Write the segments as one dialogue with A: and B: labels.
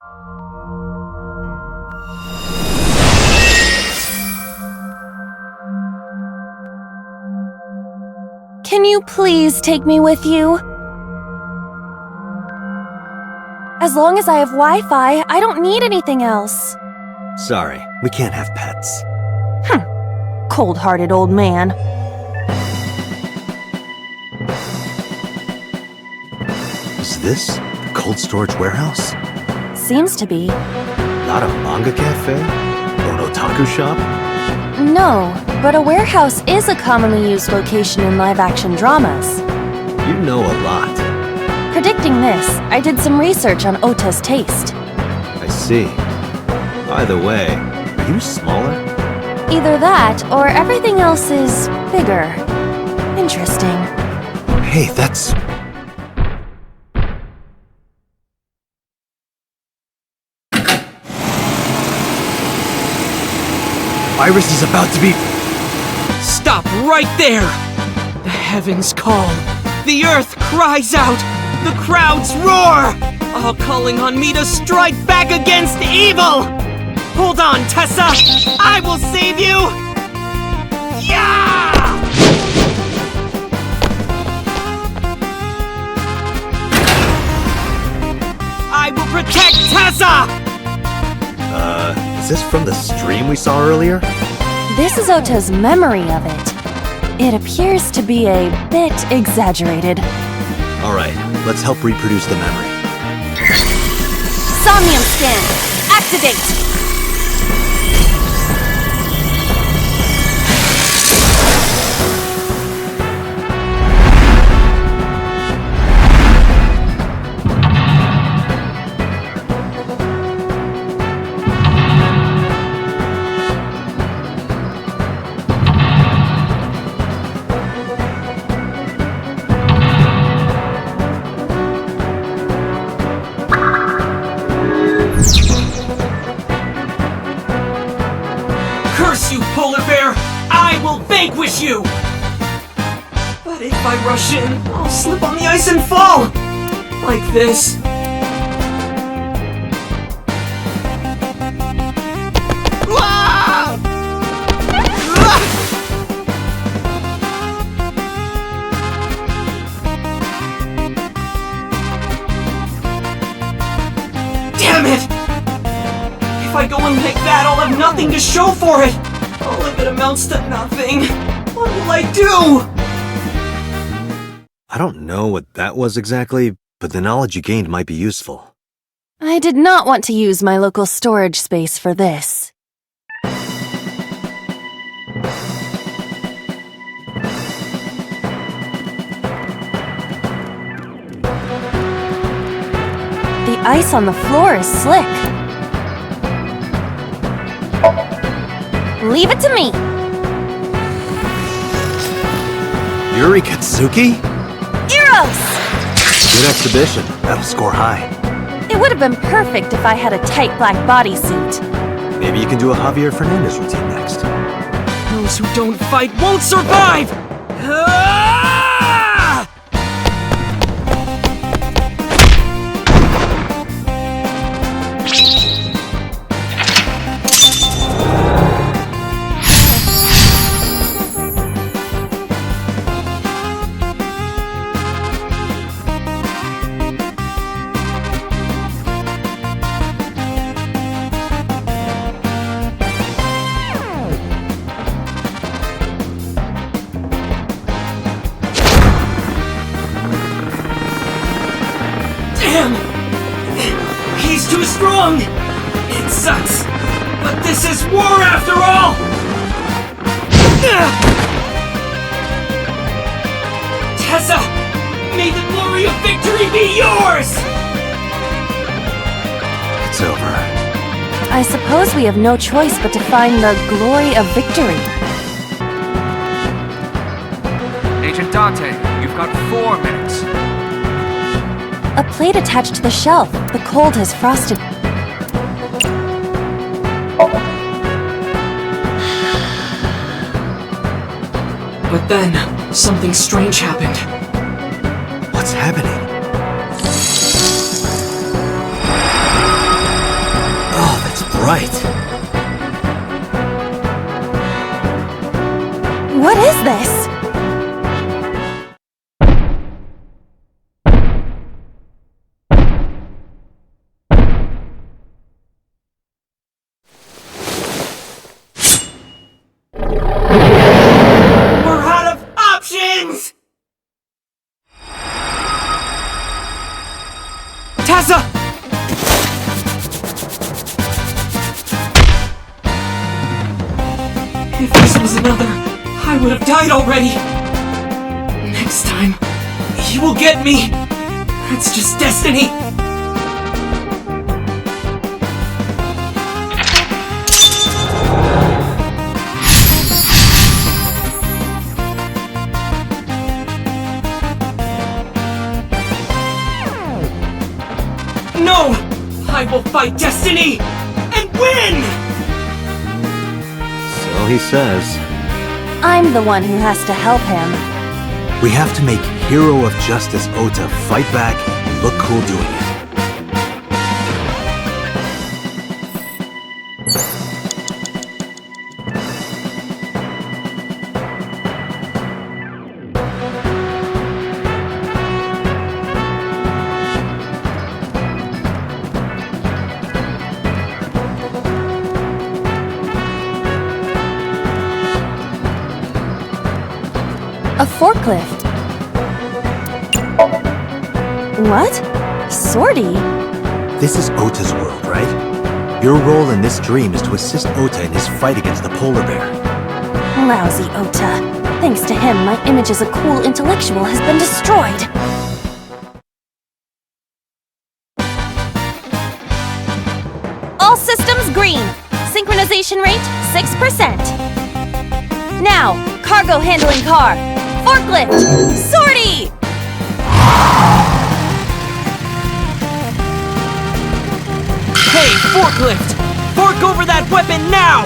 A: Can you please take me with you? As long as I have Wi-Fi, I don't need anything else.
B: Sorry, we can't have pets.
A: Cold-hearted old man.
B: Is this the cold storage warehouse?
A: Seems to be.
B: Not a manga cafe? Or an otaku shop?
A: No, but a warehouse is a commonly used location in live-action dramas.
B: You know a lot.
A: Predicting this, I did some research on Ota's taste.
B: I see. By the way, are you smaller?
A: Either that, or everything else is bigger. Interesting.
B: Hey, that's... Iris is about to be...
C: Stop right there! The heavens call. The earth cries out. The crowds roar! All calling on me to strike back against evil! Hold on, Tessa! I will save you! Yeah! I will protect Tessa!
B: Is this from the stream we saw earlier?
A: This is Ota's memory of it. It appears to be a bit exaggerated.
B: Alright, let's help reproduce the memory.
A: Somnium scan! Activate!
C: Curse you, polar bear! I will vanquish you! But if I rush in, I'll slip on the ice and fall! Like this. Ah! Ah! Damn it! If I go in like that, I'll have nothing to show for it! All of it amounts to nothing. What will I do?
B: I don't know what that was exactly, but the knowledge you gained might be useful.
A: I did not want to use my local storage space for this. The ice on the floor is slick. Leave it to me!
B: Yuri Katsuki?
A: Eros!
B: Good exhibition. That'll score high.
A: It would have been perfect if I had a tight black bodysuit.
B: Maybe you can do a Javier Fernandez routine next.
C: Those who don't fight won't survive! Ah! Damn! He's too strong! It sucks, but this is war after all! Tessa! May the glory of victory be yours!
B: It's over.
A: I suppose we have no choice but to find the glory of victory.
D: Agent Dante, you've got 4 minutes.
A: A plate attached to the shelf. The cold has frosted.
C: But then, something strange happened.
B: What's happening? right.
A: What is this?
C: We're out of options! Tessa! If this was another, I would have died already. Next time, he will get me. That's just destiny. No! I will fight destiny and win!
B: So he says.
A: I'm the one who has to help him.
B: We have to make Hero of Justice Ota fight back and look cool doing it.
A: A forklift. What? Sortie?
B: This is Ota's world, right? Your role in this dream is to assist Ota in his fight against the polar bear.
A: Lousy Ota. Thanks to him, my image as a cool intellectual has been destroyed. All systems green. Synchronization rate 6%. Now, cargo handling car. Forklift! Sortie!
C: Hey, forklift! Fork over that weapon now!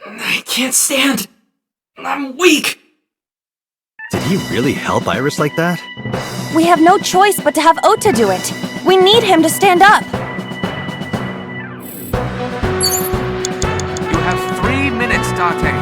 C: I can't stand. I'm weak.
B: Did he really help Iris like that?
A: We have no choice but to have Ota do it. We need him to stand up.
D: You have 3 minutes, Date.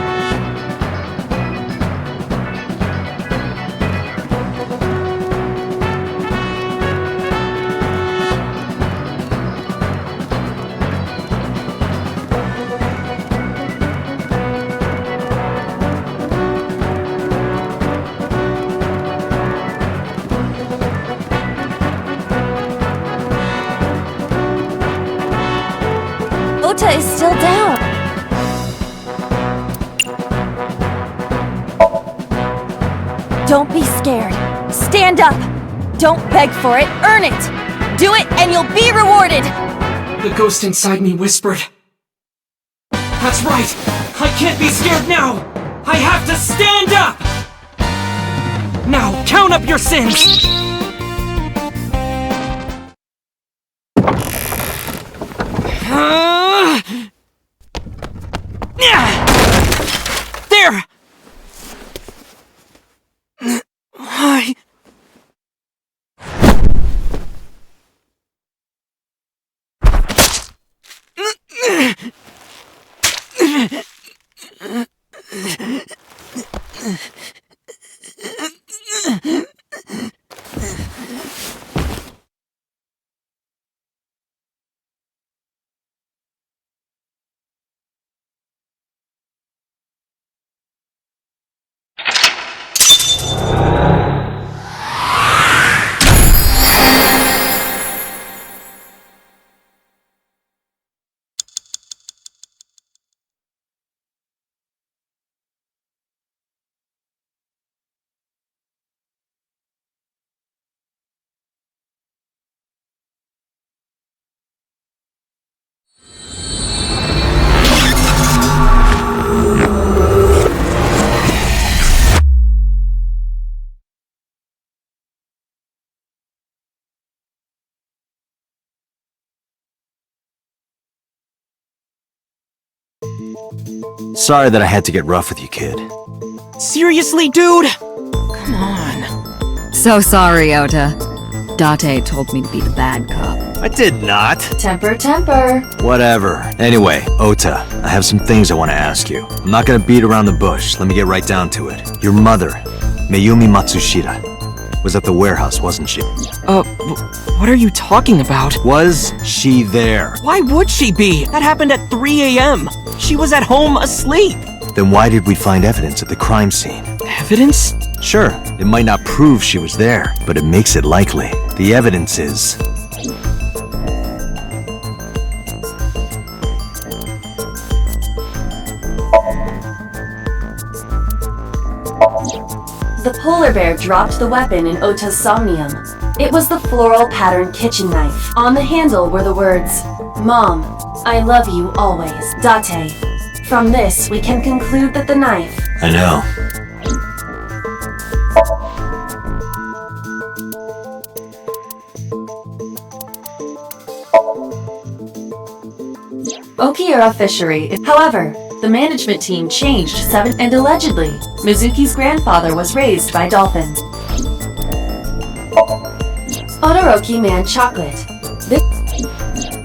A: Ota is still down. Don't be scared. Stand up. Don't beg for it, earn it. Do it and you'll be rewarded.
C: The ghost inside me whispered. That's right. I can't be scared now. I have to stand up. Now, count up your sins. There! Why?
B: Sorry that I had to get rough with you, kid.
C: Seriously, dude? Come on.
E: So sorry, Ota. Date told me to be the bad cop.
B: I did not.
A: Temper, temper.
B: Whatever. Anyway, Ota, I have some things I want to ask you. I'm not gonna beat around the bush. Let me get right down to it. Your mother, Mayumi Matsushita, was at the warehouse, wasn't she?
C: What are you talking about?
B: Was she there?
C: Why would she be? That happened at 3 a.m. She was at home asleep.
B: Then why did we find evidence at the crime scene?
C: Evidence?
B: Sure, it might not prove she was there, but it makes it likely. The evidence is...
A: The polar bear dropped the weapon in Ota's somnium. It was the floral pattern kitchen knife. On the handle were the words, "Mom, I love you always, Date." From this, we can conclude that the knife...
B: I know.
A: Okiura Fishery. However, the management team changed and allegedly, Mizuki's grandfather was raised by dolphins. Todoroki Man Chocolate.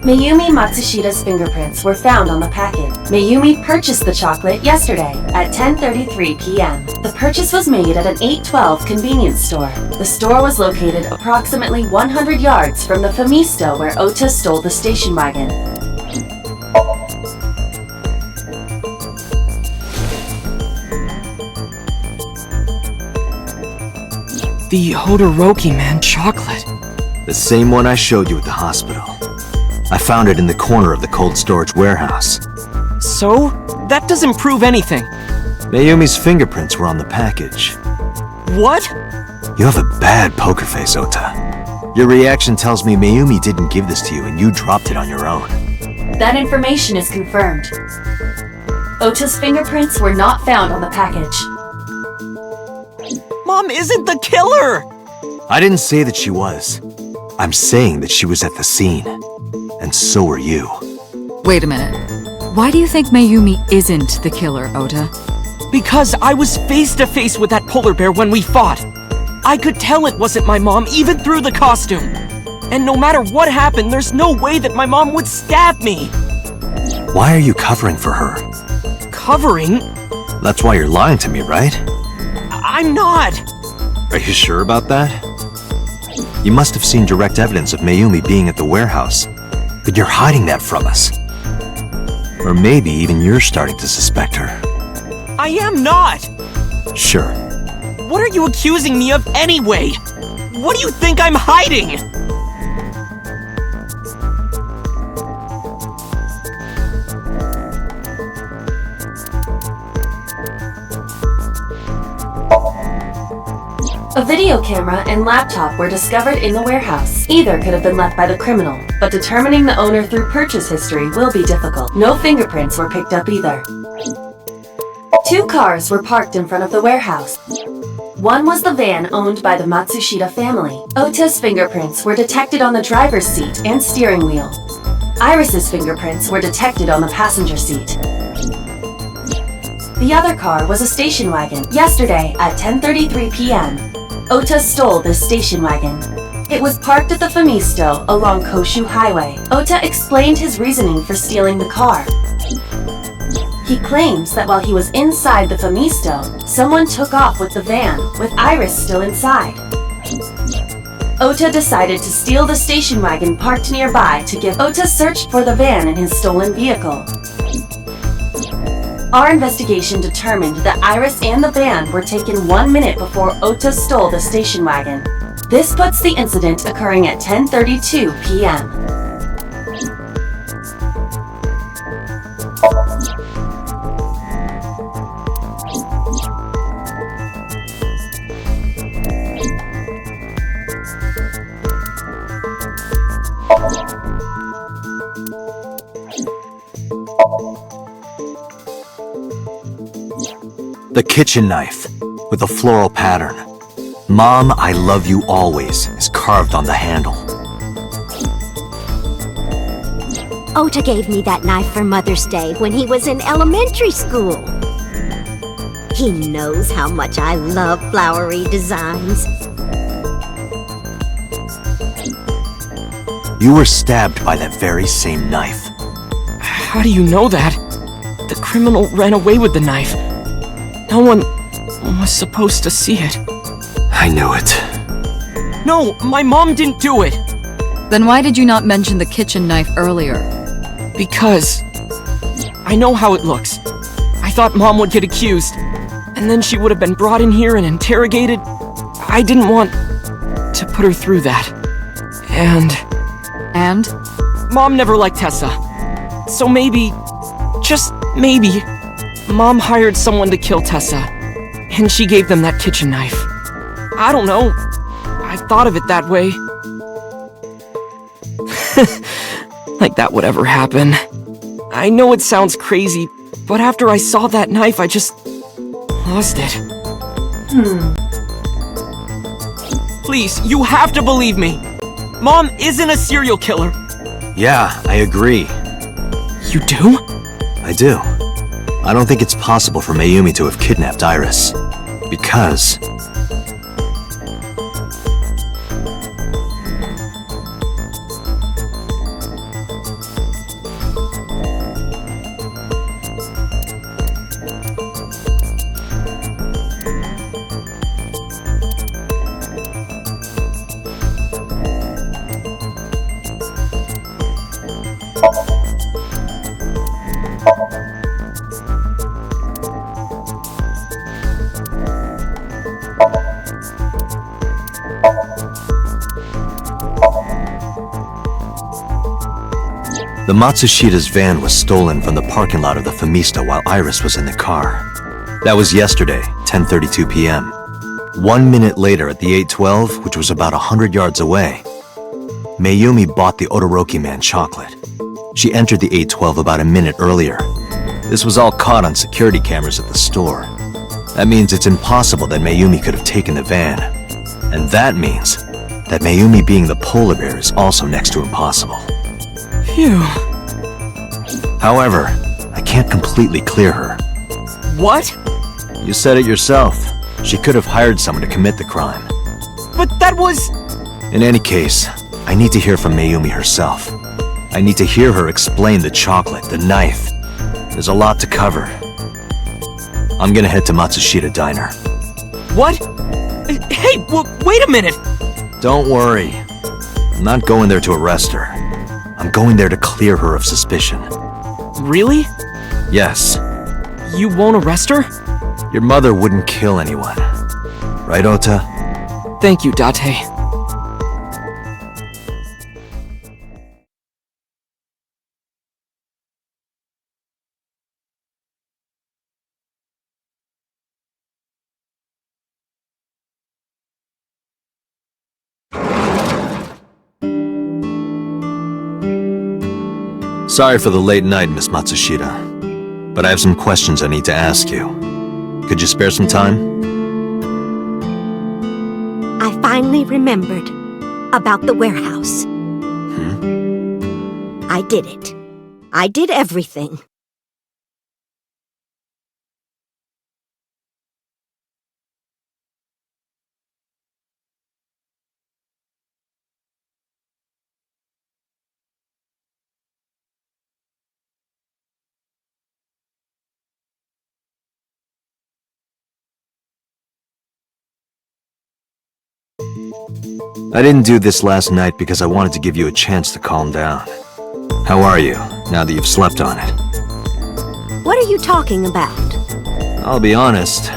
A: Mayumi Matsushita's fingerprints were found on the packet. Mayumi purchased the chocolate yesterday at 10:33 p.m. The purchase was made at an 812 convenience store. The store was located approximately 100 yards from the Famisto where Ota stole the station wagon.
C: The Todoroki Man chocolate.
B: The same one I showed you at the hospital. I found it in the corner of the cold storage warehouse.
C: So? That doesn't prove anything.
B: Mayumi's fingerprints were on the package.
C: What?
B: You have a bad poker face, Ota. Your reaction tells me Mayumi didn't give this to you and you dropped it on your own.
A: That information is confirmed. Ota's fingerprints were not found on the package.
C: Mom isn't the killer!
B: I didn't say that she was. I'm saying that she was at the scene. And so are you.
E: Wait a minute. Why do you think Mayumi isn't the killer, Ota?
C: Because I was face to face with that polar bear when we fought. I could tell it wasn't my mom even through the costume. And no matter what happened, there's no way that my mom would stab me.
B: Why are you covering for her?
C: Covering?
B: That's why you're lying to me, right?
C: I'm not.
B: Are you sure about that? You must have seen direct evidence of Mayumi being at the warehouse, but you're hiding that from us. Or maybe even you're starting to suspect her.
C: I am not.
B: Sure.
C: What are you accusing me of anyway? What do you think I'm hiding?
A: A video camera and laptop were discovered in the warehouse. Either could have been left by the criminal, but determining the owner through purchase history will be difficult. No fingerprints were picked up either. 2 cars were parked in front of the warehouse. One was the van owned by the Matsushita family. Ota's fingerprints were detected on the driver's seat and steering wheel. Iris's fingerprints were detected on the passenger seat. The other car was a station wagon. Yesterday at 10:33 p.m., Ota stole this station wagon. It was parked at the Famisto along Koshu Highway. Ota explained his reasoning for stealing the car. He claims that while he was inside the Famisto, someone took off with the van, with Iris still inside. Ota decided to steal the station wagon parked nearby to give Ota searched for the van in his stolen vehicle. Our investigation determined that Iris and the van were taken 1 minute before Ota stole the station wagon. This puts the incident occurring at 10:32 p.m.
B: The kitchen knife, with a floral pattern. "Mom, I love you always," is carved on the handle.
F: Ota gave me that knife for Mother's Day when he was in elementary school. He knows how much I love flowery designs.
B: You were stabbed by that very same knife.
C: How do you know that? The criminal ran away with the knife. No one was supposed to see it.
B: I knew it.
C: No, my mom didn't do it!
E: Then why did you not mention the kitchen knife earlier?
C: Because I know how it looks. I thought Mom would get accused, and then she would have been brought in here and interrogated. I didn't want to put her through that. And Mom never liked Tessa. So maybe, just maybe, Mom hired someone to kill Tessa, and she gave them that kitchen knife. I don't know. I thought of it that way. Like that would ever happen. I know it sounds crazy, but after I saw that knife, I just lost it. Please, you have to believe me. Mom isn't a serial killer.
B: Yeah, I agree.
C: You do?
B: I do. I don't think it's possible for Mayumi to have kidnapped Iris. Because... the Matsushida's van was stolen from the parking lot of the Famista while Iris was in the car. That was yesterday, 10:32 p.m. 1 minute later at the 812, which was about 100 yards away, Mayumi bought the Odoroki man chocolate. She entered the 812 about a minute earlier. This was all caught on security cameras at the store. That means it's impossible that Mayumi could have taken the van. And that means that Mayumi being the polar bear is also next to impossible.
C: Phew.
B: However, I can't completely clear her.
C: What?
B: You said it yourself. She could have hired someone to commit the crime.
C: But that was...
B: In any case, I need to hear from Mayumi herself. I need to hear her explain the chocolate, the knife. There's a lot to cover. I'm gonna head to Matsushita Diner.
C: What? Hey, wait a minute!
B: Don't worry. I'm not going there to arrest her. I'm going there to clear her of suspicion.
C: Really?
B: Yes.
C: You won't arrest her?
B: Your mother wouldn't kill anyone. Right, Ota?
C: Thank you, Date.
B: Sorry for the late night, Miss Matsushita, but I have some questions I need to ask you. Could you spare some time?
F: I finally remembered about the warehouse. I did it. I did everything.
B: I didn't do this last night because I wanted to give you a chance to calm down. How are you, now that you've slept on it?
F: What are you talking about?
B: I'll be honest,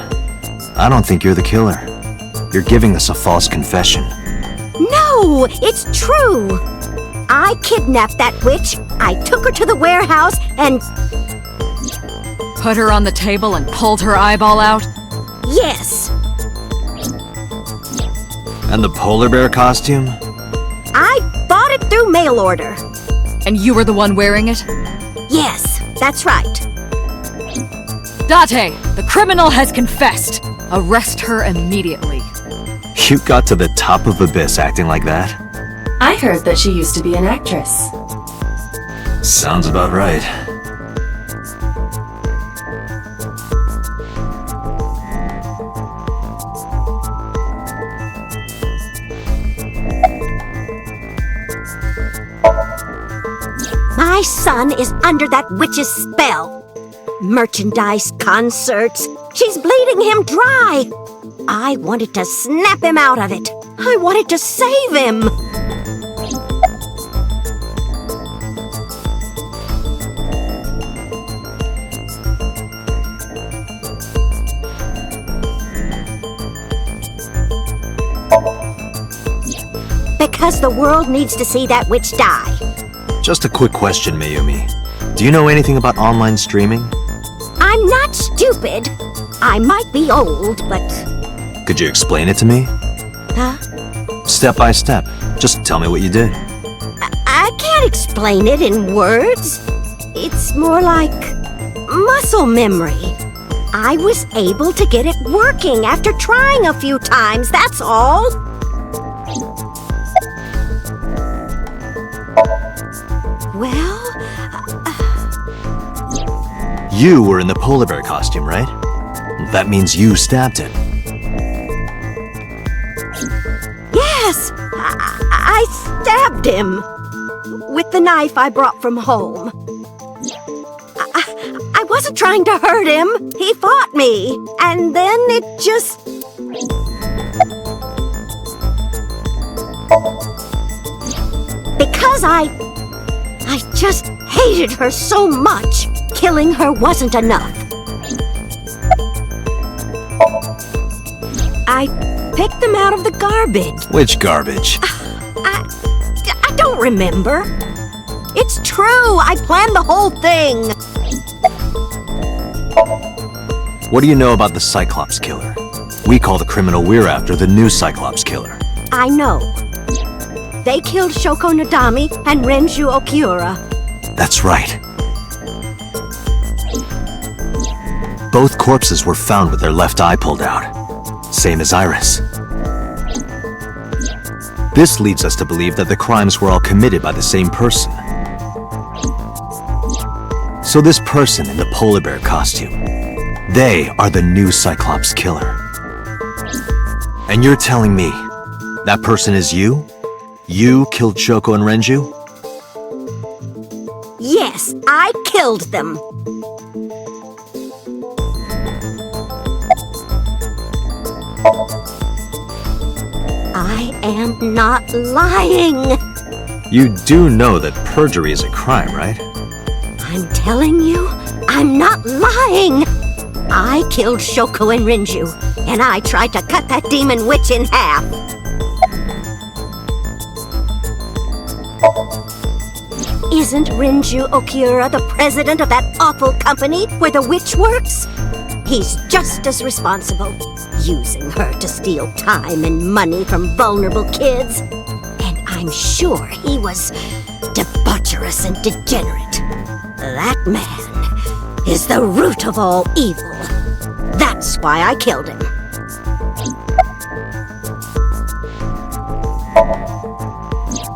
B: I don't think you're the killer. You're giving us a false confession.
F: No, it's true. I kidnapped that witch, I took her to the warehouse, and
E: Put her on the table and pulled her eyeball out?
F: yes,
B: And the polar bear costume?
F: I bought it through mail order.
E: And you were the one wearing it?
F: Yes, that's right.
E: Date, the criminal has confessed. Arrest her immediately.
B: You got to the top of Abyss acting like that?
A: I heard that she used to be an actress.
B: Sounds about right.
F: My son is under that witch's spell. Merchandise, concerts. She's bleeding him dry. I wanted to snap him out of it. I wanted to save him. Because the world needs to see that witch die.
B: Just a quick question, Mayumi. Do you know anything about online streaming?
F: I'm not stupid. I might be old, but...
B: Could you explain it to me?
F: Huh?
B: Step by step. Just tell me what you did.
F: I can't explain it in words. It's more like muscle memory. I was able to get it working after trying a few times, that's all. Well...
B: You were in the polar bear costume, right? That means you stabbed him.
F: Yes! I stabbed him! With the knife I brought from home. I wasn't trying to hurt him. He fought me. And then it just... Because I just hated her so much, killing her wasn't enough. I picked them out of the garbage.
B: Which garbage?
F: I don't remember. It's true. I planned the whole thing.
B: What do you know about the Cyclops killer? We call the criminal we're after the new Cyclops killer.
F: I know. They killed Shoko Nadami and Renju Okiura.
B: That's right. Both corpses were found with their left eye pulled out. Same as Iris. This leads us to believe that the crimes were all committed by the same person. So this person in the polar bear costume, they are the new Cyclops killer. And you're telling me that person is you? You killed Shoko and Renju?
F: Yes, I killed them. I am not lying.
B: You do know that perjury is a crime, right?
F: I'm telling you, I'm not lying. I killed Shoko and Renju, and I tried to cut that demon witch in half. Isn't Renju Okiura the president of that awful company where the witch works? He's just as responsible, using her to steal time and money from vulnerable kids. And I'm sure he was debaucherous and degenerate. That man is the root of all evil. That's why I killed him.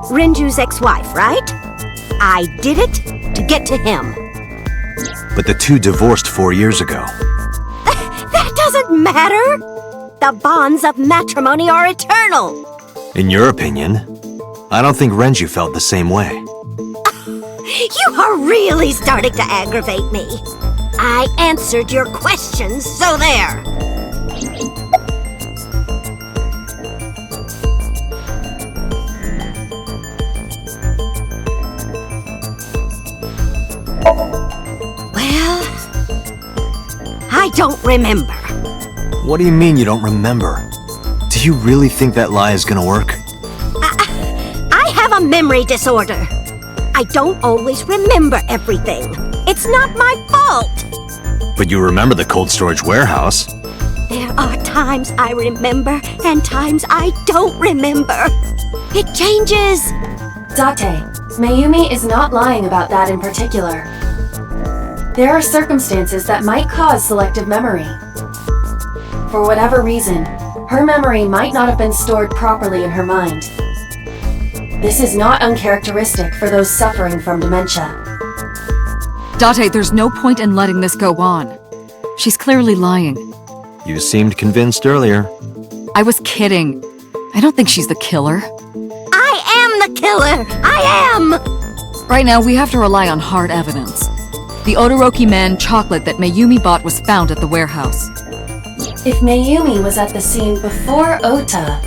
F: Renju's ex-wife, right? I did it to get to him.
B: But the two divorced 4 years ago.
F: That doesn't matter! The bonds of matrimony are eternal!
B: In your opinion, I don't think Renju felt the same way.
F: You are really starting to aggravate me. I answered your questions, so there! Well, I don't remember.
B: What do you mean you don't remember? Do you really think that lie is gonna work?
F: I have a memory disorder. I don't always remember everything. It's not my fault.
B: But you remember the cold storage warehouse.
F: There are times I remember and times I don't remember. It changes.
A: Date, Mayumi is not lying about that in particular. There are circumstances that might cause selective memory. For whatever reason, her memory might not have been stored properly in her mind. This is not uncharacteristic for those suffering from dementia.
E: Date, there's no point in letting this go on. She's clearly lying.
B: You seemed convinced earlier.
E: I was kidding. I don't think she's the killer.
F: I am the killer! I am!
E: Right now, we have to rely on hard evidence. The Odoroki Man chocolate that Mayumi bought was found at the warehouse.
A: If Mayumi was at the scene before Ota,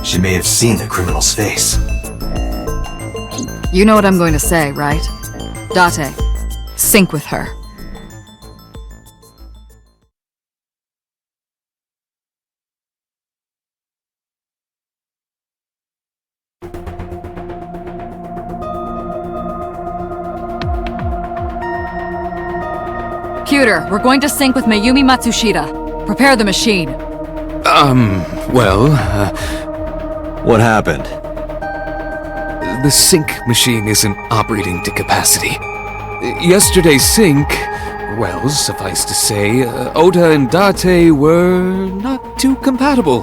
B: She may have seen the criminal's face.
E: You know what I'm going to say, right? Date, sync with her. Computer, we're going to sync with Mayumi Matsushita. Prepare the machine.
B: What happened?
D: The sync machine isn't operating to capacity. Yesterday's sync, well, suffice to say, Ota and Date were not too compatible.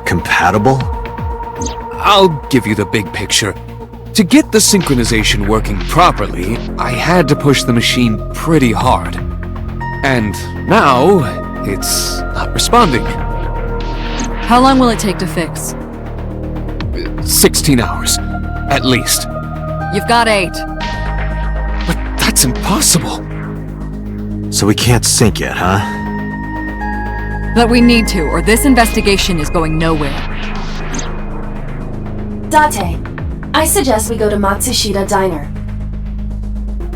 B: Compatible?
D: I'll give you the big picture. To get the synchronization working properly, I had to push the machine pretty hard. And now, it's not responding.
E: How long will it take to fix?
D: 16 hours, at least.
E: You've got 8.
D: But that's impossible.
B: So we can't sync yet, huh?
E: But we need to, or this investigation is going nowhere.
A: Date, I suggest we go to Matsushita Diner.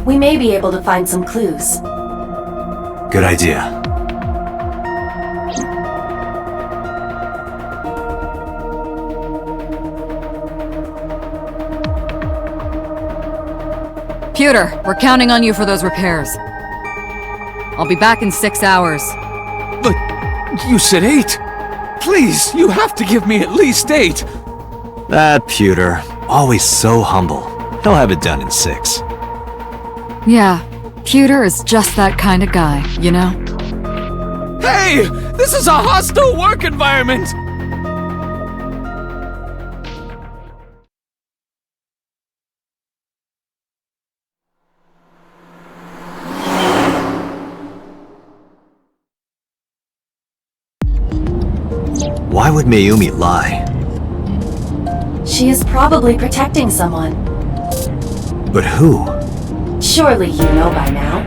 A: We may be able to find some clues.
B: Good idea.
E: Computer, we're counting on you for those repairs. I'll be back in 6 hours.
D: But you said 8. Please, you have to give me at least 8.
B: That pewter, always so humble. He'll have it done in 6.
E: Yeah, Computer is just that kind of guy, you know?
D: Hey! This is a hostile work environment!
B: Why would Mayumi lie?
A: She is probably protecting someone.
B: But who?
A: Surely you know by now.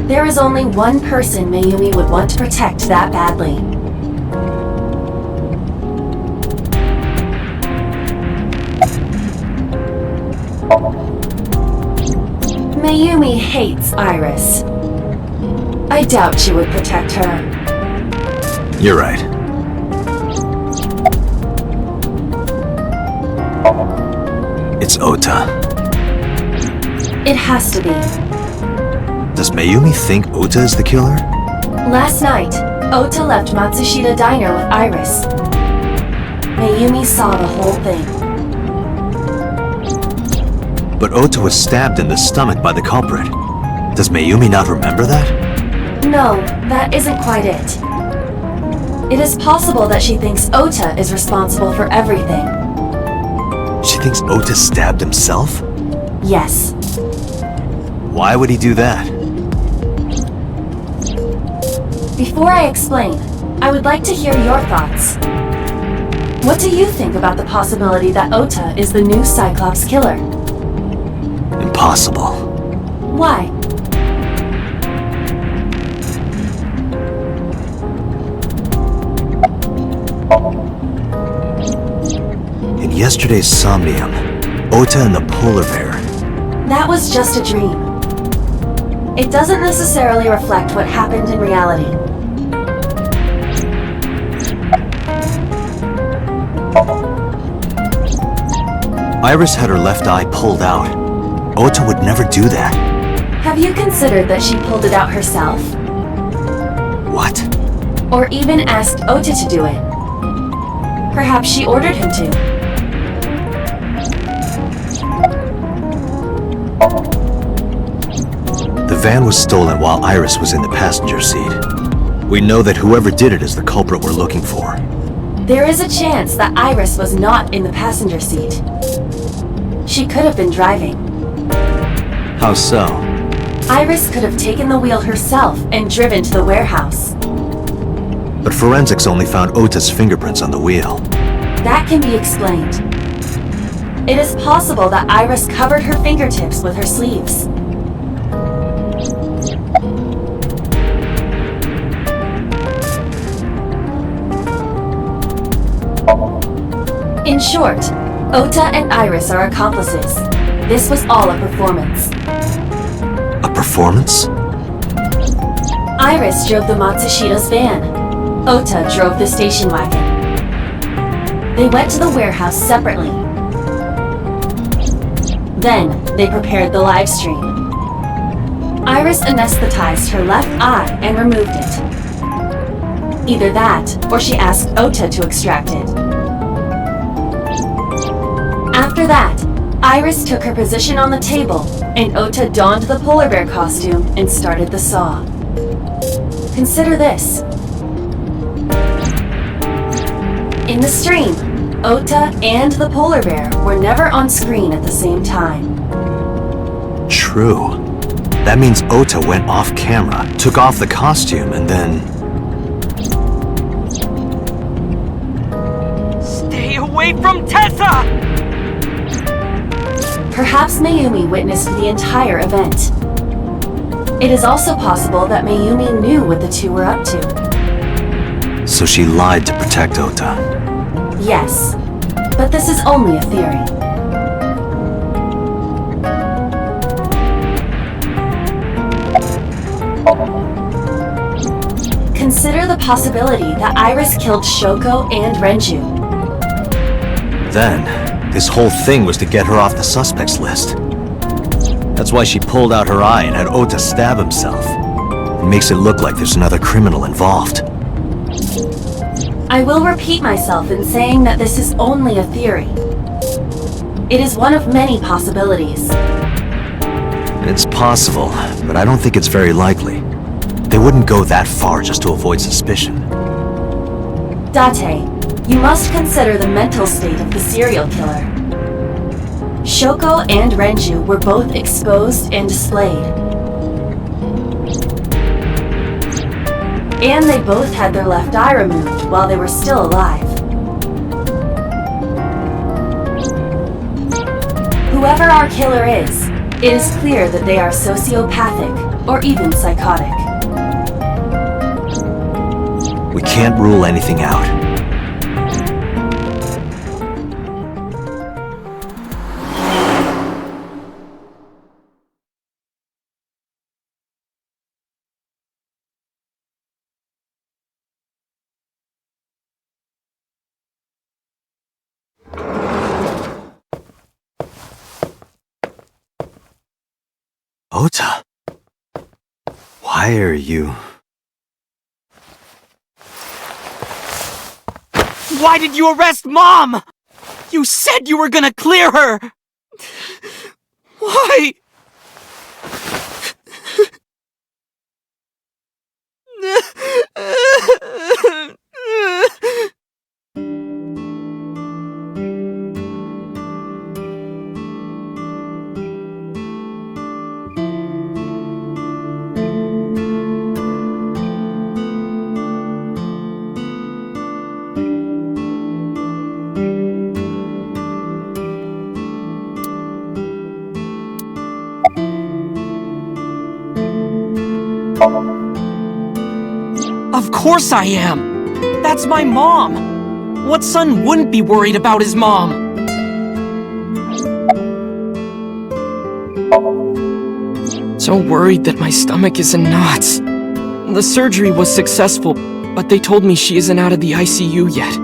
A: There is only one person Mayumi would want to protect that badly. Mayumi hates Iris. I doubt she would protect her.
B: You're right. It's Ota.
A: It has to be.
B: Does Mayumi think Ota is the killer?
A: Last night, Ota left Matsushita Diner with Iris. Mayumi saw the whole thing.
B: But Ota was stabbed in the stomach by the culprit. Does Mayumi not remember that?
A: No, that isn't quite it. It is possible that she thinks Ota is responsible for everything.
B: She thinks Ota stabbed himself?
A: Yes.
B: Why would he do that?
A: Before I explain, I would like to hear your thoughts. What do you think about the possibility that Ota is the new Cyclops killer?
B: Impossible.
A: Why?
B: In yesterday's Somnium, Ota and the polar bear.
A: That was just a dream. It doesn't necessarily reflect what happened in reality.
B: Iris had her left eye pulled out. Ota would never do that.
A: Have you considered that she pulled it out herself?
B: What?
A: Or even asked Ota to do it? Perhaps she ordered him to.
B: The van was stolen while Iris was in the passenger seat. We know that whoever did it is the culprit we're looking for.
A: There is a chance that Iris was not in the passenger seat. She could have been driving.
B: How so?
A: Iris could have taken the wheel herself and driven to the warehouse.
B: But forensics only found Ota's fingerprints on the wheel.
A: That can be explained. It is possible that Iris covered her fingertips with her sleeves. In short, Ota and Iris are accomplices. This was all a performance.
B: A performance?
A: Iris drove the Matsushida's van. Ota drove the station wagon. They went to the warehouse separately. Then, they prepared the live stream. Iris anesthetized her left eye and removed it. Either that, or she asked Ota to extract it. After that, Iris took her position on the table, and Ota donned the polar bear costume and started the saw. Consider this. In the stream, Ota and the polar bear were never on screen at the same time.
B: True. That means Ota went off camera, took off the costume, and then...
C: Stay away from Tessa!
A: Perhaps Mayumi witnessed the entire event. It is also possible that Mayumi knew what the two were up to.
B: So she lied to protect Ota.
A: Yes, but this is only a theory. Consider the possibility that Iris killed Shoko and Renju.
B: Then, this whole thing was to get her off the suspects list. That's why she pulled out her eye and had Ota stab himself. It makes it look like there's another criminal involved.
A: I will repeat myself in saying that this is only a theory. It is one of many possibilities.
B: It's possible, but I don't think it's very likely. They wouldn't go that far just to avoid suspicion.
A: Date, you must consider the mental state of the serial killer. Shoko and Renju were both exposed and displayed. And they both had their left eye removed while they were still alive. Whoever our killer is, it is clear that they are sociopathic or even psychotic.
B: We can't rule anything out. Ota, why are you...
C: Why did you arrest Mom? You said you were gonna clear her! Why? Of course I am! That's my mom! What son wouldn't be worried about his mom? So worried that my stomach is in knots. The surgery was successful, but they told me she isn't out of the ICU yet.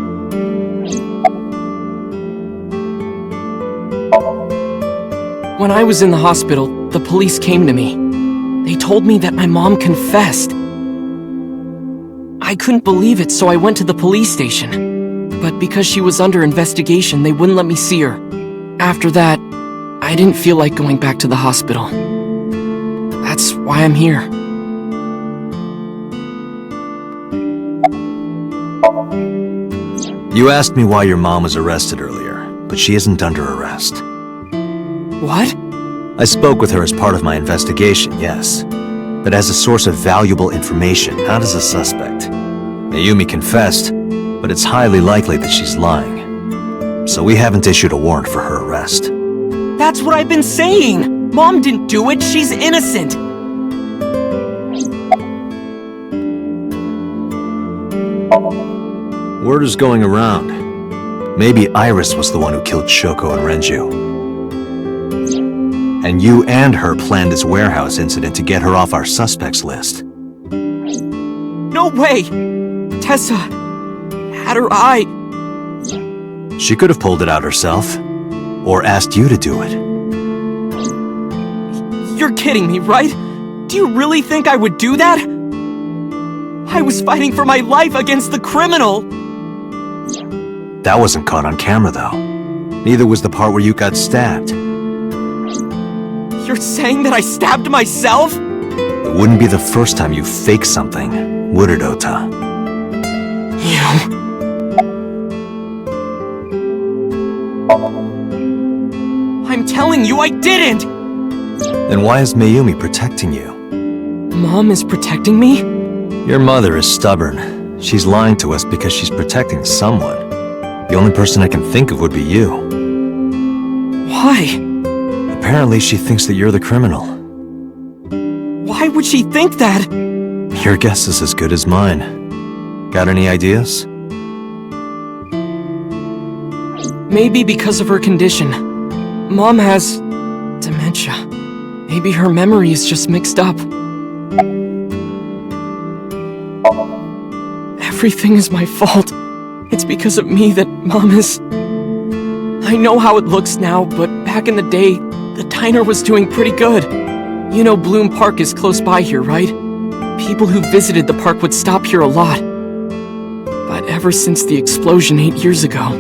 C: When I was in the hospital, the police came to me. They told me that my mom confessed. I couldn't believe it, so I went to the police station. But because she was under investigation, they wouldn't let me see her. After that, I didn't feel like going back to the hospital. That's why I'm here.
B: You asked me why your mom was arrested earlier, but she isn't under arrest.
C: What?
B: I spoke with her as part of my investigation, yes. But as a source of valuable information, not as a suspect. Mayumi confessed, but it's highly likely that she's lying. So we haven't issued a warrant for her arrest.
C: That's what I've been saying! Mom didn't do it, she's innocent!
B: Word is going around. Maybe Iris was the one who killed Shoko and Renju. And you and her planned this warehouse incident to get her off our suspects list.
C: No way! Tessa had her eye.
B: She could have pulled it out herself, or asked you to do it.
C: You're kidding me, right? Do you really think I would do that? I was fighting for my life against the criminal!
B: That wasn't caught on camera, though. Neither was the part where you got stabbed.
C: You're saying that I stabbed myself?
B: It wouldn't be the first time you faked something, would it, Ota?
C: You... I'm telling you I didn't!
B: Then why is Mayumi protecting you?
C: Mom is protecting me?
B: Your mother is stubborn. She's lying to us because she's protecting someone. The only person I can think of would be you.
C: Why?
B: Apparently she thinks that you're the criminal.
C: Why would she think that?
B: Your guess is as good as mine. Got any ideas?
C: Maybe because of her condition. Mom has... dementia. Maybe her memory is just mixed up. Everything is my fault. It's because of me that Mom is... I know how it looks now, but back in the day, the diner was doing pretty good. You know Bloom Park is close by here, right? People who visited the park would stop here a lot. But ever since the explosion 8 years ago...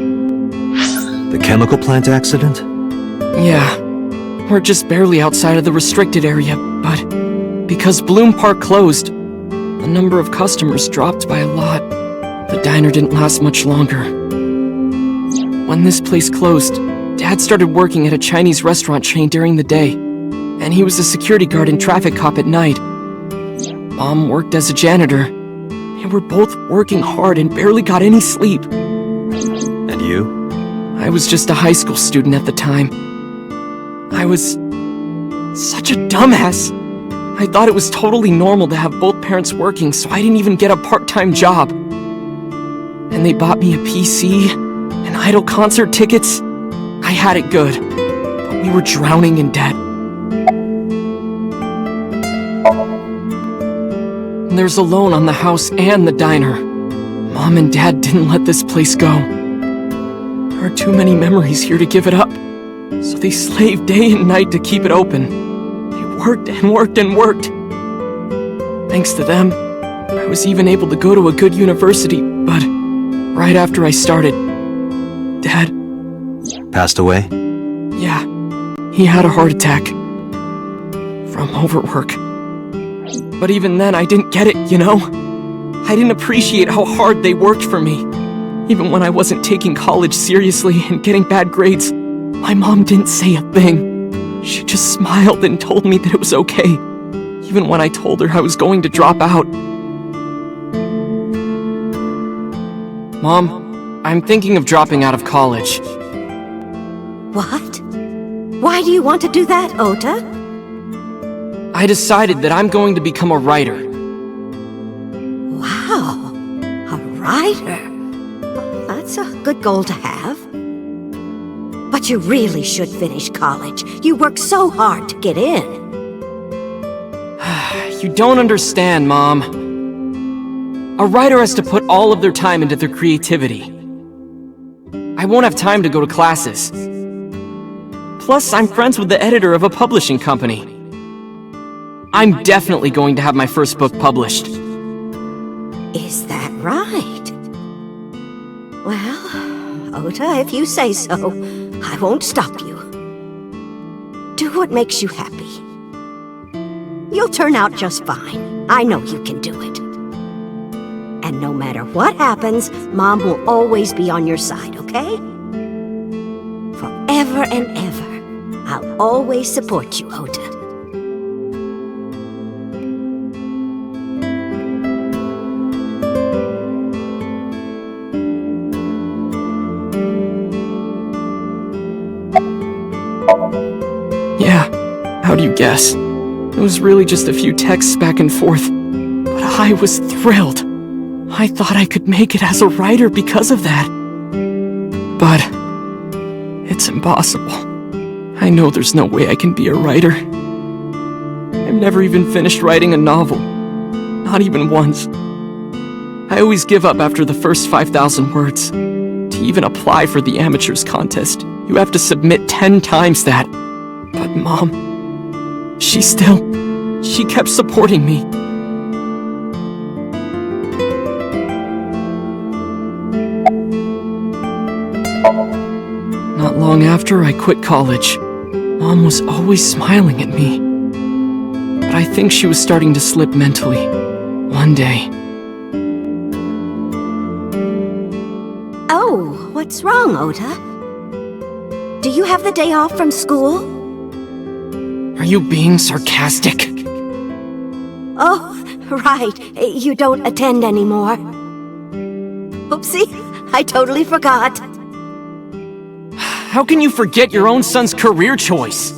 B: The chemical plant accident?
C: Yeah. We're just barely outside of the restricted area, but... because Bloom Park closed, the number of customers dropped by a lot. The diner didn't last much longer. When this place closed, Dad started working at a Chinese restaurant chain during the day, and he was a security guard and traffic cop at night. Mom worked as a janitor. They were both working hard and barely got any sleep.
B: And you?
C: I was just a high school student at the time. I was such a dumbass. I thought it was totally normal to have both parents working, so I didn't even get a part-time job. And they bought me a PC and idol concert tickets. I had it good, but we were drowning in debt. And there's a loan on the house and the diner. Mom and Dad didn't let this place go. There are too many memories here to give it up, so they slaved day and night to keep it open. They worked and worked and worked. Thanks to them, I was even able to go to a good university, but right after I started, Dad...
B: Passed away?
C: Yeah, he had a heart attack. From overwork. But even then, I didn't get it, you know? I didn't appreciate how hard they worked for me. Even when I wasn't taking college seriously and getting bad grades, my mom didn't say a thing. She just smiled and told me that it was okay, even when I told her I was going to drop out. Mom, I'm thinking of dropping out of college.
F: What? Why do you want to do that, Ota?
C: I decided that I'm going to become a writer.
F: Wow, a writer. That's a good goal to have. But you really should finish college. You work so hard to get in.
C: You don't understand, Mom. A writer has to put all of their time into their creativity. I won't have time to go to classes. Plus, I'm friends with the editor of a publishing company. I'm definitely going to have my first book published.
F: Is that right? Well, Ota, if you say so, I won't stop you. Do what makes you happy. You'll turn out just fine. I know you can do it. And no matter what happens, Mom will always be on your side, okay? Forever and ever, I'll always support you, Ota.
C: Yeah, how do you guess? It was really just a few texts back and forth, but I was thrilled. I thought I could make it as a writer because of that. But it's impossible. I know there's no way I can be a writer. I've never even finished writing a novel. Not even once. I always give up after the first 5,000 words. To even apply for the amateurs contest, you have to submit 10 times that. But Mom, she kept supporting me. Not long after I quit college, Mom was always smiling at me. But I think she was starting to slip mentally. One day.
F: Oh, what's wrong, Ota? Do you have the day off from school?
C: Are you being sarcastic?
F: Oh, right. You don't attend anymore. Oopsie, I totally forgot.
C: How can you forget your own son's career choice?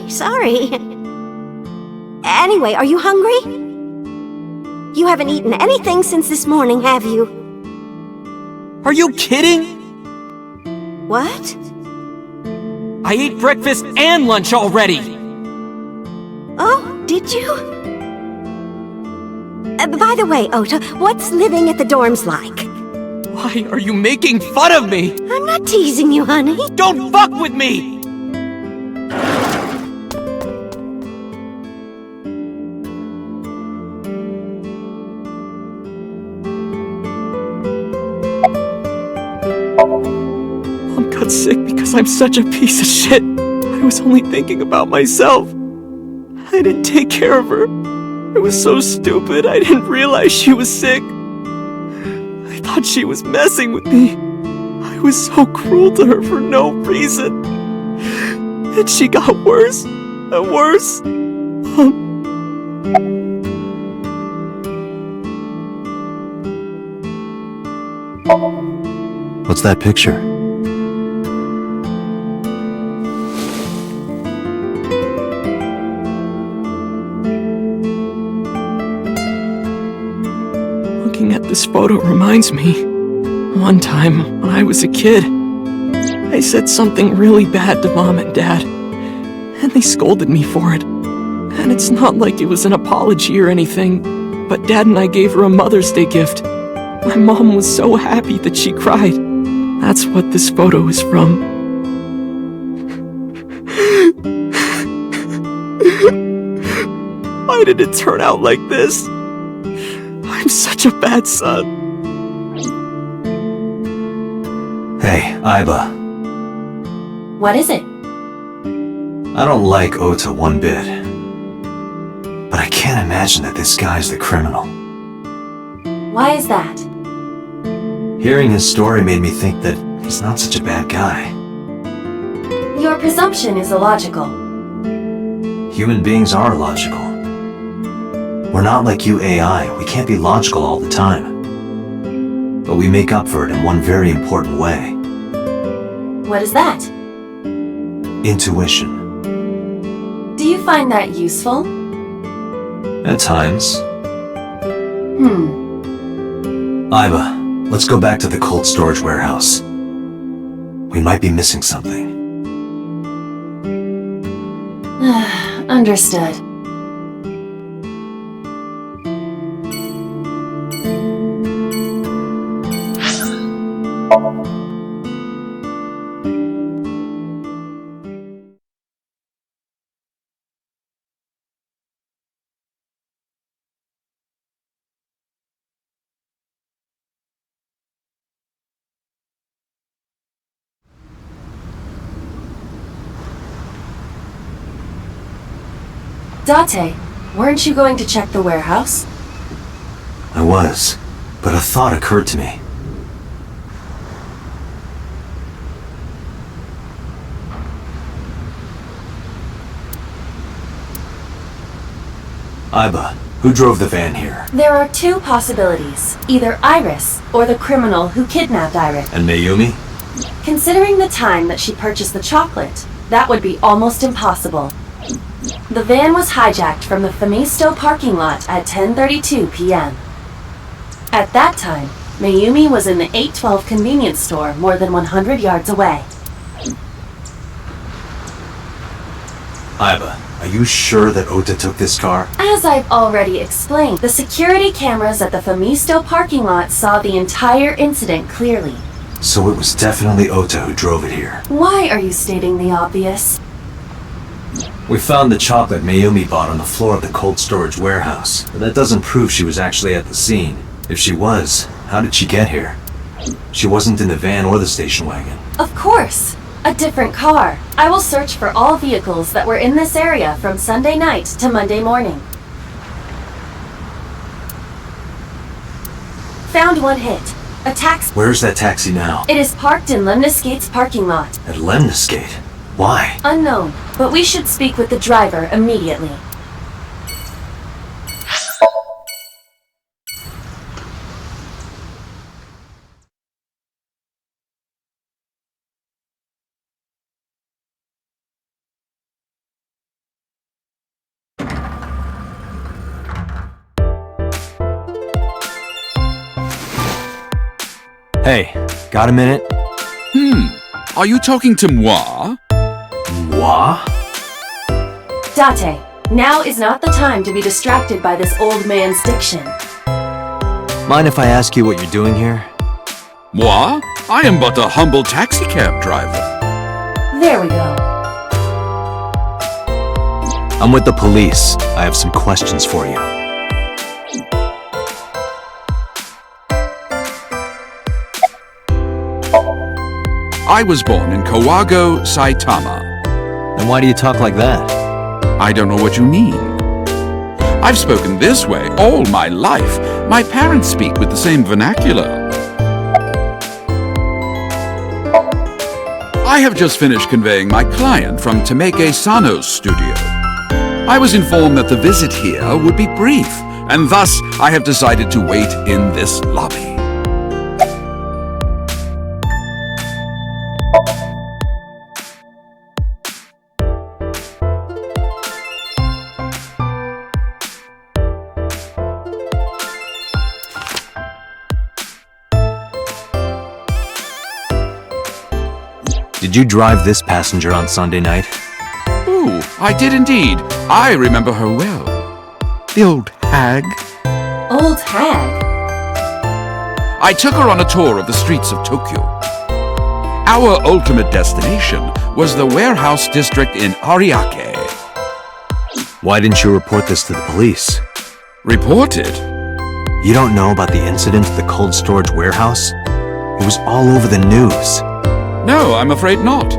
F: Sorry. Anyway, are you hungry? You haven't eaten anything since this morning, have you?
C: Are you kidding?
F: What?
C: I ate breakfast and lunch already!
F: Oh, did you? By the way, Ota, what's living at the dorms like?
C: Why are you making fun of me?
F: I'm not teasing you, honey.
C: Don't fuck with me! Mom got sick because I'm such a piece of shit. I was only thinking about myself. I didn't take care of her. It was so stupid, I didn't realize she was sick. I thought she was messing with me. I was so cruel to her for no reason. And she got worse and worse.
B: What's that picture?
C: Looking at this photo reminds me, one time when I was a kid, I said something really bad to Mom and Dad, and they scolded me for it. And it's not like it was an apology or anything, but Dad and I gave her a Mother's Day gift. My mom was so happy that she cried. That's what this photo is from. Why did it turn out like this? I'm such a bad son.
B: Hey, Iba.
A: What is it?
B: I don't like Ota one bit. But I can't imagine that this guy's the criminal.
A: Why is that?
B: Hearing his story made me think that he's not such a bad guy.
A: Your presumption is illogical.
B: Human beings are logical. We're not like you AI, we can't be logical all the time. But we make up for it in one very important way.
A: What is that?
B: Intuition.
A: Do you find that useful?
B: At times. Iba, let's go back to the cold storage warehouse. We might be missing something.
A: Understood. Date, weren't you going to check the warehouse?
B: I was, but a thought occurred to me. Aiba, who drove the van here?
A: There are two possibilities. Either Iris, or the criminal who kidnapped Iris.
B: And Mayumi?
A: Considering the time that she purchased the chocolate, that would be almost impossible. The van was hijacked from the Famisto parking lot at 10:32 p.m. At that time, Mayumi was in the 812 convenience store more than 100 yards away.
B: Aiba, are you sure that Ota took this car?
A: As I've already explained, the security cameras at the Famisto parking lot saw the entire incident clearly.
B: So it was definitely Ota who drove it here.
A: Why are you stating the obvious?
B: We found the chocolate Mayumi bought on the floor of the cold storage warehouse, but that doesn't prove she was actually at the scene. If she was, how did she get here? She wasn't in the van or the station wagon.
A: Of course! A different car. I will search for all vehicles that were in this area from Sunday night to Monday morning. Found one hit. A taxi.
B: Where's that taxi now?
A: It is parked in Lemniscate's parking lot.
B: At Lemniscate? Why?
A: Unknown, but we should speak with the driver immediately.
B: Hey, got a minute?
G: Are you talking to moi?
B: Moi?
A: Date, now is not the time to be distracted by this old man's diction.
B: Mind if I ask you what you're doing here?
G: Moi? I am but a humble taxicab driver.
A: There we go.
B: I'm with the police. I have some questions for you.
G: I was born in Kawago, Saitama.
B: And why do you talk like that?
G: I don't know what you mean. I've spoken this way all my life. My parents speak with the same vernacular. I have just finished conveying my client from Tameke Sano's studio. I was informed that the visit here would be brief, and thus I have decided to wait in this lobby.
B: Did you drive this passenger on Sunday night?
G: Ooh, I did indeed. I remember her well. The old hag.
A: Old hag?
G: I took her on a tour of the streets of Tokyo. Our ultimate destination was the warehouse district in Ariake.
B: Why didn't you report this to the police?
G: Reported?
B: You don't know about the incident at the cold storage warehouse? It was all over the news.
G: No, I'm afraid not.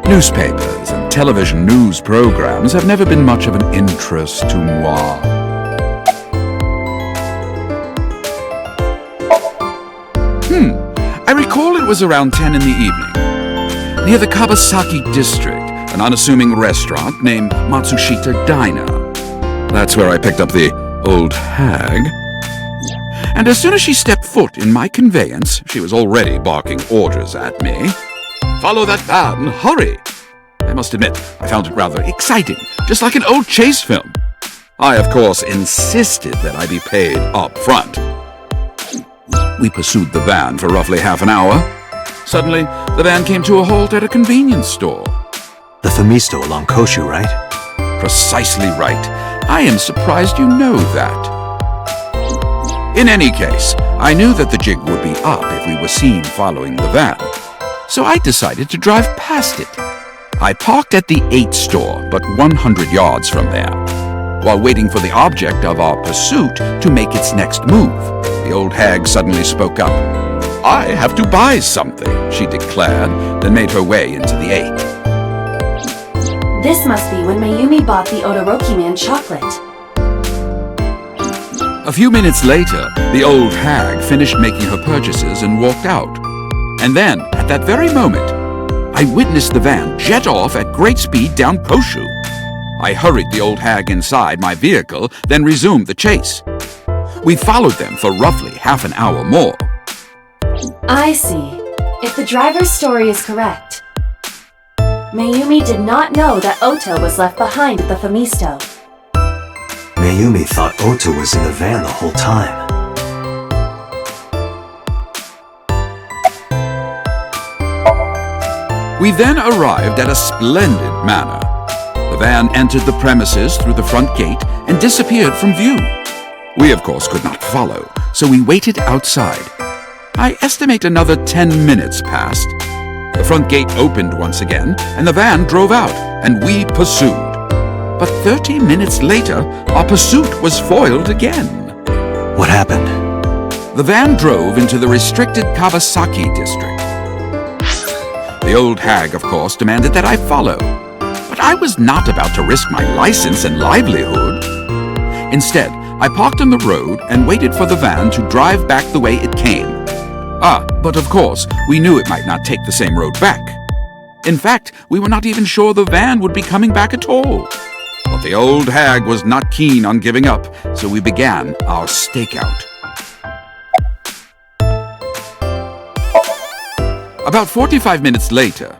G: Newspapers and television news programs have never been much of an interest to moi. I recall it was around 10 in the evening, near the Kawasaki district, an unassuming restaurant named Matsushita Diner. That's where I picked up the old hag. And as soon as she stepped foot in my conveyance, she was already barking orders at me. Follow that van, hurry! I must admit, I found it rather exciting, just like an old chase film. I, of course, insisted that I be paid up front. We pursued the van for roughly half an hour. Suddenly, the van came to a halt at a convenience store.
B: The Famisto along Koshu, right?
G: Precisely right. I am surprised you know that. In any case, I knew that the jig would be up if we were seen following the van. So I decided to drive past it. I parked at the 8 store, but 100 yards from there, while waiting for the object of our pursuit to make its next move. The old hag suddenly spoke up. I have to buy something, she declared, then made her way into the 8.
A: This must be when Mayumi bought the Odoroki Man chocolate.
G: A few minutes later, the old hag finished making her purchases and walked out. And then, at that very moment, I witnessed the van jet off at great speed down Koshu. I hurried the old hag inside my vehicle, then resumed the chase. We followed them for roughly half an hour more.
A: I see. If the driver's story is correct, Mayumi did not know that Ota was left behind at the Famisto.
B: Mayumi thought Ota was in the van the whole time.
G: We then arrived at a splendid manor. The van entered the premises through the front gate and disappeared from view. We, of course, could not follow, so we waited outside. I estimate another 10 minutes passed. The front gate opened once again, and the van drove out, and we pursued. But 30 minutes later, our pursuit was foiled again.
B: What happened?
G: The van drove into the restricted Kawasaki district. The old hag, of course, demanded that I follow. But I was not about to risk my license and livelihood. Instead, I parked on the road and waited for the van to drive back the way it came. But of course, we knew it might not take the same road back. In fact, we were not even sure the van would be coming back at all. But the old hag was not keen on giving up, so we began our stakeout. About 45 minutes later,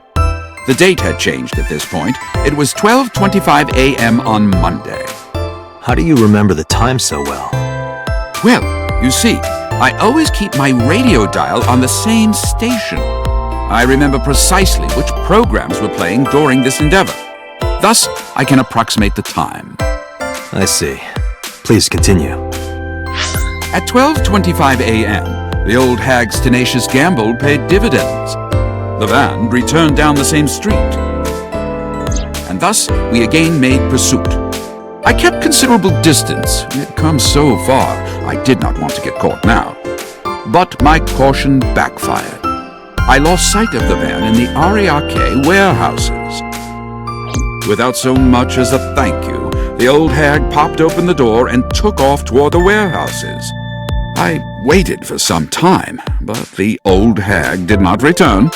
G: the date had changed at this point. It was 12:25 a.m. on Monday.
B: How do you remember the time so well?
G: Well, you see, I always keep my radio dial on the same station. I remember precisely which programs were playing during this endeavor. Thus, I can approximate the time.
B: I see. Please continue.
G: At 12:25 a.m., the old hag's tenacious gamble paid dividends. The van returned down the same street. And thus, we again made pursuit. I kept considerable distance. We had come so far, I did not want to get caught now. But my caution backfired. I lost sight of the van in the Ariake warehouses. Without so much as a thank you, the old hag popped open the door and took off toward the warehouses. I waited for some time, but the old hag did not return.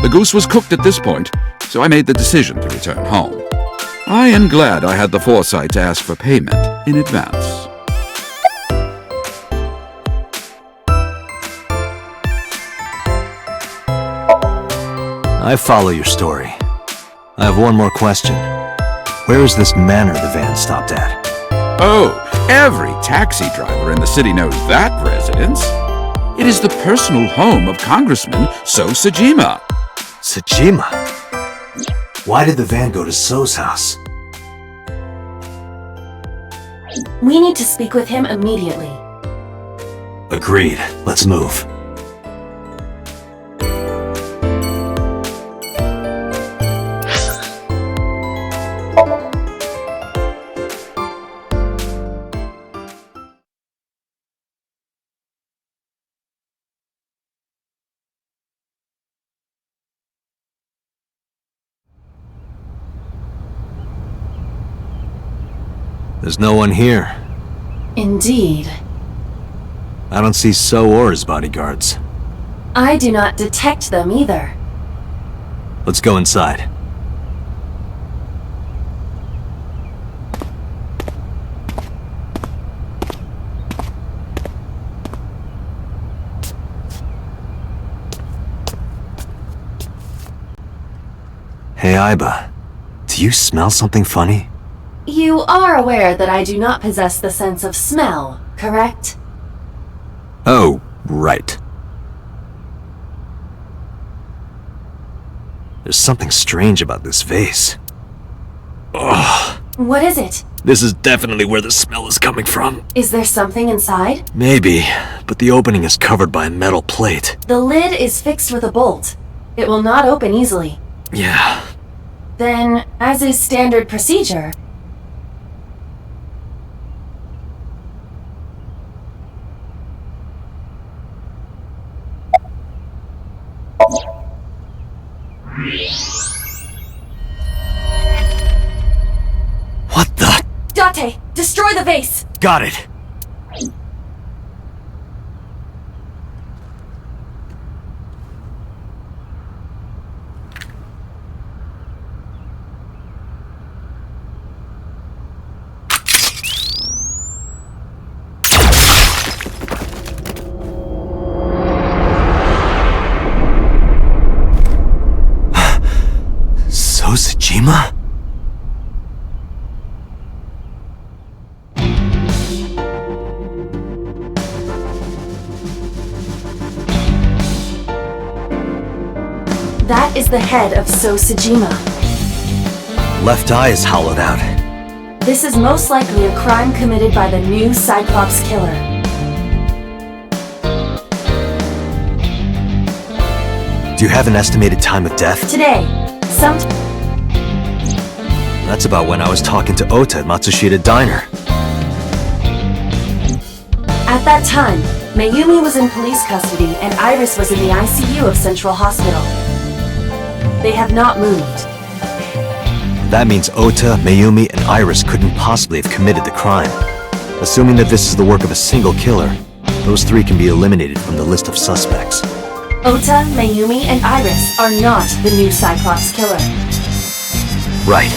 G: The goose was cooked at this point, so I made the decision to return home. I am glad I had the foresight to ask for payment in advance.
B: I follow your story. I have one more question. Where is this manor the van stopped at?
G: Oh, every taxi driver in the city knows that residence. It is the personal home of Congressman So Sajima.
B: Sajima? Why did the van go to So's house?
A: We need to speak with him immediately.
B: Agreed. Let's move. There's no one here.
A: Indeed.
B: I don't see So or his bodyguards.
A: I do not detect them either.
B: Let's go inside. Hey, Aiba. Do you smell something funny?
A: You are aware that I do not possess the sense of smell, correct?
B: Oh, right. There's something strange about this vase. Ugh.
A: What is it?
B: This is definitely where the smell is coming from.
A: Is there something inside?
B: Maybe, but the opening is covered by a metal plate.
A: The lid is fixed with a bolt. It will not open easily.
B: Yeah.
A: Then, as is standard procedure,
B: What the?
A: Date, destroy the vase!
B: Got it.
A: is the head of Sojima.
B: Left eye is hollowed out.
A: This is most likely a crime committed by the new Cyclops killer.
B: Do you have an estimated time of death?
A: Today,
B: That's about when I was talking to Ota at Matsushita Diner.
A: At that time, Mayumi was in police custody and Iris was in the ICU of Central Hospital. They have not moved.
B: That means Ota, Mayumi, and Iris couldn't possibly have committed the crime. Assuming that this is the work of a single killer, those three can be eliminated from the list of suspects.
A: Ota, Mayumi, and Iris are not the new Cyclops killer.
B: Right.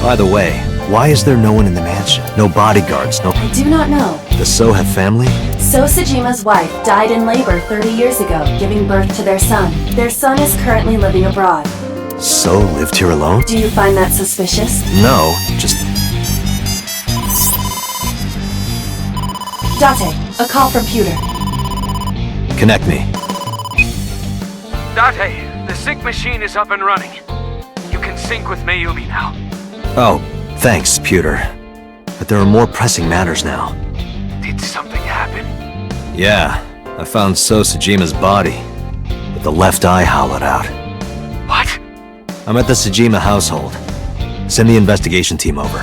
B: By the way, why is there no one in the mansion? No bodyguards, no...
A: I do not know.
B: Does So have family?
A: Sojima's wife died in labor 30 years ago, giving birth to their son. Their son is currently living abroad.
B: So lived here alone?
A: Do you find that suspicious?
B: No, just...
A: Date, a call from Pewter.
B: Connect me.
D: Date, the sync machine is up and running. You can sync with Mayumi now.
B: Oh, thanks, Pewter. But there are more pressing matters now.
D: Did something happen?
B: Yeah, I found Sojima's body, with the left eye hollowed out.
D: What?
B: I'm at the Sojima household. Send the investigation team over.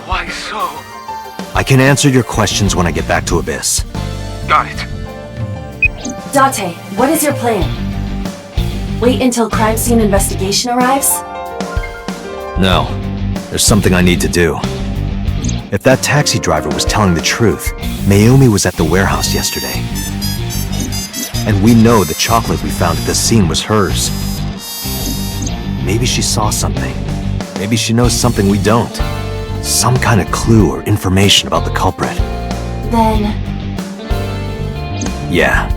D: Why so?
B: I can answer your questions when I get back to Abyss.
D: Got it.
A: Date, what is your plan? Wait until crime scene investigation arrives?
B: No, there's something I need to do. If that taxi driver was telling the truth, Mayumi was at the warehouse yesterday. And we know the chocolate we found at the scene was hers. Maybe she saw something. Maybe she knows something we don't. Some kind of clue or information about the culprit.
A: Then...
B: Yeah,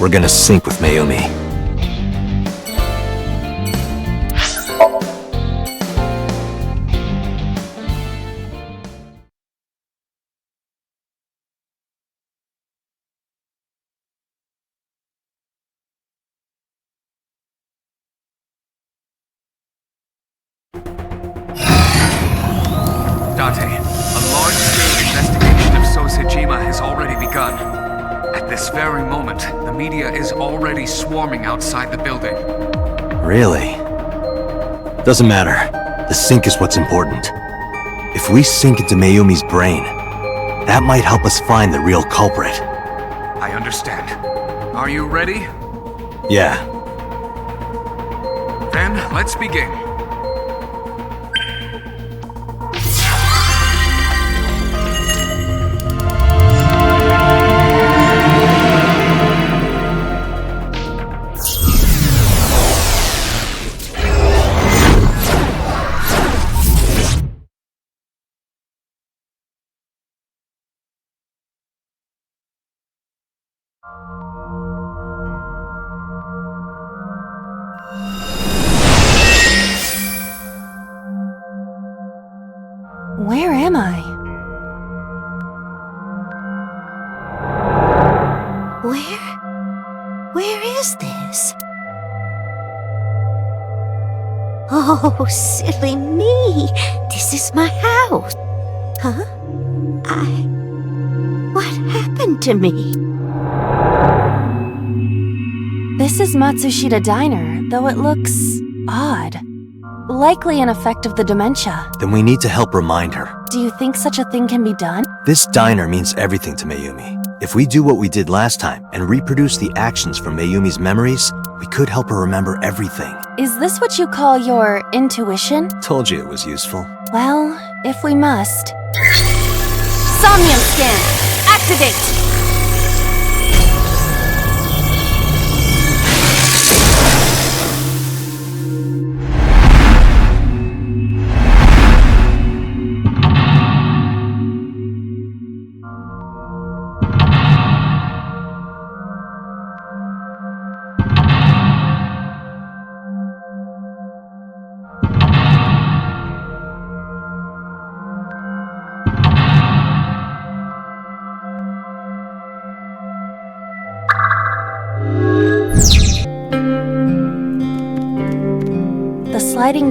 B: we're gonna sync with Mayumi.
D: Date, a large-scale investigation of Sojima has already begun. At this very moment, the media is already swarming outside the building.
B: Really? Doesn't matter. The sync is what's important. If we sync into Mayumi's brain, that might help us find the real culprit.
D: I understand. Are you ready?
B: Yeah.
D: Then, let's begin.
A: Where am I?
F: Where is this? Oh, silly me. This is my house. Huh? What happened to me?
A: This is Matsushita Diner, though it looks odd. Likely an effect of the dementia.
B: Then we need to help remind her.
A: Do you think such a thing can be done?
B: This diner means everything to Mayumi. If we do what we did last time and reproduce the actions from Mayumi's memories, we could help her remember everything.
A: Is this what you call your intuition?
B: Told you it was useful.
A: Well, if we must. Somnium scan! Activate!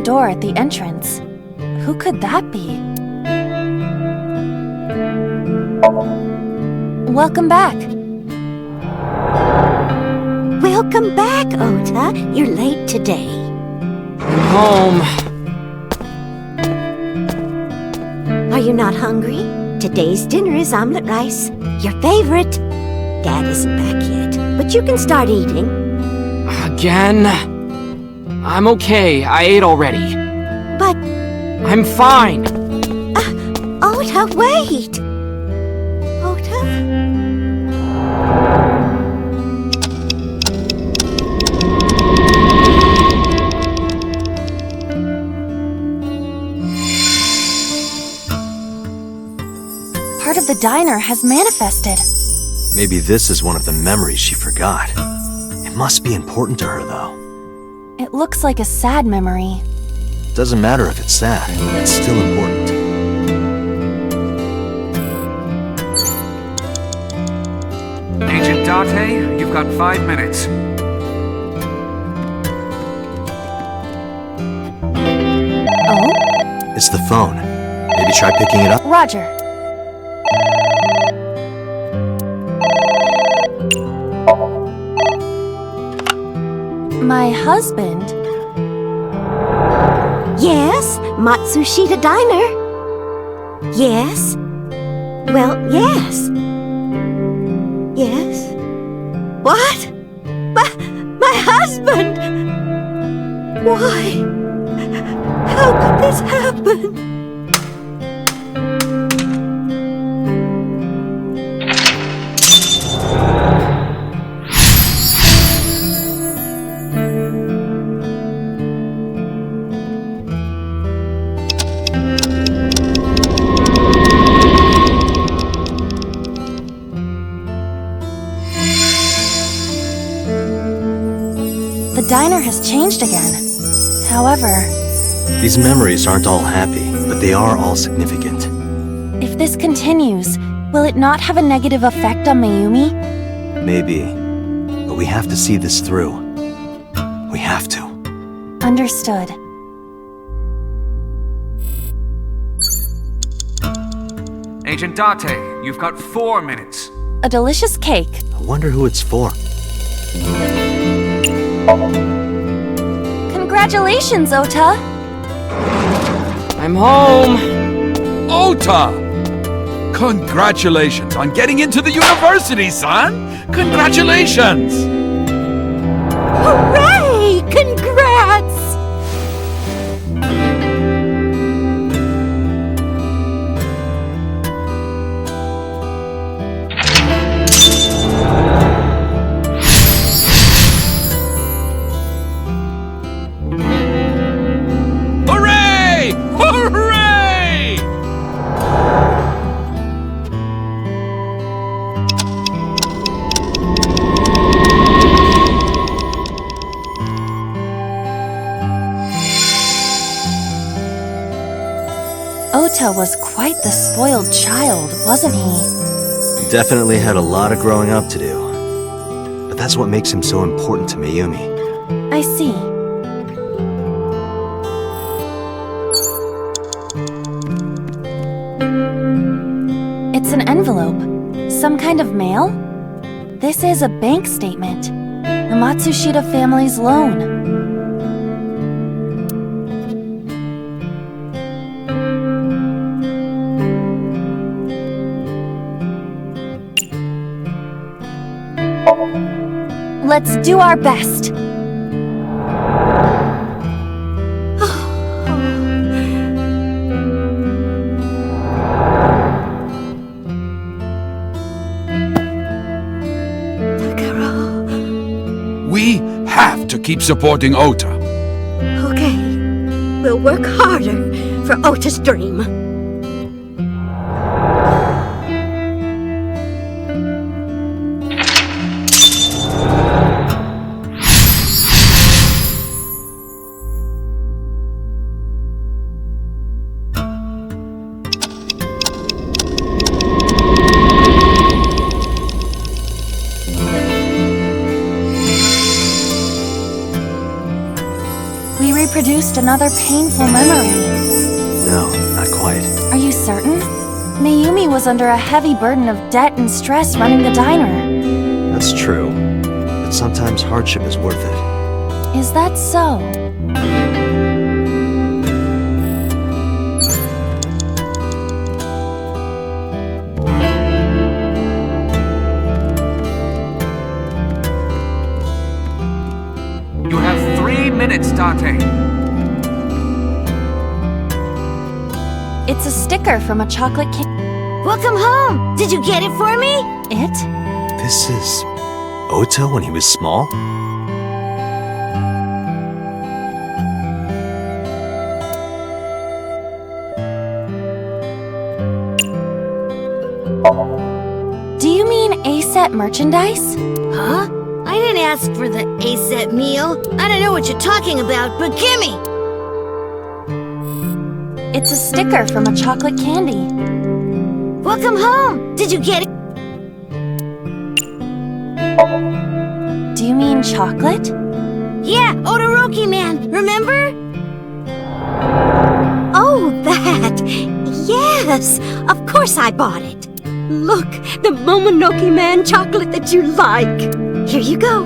A: door at the entrance. Who could that be? Welcome back.
F: Welcome back, Ota. You're late today.
C: I'm home.
F: Are you not hungry? Today's dinner is omelet rice. Your favorite. Dad isn't back yet, but you can start eating.
C: Again? I'm okay. I ate already.
F: But,
C: I'm fine.
F: Ota, wait! Ota?
A: Part of the diner has manifested.
B: Maybe this is one of the memories she forgot. It must be important to her, though.
A: It looks like a sad memory.
B: Doesn't matter if it's sad, it's still important.
D: Agent Date, you've got 5 minutes.
A: Oh?
B: It's the phone. Maybe try picking it up?
A: Roger. My husband?
F: Yes, Matsushita Diner. Yes. Well, yes. Yes. What? My husband! Why? How could this happen?
A: The diner has changed again. However,
B: These memories aren't all happy, but they are all significant.
A: if this continues, will it not have a negative effect on Mayumi?
B: Maybe. But we have to see this through. We have to.
A: Understood.
D: Agent Date, you've got 4 minutes.
A: A delicious cake.
B: I wonder who it's for.
A: Congratulations, Ota!
C: I'm home.
G: Ota! Congratulations on getting into the university, son! Congratulations!
F: Hooray! Congrats!
G: Hooray! Hooray!
A: Ota was quite the spoiled child, wasn't he?
B: He definitely had a lot of growing up to do. But that's what makes him so important to Mayumi.
A: I see. It's an envelope. Some kind of mail? This is a bank statement. The Matsushita family's loan. Let's do our best.
G: We have to keep supporting Ota.
F: Okay, we'll work harder for Ota's dream.
A: We reproduce
H: introduced another painful memory.
B: No, not quite.
H: Are you certain? Mayumi was under a heavy burden of debt and stress running the diner.
B: That's true. But sometimes hardship is worth it.
H: Is that so?
D: You have 3 minutes, Date.
H: It's a sticker from a chocolate cake.
F: Welcome home! Did you get it for me?
H: It?
B: This is Ota when he was small?
H: Do you mean A-set merchandise?
F: Huh? I didn't ask for the A-set meal. I don't know what you're talking about, but gimme!
H: It's a sticker from a chocolate candy.
F: Welcome home! Did you get it?
H: Do you mean chocolate?
F: Yeah, Todoroki Man, remember? Oh, that! Yes! Of course I bought it! Look, the Momonoke Man chocolate that you like! Here you go!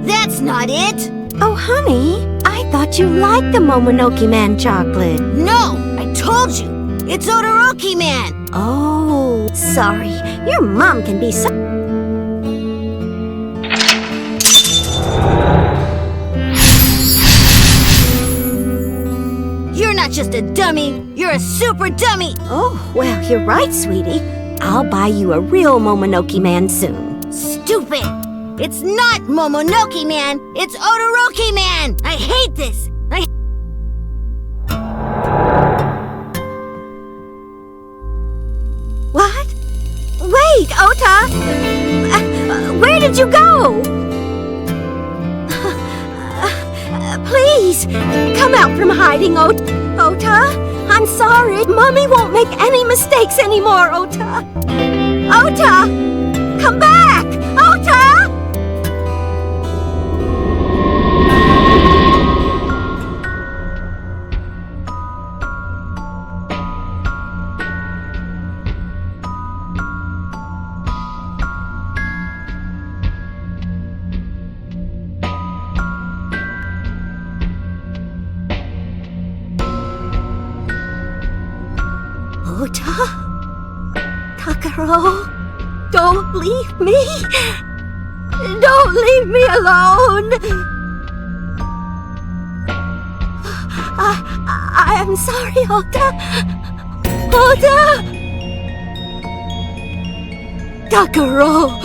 F: That's not it! Oh, honey, I thought you liked the Momonoke Man chocolate. No! I told you! It's Todoroki Man! Oh, sorry. Your mom can be so... You're not just a dummy, you're a super dummy! Oh, well, you're right, sweetie. I'll buy you a real Momonoke Man soon. Stupid! It's not Momonoke Man, it's Todoroki Man! I hate this! What? Wait, Ota! Where did you go? Please, come out from hiding, Ota. I'm sorry. Mommy won't make any mistakes anymore, Ota. Ota! Come back! Ota! Ota? Takaro, don't leave me! Don't leave me alone! I am sorry, Ota. Ota! Takaro,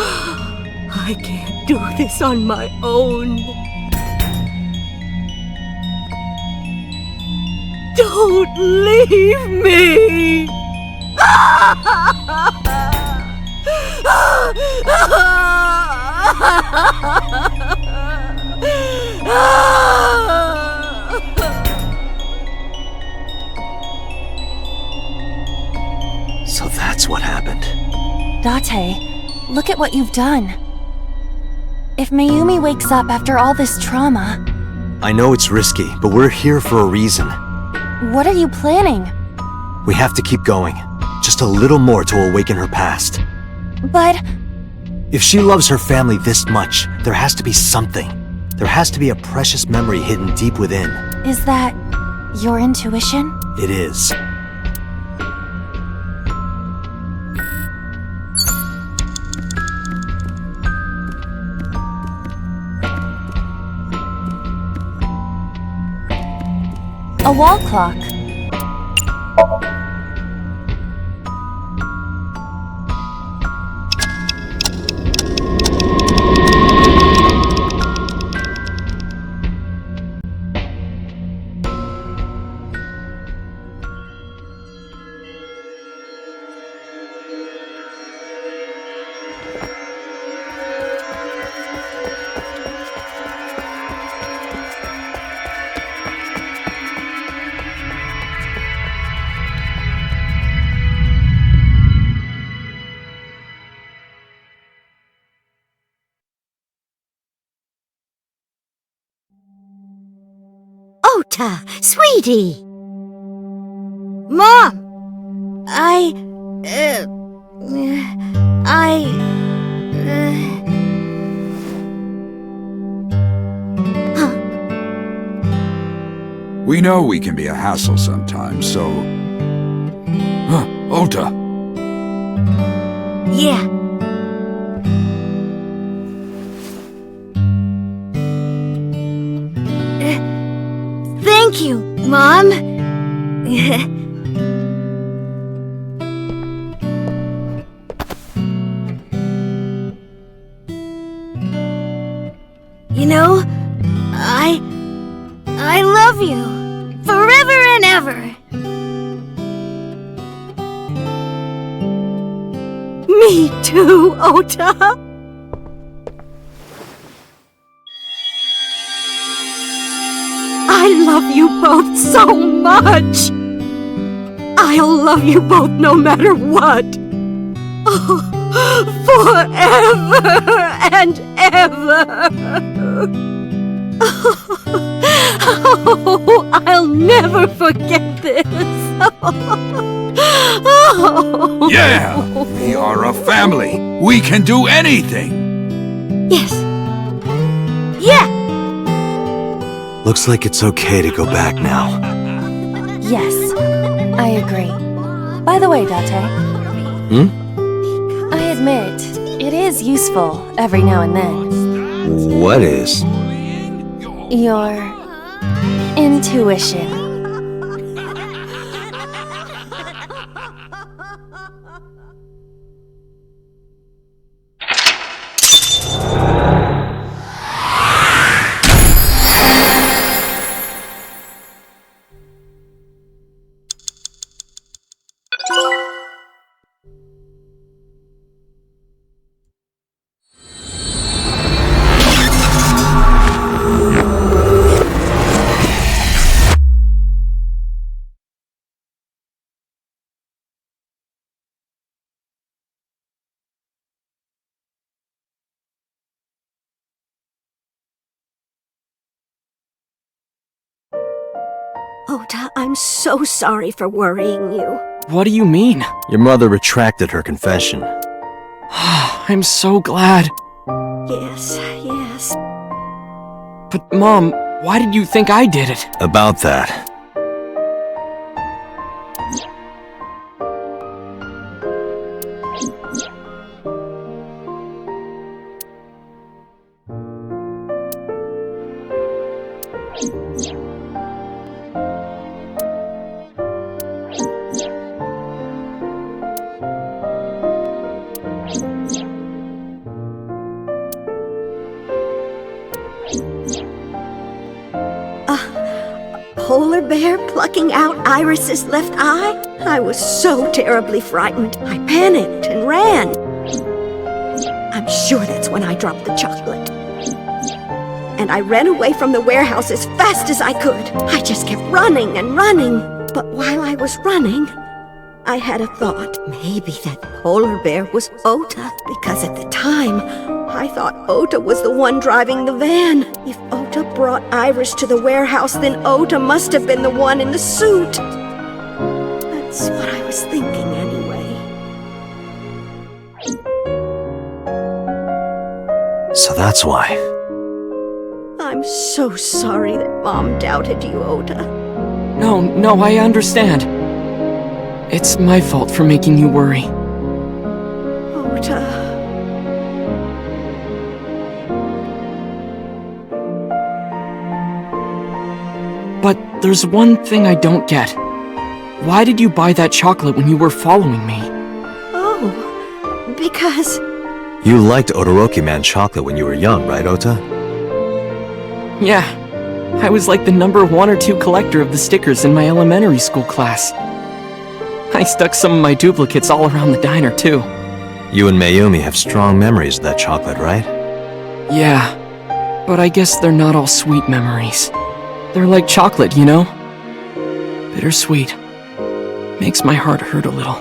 F: I can't do this on my own. Don't leave me!
B: So that's what happened.
H: Date, look at what you've done. If Mayumi wakes up after all this trauma...
B: I know it's risky, but we're here for a reason.
H: What are you planning?
B: We have to keep going. Just a little more to awaken her past.
H: But...
B: If she loves her family this much, there has to be something. There has to be a precious memory hidden deep within.
H: is that your intuition?
B: It is.
H: A wall clock.
F: Ota, sweetie! Mom!
G: We know we can be a hassle sometimes, so... Ota!
F: Yeah. Thank you, Mom. You know, I love you forever and ever. Me too, Ota. I love you both so much. I'll love you both no matter what. Oh, forever and ever. Oh, I'll never forget this. Oh.
G: Yeah! We are a family! We can do anything!
F: Yes. Yeah!
B: Looks like it's okay to go back now.
H: Yes, I agree. By the way, Date. I admit, it is useful every now and then.
B: What is?
H: Your intuition.
F: Ota, I'm so sorry for worrying you.
C: What do you mean?
B: Your mother retracted her confession.
C: I'm so glad.
F: Yes, yes.
C: But Mom, why did you think I did it?
B: About that.
F: Polar bear plucking out Iris's left eye? I was so terribly frightened. I panicked and ran. I'm sure that's when I dropped the chocolate. And I ran away from the warehouse as fast as I could. I just kept running and running. But while I was running, I had a thought. Maybe that polar bear was Ota, because at the time, I thought Ota was the one driving the van. If Ota brought Iris to the warehouse, then Ota must have been the one in the suit. That's what I was thinking anyway.
B: So that's why.
F: I'm so sorry that Mom doubted you, Ota.
C: No, I understand. It's my fault for making you worry.
F: Ota.
C: But there's one thing I don't get. Why did you buy that chocolate when you were following me?
F: Oh, because...
B: You liked Odoroki Man chocolate when you were young, right, Ota?
C: Yeah, I was like the number 1 or 2 collector of the stickers in my elementary school class. I stuck some of my duplicates all around the diner, too.
B: You and Mayumi have strong memories of that chocolate, right?
C: Yeah, but I guess they're not all sweet memories. They're like chocolate, you know? Bittersweet. Makes my heart hurt a little.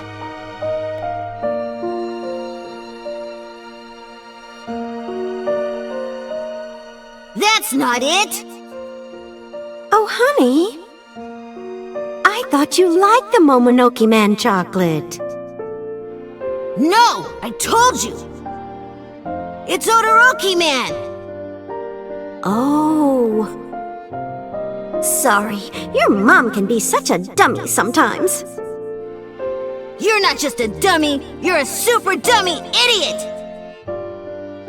F: That's not it! Oh, honey. I thought you liked the Momonoke Man chocolate.
I: No! I told you! It's Todoroki Man!
F: Oh. Sorry, your mom can be such a dummy sometimes.
I: You're not just a dummy, you're a super dummy idiot!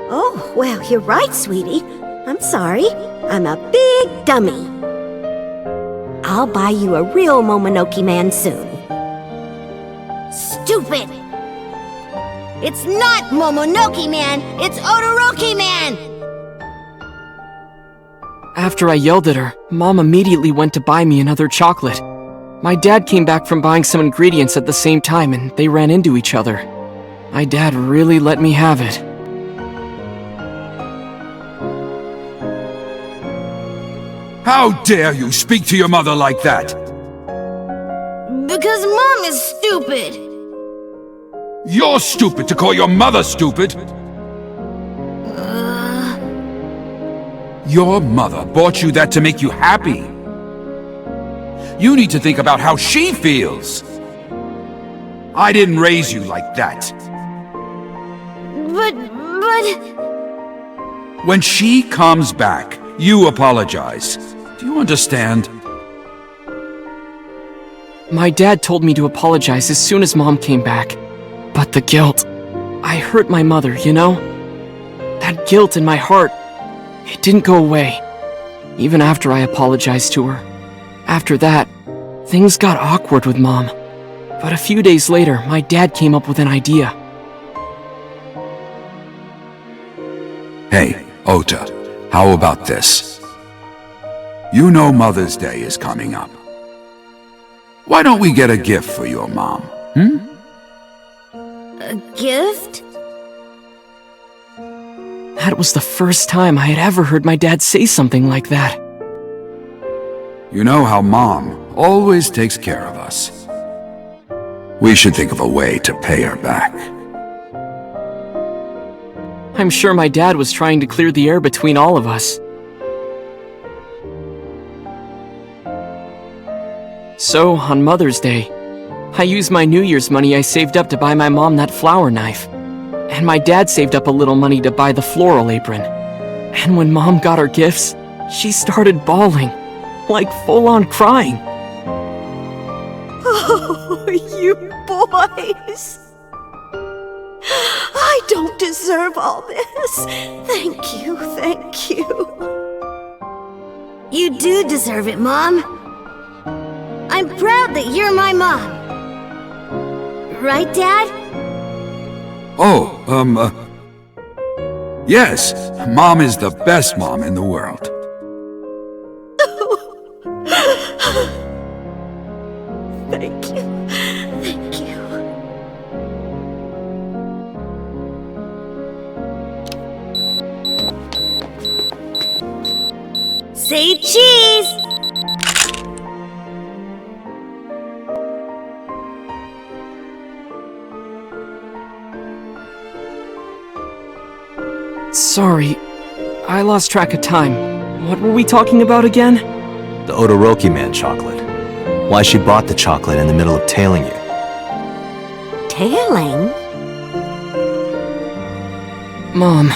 F: Oh, well, you're right, sweetie. I'm sorry. I'm a big dummy. I'll buy you a real Momonoke Man soon.
I: Stupid! It's not Momonoke Man, it's Todoroki Man!
C: After I yelled at her, Mom immediately went to buy me another chocolate. My dad came back from buying some ingredients at the same time and they ran into each other. My dad really let me have it.
G: How dare you speak to your mother like that?
I: Because Mom is stupid!
G: You're stupid to call your mother stupid! Your mother bought you that to make you happy. You need to think about how she feels. I didn't raise you like that.
I: But...
G: When she comes back, you apologize. Do you understand?
C: My dad told me to apologize as soon as Mom came back. But the guilt... I hurt my mother, you know? That guilt in my heart, it didn't go away. Even after I apologized to her. After that, things got awkward with Mom. But a few days later, my dad came up with an idea.
G: Hey, Ota, how about this? You know Mother's Day is coming up. Why don't we get a gift for your mom,
I: A gift?
C: That was the first time I had ever heard my dad say something like that.
G: You know how Mom always takes care of us. We should think of a way to pay her back.
C: I'm sure my dad was trying to clear the air between all of us. So, on Mother's Day, I used my New Year's money I saved up to buy my mom that flower knife. And my dad saved up a little money to buy the floral apron. And when Mom got her gifts, she started bawling. Like full-on crying.
F: Oh, you boys. I don't deserve all this. Thank you, thank you.
I: You do deserve it, Mom. I'm proud that you're my mom. Right, Dad?
G: Oh, yes, Mom is the best mom in the world.
F: Thank you, thank you.
I: Say cheese!
C: Sorry, I lost track of time. What were we talking about again?
B: The Todoroki Man chocolate. Why she bought the chocolate in the middle of tailing you.
F: Tailing?
C: Mom.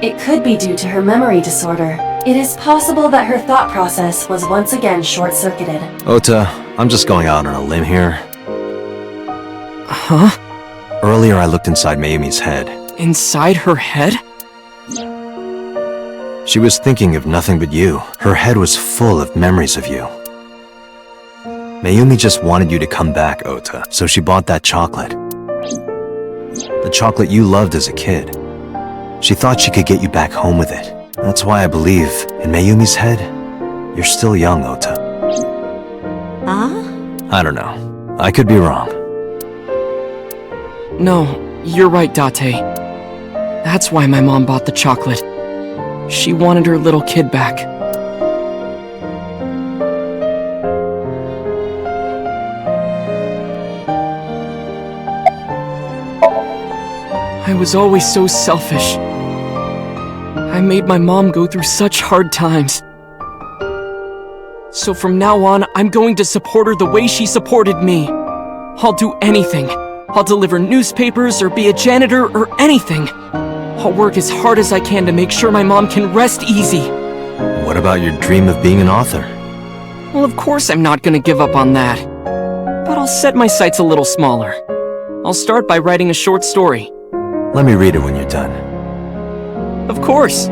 A: It could be due to her memory disorder. It is possible that her thought process was once again short-circuited.
B: Ota, I'm just going out on a limb here.
C: Huh?
B: Earlier I looked inside Mayumi's head.
C: Inside her head?
B: She was thinking of nothing but you. Her head was full of memories of you. Mayumi just wanted you to come back, Ota, so she bought that chocolate. The chocolate you loved as a kid. She thought she could get you back home with it. That's why I believe, in Mayumi's head, you're still young, Ota.
F: Huh?
B: I don't know. I could be wrong.
C: No, you're right, Date. That's why my mom bought the chocolate. She wanted her little kid back. I was always so selfish. I made my mom go through such hard times. So from now on, I'm going to support her the way she supported me. I'll do anything. I'll deliver newspapers or be a janitor or anything. I'll work as hard as I can to make sure my mom can rest easy.
B: What about your dream of being an author?
C: Well, of course I'm not gonna give up on that. But I'll set my sights a little smaller. I'll start by writing a short story.
B: Let me read it when you're done.
C: Of course.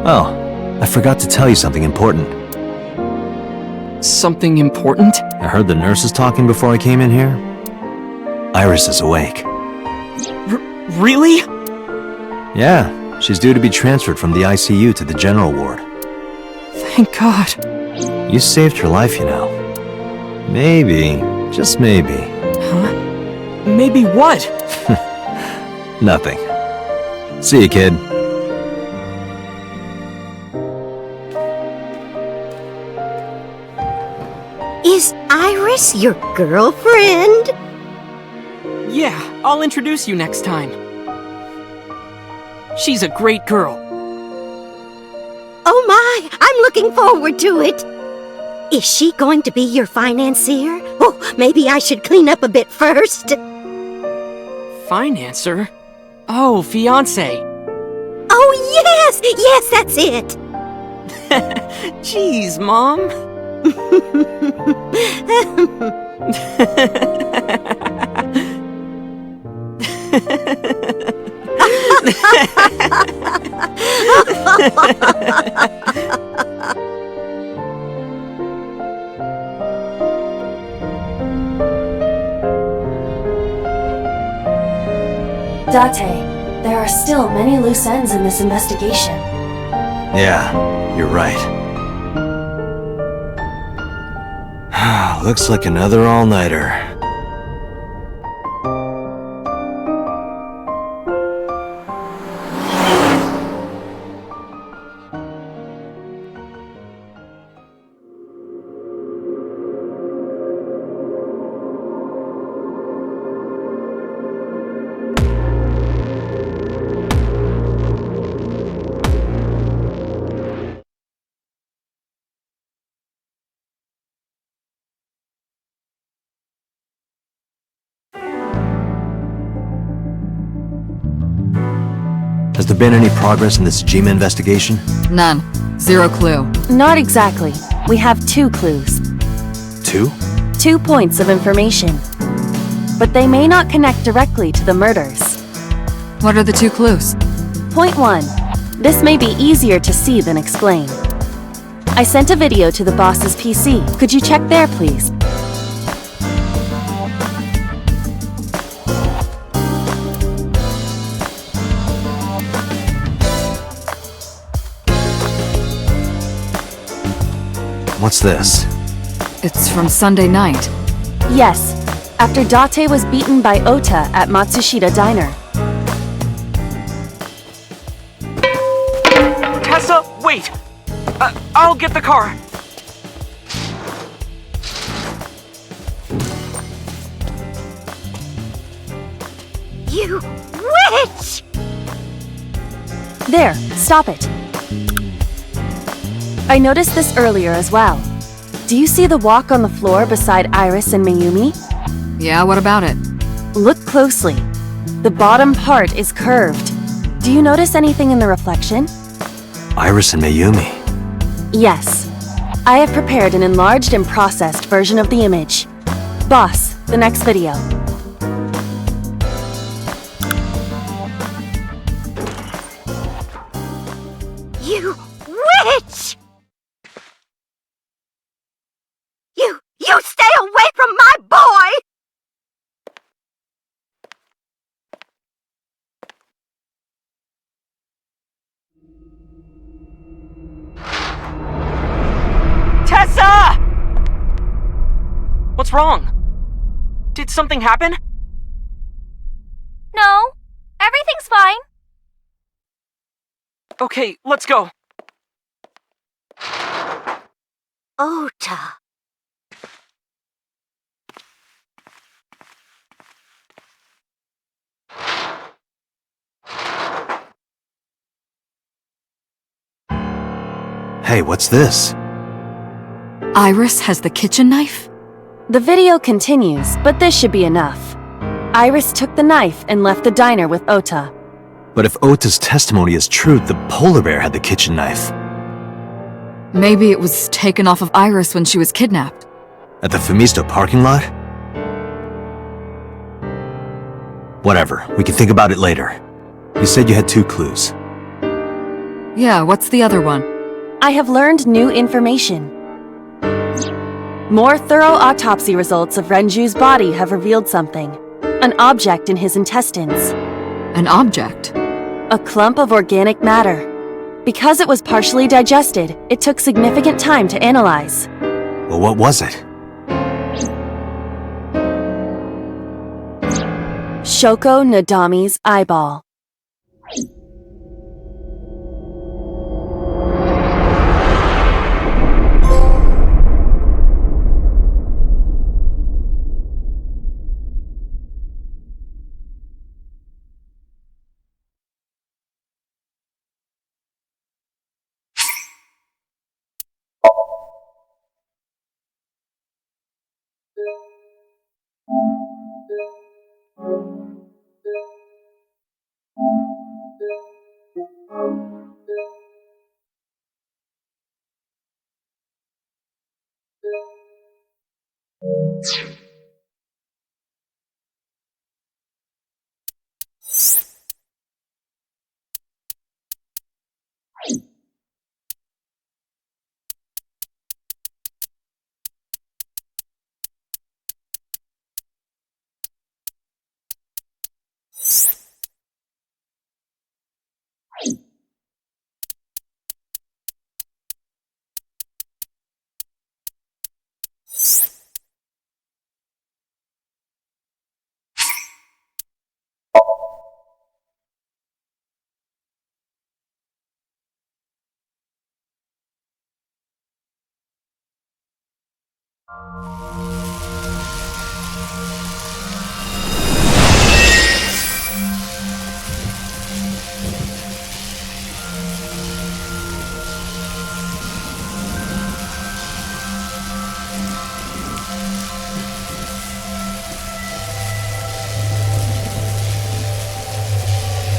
B: Oh, I forgot to tell you something important.
C: Something important?
B: I heard the nurses talking before I came in here. Iris is awake.
C: Really?
B: Yeah, she's due to be transferred from the ICU to the general ward.
C: Thank God.
B: You saved her life, you know. Maybe, just maybe.
C: Huh? Maybe what?
B: Nothing. See you, kid.
F: Is Iris your girlfriend?
C: Yeah, I'll introduce you next time. She's a great girl.
F: Oh my, I'm looking forward to it. Is she going to be your financier? Oh, maybe I should clean up a bit first.
C: Financer? Oh, fiancé.
F: Oh yes, yes, that's it.
C: Jeez, Mom.
A: Date, there are still many loose ends in this investigation.
B: Yeah, you're right. Looks like another all-nighter. Has there been any progress in this Jima investigation?
E: None. Zero clue.
A: Not exactly. We have 2 clues.
B: 2?
A: 2 points of information. But they may not connect directly to the murders.
E: What are the 2 clues?
A: Point 1. This may be easier to see than explain. I sent a video to the boss's PC. Could you check there, please?
B: What's this?
E: It's from Sunday night.
A: Yes, after Date was beaten by Ota at Matsushita Diner.
C: Tessa, wait! I'll get the car.
F: You witch!
A: There, stop it. I noticed this earlier as well. Do you see the walk on the floor beside Iris and Mayumi?
E: Yeah, what about it?
A: Look closely. The bottom part is curved. Do you notice anything in the reflection?
B: Iris and Mayumi.
A: Yes. I have prepared an enlarged and processed version of the image. Boss, the next video.
F: You witch! You stay away from my boy!
C: Tessa! What's wrong? Did something happen?
H: No, everything's fine.
C: Okay, let's go.
F: Ota.
B: Hey, what's this?
E: Iris has the kitchen knife?
A: The video continues, but this should be enough. Iris took the knife and left the diner with Ota.
B: But if Ota's testimony is true, the polar bear had the kitchen knife.
E: Maybe it was taken off of Iris when she was kidnapped.
B: At the Femisto parking lot? Whatever, we can think about it later. You said you had 2 clues.
E: Yeah, what's the other one?
A: I have learned new information. More thorough autopsy results of Renju's body have revealed something. An object in his intestines.
E: An object?
A: A clump of organic matter. Because it was partially digested, it took significant time to analyze.
B: Well, what was it?
A: Shoko Nadami's eyeball.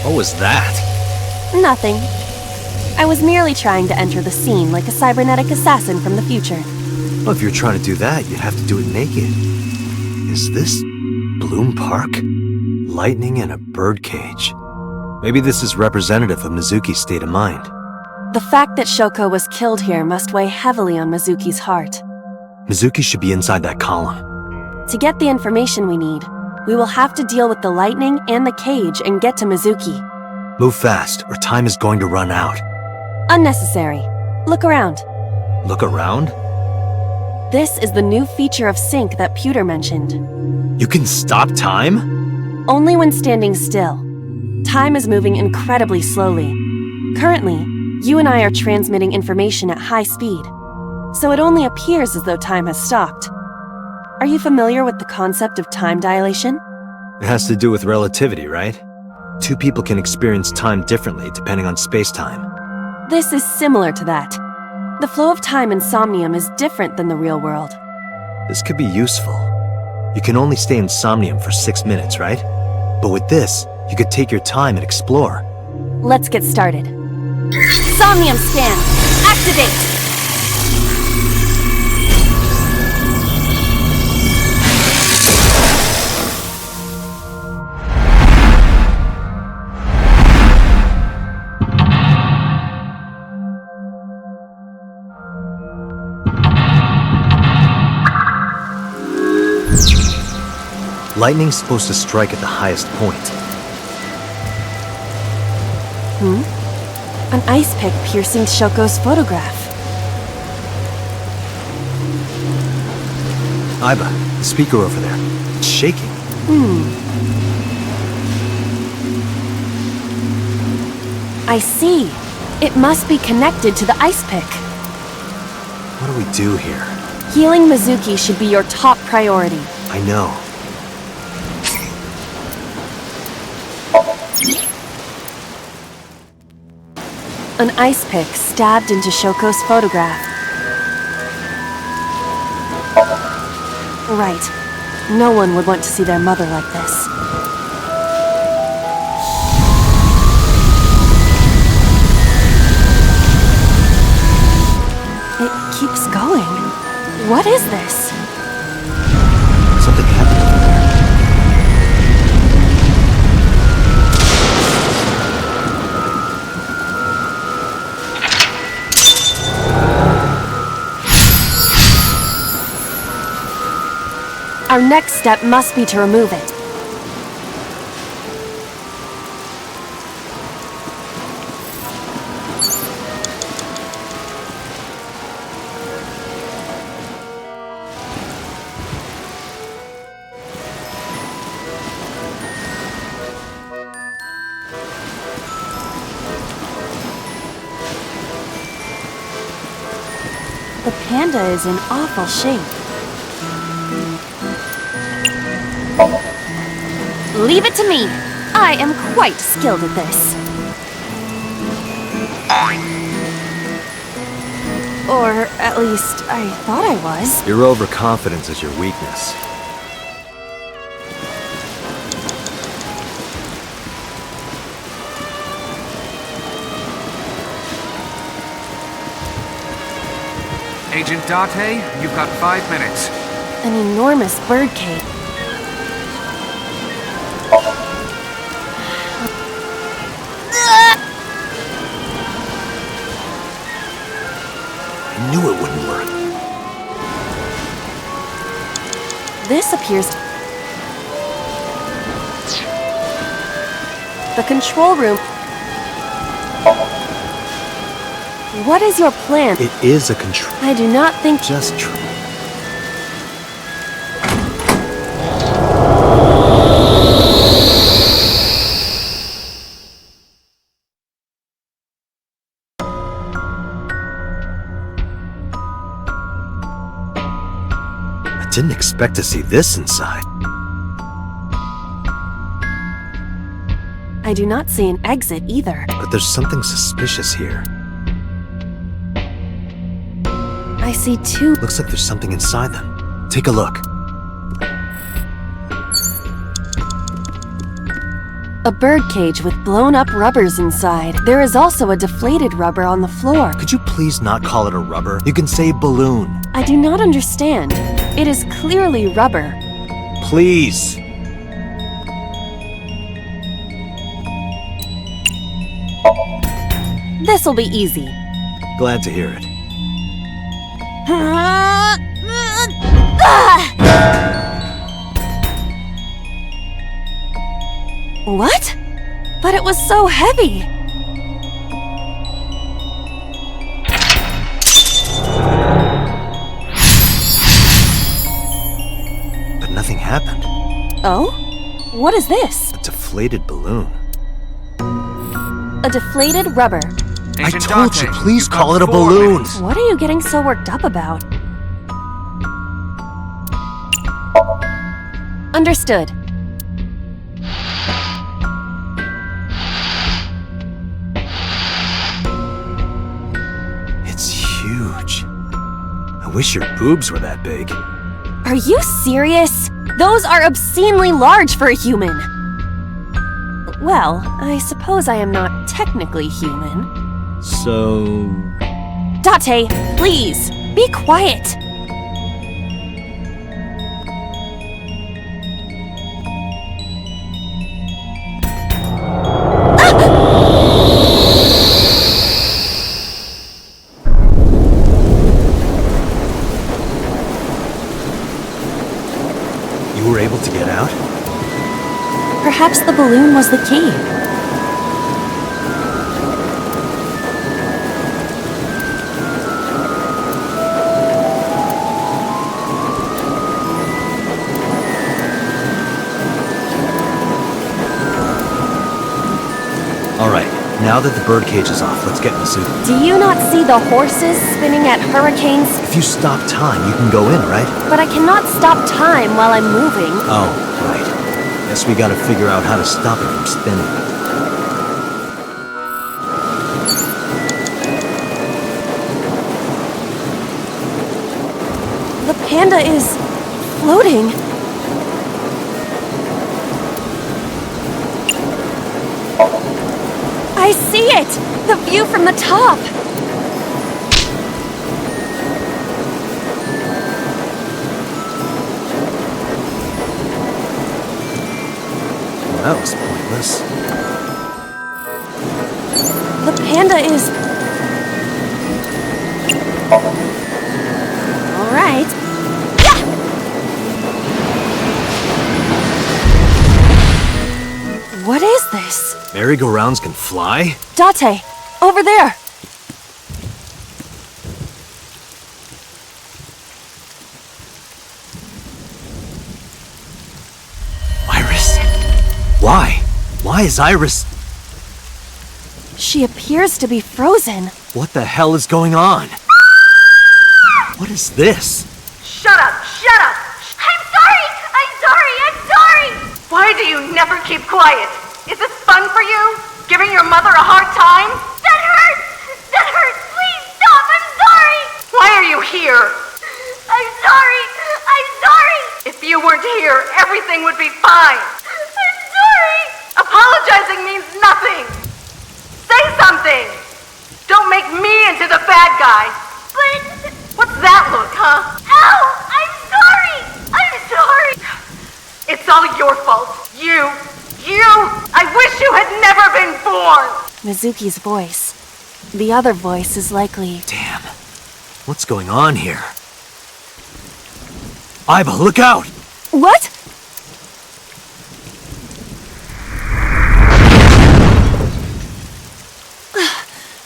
B: What was that?
A: Nothing. I was merely trying to enter the scene like a cybernetic assassin from the future.
B: Well, if you're trying to do that, you'd have to do it naked. Is this Bloom Park? Lightning in a birdcage. Maybe this is representative of Mizuki's state of mind.
A: The fact that Shoko was killed here must weigh heavily on Mizuki's heart.
B: Mizuki should be inside that column.
A: To get the information we need, we will have to deal with the lightning and the cage and get to Mizuki.
B: Move fast, or time is going to run out.
A: Unnecessary. Look around.
B: Look around?
A: This is the new feature of Sync that Pewter mentioned.
B: You can stop time?
A: Only when standing still. Time is moving incredibly slowly. Currently, you and I are transmitting information at high speed, so it only appears as though time has stopped. Are you familiar with the concept of time dilation?
B: It has to do with relativity, right? 2 people can experience time differently depending on space-time.
A: This is similar to that. The flow of time in Somnium is different than the real world.
B: This could be useful. You can only stay in Somnium for 6 minutes, right? But with this, you could take your time and explore.
A: Let's get started. Somnium scan! Activate!
B: Lightning's supposed to strike at the highest point.
A: An ice pick piercing Shoko's photograph.
B: Aiba, the speaker over there. It's shaking.
A: I see. It must be connected to the ice pick.
B: What do we do here?
A: Healing Mizuki should be your top priority.
B: I know.
A: An ice pick stabbed into Shoko's photograph. Right. No one would want to see their mother like this. It keeps going. What is this?
B: Something happened over there.
A: Our next step must be to remove it. The panda is in awful shape. Leave it to me. I am quite skilled at this. Or at least, I thought I was.
B: Your overconfidence is your weakness.
D: Agent Date, you've got 5 minutes.
A: An enormous birdcage.
B: I knew it wouldn't work.
A: This appears... The control room... What is your plan?
B: It is a control.
A: I do not think...
B: Just try. I didn't expect to see this inside.
A: I do not see an exit either.
B: But there's something suspicious here.
A: I see two...
B: Looks like there's something inside them. Take a look.
A: A birdcage with blown up rubbers inside. There is also a deflated rubber on the floor.
B: Could you please not call it a rubber? You can say balloon.
A: I do not understand. It is clearly rubber.
B: Please.
A: This'll be easy.
B: Glad to hear it.
A: What? But it was so heavy.
B: But nothing happened.
A: Oh? What is this?
B: A deflated balloon.
A: A deflated rubber.
B: I told you, please call it a balloon.
A: What are you getting so worked up about? Understood.
B: It's huge. I wish your boobs were that big.
A: Are you serious? Those are obscenely large for a human. Well, I suppose I am not technically human.
B: So...
A: Date, please, be quiet.
B: You were able to get out?
A: Perhaps the balloon was the key.
B: Alright, now that the birdcage is off, let's get in the suit.
A: Do you not see the horses spinning at hurricanes?
B: If you stop time, you can go in, right?
A: But I cannot stop time while I'm moving.
B: Oh, right. Guess we gotta figure out how to stop it from spinning.
H: panda is floating. I see it! The view from the top!
B: That was pointless.
H: The panda is... Alright. Yeah! What is this?
B: Merry-go-rounds can fly?
H: Date, over there!
B: Iris? Why? Why is Iris...
H: She appears to be frozen.
B: What the hell is going on? What is this?
J: Shut up! Shut up!
I: I'm sorry! I'm sorry! I'm sorry!
J: Why do you never keep quiet? Is this fun for you? Giving your mother a hard time?
I: That hurts! That hurts! Please stop! I'm sorry!
J: Why are you here?
I: I'm sorry! I'm sorry!
J: If you weren't here, everything would be fine.
I: I'm sorry!
J: Apologizing means nothing. Say something. Don't make me into the bad guy.
I: But...
J: What's that look, huh?
I: Ow! I'm sorry! I'm sorry!
J: It's all your fault. You! I wish you had never been born!
H: Mizuki's voice. The other voice is likely...
B: Damn. What's going on here? Aiba, look out!
H: What?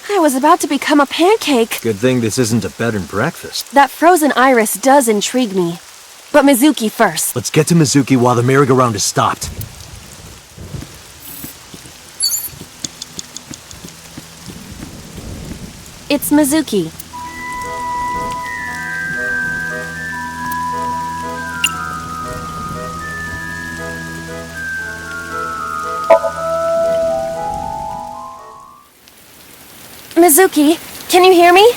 H: I was about to become a pancake.
B: Good thing this isn't a bed and breakfast.
H: That frozen iris does intrigue me. But Mizuki first.
B: Let's get to Mizuki while the merry-go-round is stopped.
H: It's Mizuki. Mizuki, can you hear me?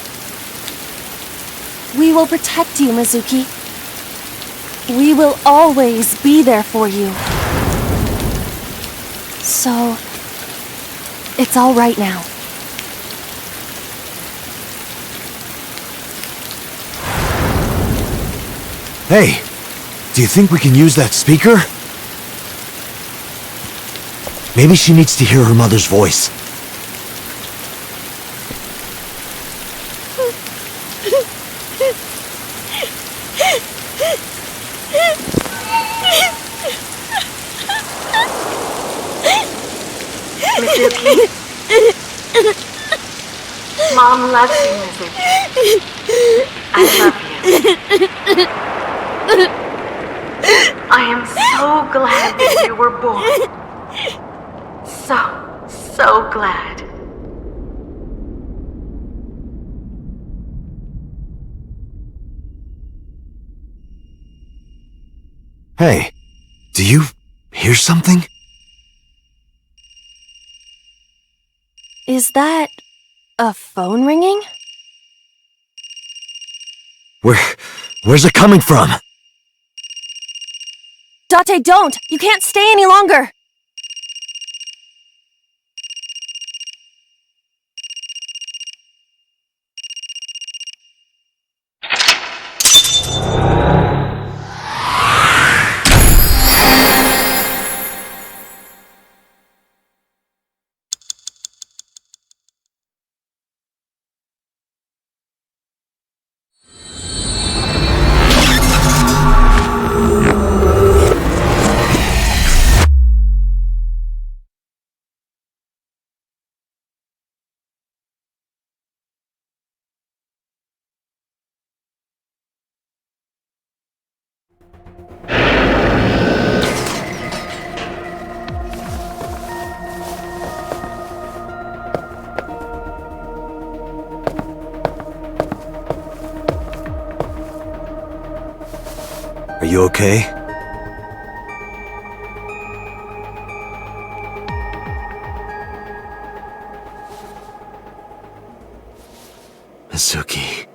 H: We will protect you, Mizuki. We will always be there for you. So, it's all right now.
B: Hey, do you think we can use that speaker? Maybe she needs to hear her mother's voice.
J: Mizuki. Mom loves you, Mizuki. I love you. I am so glad that you were born. So glad.
B: Hey, do you hear something?
H: Is that a phone ringing?
B: Where's it coming from?
H: Date, don't! You can't stay any longer!
B: Are you okay? Mizuki.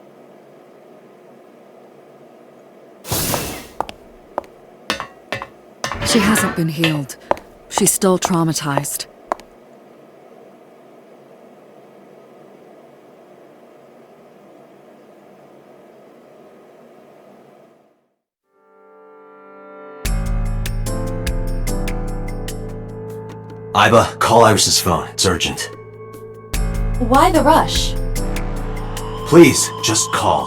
E: She hasn't been healed. She's still traumatized.
B: Iba, call Iris's phone. It's urgent.
A: Why the rush?
B: Please, just call.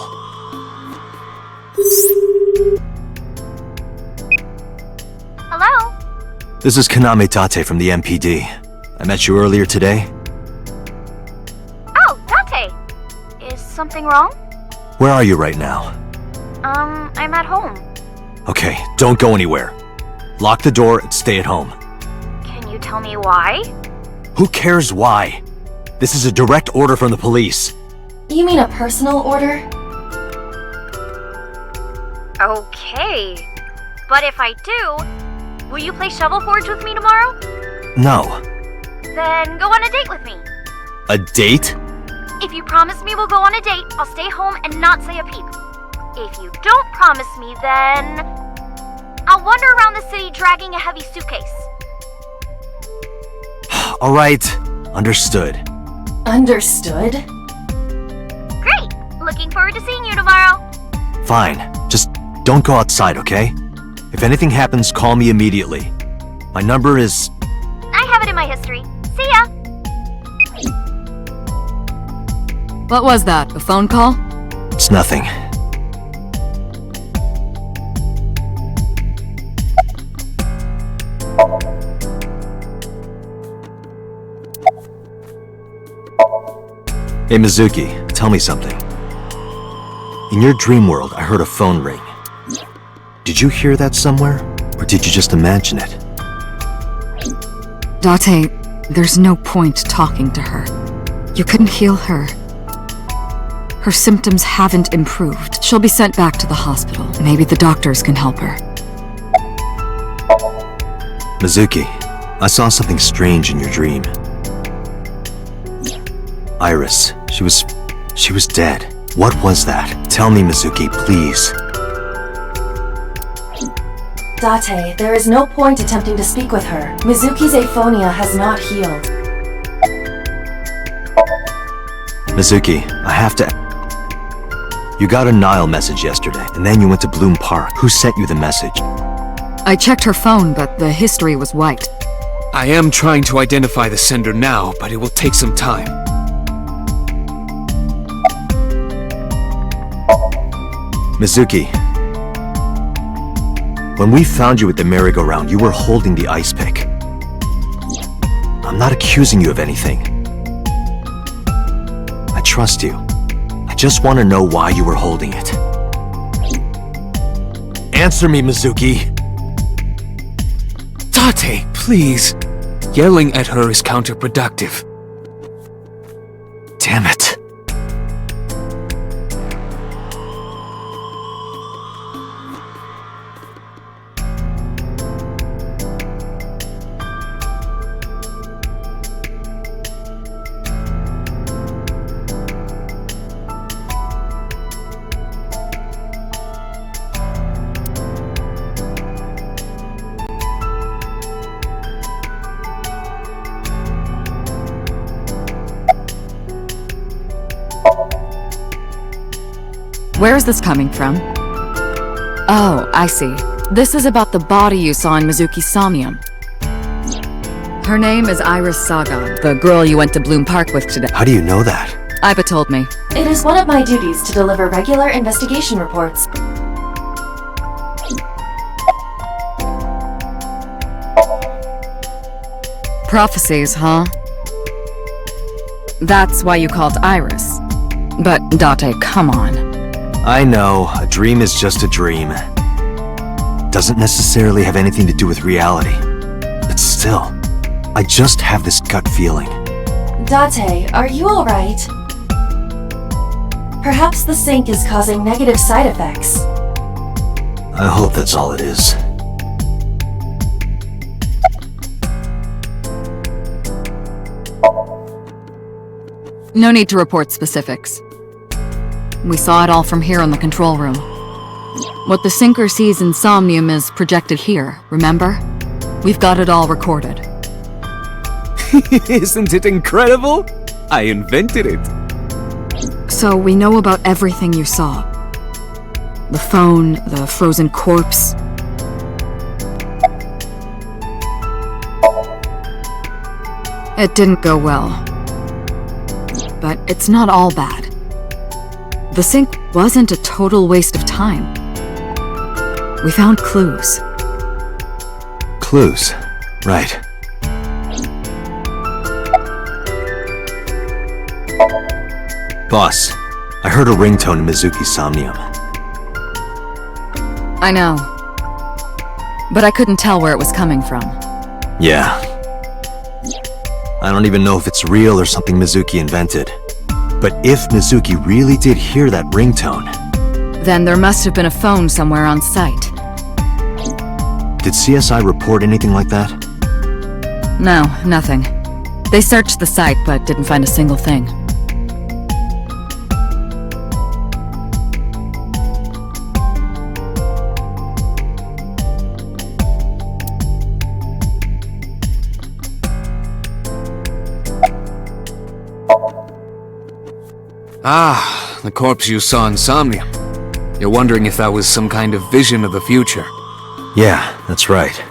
H: Hello?
B: This is Kaname Date from the MPD. I met you earlier today.
H: Oh, Date! Is something wrong?
B: Where are you right now?
H: I'm at home.
B: Okay, don't go anywhere. Lock the door and stay at home.
H: Can you tell me why?
B: Who cares why? This is a direct order from the police.
A: You mean a personal order?
H: Okay. But if I do, will you play Shovel Forge with me tomorrow?
B: No.
H: Then go on a date with me.
B: A date?
H: If you promise me we'll go on a date, I'll stay home and not say a peep. If you don't promise me, then I'll wander around the city dragging a heavy suitcase.
B: Alright, understood.
A: Understood?
H: Great! Looking forward to seeing you tomorrow.
B: Fine, just don't go outside, okay? If anything happens, call me immediately. My number is...
H: I have it in my history. See ya!
E: What was that, a phone call?
B: It's nothing. Hey Mizuki, tell me something. In your dream world, I heard a phone ring. Did you hear that somewhere, or did you just imagine it?
E: Date, there's no point talking to her. You couldn't heal her. Her symptoms haven't improved. She'll be sent back to the hospital. Maybe the doctors can help her.
B: Mizuki, I saw something strange in your dream. Iris, she was dead. What was that? Tell me, Mizuki, please.
A: Date, there is no point attempting to speak with her. Mizuki's aphonia has not healed.
B: Mizuki, I have to... You got a Nile message yesterday, and then you went to Bloom Park. Who sent you the message?
E: I checked her phone, but the history was wiped.
D: I am trying to identify the sender now, but it will take some time.
B: Mizuki, when we found you at the merry-go-round, you were holding the ice pick. I'm not accusing you of anything. I trust you. I just want to know why you were holding it. Answer me, Mizuki!
D: Date, please! Yelling at her is counterproductive.
B: Damn it.
E: Where is this coming from? Oh, I see. This is about the body you saw in Mizuki's Somnium. Her name is Iris Saga, the girl you went to Bloom Park with today.
B: How do you know that?
E: Iba told me.
A: It is one of my duties to deliver regular investigation reports.
E: Prophecies, huh? That's why you called Iris. But, Date, come on.
B: I know, a dream is just a dream. Doesn't necessarily have anything to do with reality. But still, I just have this gut feeling.
A: Date, are you alright? Perhaps the sink is causing negative side effects.
B: I hope that's all it is.
E: No need to report specifics. We saw it all from here in the control room. What the sinker sees in Somnium is projected here, remember? We've got it all recorded.
D: Isn't it incredible? I invented it.
E: So we know about everything you saw. The phone, the frozen corpse. It didn't go well. But it's not all bad. The sink wasn't a total waste of time. We found clues.
B: Clues. Right. Boss, I heard a ringtone in Mizuki's Somnium.
E: I know. But I couldn't tell where it was coming from.
B: Yeah. I don't even know if it's real or something Mizuki invented. But if Mizuki really did hear that ringtone...
E: Then there must have been a phone somewhere on site.
B: Did CSI report anything like that?
E: No, nothing. They searched the site, but didn't find a single thing.
D: Ah, the corpse you saw in Somnium. You're wondering if that was some kind of vision of the future.
B: Yeah, that's right.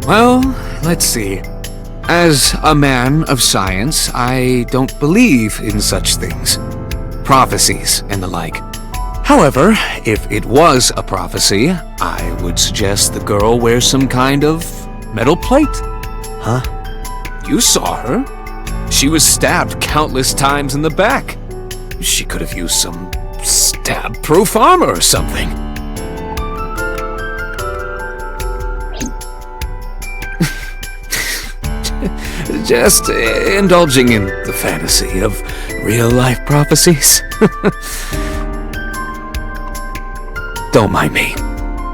D: Well, let's see. As a man of science, I don't believe in such things. Prophecies and the like. However, if it was a prophecy, I would suggest the girl wears some kind of metal plate.
B: Huh?
D: You saw her. She was stabbed countless times in the back. She could have used some stab-proof armor or something. Just indulging in the fantasy of real-life prophecies. Don't mind me.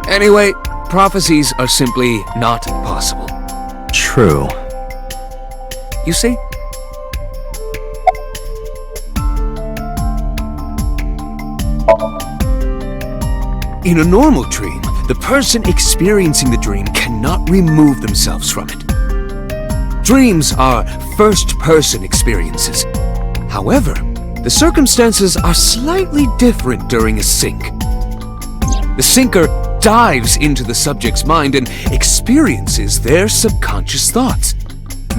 D: Anyway, prophecies are simply not possible.
B: True.
D: You see? In a normal dream, the person experiencing the dream cannot remove themselves from it. Dreams are first-person experiences. However, the circumstances are slightly different during a sync. The syncer dives into the subject's mind and experiences their subconscious thoughts.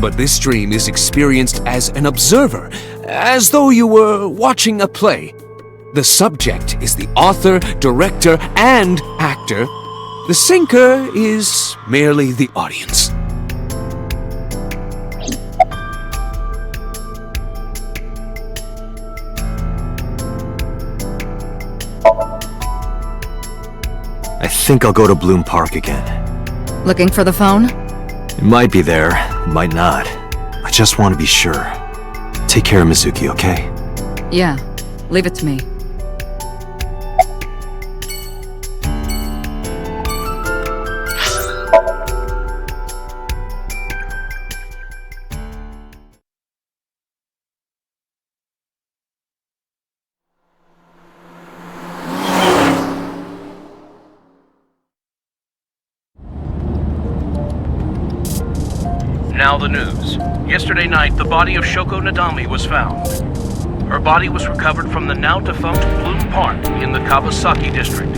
D: But this dream is experienced as an observer, as though you were watching a play. The subject is the author, director, and actor. The syncer is merely the audience.
B: I think I'll go to Bloom Park again.
E: Looking for the phone?
B: It might be there, it might not. I just want to be sure. Take care of Mizuki, okay?
E: Yeah. Leave it to me.
K: Now the news. Yesterday night, the body of Shoko Nadami was found. Her body was recovered from the now-defunct Bloom Park in the Kawasaki district.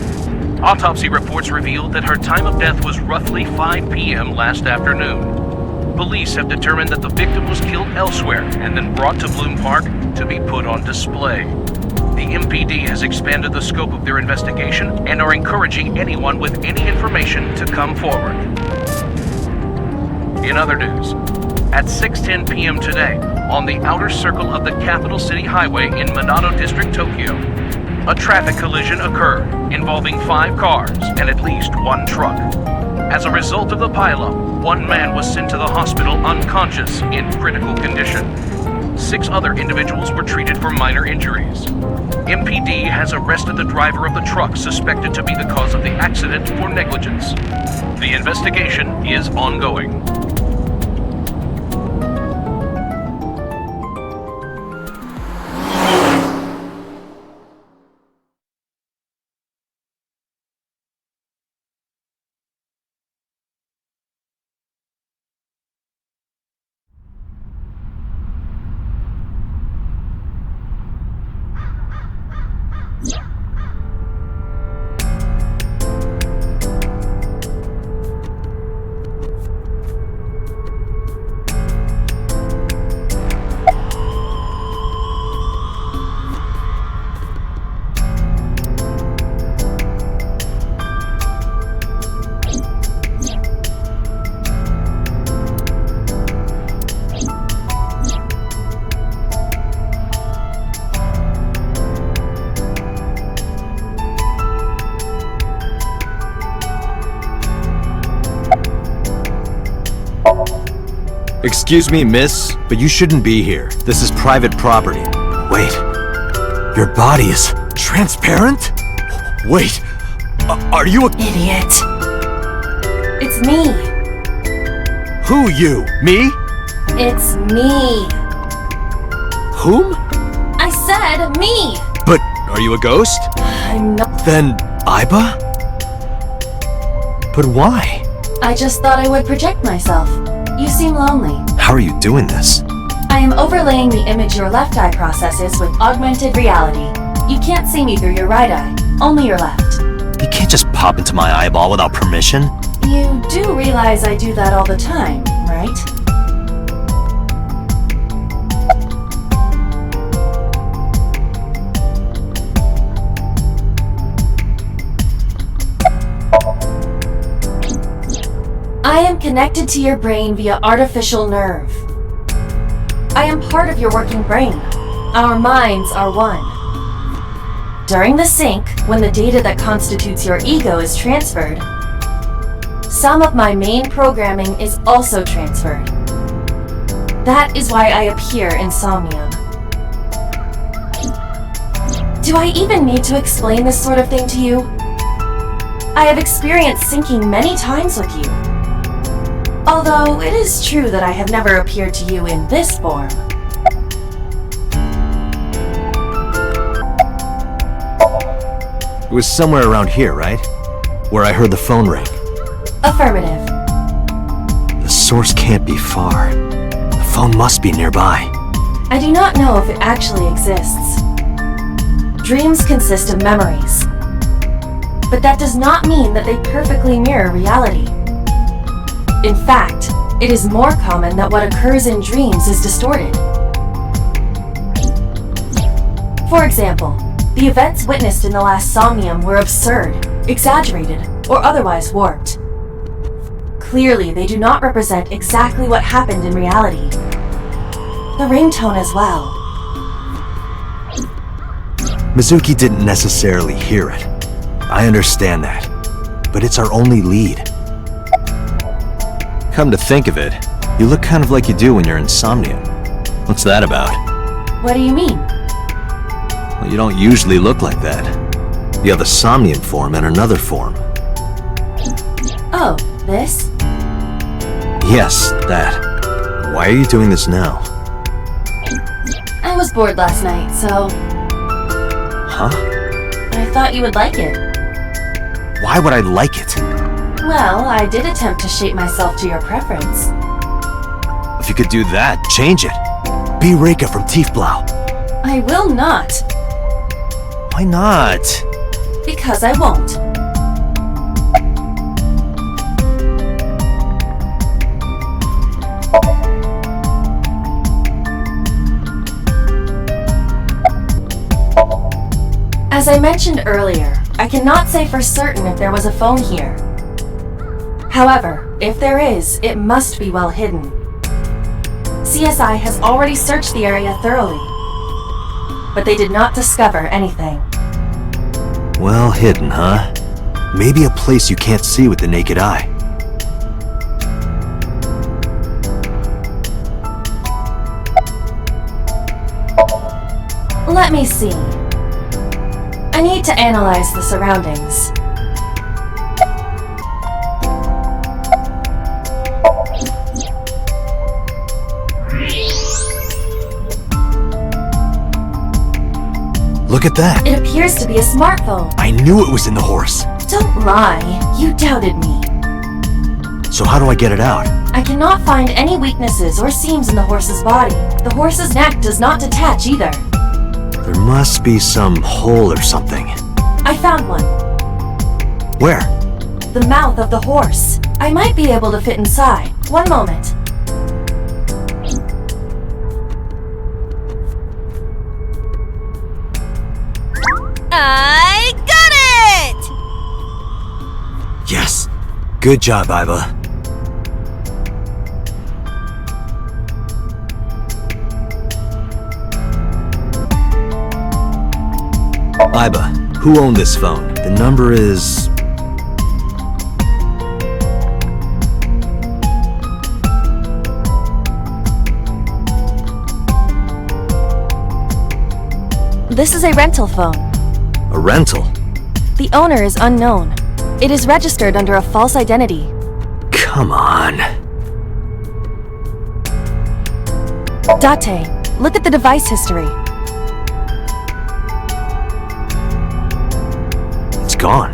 K: Autopsy reports revealed that her time of death was roughly 5 p.m. last afternoon. Police have determined that the victim was killed elsewhere and then brought to Bloom Park to be put on display. The MPD has expanded the scope of their investigation and are encouraging anyone with any information to come forward. In other news, at 6:10 p.m. today, on the outer circle of the Capital City Highway in Minato District, Tokyo, a traffic collision occurred involving 5 cars and at least 1 truck. As a result of the pileup, 1 man was sent to the hospital unconscious in critical condition. 6 other individuals were treated for minor injuries. MPD has arrested the driver of the truck suspected to be the cause of the accident for negligence. The investigation is ongoing.
B: Excuse me, miss, but you shouldn't be here. This is private property. Wait. Your body is transparent? Wait. Are you a...
A: Idiot. It's me.
B: Who you? Me?
A: It's me.
B: Whom?
A: I said me.
B: But are you a ghost?
A: I'm not.
B: Then Aiba? But why?
A: I just thought I would project myself. You seem lonely.
B: How are you doing this?
A: I am overlaying the image your left eye processes with augmented reality. You can't see me through your right eye, only your left.
B: You can't just pop into my eyeball without permission.
A: You do realize I do that all the time, right? I am connected to your brain via artificial nerve. I am part of your working brain. Our minds are one. During the sync, when the data that constitutes your ego is transferred, some of my main programming is also transferred. That is why I appear in Somnium. Do I even need to explain this sort of thing to you? I have experienced syncing many times with you. Although it is true that I have never appeared to you in this form.
B: It was somewhere around here, right? Where I heard the phone ring.
A: Affirmative.
B: The source can't be far. The phone must be nearby.
A: I do not know if it actually exists. Dreams consist of memories. But that does not mean that they perfectly mirror reality. In fact, it is more common that what occurs in dreams is distorted. For example, the events witnessed in the last Somnium were absurd, exaggerated, or otherwise warped. Clearly, they do not represent exactly what happened in reality. The ringtone as well.
B: Mizuki didn't necessarily hear it. I understand that. But it's our only lead. Come to think of it, you look kind of like you do when you're in Somnium. What's that about?
A: What do you mean?
B: Well, you don't usually look like that. You have a Somnium form and another form.
A: Oh, this?
B: Yes, that. Why are you doing this now?
A: I was bored last night, so...
B: Huh?
A: I thought you would like it.
B: Why would I like it?
A: Well, I did attempt to shape myself to your preference.
B: If you could do that, change it. Be Reika from Tiefblau.
A: I will not.
B: Why not?
A: Because I won't. As I mentioned earlier, I cannot say for certain if there was a phone here. However, if there is, it must be well hidden. CSI has already searched the area thoroughly, but they did not discover anything.
B: Well hidden, huh? Maybe a place you can't see with the naked eye.
A: Let me see. I need to analyze the surroundings.
B: Look at that.
A: It appears to be a smartphone.
B: I knew it was in the horse.
A: Don't lie. You doubted me.
B: So how do I get it out?
A: I cannot find any weaknesses or seams in the horse's body. The horse's neck does not detach either.
B: There must be some hole or something.
A: I found one.
B: Where?
A: The mouth of the horse. I might be able to fit inside. One moment.
I: I got it!
B: Yes. Good job, Iba. Iba, who owned this phone? The number is...
A: This is a rental phone.
B: a rental.
A: The owner is unknown. It is registered under a false identity.
B: Come on.
A: Date, look at the device history.
B: It's gone.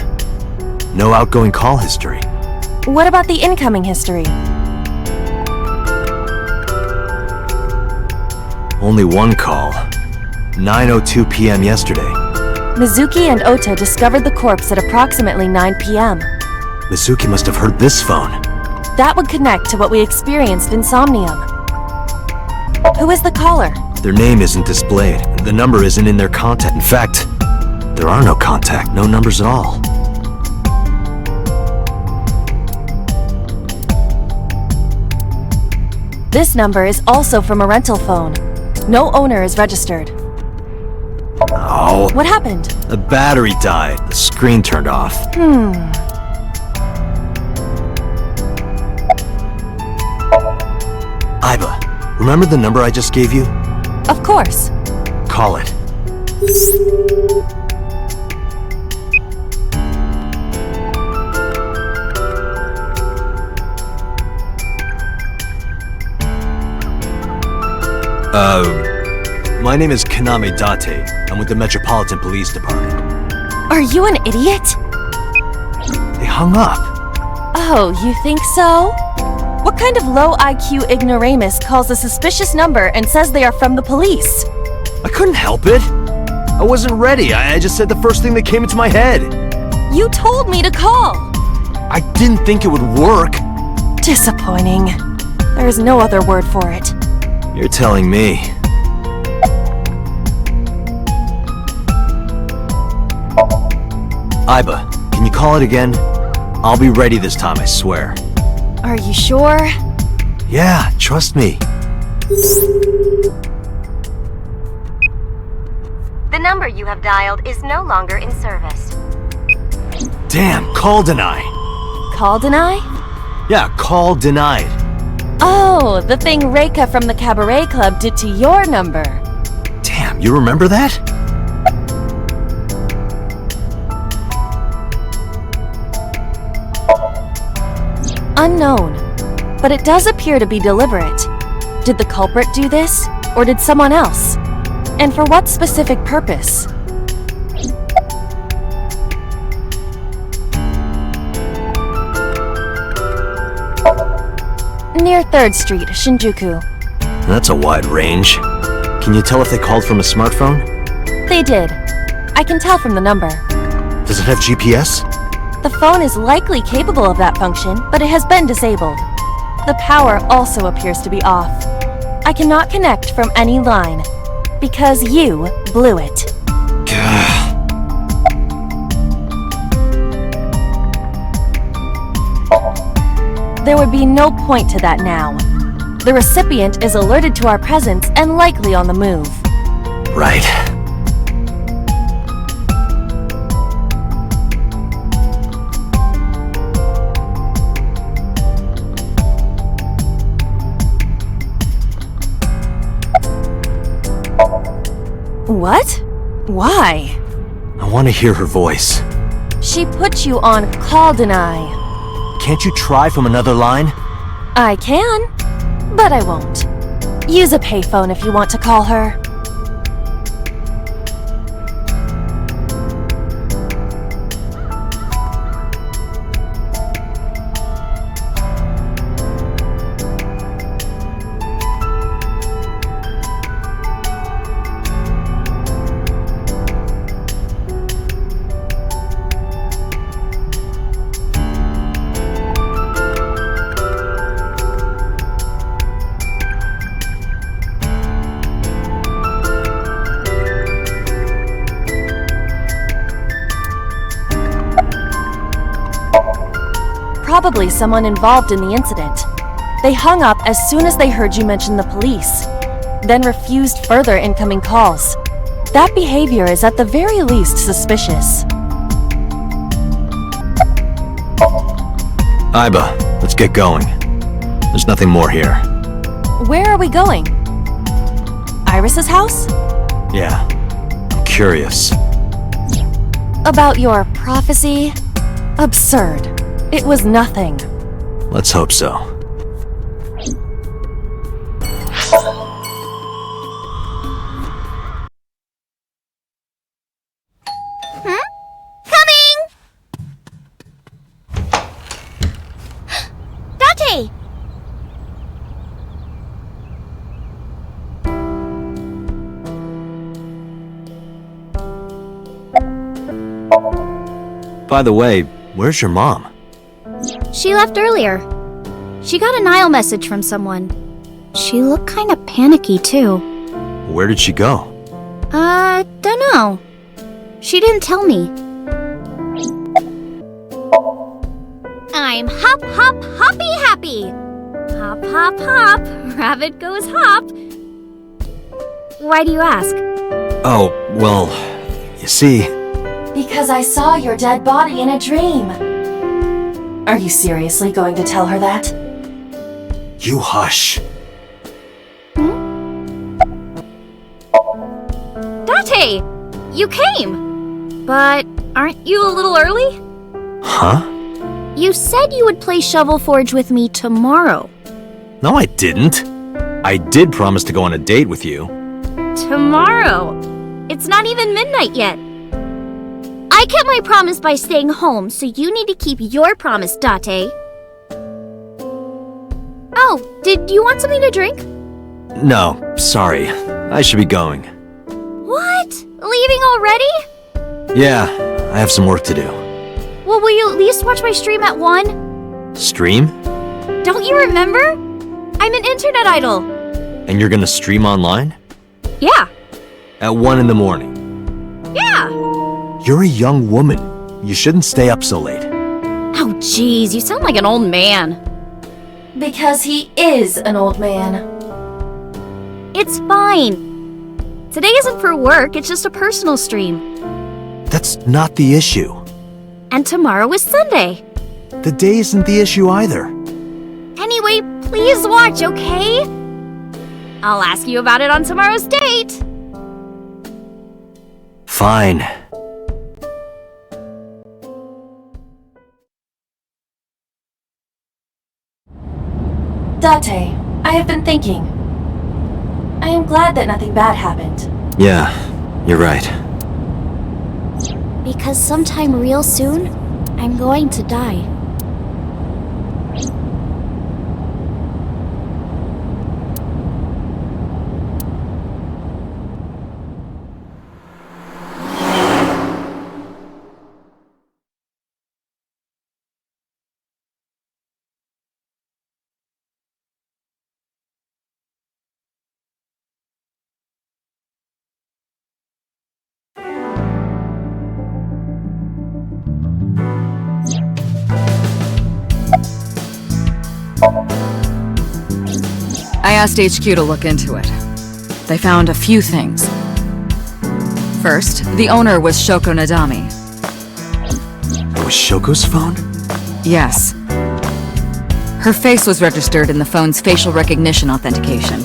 B: No outgoing call history.
A: What about the incoming history?
B: Only one call. 9:02 p.m. yesterday.
A: Mizuki and Ota discovered the corpse at approximately 9 p.m.
B: Mizuki must have heard this phone.
A: That would connect to what we experienced in Somnium. Who is the caller?
B: Their name isn't displayed. The number isn't in their contact. In fact, there are no contact, no numbers at all.
A: This number is also from a rental phone. No owner is registered.
B: Oh.
A: What happened?
B: The battery died. The screen turned off. Iba, remember the number I just gave you?
A: Of course.
B: Call it. My name is Kaname Date. I'm with the Metropolitan Police Department.
A: Are you an idiot?
B: They hung up.
A: Oh, you think so? What kind of low IQ ignoramus calls a suspicious number and says they are from the police?
B: I couldn't help it. I wasn't ready. I just said the first thing that came into my head.
A: You told me to call.
B: I didn't think it would work.
A: Disappointing. There is no other word for it.
B: You're telling me. Iba, can you call it again? I'll be ready this time, I swear.
A: Are you sure?
B: Yeah, trust me.
H: The number you have dialed is no longer in service.
B: Damn, call denied.
A: Call deny?
B: Yeah, call denied.
A: Oh, the thing Reika from the Cabaret Club did to your number.
B: Damn, you remember that?
A: Unknown. But it does appear to be deliberate. Did the culprit do this? Or did someone else? And for what specific purpose? Near 3rd Street, Shinjuku.
B: That's a wide range. Can you tell if they called from a smartphone?
A: They did. I can tell from the number.
B: Does it have GPS?
A: The phone is likely capable of that function, but it has been disabled. The power also appears to be off. I cannot connect from any line, because you blew it. There would be no point to that now. The recipient is alerted to our presence and likely on the move.
B: Right.
A: What? Why?
B: I want to hear her voice.
A: She put you on call deny.
B: Can't you try from another line?
A: I can, but I won't. Use a payphone if you want to call her. probably someone involved in the incident. They hung up as soon as they heard you mention the police, then refused further incoming calls. That behavior is at the very least suspicious.
B: Iba, let's get going. There's nothing more here.
A: Where are we going? Iris's house?
B: Yeah, I'm curious.
A: About your prophecy? Absurd. It was nothing.
B: Let's hope so.
I: Date!
B: By the way, where's your mom?
I: She left earlier. She got a Nile message from someone. She looked kinda panicky, too.
B: Where did she go?
I: Dunno. She didn't tell me. I'm hop, hop, hoppy happy. Hop, hop, hop. Rabbit goes hop. Why do you ask?
B: Oh, well, you see...
A: Because I saw your dead body in a dream. Are you seriously going to tell her that?
B: You hush.
I: Date! You came! But aren't you a little early?
B: Huh?
I: You said you would play Shovel Forge with me tomorrow.
B: No, I didn't. I did promise to go on a date with you.
I: Tomorrow? It's not even midnight yet. I kept my promise by staying home, so you need to keep your promise, Date. Oh, did you want something to drink?
B: No, sorry. I should be going.
I: What? Leaving already?
B: Yeah, I have some work to do.
I: Well, will you at least watch my stream at 1?
B: Stream?
I: Don't you remember? I'm an internet idol.
B: And you're gonna stream online?
I: Yeah.
B: At 1 in the morning?
I: Yeah.
B: You're a young woman. You shouldn't stay up so late.
I: Oh, jeez, you sound like an old man.
A: Because he is an old man.
I: It's fine. Today isn't for work, it's just a personal stream.
B: That's not the issue.
I: And tomorrow is Sunday.
B: The day isn't the issue either.
I: Anyway, please watch, okay? I'll ask you about it on tomorrow's date.
B: Fine.
A: Date, I have been thinking. I am glad that nothing bad happened.
B: Yeah, you're right.
I: Because sometime real soon, I'm going to die.
E: I asked HQ to look into it. They found a few things. First, the owner was Shoko Nadami.
B: It was Shoko's phone?
E: Yes. Her face was registered in the phone's facial recognition authentication.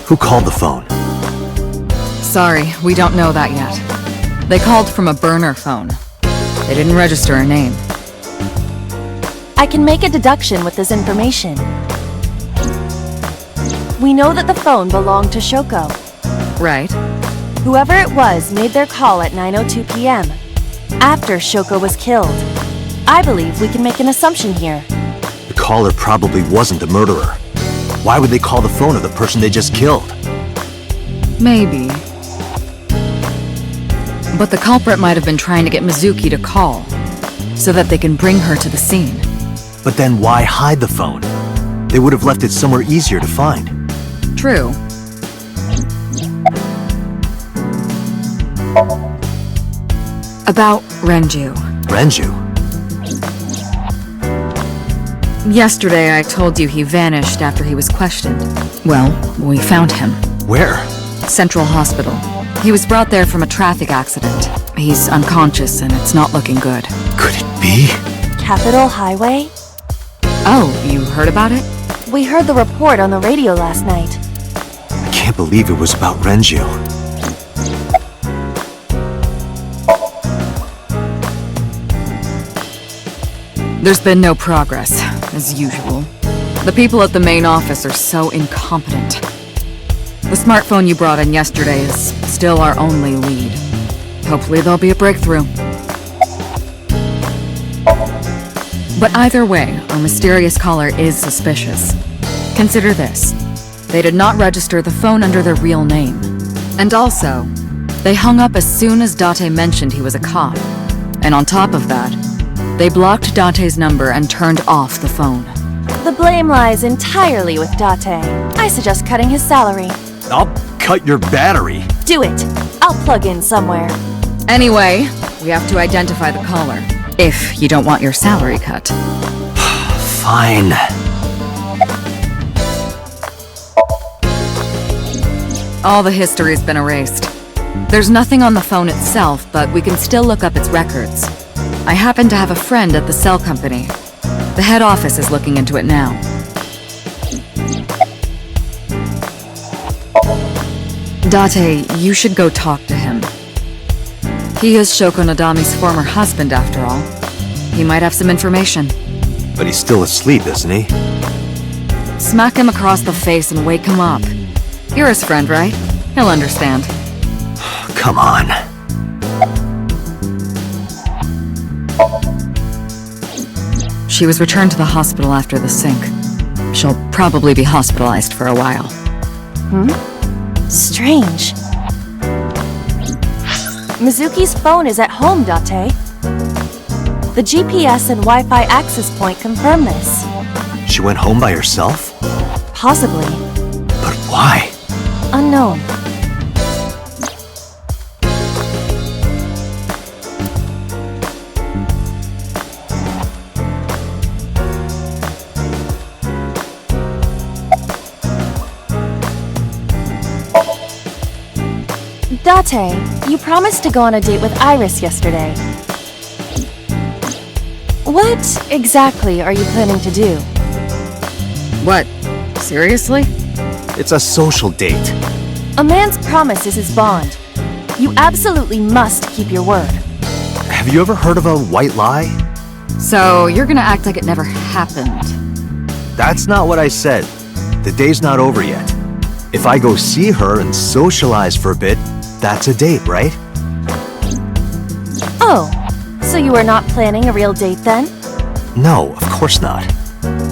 B: Who called the phone?
E: Sorry, we don't know that yet. They called from a burner phone. They didn't register a name.
A: I can make a deduction with this information. We know that the phone belonged to Shoko.
E: Right.
A: Whoever it was made their call at 9:02 p.m. after Shoko was killed. I believe we can make an assumption here.
B: The caller probably wasn't the murderer. Why would they call the phone of the person they just killed?
E: Maybe. But the culprit might have been trying to get Mizuki to call, so that they can bring her to the scene.
B: But then why hide the phone? They would have left it somewhere easier to find.
E: True. About Renju.
B: Renju?
E: Yesterday I told you he vanished after he was questioned. Well, we found him.
B: Where?
E: Central Hospital. He was brought there from a traffic accident. He's unconscious and it's not looking good.
B: Could it be?
A: Capitol Highway?
E: Oh, you heard about it?
A: We heard the report on the radio last night.
B: I can't believe it was about Renju.
E: There's been no progress, as usual. The people at the main office are so incompetent. The smartphone you brought in yesterday is still our only lead. Hopefully there'll be a breakthrough. But either way, our mysterious caller is suspicious. Consider this. They did not register the phone under their real name. And also, they hung up as soon as Date mentioned he was a cop. And on top of that, they blocked Date's number and turned off the phone.
A: The blame lies entirely with Date. I suggest cutting his salary.
B: I'll cut your battery.
A: Do it. I'll plug in somewhere.
E: Anyway, we have to identify the caller. If you don't want your salary cut.
B: Fine.
E: All the history's been erased. There's nothing on the phone itself, but we can still look up its records. I happen to have a friend at the cell company. The head office is looking into it now. Date, you should go talk to him. He is Shoko Nadami's former husband, after all. He might have some information.
B: But he's still asleep, isn't he?
E: Smack him across the face and wake him up. You're his friend, right? He'll understand.
B: Come on.
E: She was returned to the hospital after the sync. She'll probably be hospitalized for a while.
A: Strange. Mizuki's phone is at home, Date. The GPS and Wi-Fi access point confirm this.
B: She went home by herself?
A: Possibly.
B: But why?
A: Unknown. Date, you promised to go on a date with Iris yesterday. What exactly are you planning to do?
E: What? Seriously?
B: It's a social date.
A: A man's promise is his bond. You absolutely must keep your word.
B: Have you ever heard of a white lie?
E: So, you're gonna act like it never happened.
B: That's not what I said. The day's not over yet. If I go see her and socialize for a bit, that's a date, right?
A: Oh, so you are not planning a real date then?
B: No, of course not.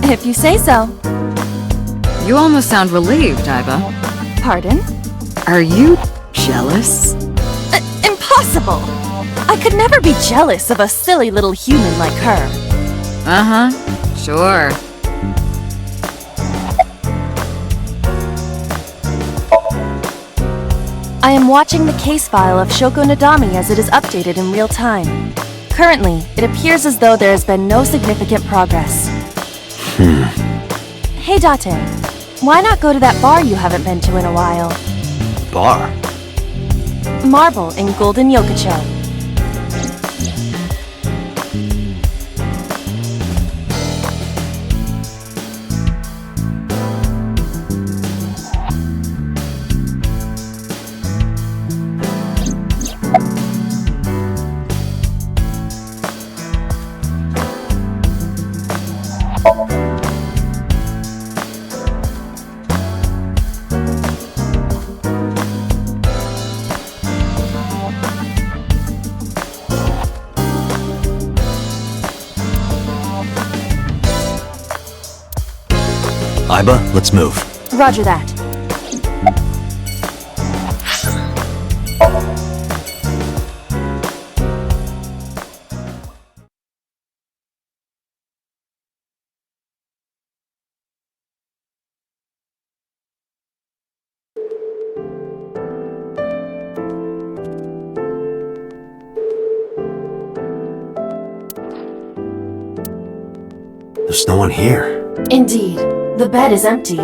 A: If you say so.
E: You almost sound relieved, Aiba.
A: Pardon?
E: Are you jealous?
A: Impossible! I could never be jealous of a silly little human like her.
E: Uh-huh, sure.
A: I am watching the case file of Shoko Nadami as it is updated in real time. Currently, it appears as though there has been no significant progress. Hey Date, why not go to that bar you haven't been to in a while?
B: Bar?
A: Marble in Golden Yokocho.
B: Aiba, let's move.
A: Roger that.
B: There's no one here.
A: Indeed, the bed is empty.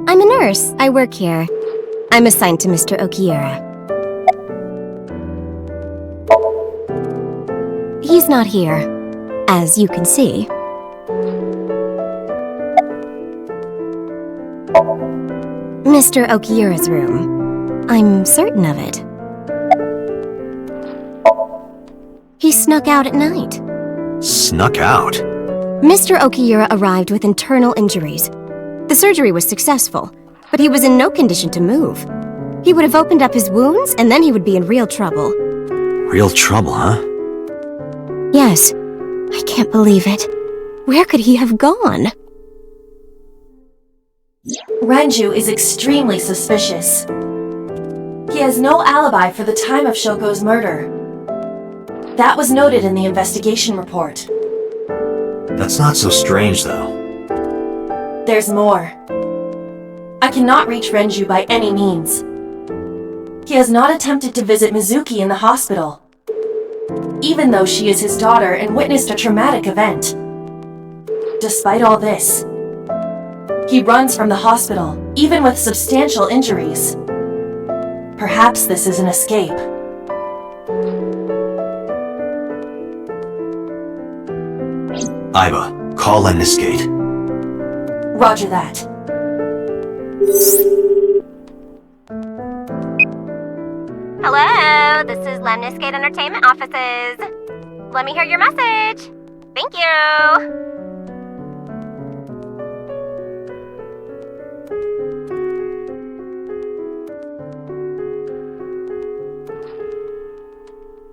I: I'm a nurse. I work here. I'm assigned to Mr. Okiura. He's not here, as you can see. Mr. Okiura's room. I'm certain of it. He snuck out at night.
B: Snuck out?
I: Mr. Okiura arrived with internal injuries. The surgery was successful, but he was in no condition to move. He would have opened up his wounds, and then he would be in real trouble.
B: Real trouble, huh?
I: Yes. I can't believe it. Where could he have gone?
A: Renju is extremely suspicious. He has no alibi for the time of Shoko's murder. That was noted in the investigation report.
B: That's not so strange, though.
A: There's more. I cannot reach Renju by any means. He has not attempted to visit Mizuki in the hospital, even though she is his daughter and witnessed a traumatic event. Despite all this, he runs from the hospital, even with substantial injuries. Perhaps this is an escape.
B: Aiba, call Lemniscate.
A: Roger that.
H: Hello, this is Lemniscate Entertainment Offices. Let me hear your message. Thank you.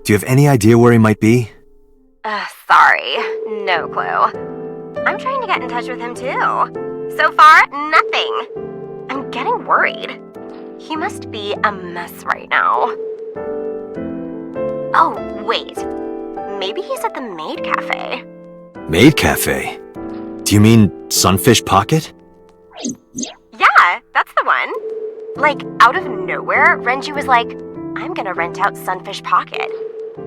B: Do you have any idea where he might be?
H: Sorry, no clue. I'm trying to get in touch with him too. So far, nothing. I'm getting worried. He must be a mess right now. Oh, wait. Maybe he's at the Maid Cafe.
B: Maid Cafe? Do you mean Sunfish Pocket?
H: Yeah, that's the one. Like, out of nowhere, Renju was like, I'm gonna rent out Sunfish Pocket.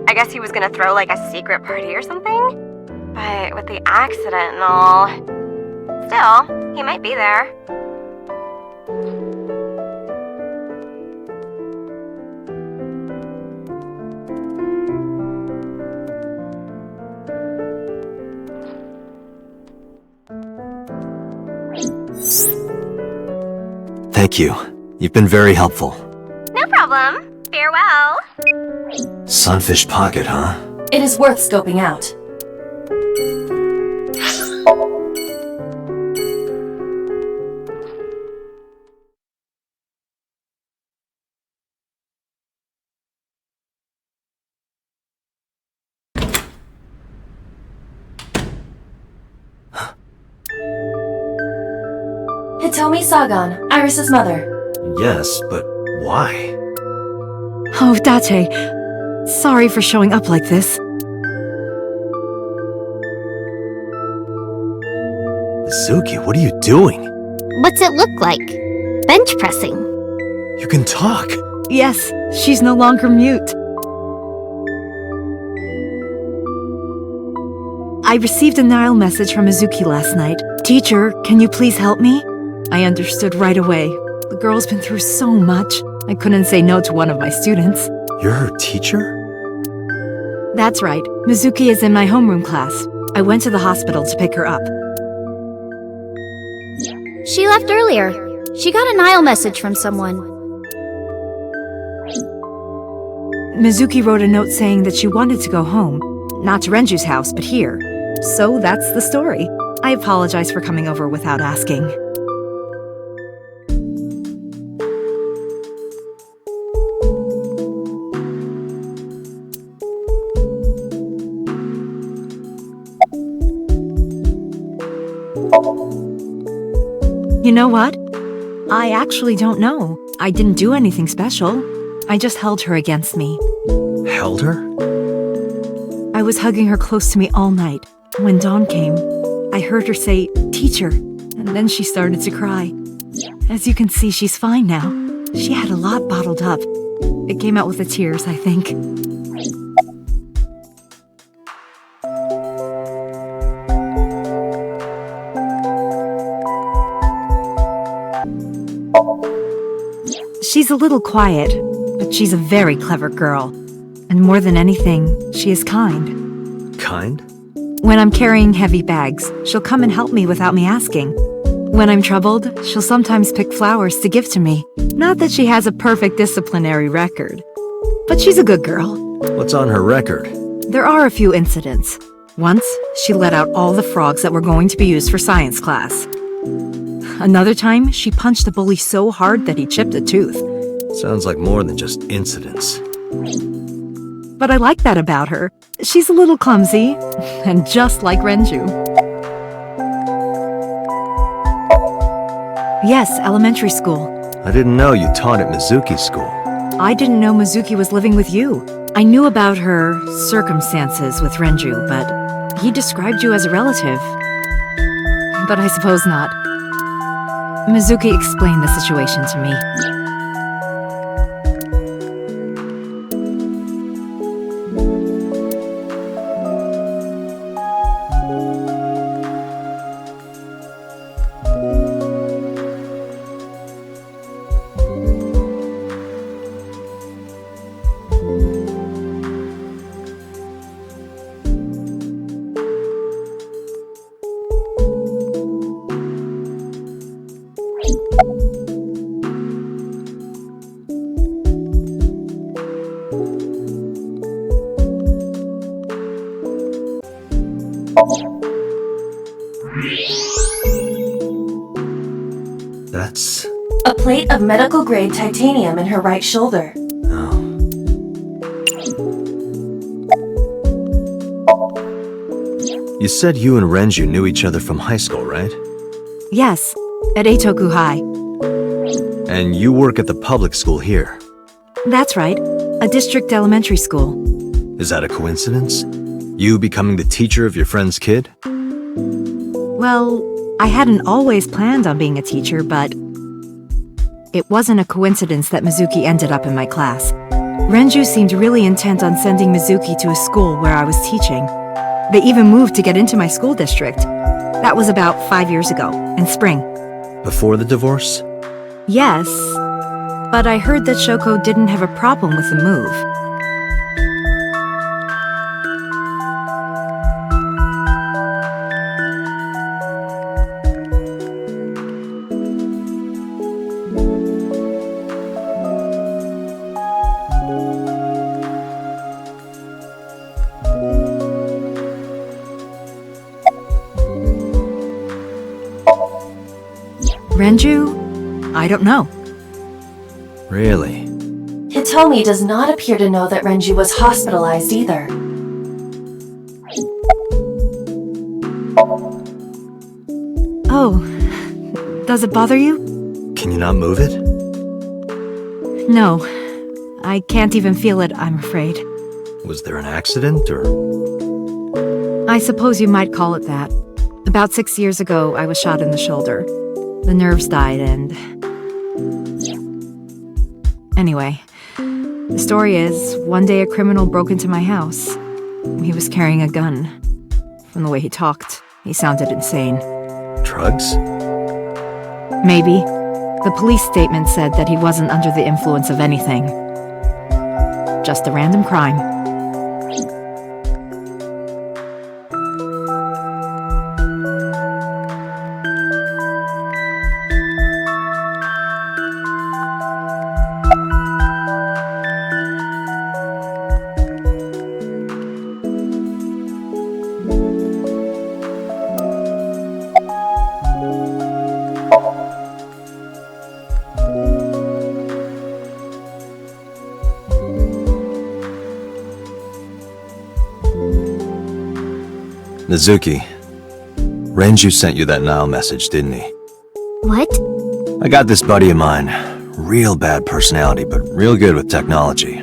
H: I guess he was gonna throw like a secret party or something? But with the accident and all... Still, he might be there.
B: Thank you. You've been very helpful.
H: No problem. Farewell.
B: Sunfish Pocket, huh?
A: It is worth scoping out. Hitomi Sagan, Iris's mother.
B: Yes, but why?
L: Oh, Date. Sorry for showing up like this.
B: Mizuki, what are you doing?
I: What's it look like? Bench pressing.
B: You can talk.
L: Yes, she's no longer mute. I received a Nile message from Mizuki last night. Teacher, can you please help me? I understood right away. The girl's been through so much. I couldn't say no to one of my students.
B: You're her teacher?
L: That's right. Mizuki is in my homeroom class. I went to the hospital to pick her up.
I: She left earlier. She got a Nile message from someone.
L: Mizuki wrote a note saying that she wanted to go home. Not to Renju's house, but here. So that's the story. I apologize for coming over without asking. You know what? I actually don't know. I didn't do anything special. I just held her against me.
B: Held her?
L: I was hugging her close to me all night. When dawn came, I heard her say, "Teacher," and then she started to cry. As you can see, she's fine now. She had a lot bottled up. It came out with the tears, I think. She's a little quiet, but she's a very clever girl. And more than anything, she is kind.
B: Kind?
L: When I'm carrying heavy bags, she'll come and help me without me asking. When I'm troubled, she'll sometimes pick flowers to give to me. Not that she has a perfect disciplinary record, but she's a good girl.
B: What's on her record?
L: There are a few incidents. Once, she let out all the frogs that were going to be used for science class. Another time, she punched a bully so hard that he chipped a tooth.
B: Sounds like more than just incidents.
L: But I like that about her. She's a little clumsy, and just like Renju. Yes, elementary school.
B: I didn't know you taught at Mizuki School.
L: I didn't know Mizuki was living with you. I knew about her circumstances with Renju, but he described you as a relative. But I suppose not. Mizuki explained the situation to me.
B: That's...
A: A plate of medical-grade titanium in her right shoulder.
B: oh. You said you and Renju knew each other from high school, right?
L: Yes, at Eitoku High.
B: And you work at the public school here.
L: That's right, a district elementary school.
B: Is that a coincidence? You becoming the teacher of your friend's kid?
L: Well, I hadn't always planned on being a teacher, but it wasn't a coincidence that Mizuki ended up in my class. Renju seemed really intent on sending Mizuki to a school where I was teaching. They even moved to get into my school district. That was about 5 years ago, in spring.
B: Before the divorce?
L: Yes, but I heard that Shoko didn't have a problem with the move. Renju? I don't know.
B: Really?
A: Hitomi does not appear to know that Renju was hospitalized either.
L: Oh, does it bother you?
B: Can you not move it?
L: No, I can't even feel it, I'm afraid.
B: Was there an accident, or...?
L: I suppose you might call it that. About 6 years ago, I was shot in the shoulder. The nerves died and... Anyway, the story is, one day a criminal broke into my house. He was carrying a gun. From the way he talked, he sounded insane.
B: Drugs?
L: Maybe. The police statement said that he wasn't under the influence of anything. Just a random crime.
B: Mizuki, Renju sent you that Nile message, didn't he?
I: What?
B: I got this buddy of mine. Real bad personality, but real good with technology.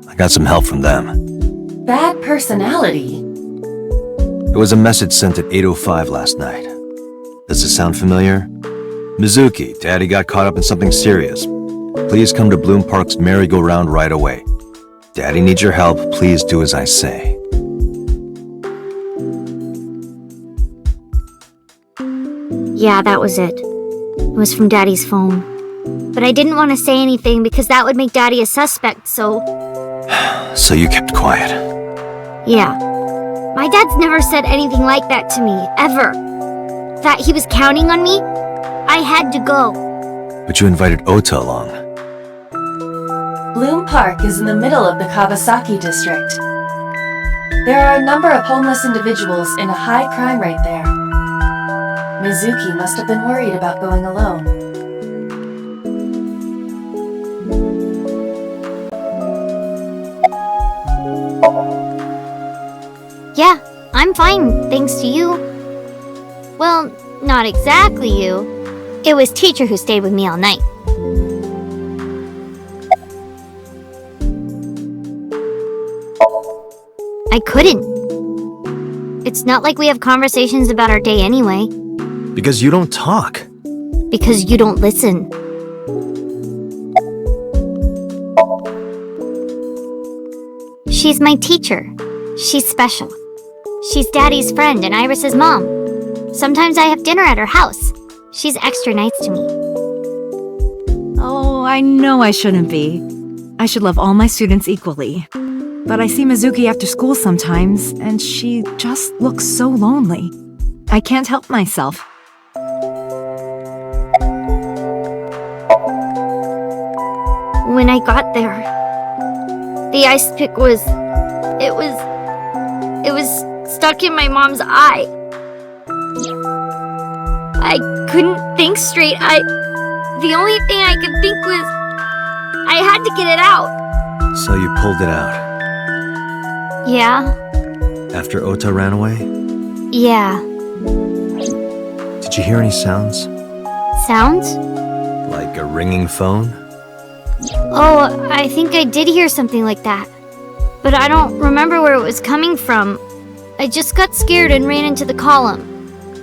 B: I got some help from them.
A: Bad personality?
B: It was a message sent at 8:05 last night. Does it sound familiar? Mizuki, Daddy got caught up in something serious. Please come to Bloom Park's merry-go-round right away. Daddy needs your help. Please do as I say.
M: Yeah, that was it. It was from Daddy's phone. But I didn't want to say anything because that would make Daddy a suspect, so...
B: So you kept quiet.
M: Yeah. My dad's never said anything like that to me, ever. That he was counting on me? I had to go.
B: But you invited Ota along.
A: Bloom Park is in the middle of the Kawasaki district. There are a number of homeless individuals in a high crime rate there. Mizuki must have been worried about going alone.
M: Yeah, I'm fine, thanks to you. Well, not exactly you. It was teacher who stayed with me all night. I couldn't. It's not like we have conversations about our day anyway.
B: Because you don't talk.
M: Because you don't listen. She's my teacher. She's special. She's Daddy's friend and Iris's mom. Sometimes I have dinner at her house. She's extra nice to me.
L: Oh, I know I shouldn't be. I should love all my students equally. But I see Mizuki after school sometimes, and she just looks so lonely. I can't help myself.
M: When I got there, the ice pick was stuck in my mom's eye. I couldn't think straight. The only thing I could think was I had to get it out.
B: So you pulled it out.
M: Yeah.
B: After Ota ran away?
M: Yeah.
B: Did you hear any sounds?
M: Sounds?
B: Like a ringing phone?
M: Oh, I think I did hear something like that. But I don't remember where it was coming from. I just got scared and ran into the column.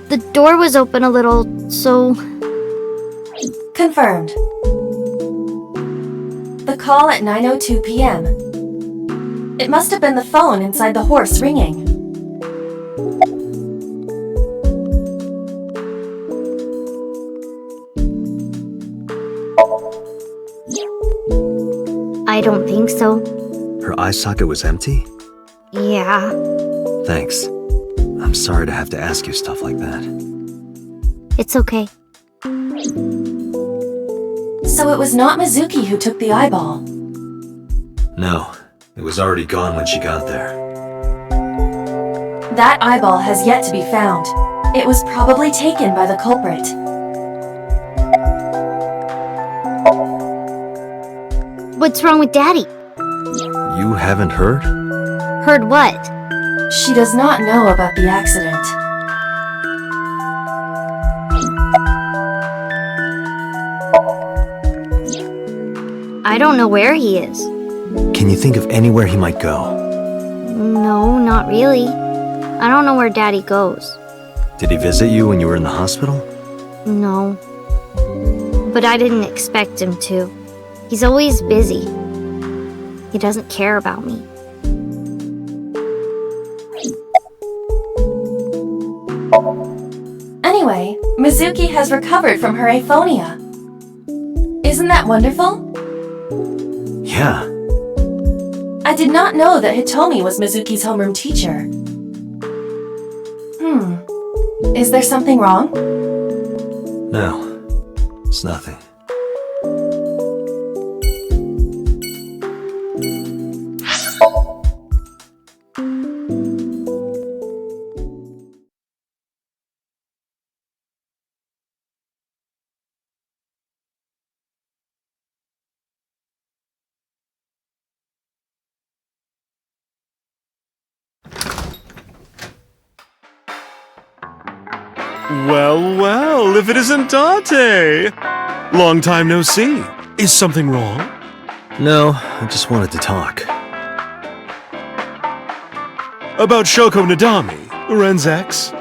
M: The door was open a little, so...
A: Confirmed. The call at 9:02 p.m. It must have been the phone inside the horse ringing.
M: I don't think so.
B: Her eye socket was empty?
M: Yeah.
B: Thanks. I'm sorry to have to ask you stuff like that.
M: It's okay.
A: So it was not Mizuki who took the eyeball.
B: No, it was already gone when she got there.
A: That eyeball has yet to be found. It was probably taken by the culprit.
M: What's wrong with Daddy?
B: You haven't heard?
M: Heard what?
A: She does not know about the accident.
M: I don't know where he is.
B: Can you think of anywhere he might go?
M: No, not really. I don't know where Daddy goes.
B: Did he visit you when you were in the hospital?
M: No. But I didn't expect him to. He's always busy. He doesn't care about me.
A: Anyway, Mizuki has recovered from her aphonia. Isn't that wonderful?
B: Yeah.
A: I did not know that Hitomi was Mizuki's homeroom teacher. Is there something wrong?
B: No, it's nothing.
N: Well, well, if it isn't Date! Long time no see. Is something wrong?
B: No, I just wanted to talk.
N: About Shoko Nadami, Ren's ex?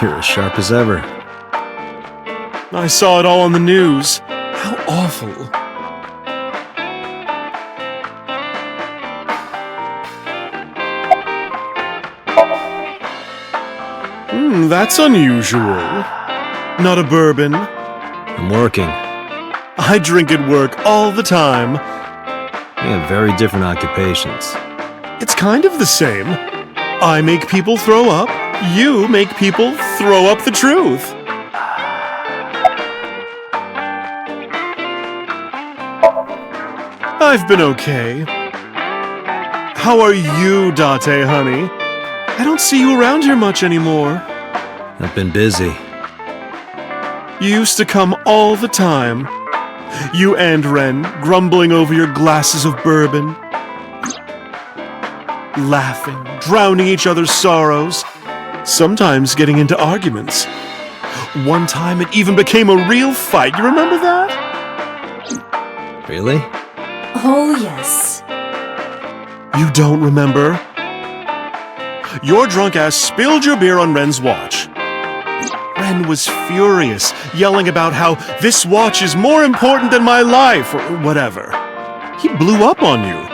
B: You're as sharp as ever.
N: I saw it all on the news. How awful. That's unusual. Not a bourbon.
B: I'm working.
N: I drink at work all the time.
B: We have very different occupations.
N: It's kind of the same. I make people throw up. You make people throw up the truth. I've been okay. How are you, Date, honey? I don't see you around here much anymore.
B: I've been busy.
N: You used to come all the time. You and Ren, grumbling over your glasses of bourbon. Laughing, drowning each other's sorrows. Sometimes getting into arguments. One time it even became a real fight. You remember that?
B: Really?
A: Oh, yes.
N: You don't remember? Your drunk ass spilled your beer on Ren's watch. Ren was furious, yelling about how this watch is more important than my life, or whatever. He blew up on you.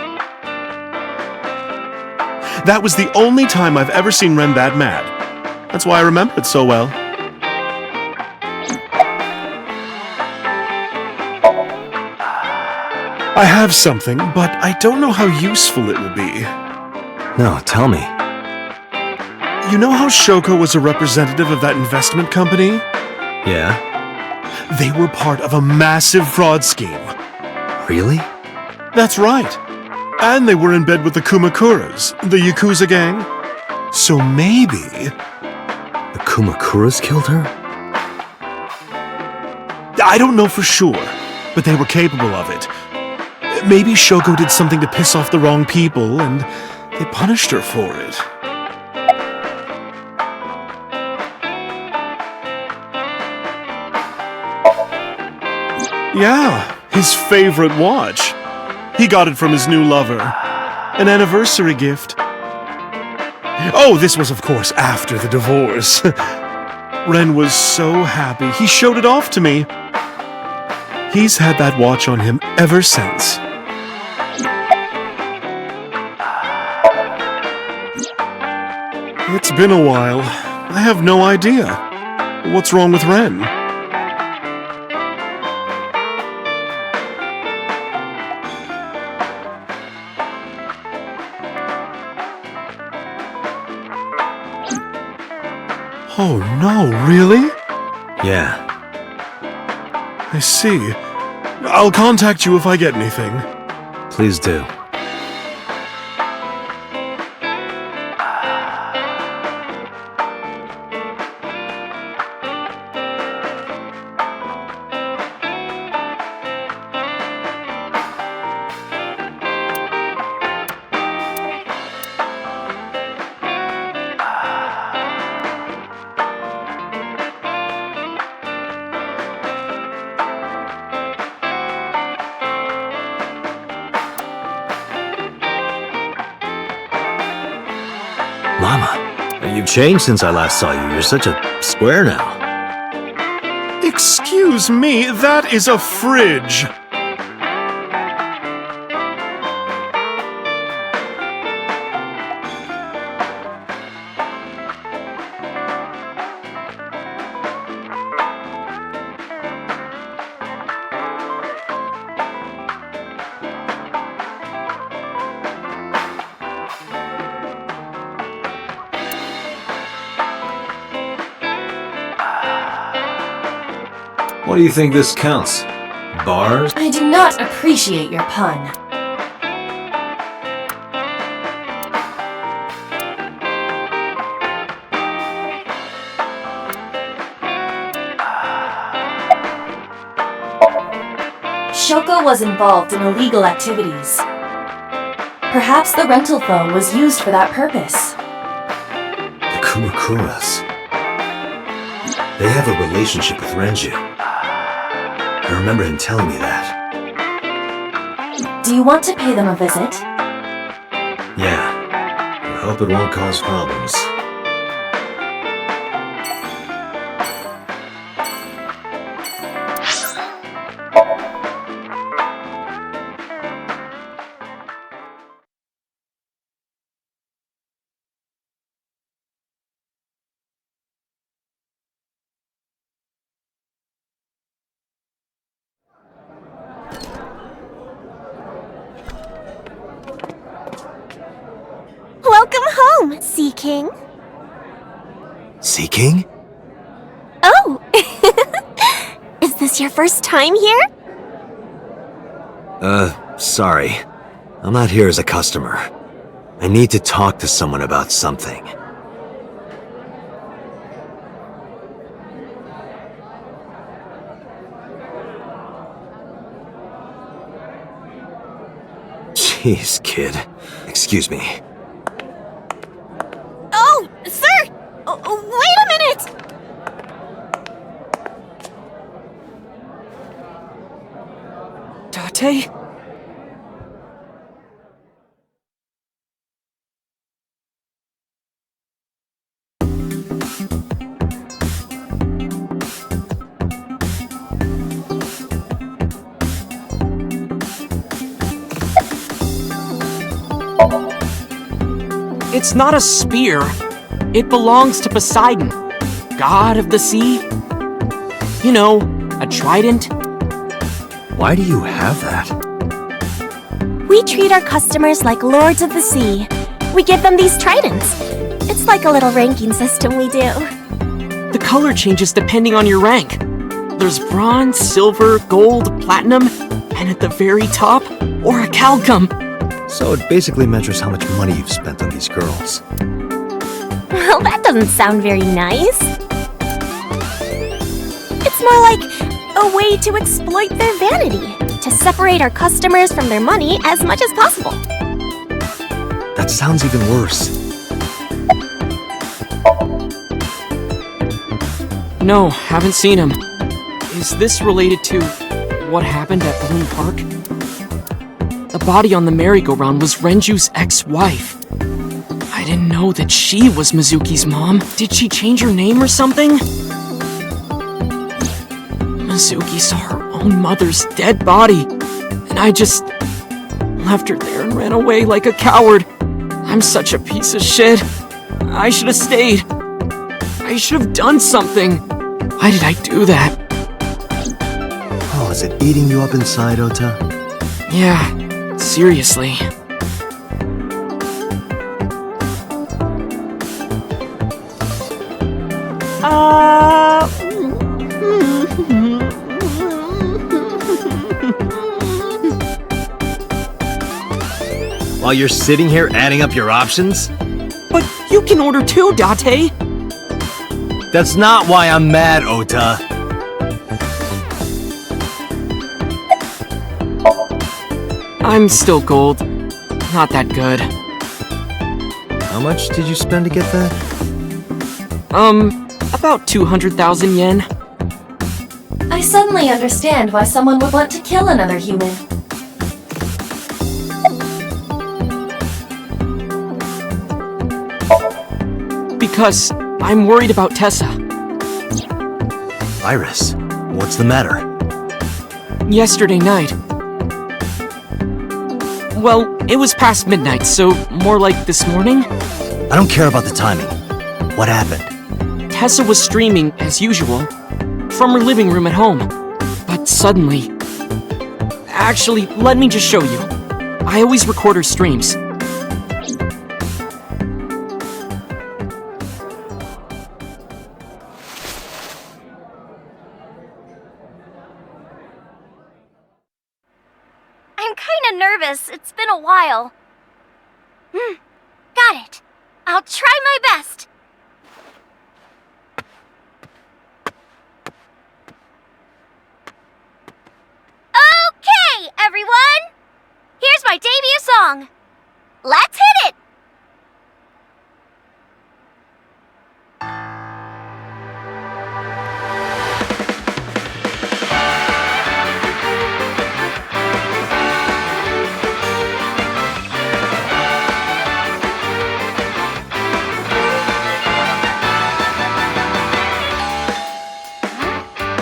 N: That was the only time I've ever seen Ren that mad. That's why I remember it so well. I have something, but I don't know how useful it will be.
B: No, tell me.
N: You know how Shoko was a representative of that investment company?
B: Yeah?
N: They were part of a massive fraud scheme.
B: Really?
N: That's right. And they were in bed with the Kumakuras, the Yakuza gang. So maybe...
B: The Kumakuras killed her?
N: I don't know for sure, but they were capable of it. Maybe Shoko did something to piss off the wrong people, and they punished her for it. Yeah, his favorite watch. He got it from his new lover. An anniversary gift. Oh, this was, of course, after the divorce. Ren was so happy. He showed it off to me. He's had that watch on him ever since. It's been a while. I have no idea. What's wrong with Ren? Oh no, really?
B: Yeah.
N: I see. I'll contact you if I get anything.
B: Please do. Mama, you've changed since I last saw you. You're such a square now.
N: Excuse me, that is a fridge.
B: What do you think this counts? Bars?
A: I do not appreciate your pun. Shoko was involved in illegal activities. Perhaps the rental phone was used for that purpose.
B: The Kumakuras. They have a relationship with Renju. I remember him telling me that.
A: Do you want to pay them a visit?
B: Yeah. I hope it won't cause problems.
O: Welcome, Sea King.
B: Sea King?
O: Oh! Is this your first time here?
B: Sorry. I'm not here as a customer. I need to talk to someone about something. Jeez, kid. Excuse me.
O: Oh, sir! Wait a minute!
C: Date? It's not a spear. It belongs to Poseidon, god of the sea. You know, a trident.
B: Why do you have that?
O: We treat our customers like lords of the sea. We give them these tridents. It's like a little ranking system we do.
C: The color changes depending on your rank. There's bronze, silver, gold, platinum, and at the very top, orichalcum.
B: So it basically measures how much money you've spent on these girls.
O: Well, that doesn't sound very nice. It's more like a way to exploit their vanity, to separate our customers from their money as much as possible.
B: That sounds even worse.
C: No, haven't seen him. Is this related to what happened at Balloon Park? The body on the merry-go-round was Renju's ex-wife. I didn't know that she was Mizuki's mom. Did she change her name or something? Mizuki saw her own mother's dead body, and I just left her there and ran away like a coward. I'm such a piece of shit. I should have stayed. I should have done something. Why did I do that?
B: Oh, is it eating you up inside, Ota?
C: Yeah. Seriously.
B: While you're sitting here adding up your options?
C: But you can order too, Date.
B: That's not why I'm mad, Ota.
C: I'm still gold. Not that good.
B: How much did you spend to get that?
C: About 200,000 yen.
A: I suddenly understand why someone would want to kill another human.
C: Because I'm worried about Tessa.
B: Iris, what's the matter?
C: Yesterday night. Well, it was past midnight, so more like this morning?
B: I don't care about the timing. What happened?
C: Tessa was streaming, as usual, from her living room at home. But suddenly... Actually, let me just show you. I always record her streams.
O: I'm kinda nervous. It's been a while. Got it. I'll try my best. Okay, everyone! Here's my debut song. Let's hit it!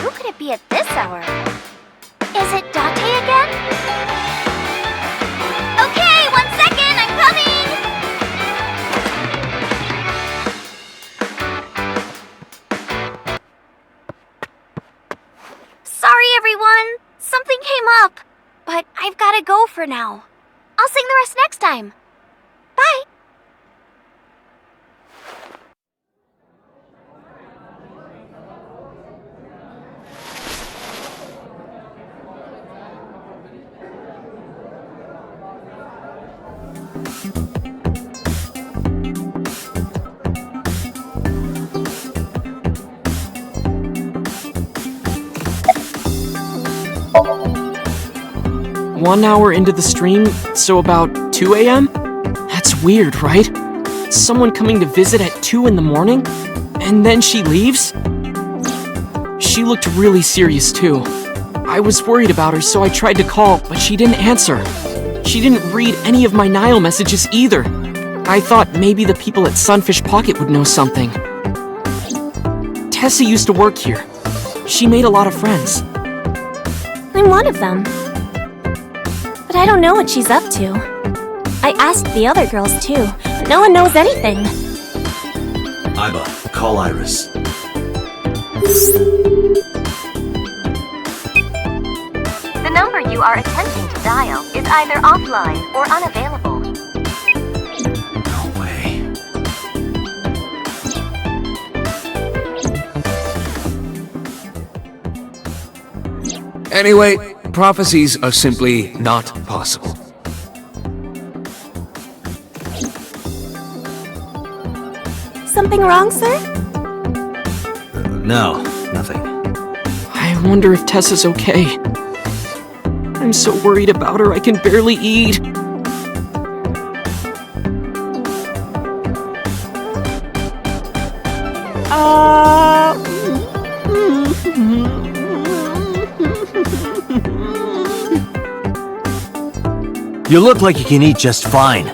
O: Who could it be at this hour? Is it Date again? Okay, 1 second, I'm coming! Sorry, everyone. Something came up. But I've gotta go for now. I'll sing the rest next time. Bye!
C: 1 hour into the stream, so about 2 a.m.? That's weird, right? Someone coming to visit at 2 in the morning? And then she leaves? She looked really serious too. I was worried about her, so I tried to call, but she didn't answer. She didn't read any of my Nile messages either. I thought maybe the people at Sunfish Pocket would know something. Tessa used to work here. She made a lot of friends.
O: I'm one of them. But I don't know what she's up to. I asked the other girls too, but no one knows anything.
B: Iba, call Iris.
H: The number you are attempting to dial is either offline or unavailable.
B: No way.
D: Anyway, prophecies are simply not possible.
O: Something wrong, sir?
B: No, nothing.
C: I wonder if Tessa's okay. I'm so worried about her I can barely eat.
B: You look like you can eat just fine.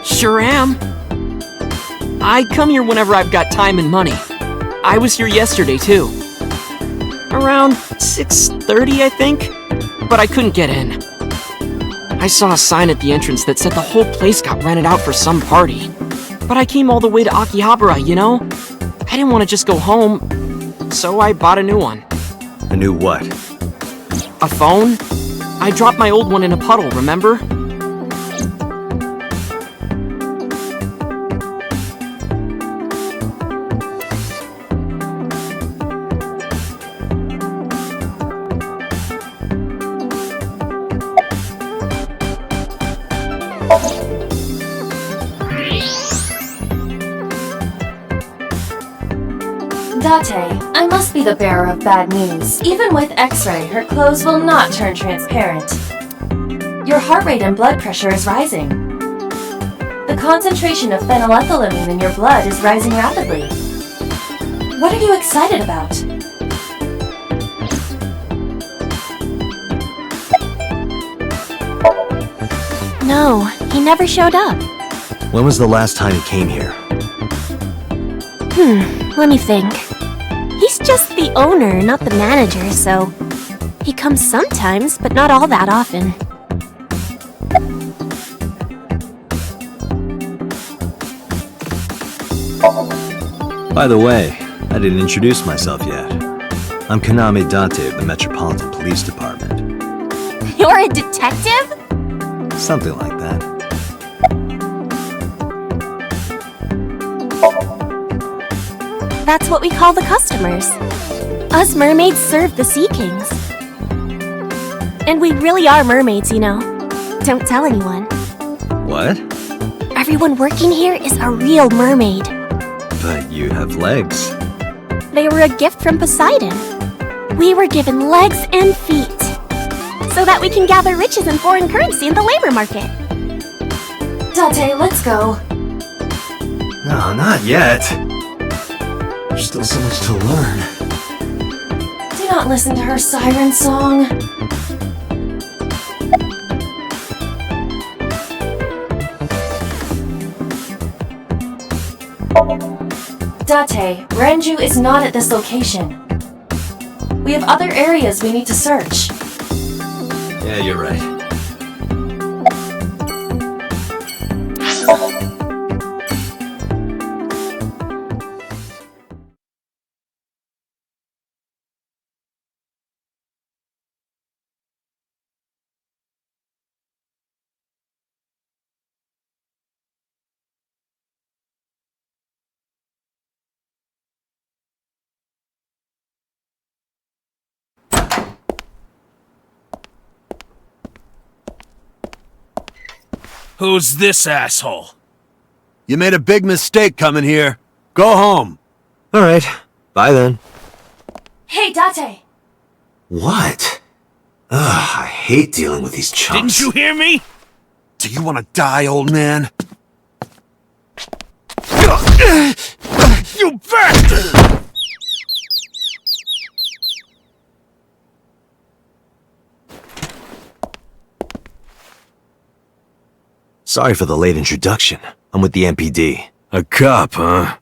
C: Sure am. I come here whenever I've got time and money. I was here yesterday too. Around 6:30, I think? But I couldn't get in. I saw a sign at the entrance that said the whole place got rented out for some party. But I came all the way to Akihabara, you know? I didn't want to just go home, so I bought a new one.
B: A new what?
C: A phone? I dropped my old one in a puddle, remember?
A: Date, I must be the bearer of bad news. Even with X-ray, her clothes will not turn transparent. Your heart rate and blood pressure is rising. The concentration of phenylethylamine in your blood is rising rapidly. What are you excited about?
O: No, he never showed up.
B: When was the last time he came here?
O: Let me think. He's just the owner, not the manager, so he comes sometimes, but not all that often.
B: By the way, I didn't introduce myself yet. I'm Kaname Date of the Metropolitan Police Department.
O: You're a detective?
B: Something like that.
O: That's what we call the customers. Us mermaids serve the Sea Kings. And we really are mermaids, you know. Don't tell anyone.
B: What?
O: Everyone working here is a real mermaid.
B: But you have legs.
O: They were a gift from Poseidon. We were given legs and feet, so that we can gather riches and foreign currency in the labor market.
A: Date, let's go.
B: No, not yet. There's still so much to learn.
A: Do not listen to her siren song. Date, Renju is not at this location. We have other areas we need to search.
B: Yeah, you're right.
P: Who's this asshole?
Q: You made a big mistake coming here. Go home.
B: Alright, bye then.
A: Hey, Date!
B: What? Ugh, I hate dealing with these chumps.
P: Didn't you hear me?
Q: Do you want to die, old man?
P: You bastard!
B: Sorry for the late introduction. I'm with the MPD.
Q: A cop, huh?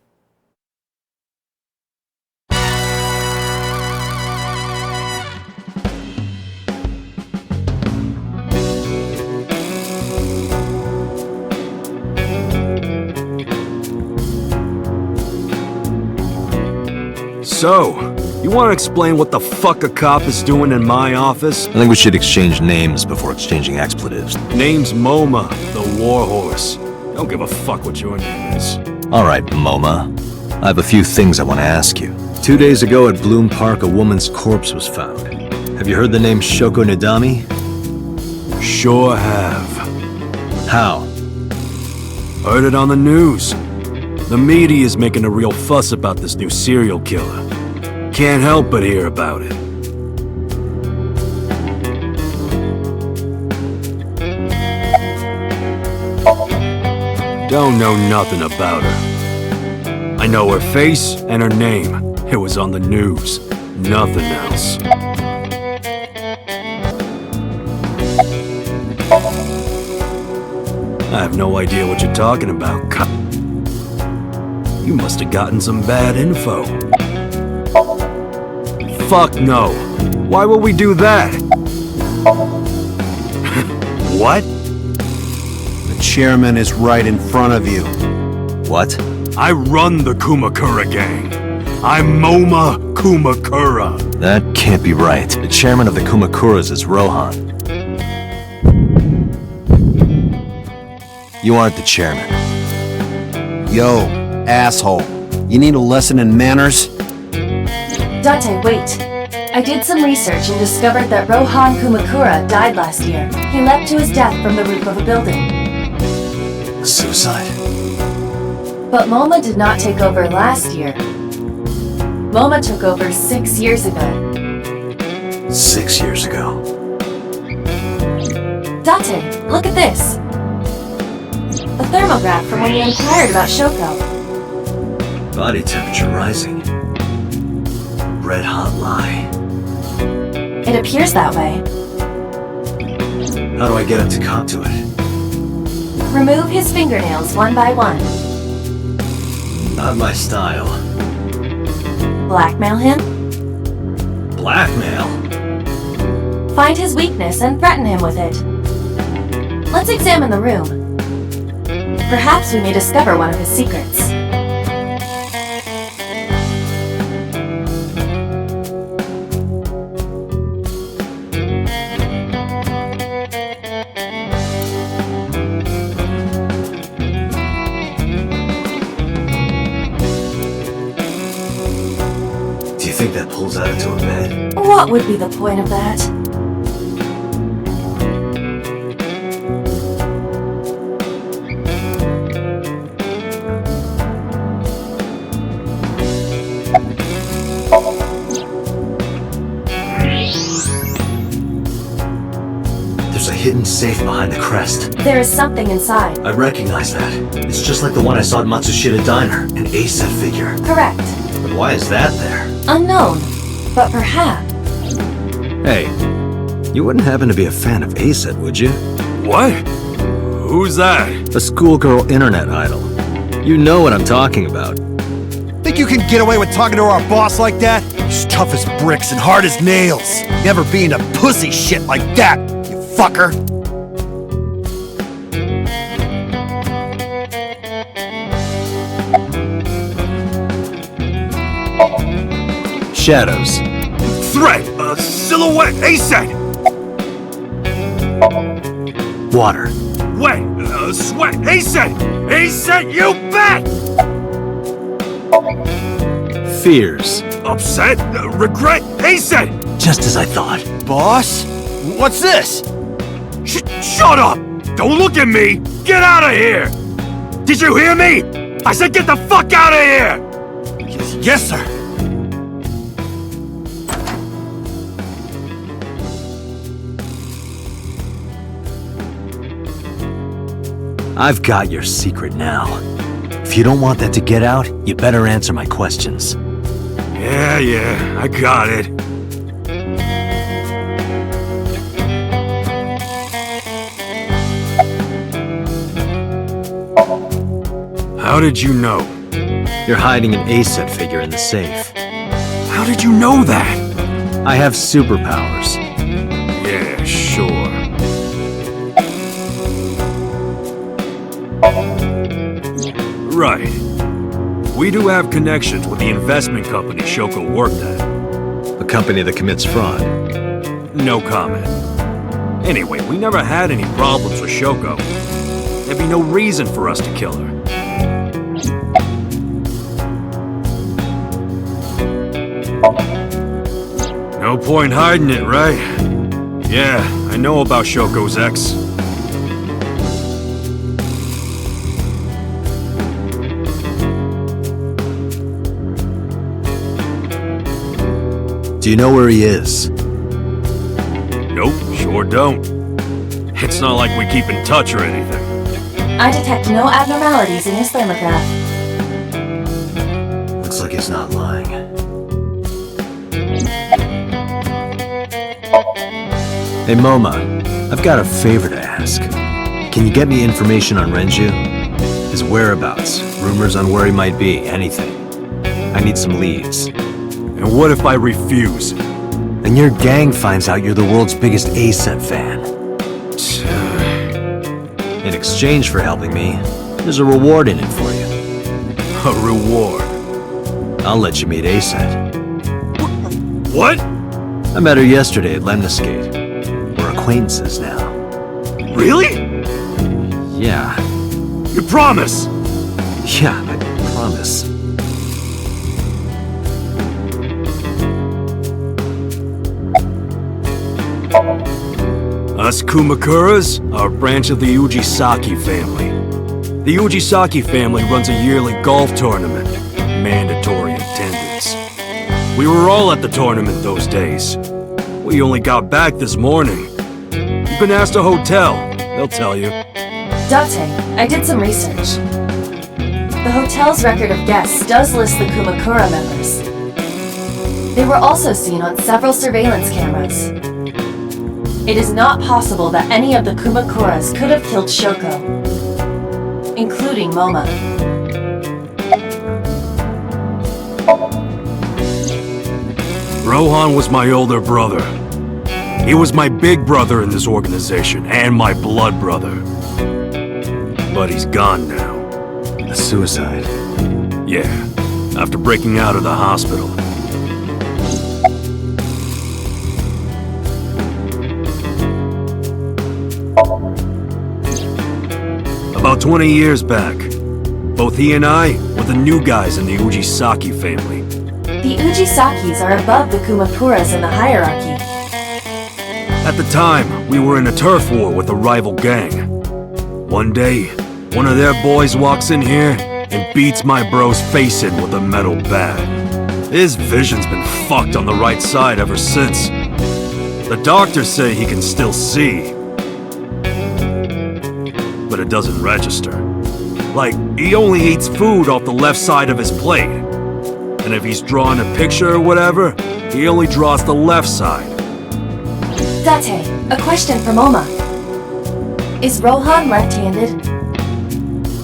R: So, you want to explain what the fuck a cop is doing in my office?
B: I think we should exchange names before exchanging expletives.
R: Name's MoMA, the Warhorse. Don't give a fuck what your name is.
B: Alright, MoMA. I have a few things I want to ask you. 2 days ago at Bloom Park, a woman's corpse was found. Have you heard the name Shoko Nidami?
R: Sure have.
B: How?
R: Heard it on the news. The media is making a real fuss about this new serial killer. Can't help but hear about it. Don't know nothing about her. I know her face and her name. It was on the news. Nothing else. I have no idea what you're talking about, cop. You must have gotten some bad info. Fuck no. Why would we do that? What?
Q: The chairman is right in front of you.
B: What?
R: I run the Kumakura gang. I'm MoMA Kumakura.
B: That can't be right. The chairman of the Kumakuras is Rohan. You aren't the chairman.
Q: Yo, asshole. You need a lesson in manners?
A: Date, wait. I did some research and discovered that Rohan Kumakura died last year. He leapt to his death from the roof of a building.
B: Suicide?
A: But MoMA did not take over last year. MoMA took over 6 years ago.
B: 6 years ago.
A: Date, look at this. A thermograph from when you inquired about Shoko.
B: Body temperature rising. Red hot lie.
A: It appears that way.
B: How do I get him to cop to it?
A: Remove his fingernails one by one.
B: Not my style.
A: Blackmail him.
B: Blackmail?
A: Find his weakness and threaten him with it. Let's examine the room. Perhaps we may discover one of his secrets.
B: Do you think that pulls out into a bed?
A: What would be the point of that?
B: There's a hidden safe behind the crest.
A: There is something inside.
B: I recognize that. It's just like the one I saw at Matsushita Diner, an A-set figure.
A: Correct.
B: But why is that there?
A: Unknown, but perhaps.
B: Hey, you wouldn't happen to be a fan of A-set, would you?
R: What? Who's that?
B: A schoolgirl internet idol. You know what I'm talking about.
Q: Think you can get away with talking to our boss like that? He's tough as bricks and hard as nails. Never being a pussy shit like that, you fucker.
B: Shadows.
R: Threat! A silhouette! A-set!
B: Water.
R: Wet! Sweat! A-set! A-set, you bet!
B: Fears.
R: Upset? Regret? A-set!
B: Just as I thought.
Q: Boss? What's this?
R: Shut up! Don't look at me! Get out of here! Did you hear me? I said get the fuck out of here!
Q: Yes, sir.
B: I've got your secret now. If you don't want that to get out, you better answer my questions.
R: Yeah, I got it. How did you know?
B: You're hiding an A-set figure in the safe.
R: How did you know that?
B: I have superpowers.
R: Yeah, sure. Right. We do have connections with the investment company Shoko worked at.
B: A company that commits fraud.
R: No comment. Anyway, we never had any problems with Shoko. There'd be no reason for us to kill her. No point hiding it, right? Yeah, I know about Shoko's ex.
B: Do you know where he is?
R: Nope, sure don't. It's not like we keep in touch or anything.
A: I detect no abnormalities in his thermograph.
B: Looks like he's not lying. Hey Moma, I've got a favor to ask. Can you get me information on Renju? His whereabouts, rumors on where he might be, anything. I need some leads.
R: And what if I refuse?
B: And your gang finds out you're the world's biggest A-set fan. In exchange for helping me, there's a reward in it for you.
R: A reward?
B: I'll let you meet A-set.
R: What?
B: I met her yesterday at Lemniscate. We're acquaintances now.
R: Really?
B: Yeah.
R: You promise?
B: Yeah, I promise.
R: Us Kumakuras are a branch of the Ujisaki family. The Ujisaki family runs a yearly golf tournament. Mandatory attendance. We were all at the tournament those days. We only got back this morning. You can ask the hotel. They'll tell you.
A: Date, I did some research. The hotel's record of guests does list the Kumakura members. They were also seen on several surveillance cameras. It is not possible that any of the Kumakuras could have killed Shoko, including Moma.
R: Rohan was my older brother. He was my big brother in this organization, and my blood brother. But he's gone now.
B: A suicide?
R: Yeah, after breaking out of the hospital. About 20 years back, both he and I were the new guys in the Ujisaki family.
A: The Ujisakis are above the Kumakuras in the hierarchy.
R: At the time, we were in a turf war with a rival gang. One day, one of their boys walks in here and beats my bro's face in with a metal bat. His vision's been fucked on the right side ever since. The doctors say he can still see, but it doesn't register. Like, he only eats food off the left side of his plate. And if he's drawing a picture or whatever, he only draws the left side.
A: Date, a question for Moma. Is Rohan left-handed?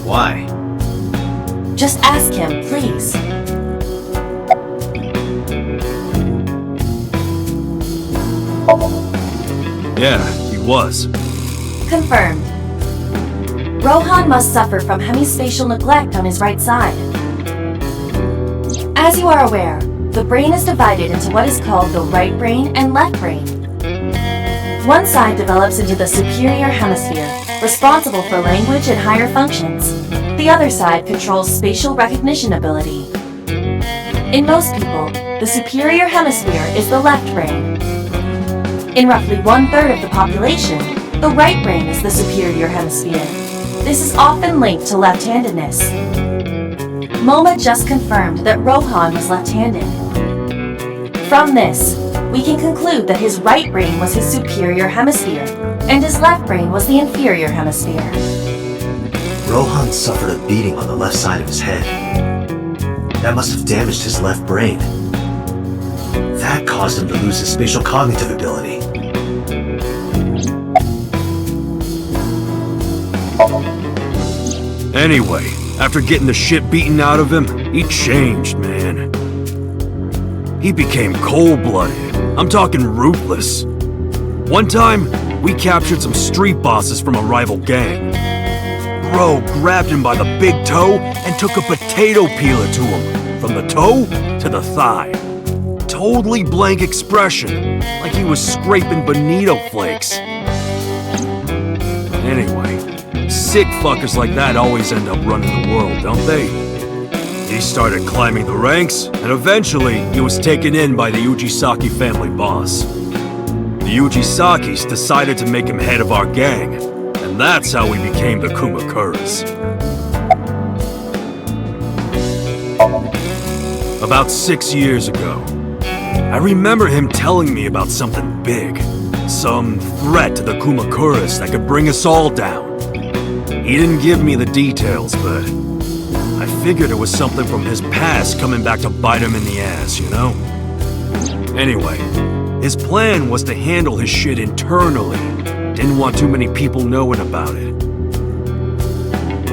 B: Why?
A: Just ask him, please.
R: Yeah, he was.
A: Confirmed. Rohan must suffer from hemispatial neglect on his right side. As you are aware, the brain is divided into what is called the right brain and left brain. One side develops into the superior hemisphere, responsible for language and higher functions. The other side controls spatial recognition ability. In most people, the superior hemisphere is the left brain. In roughly 1/3 of the population, The right brain is the superior hemisphere. This is often linked to left-handedness. MoMA just confirmed that Rohan was left-handed. From this, we can conclude that his right brain was his superior hemisphere, and his left brain was the inferior hemisphere.
B: Rohan suffered a beating on the left side of his head. That must have damaged his left brain. That caused him to lose his spatial cognitive ability.
R: Anyway, after getting the shit beaten out of him, he changed, man. He became cold-blooded. I'm talking ruthless. One time, we captured some street bosses from a rival gang. Bro grabbed him by the big toe and took a potato peeler to him, from the toe to the thigh. Totally blank expression, like he was scraping bonito flakes. Anyway, sick fuckers like that always end up running the world, don't they? He started climbing the ranks, and eventually he was taken in by the Ujisaki family boss. The Ujisakis decided to make him head of our gang, and that's how we became the Kumakuras. About 6 years ago, I remember him telling me about something big. Some threat to the Kumakuras that could bring us all down. He didn't give me the details, but I figured it was something from his past coming back to bite him in the ass, you know? Anyway, his plan was to handle his shit internally. Didn't want too many people knowing about it.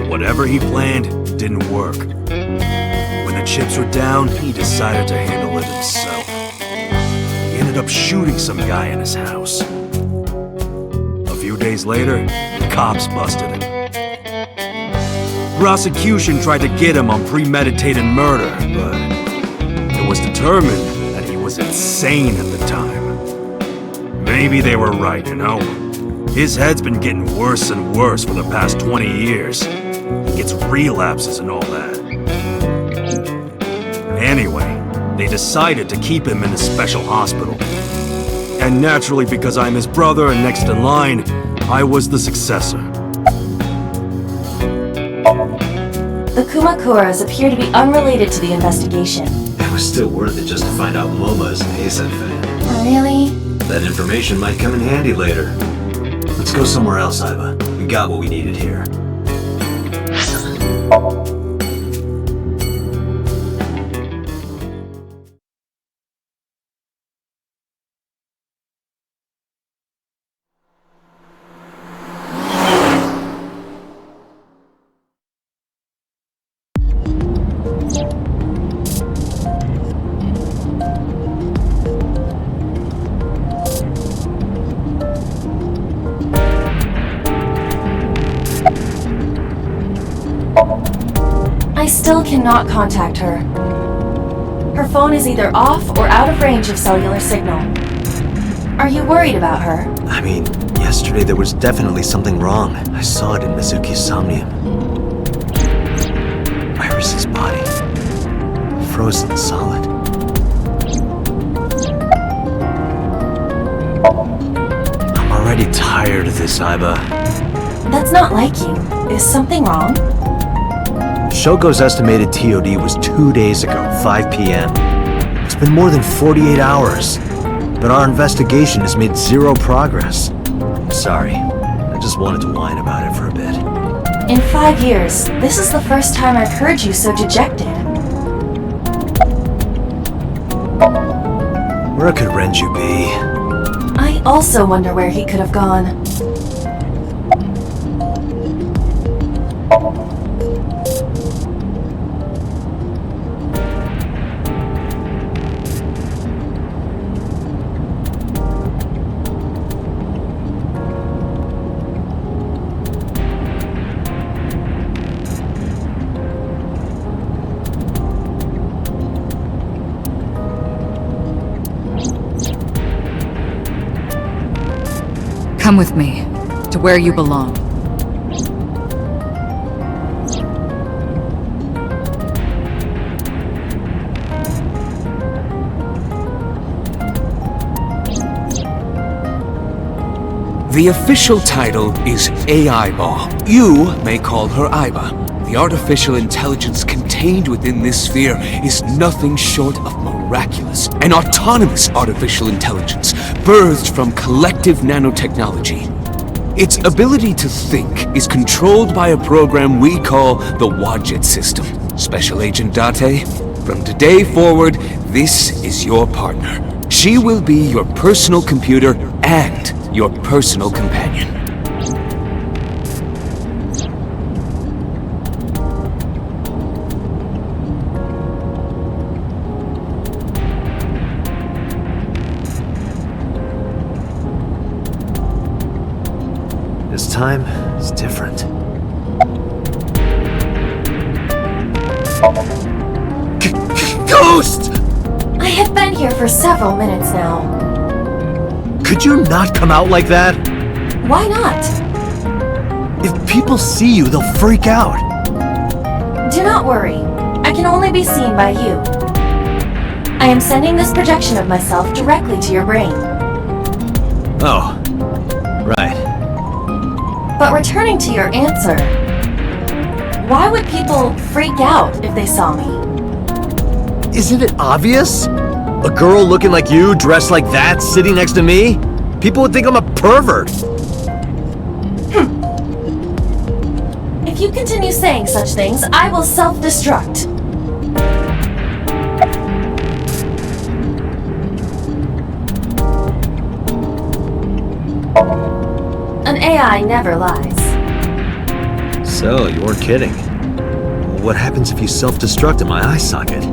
R: Whatever he planned didn't work. When the chips were down, he decided to handle it himself. He ended up shooting some guy in his house. A few days later, the cops busted him. Prosecution tried to get him on premeditated murder, but it was determined that he was insane at the time. Maybe they were right, you know? His head's been getting worse and worse for the past 20 years. He gets relapses and all that. Anyway, they decided to keep him in a special hospital. And naturally, because I'm his brother and next in line, I was the successor.
A: The Kumakuras appear to be unrelated to the investigation.
B: It was still worth it just to find out MoMA is an ASET fan.
A: Really?
B: That information might come in handy later. Let's go somewhere else, Iva. We got what we needed here.
A: I still cannot contact her. Her phone is either off or out of range of cellular signal. Are you worried about her?
B: I mean, yesterday there was definitely something wrong. I saw it in Mizuki's Somnium. Iris's body. Frozen solid. I'm already tired of this, Iva.
A: That's not like you. Is something wrong?
B: Shogo's estimated TOD was 2 days ago, 5 p.m. It's been more than 48 hours, but our investigation has made zero progress. I'm sorry, I just wanted to whine about it for a bit.
A: In 5 years, this is the first time I've heard you so dejected.
B: Where could Renju be?
A: I also wonder where he could have gone.
E: Come with me, to where you belong.
D: The official title is AI Ball. You may call her Aiba. The artificial intelligence contained within this sphere is nothing short of miraculous. An autonomous artificial intelligence birthed from collective nanotechnology. Its ability to think is controlled by a program we call the Wadjet system. Special Agent Date, from today forward, this is your partner. She will be your personal computer and your personal companion.
B: This time, it's different.
Q: Ghost!
A: I have been here for several minutes now.
B: Could you not come out like that?
A: Why not?
B: If people see you, they'll freak out.
A: Do not worry. I can only be seen by you. I am sending this projection of myself directly to your brain.
B: Oh, right.
A: But returning to your answer, why would people freak out if they saw me?
B: Isn't it obvious? A girl looking like you, dressed like that, sitting next to me? People would think I'm a pervert.
A: If you continue saying such things, I will self-destruct. An AI never lies.
B: So, you weren't kidding. What happens if you self-destruct in my eye socket?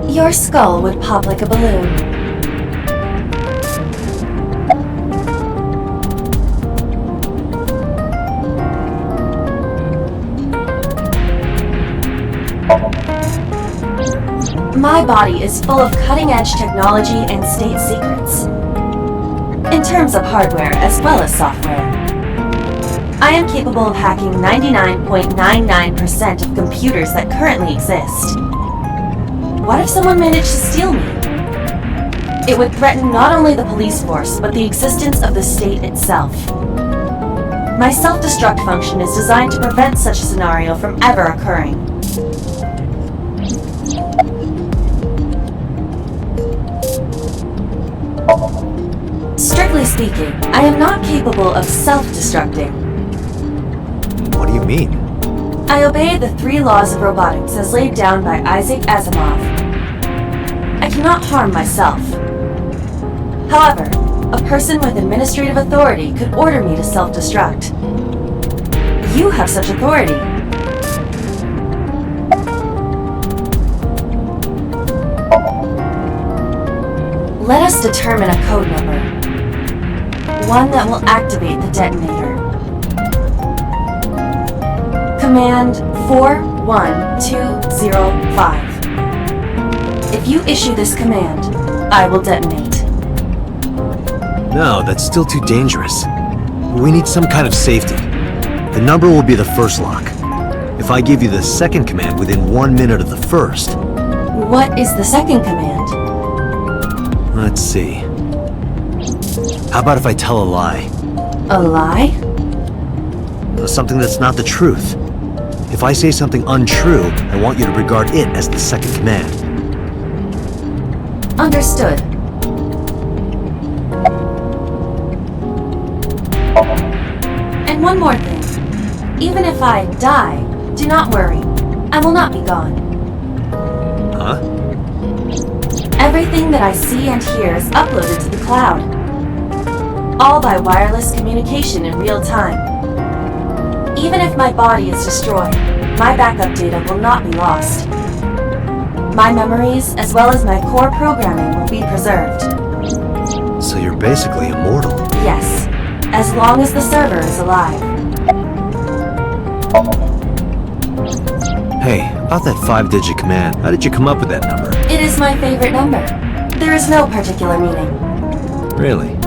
A: Your skull would pop like a balloon. My body is full of cutting-edge technology and state secrets. In terms of hardware as well as software. I am capable of hacking 99.99% of computers that currently exist. What if someone managed to steal me? It would threaten not only the police force, but the existence of the state itself. My self-destruct function is designed to prevent such a scenario from ever occurring. Strictly speaking, I am not capable of self-destructing.
B: What do you mean?
A: I obey the 3 laws of robotics as laid down by Isaac Asimov. I cannot harm myself. However, a person with administrative authority could order me to self-destruct. You have such authority. Let us determine a code number. One that will activate the detonator. Command 41205. If you issue this command, I will detonate.
B: No, that's still too dangerous. We need some kind of safety. The number will be the first lock. If I give you the second command within 1 minute of the first...
A: What is the second command?
B: Let's see. How about if I tell a lie?
A: A lie?
B: Something that's not the truth. If I say something untrue, I want you to regard it as the second command.
A: Understood. And one more thing. Even if I die, do not worry. I will not be gone.
B: Huh?
A: Everything that I see and hear is uploaded to the cloud. All by wireless communication in real time. Even if my body is destroyed, my backup data will not be lost. My memories, as well as my core programming, will be preserved.
B: So you're basically immortal.
A: Yes, as long as the server is alive.
B: Hey, about that 5-digit command, how did you come up with that number?
A: It is my favorite number. There is no particular meaning.
B: Really?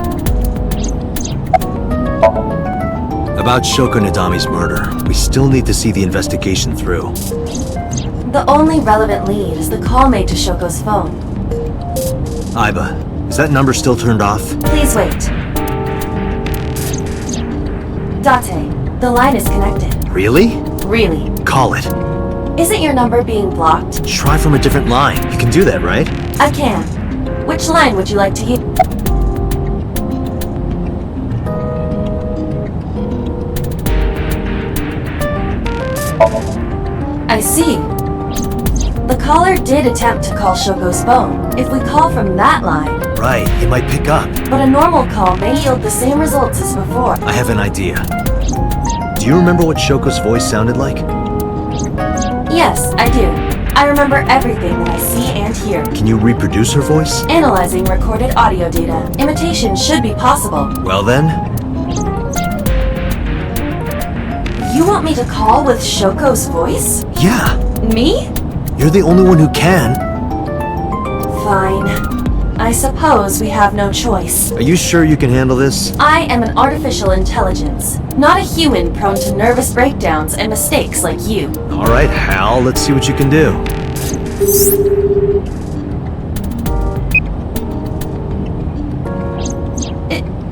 B: About Shoko Nadami's murder, we still need to see the investigation through.
A: The only relevant lead is the call made to Shoko's phone.
B: Aiba, is that number still turned off?
A: Please wait. Date, the line is connected.
B: Really?
A: Really.
B: Call it.
A: Isn't your number being blocked?
B: Try from a different line. You can do that, right?
A: I can. Which line would you like to use? I see. The caller did attempt to call Shoko's phone. If we call from that line...
B: Right, it might pick up.
A: But a normal call may yield the same results as before.
B: I have an idea. Do you remember what Shoko's voice sounded like?
A: Yes, I do. I remember everything that I see and hear.
B: Can you reproduce her voice?
A: Analyzing recorded audio data. Imitation should be possible.
B: Well then...
A: You want me to call with Shoko's voice?
B: Yeah.
A: Me?
B: You're the only one who can.
A: Fine. I suppose we have no choice.
B: Are you sure you can handle this?
A: I am an artificial intelligence, not a human prone to nervous breakdowns and mistakes like you.
B: Alright, Hal, let's see what you can do.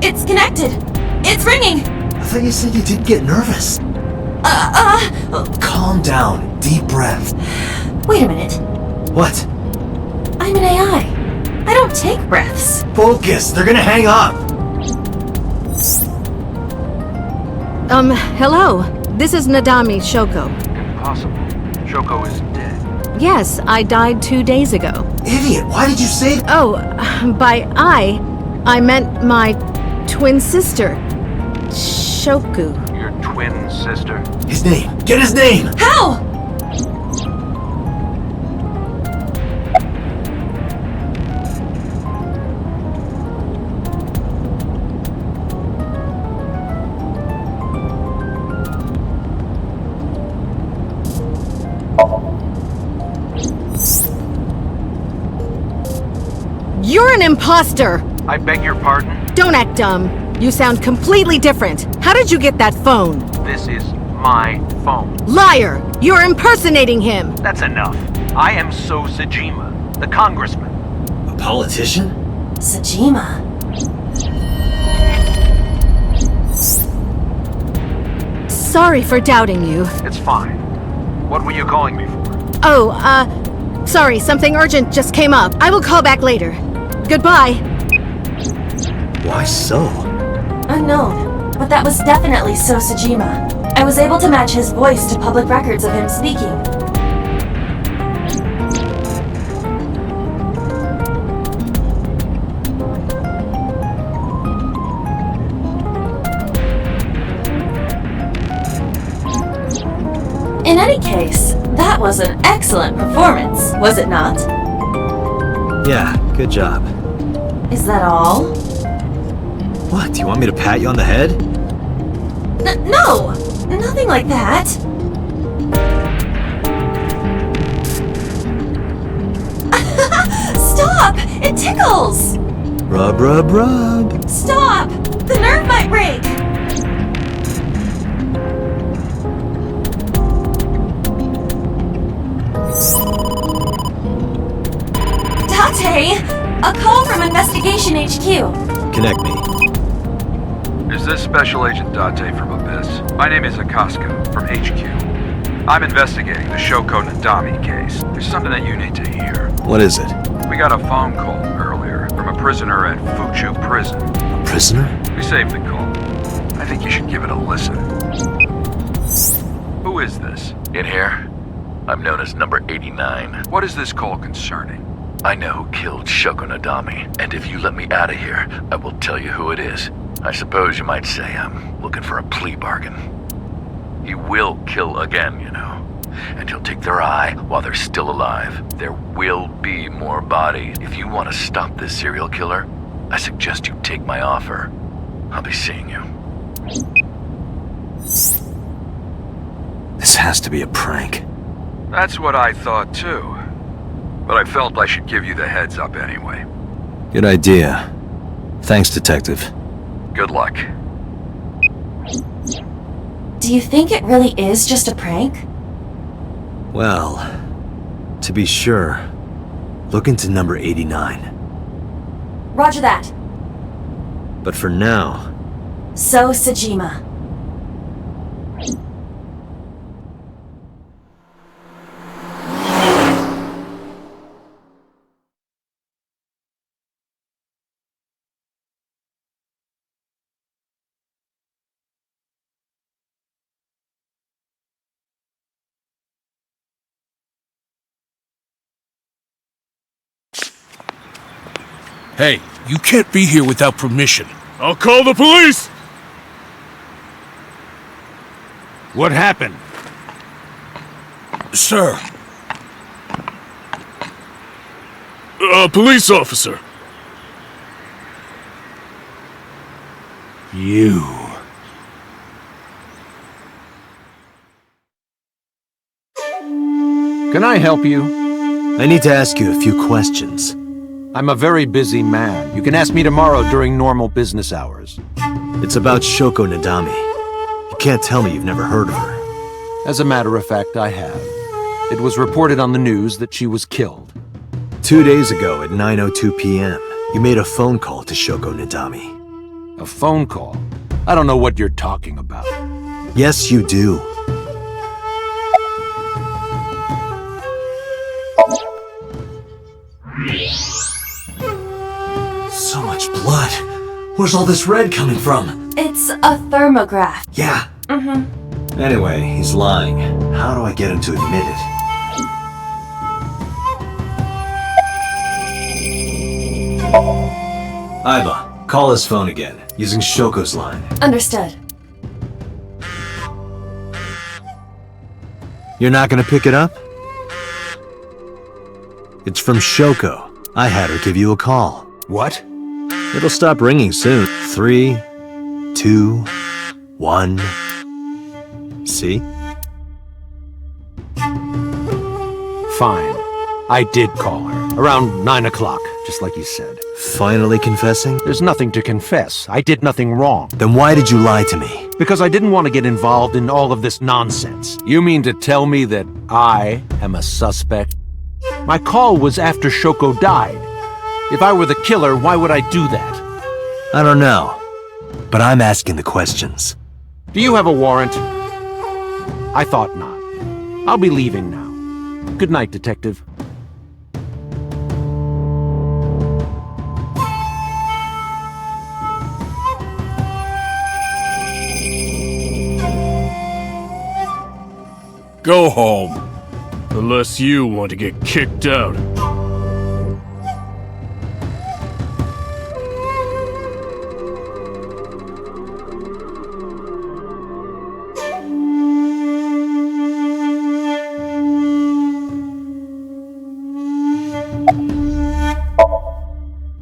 A: It's connected. It's ringing.
B: I thought you said you didn't get nervous. Calm down. Deep breath.
A: Wait a minute.
B: What?
A: I'm an AI. I don't take breaths.
B: Focus. They're gonna hang up.
S: Hello. This is Nadami Shoko.
K: Impossible. Shoko is dead.
S: Yes, I died 2 days ago.
B: Idiot, why did you say that?
S: Oh, by I meant my twin sister, Shoku.
K: Your twin sister?
B: His name. Get his name!
A: How?
S: You're an imposter!
K: I beg your pardon?
S: Don't act dumb. You sound completely different. How did you get that phone?
K: This is my phone.
S: Liar! You're impersonating him!
K: That's enough. I am So Sajima, the congressman.
B: A politician?
A: Sajima.
S: Sorry for doubting you.
K: It's fine. What were you calling me for?
S: Oh, sorry, something urgent just came up. I will call back later. Goodbye.
B: Why so?
A: Unknown, but that was definitely So Sajima. I was able to match his voice to public records of him speaking. In any case, that was an excellent performance, was it not?
B: Yeah, good job.
A: Is that all?
B: What, do you want me to pat you on the head?
A: No! Nothing like that. Stop! It tickles!
B: Rub, rub, rub.
A: Stop! The nerve might break! Date! A call from Investigation HQ.
B: Connect me.
T: Is this Special Agent Date from Abyss? My name is Akaska, from HQ. I'm investigating the Shoko Nadami case. There's something that you need to hear.
B: What is it?
T: We got a phone call earlier from a prisoner at Fuchu Prison.
B: A prisoner?
T: We saved the call. I think you should give it a listen. Who is this?
U: In here, I'm known as number 89.
T: What is this call concerning?
U: I know who killed Shoko Nadami, and if you let me out of here, I will tell you who it is. I suppose you might say I'm looking for a plea bargain. He will kill again, you know. And he'll take their eye while they're still alive. There will be more bodies. If you want to stop this serial killer, I suggest you take my offer. I'll be seeing you.
B: This has to be a prank.
T: That's what I thought too. But I felt I should give you the heads up anyway.
B: Good idea. Thanks, Detective.
T: Good luck.
A: Do you think it really is just a prank?
B: Well, to be sure, look into number 89.
A: Roger that.
B: But for now...
A: So Sajima.
P: Hey, you can't be here without permission.
N: I'll call the police!
R: What happened?
P: Sir.
N: A police officer.
R: You.
G: Can I help you?
B: I need to ask you a few questions.
G: I'm a very busy man. You can ask me tomorrow during normal business hours.
B: It's about Shoko Nadami. You can't tell me you've never heard of her.
G: As a matter of fact, I have. It was reported on the news that she was killed.
B: 2 days ago at 9:02 p.m., you made a phone call to Shoko Nadami.
G: A phone call? I don't know what you're talking about.
B: Yes, you do. So much blood. Where's all this red coming from?
A: It's a thermograph.
B: Yeah.
A: Mm-hmm.
B: Anyway, he's lying. How do I get him to admit it? Aiba, call his phone again, using Shoko's line.
A: Understood.
B: You're not gonna pick it up? It's from Shoko. I had her give you a call.
G: What?
B: It'll stop ringing soon. 3, 2, 1. See?
G: Fine. I did call her. Around 9 o'clock, just like you said.
B: Finally confessing?
G: There's nothing to confess. I did nothing wrong.
B: Then why did you lie to me?
G: Because I didn't want to get involved in all of this nonsense. You mean to tell me that I am a suspect? My call was after Shoko died. If I were the killer, why would I do that?
B: I don't know. But I'm asking the questions.
G: Do you have a warrant? I thought not. I'll be leaving now. Good night, Detective.
N: Go home. Unless you want to get kicked out.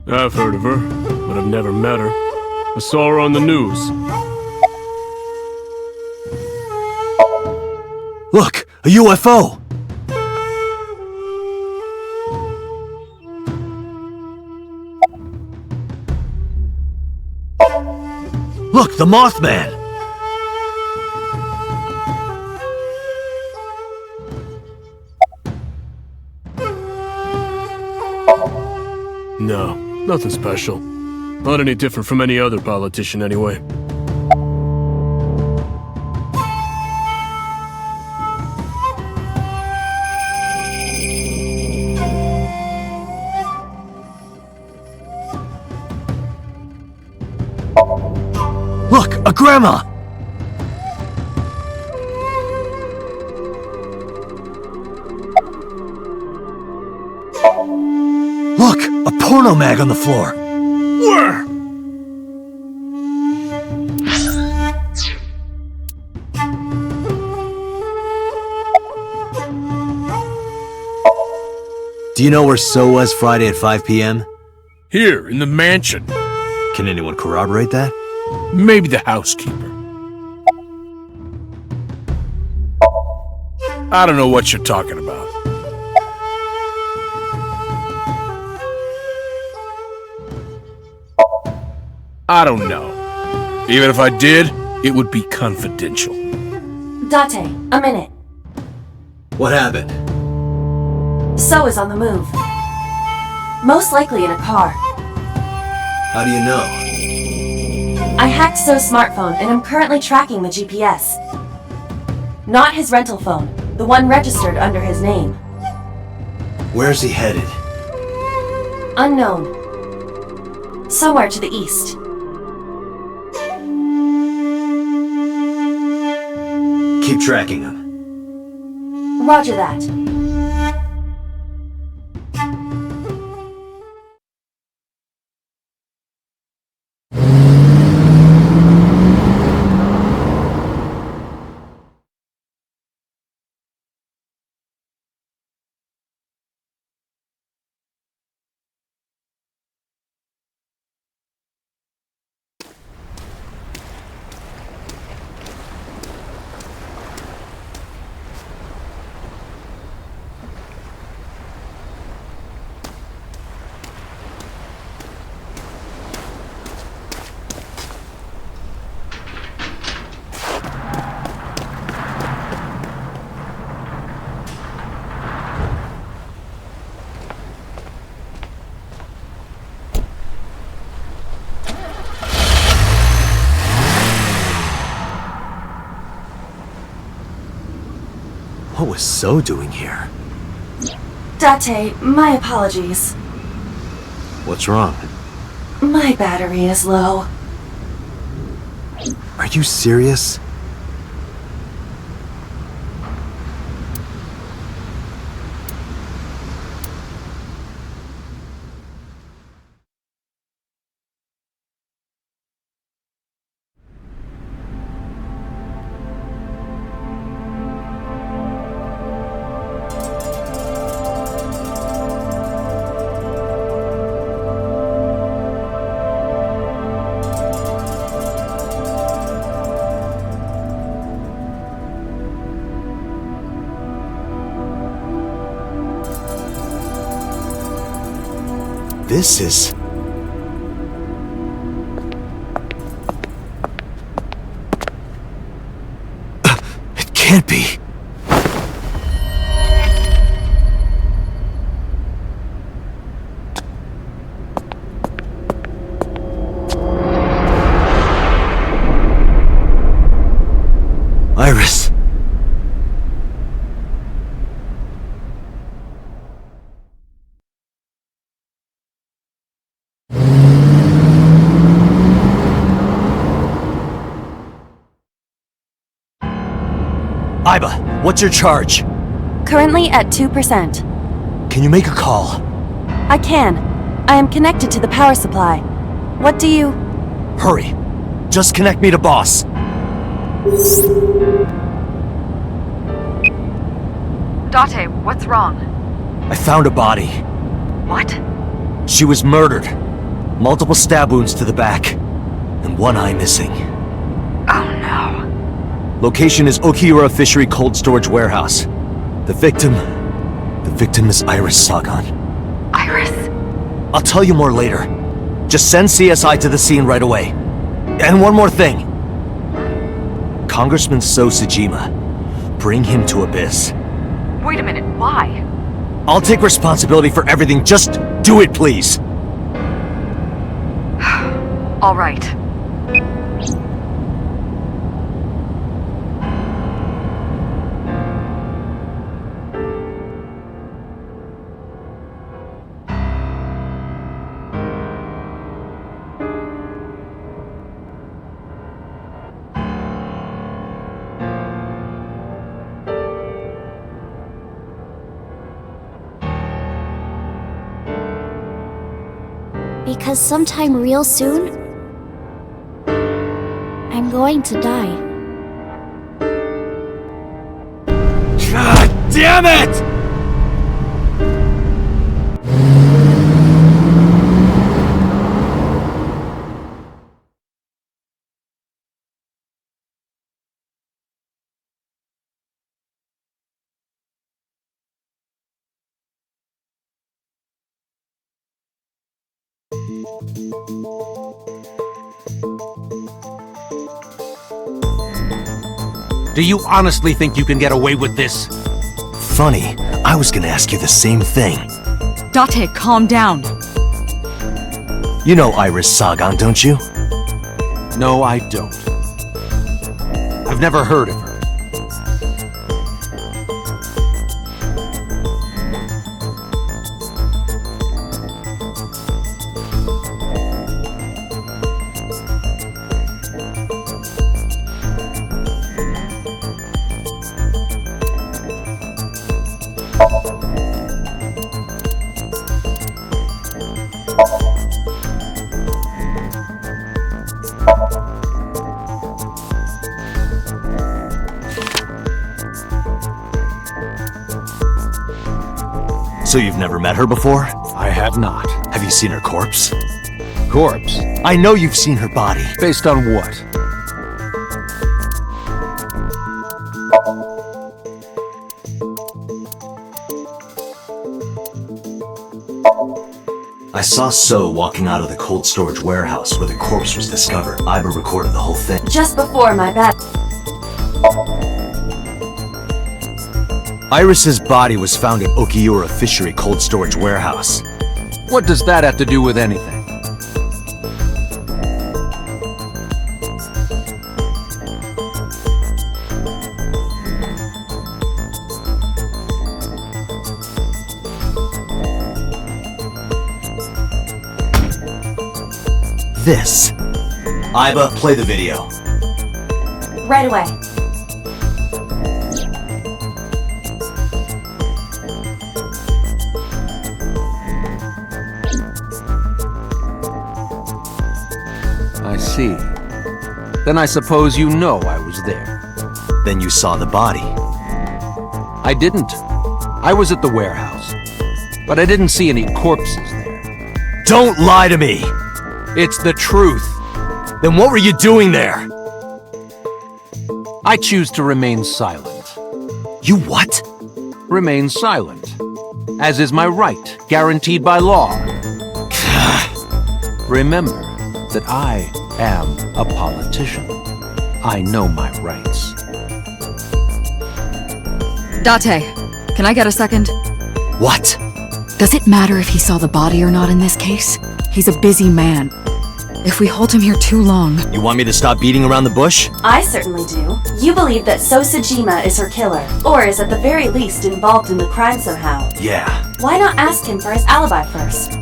N: I've heard of her, but I've never met her. I saw her on the news.
B: Look! A UFO! Look, the Mothman!
N: No, nothing special. Not any different from any other politician anyway.
B: Look, a grandma! Look, a porno mag on the floor.
N: Where?
B: Do you know where So was Friday at 5 p.m.?
P: Here, in the mansion.
B: Can anyone corroborate that?
P: Maybe the housekeeper. I don't know what you're talking about. I don't know. Even if I did, it would be confidential.
A: Date, a minute.
B: What happened?
A: So is on the move. Most likely in a car.
B: How do you know?
A: I hacked So's smartphone and am currently tracking the GPS. Not his rental phone, the one registered under his name.
B: Where's he headed?
A: Unknown. Somewhere to the east.
B: Keep tracking him.
A: Roger that.
B: What was So doing here?
A: Date, my apologies.
B: What's wrong?
A: My battery is low.
B: Are you serious? This is... It can't be. Iris. Iba, what's your charge?
A: Currently at 2%.
B: Can you make a call?
A: I can. I am connected to the power supply. What do you...
B: Hurry. Just connect me to boss.
E: Date, what's wrong?
B: I found a body.
E: What?
B: She was murdered. Multiple stab wounds to the back. And one eye missing.
E: Oh no.
B: Location is Okiura Fishery Cold Storage Warehouse. The victim is Iris Sagan.
E: Iris?
B: I'll tell you more later. Just send CSI to the scene right away. And one more thing. Congressman So Sejima. Bring him to Abyss.
E: Wait a minute, why?
B: I'll take responsibility for everything. Just do it, please.
E: All right.
O: Because sometime real soon, I'm going to die.
B: God damn it!
G: Do you honestly think you can get away with this?
B: Funny, I was gonna ask you the same thing.
E: Date, calm down.
B: You know Iris Sagan, don't you?
G: No, I don't. I've never heard of her.
B: So you've never met her before?
G: I have not.
B: Have you seen her corpse?
G: Corpse?
B: I know you've seen her body.
G: Based on what?
B: I saw So walking out of the cold storage warehouse where the corpse was discovered. Iba recorded the whole thing.
A: Just before my bed.
B: Iris's body was found at Okiura Fishery Cold Storage Warehouse.
G: What does that have to do with anything?
B: this. Iba, play the video.
A: Right away.
G: I see. Then I suppose you know I was there.
B: Then you saw the body.
G: I didn't. I was at the warehouse. But I didn't see any corpses there.
B: Don't lie to me!
G: It's the truth.
B: Then what were you doing there?
G: I choose to remain silent.
B: You what?
G: Remain silent. As is my right, guaranteed by law. Remember that I am a politician. I know my rights.
E: Date, can I get a second?
B: What?
E: Does it matter if he saw the body or not in this case? He's a busy man. If we hold him here too long...
B: You want me to stop beating around the bush?
A: I certainly do. You believe that Sosajima is her killer, or is at the very least involved in the crime somehow.
B: Yeah.
A: Why not ask him for his alibi first?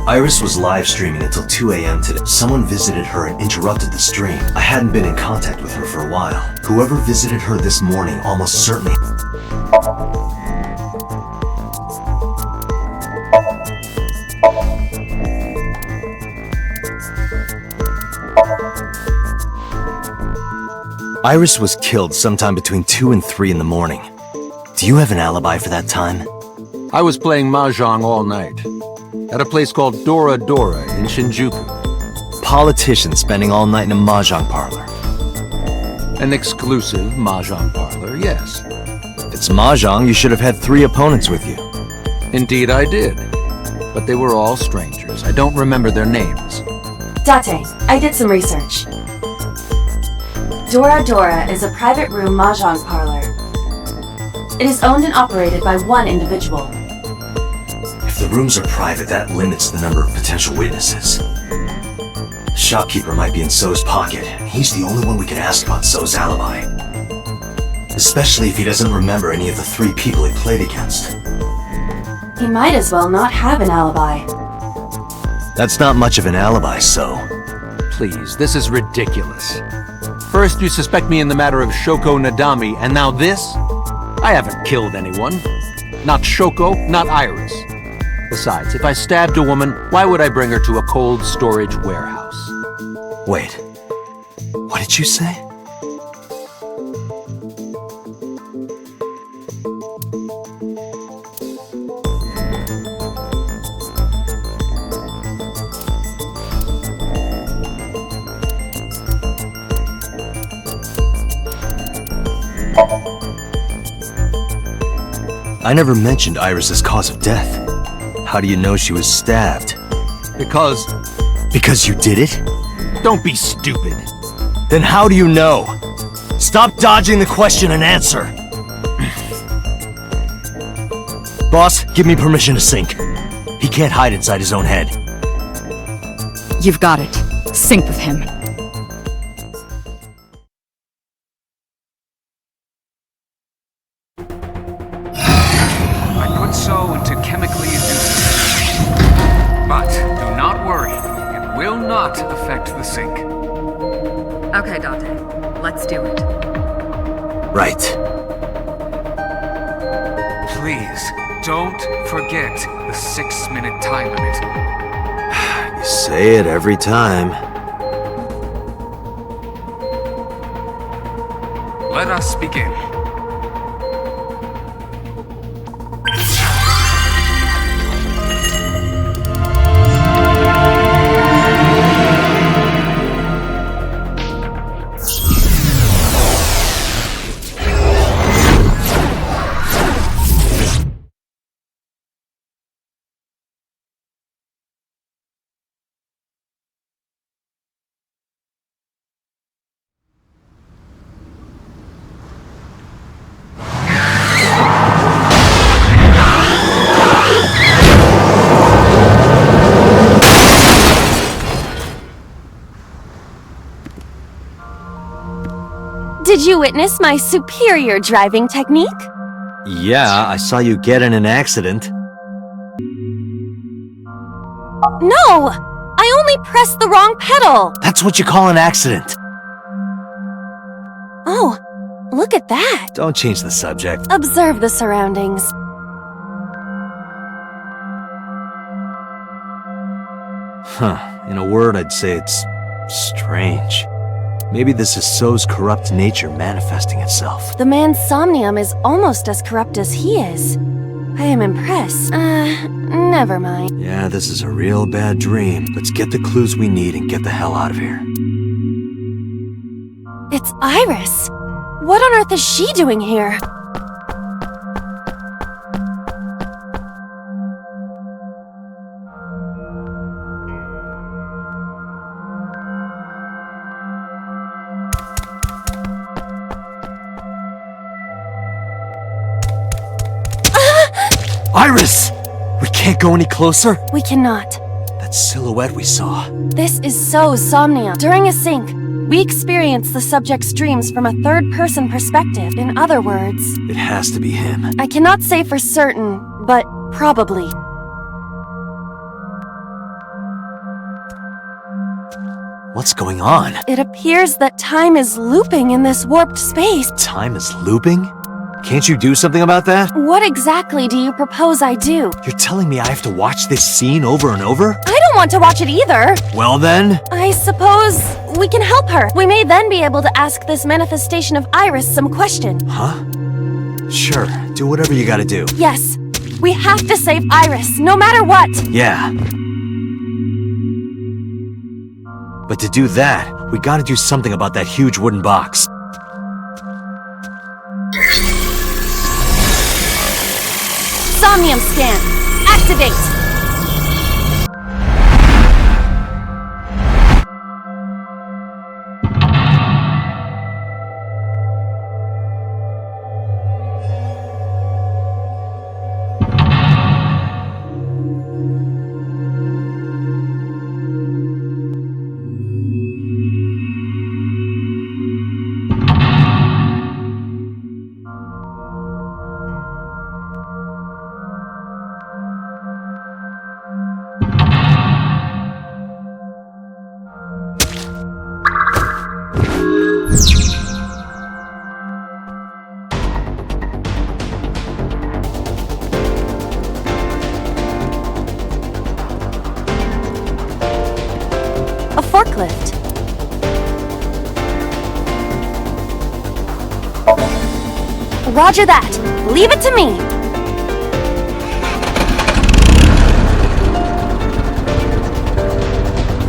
B: Iris was live streaming until 2 a.m. today. Someone visited her and interrupted the stream. I hadn't been in contact with her for a while. Whoever visited her this morning almost certainly... Iris was killed sometime between 2 and 3 in the morning. Do you have an alibi for that time?
G: I was playing Mahjong all night. At a place called Dora Dora in Shinjuku.
B: Politician spending all night in a mahjong parlor.
G: An exclusive mahjong parlor, yes.
B: If it's mahjong, you should have had 3 opponents with you.
G: Indeed I did. But they were all strangers. I don't remember their names.
A: Date, I did some research. Dora Dora is a private room mahjong parlor. It is owned and operated by one individual.
B: If the rooms are private, that limits the number of potential witnesses. The shopkeeper might be in So's pocket. He's the only one we can ask about So's alibi. Especially if he doesn't remember any of the 3 people he played against.
A: He might as well not have an alibi.
B: That's not much of an alibi, So.
G: Please, this is ridiculous. First you suspect me in the matter of Shoko Nadami, and now this? I haven't killed anyone. Not Shoko, not Iris. Besides, if I stabbed a woman, why would I bring her to a cold storage warehouse?
B: Wait. What did you say? I never mentioned Iris's cause of death. How do you know she was stabbed?
G: Because...
B: Because you did it?
G: Don't be stupid.
B: Then how do you know? Stop dodging the question and answer. Boss, give me permission to sync. He can't hide inside his own head.
E: You've got it. Sync with him.
D: I put So into chemically induced state. But do not worry. It will not affect the sync.
E: Okay, Date. Let's do it.
B: Right.
D: Please, don't forget the 6-minute time limit.
B: You say it every time.
D: Let us begin.
O: Did you witness my superior driving technique?
B: Yeah, I saw you get in an accident.
O: No! I only pressed the wrong pedal!
B: That's what you call an accident.
O: Oh, look at that!
B: Don't change the subject.
O: Observe the surroundings.
B: Huh. In a word, I'd say it's strange. Maybe this is So's corrupt nature manifesting itself.
O: The man's Somnium is almost as corrupt as he is. I am impressed. Never mind.
B: Yeah, this is a real bad dream. Let's get the clues we need and get the hell out of here.
O: It's Iris! What on earth is she doing here?
B: Iris! We can't go any closer?
O: We cannot.
B: That silhouette we saw.
O: This is So's Somnium. During a sync, we experience the subject's dreams from a third-person perspective. In other words...
B: It has to be him.
O: I cannot say for certain, but probably.
B: What's going on?
O: It appears that time is looping in this warped space.
B: Time is looping? Can't you do something about that?
O: What exactly do you propose I do?
B: You're telling me I have to watch this scene over and over?
O: I don't want to watch it either.
B: Well then...
O: I suppose we can help her. We may then be able to ask this manifestation of Iris some question.
B: Huh? Sure, do whatever you gotta do.
O: Yes, we have to save Iris, no matter what.
B: Yeah. But to do that, we gotta do something about that huge wooden box.
O: Somnium scan. Activate. A forklift. Roger that. Leave it to me.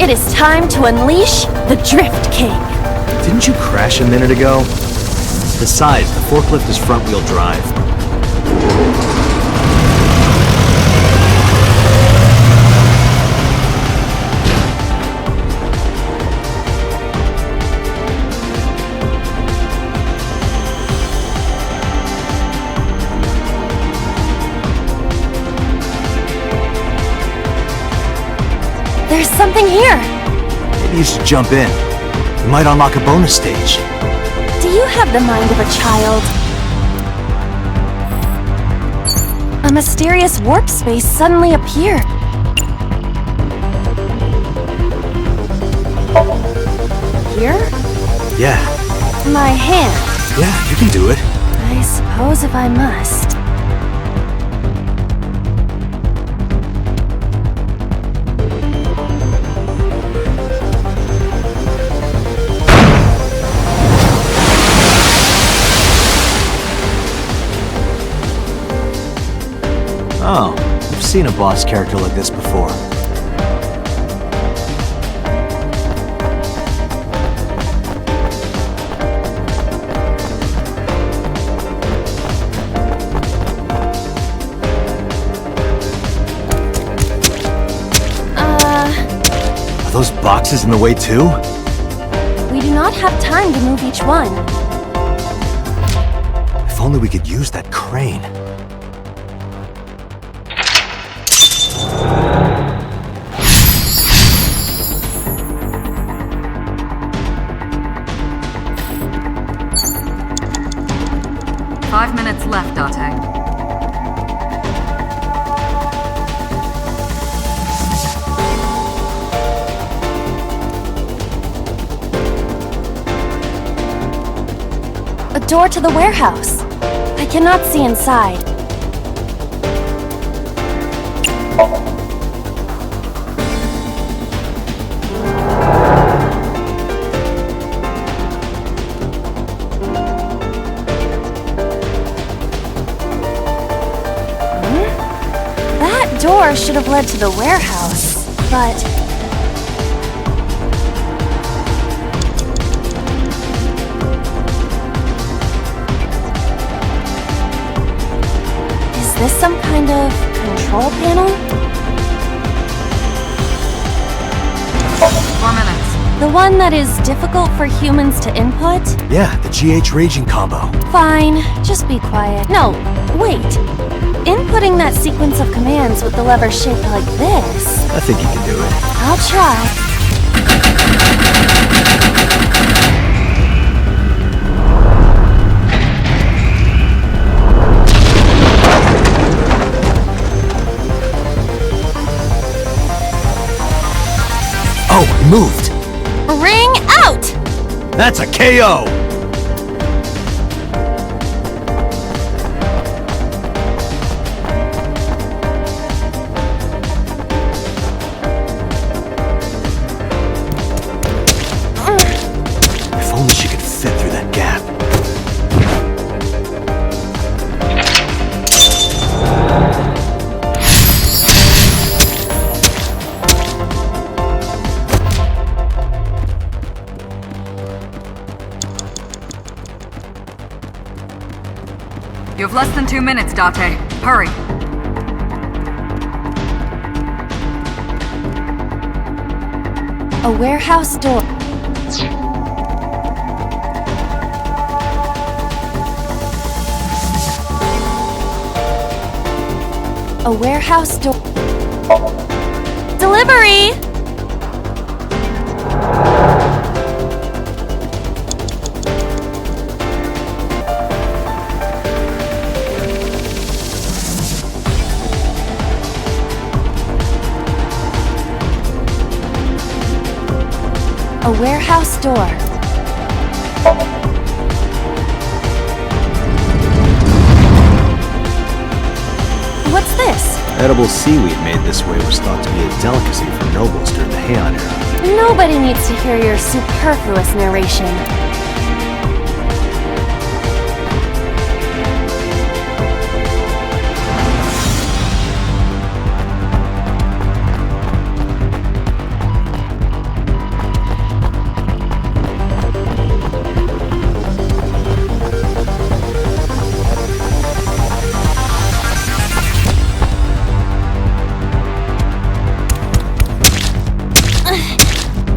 O: It is time to unleash the Drift King.
B: Didn't you crash a minute ago? Besides, the forklift is front-wheel drive.
O: There's something here.
B: Maybe you should jump in. We might unlock a bonus stage.
O: Do you have the mind of a child? A mysterious warp space suddenly appeared. Here?
B: Yeah.
O: My hand.
B: Yeah, you can do it.
O: I suppose if I must.
B: Oh, I've seen a boss character like this before. Are those boxes in the way too?
O: We do not have time to move each one.
B: If only we could use that crane.
O: door to the warehouse. I cannot see inside. That door should have led to the warehouse, but... Is this some kind of control panel?
E: 4 minutes.
O: The one that is difficult for humans to input?
B: Yeah, the GH raging combo.
O: Fine, just be quiet. No, wait. Inputting that sequence of commands with the lever shaped like this...
B: I think you can do it.
O: I'll try.
B: Oh, it moved.
O: Ring out!
B: That's a KO! If only she could fit through that gap.
E: You have less than 2 minutes, Date. Hurry.
O: A warehouse door. A warehouse door. Delivery! A warehouse door. What's this?
B: Edible seaweed made this way was thought to be a delicacy for nobles during the Heian era.
O: Nobody needs to hear your superfluous narration.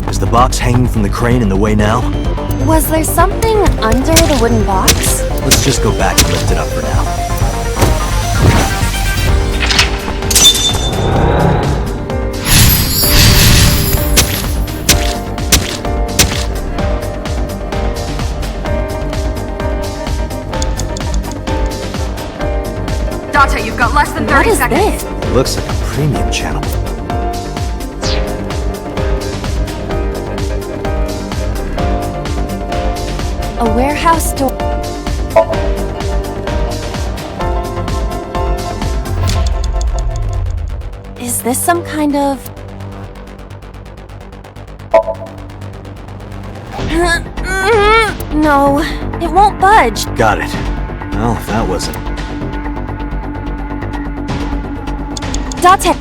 B: Is the box hanging from the crane in the way now?
O: Was there something under the wooden box?
B: Let's just go back and lift it up for now.
E: Date, you've got less than 30 seconds.
B: Looks like a premium channel.
O: A warehouse door. Is this some kind of... No, it won't budge.
B: Got it. Well, if that wasn't...
O: Date.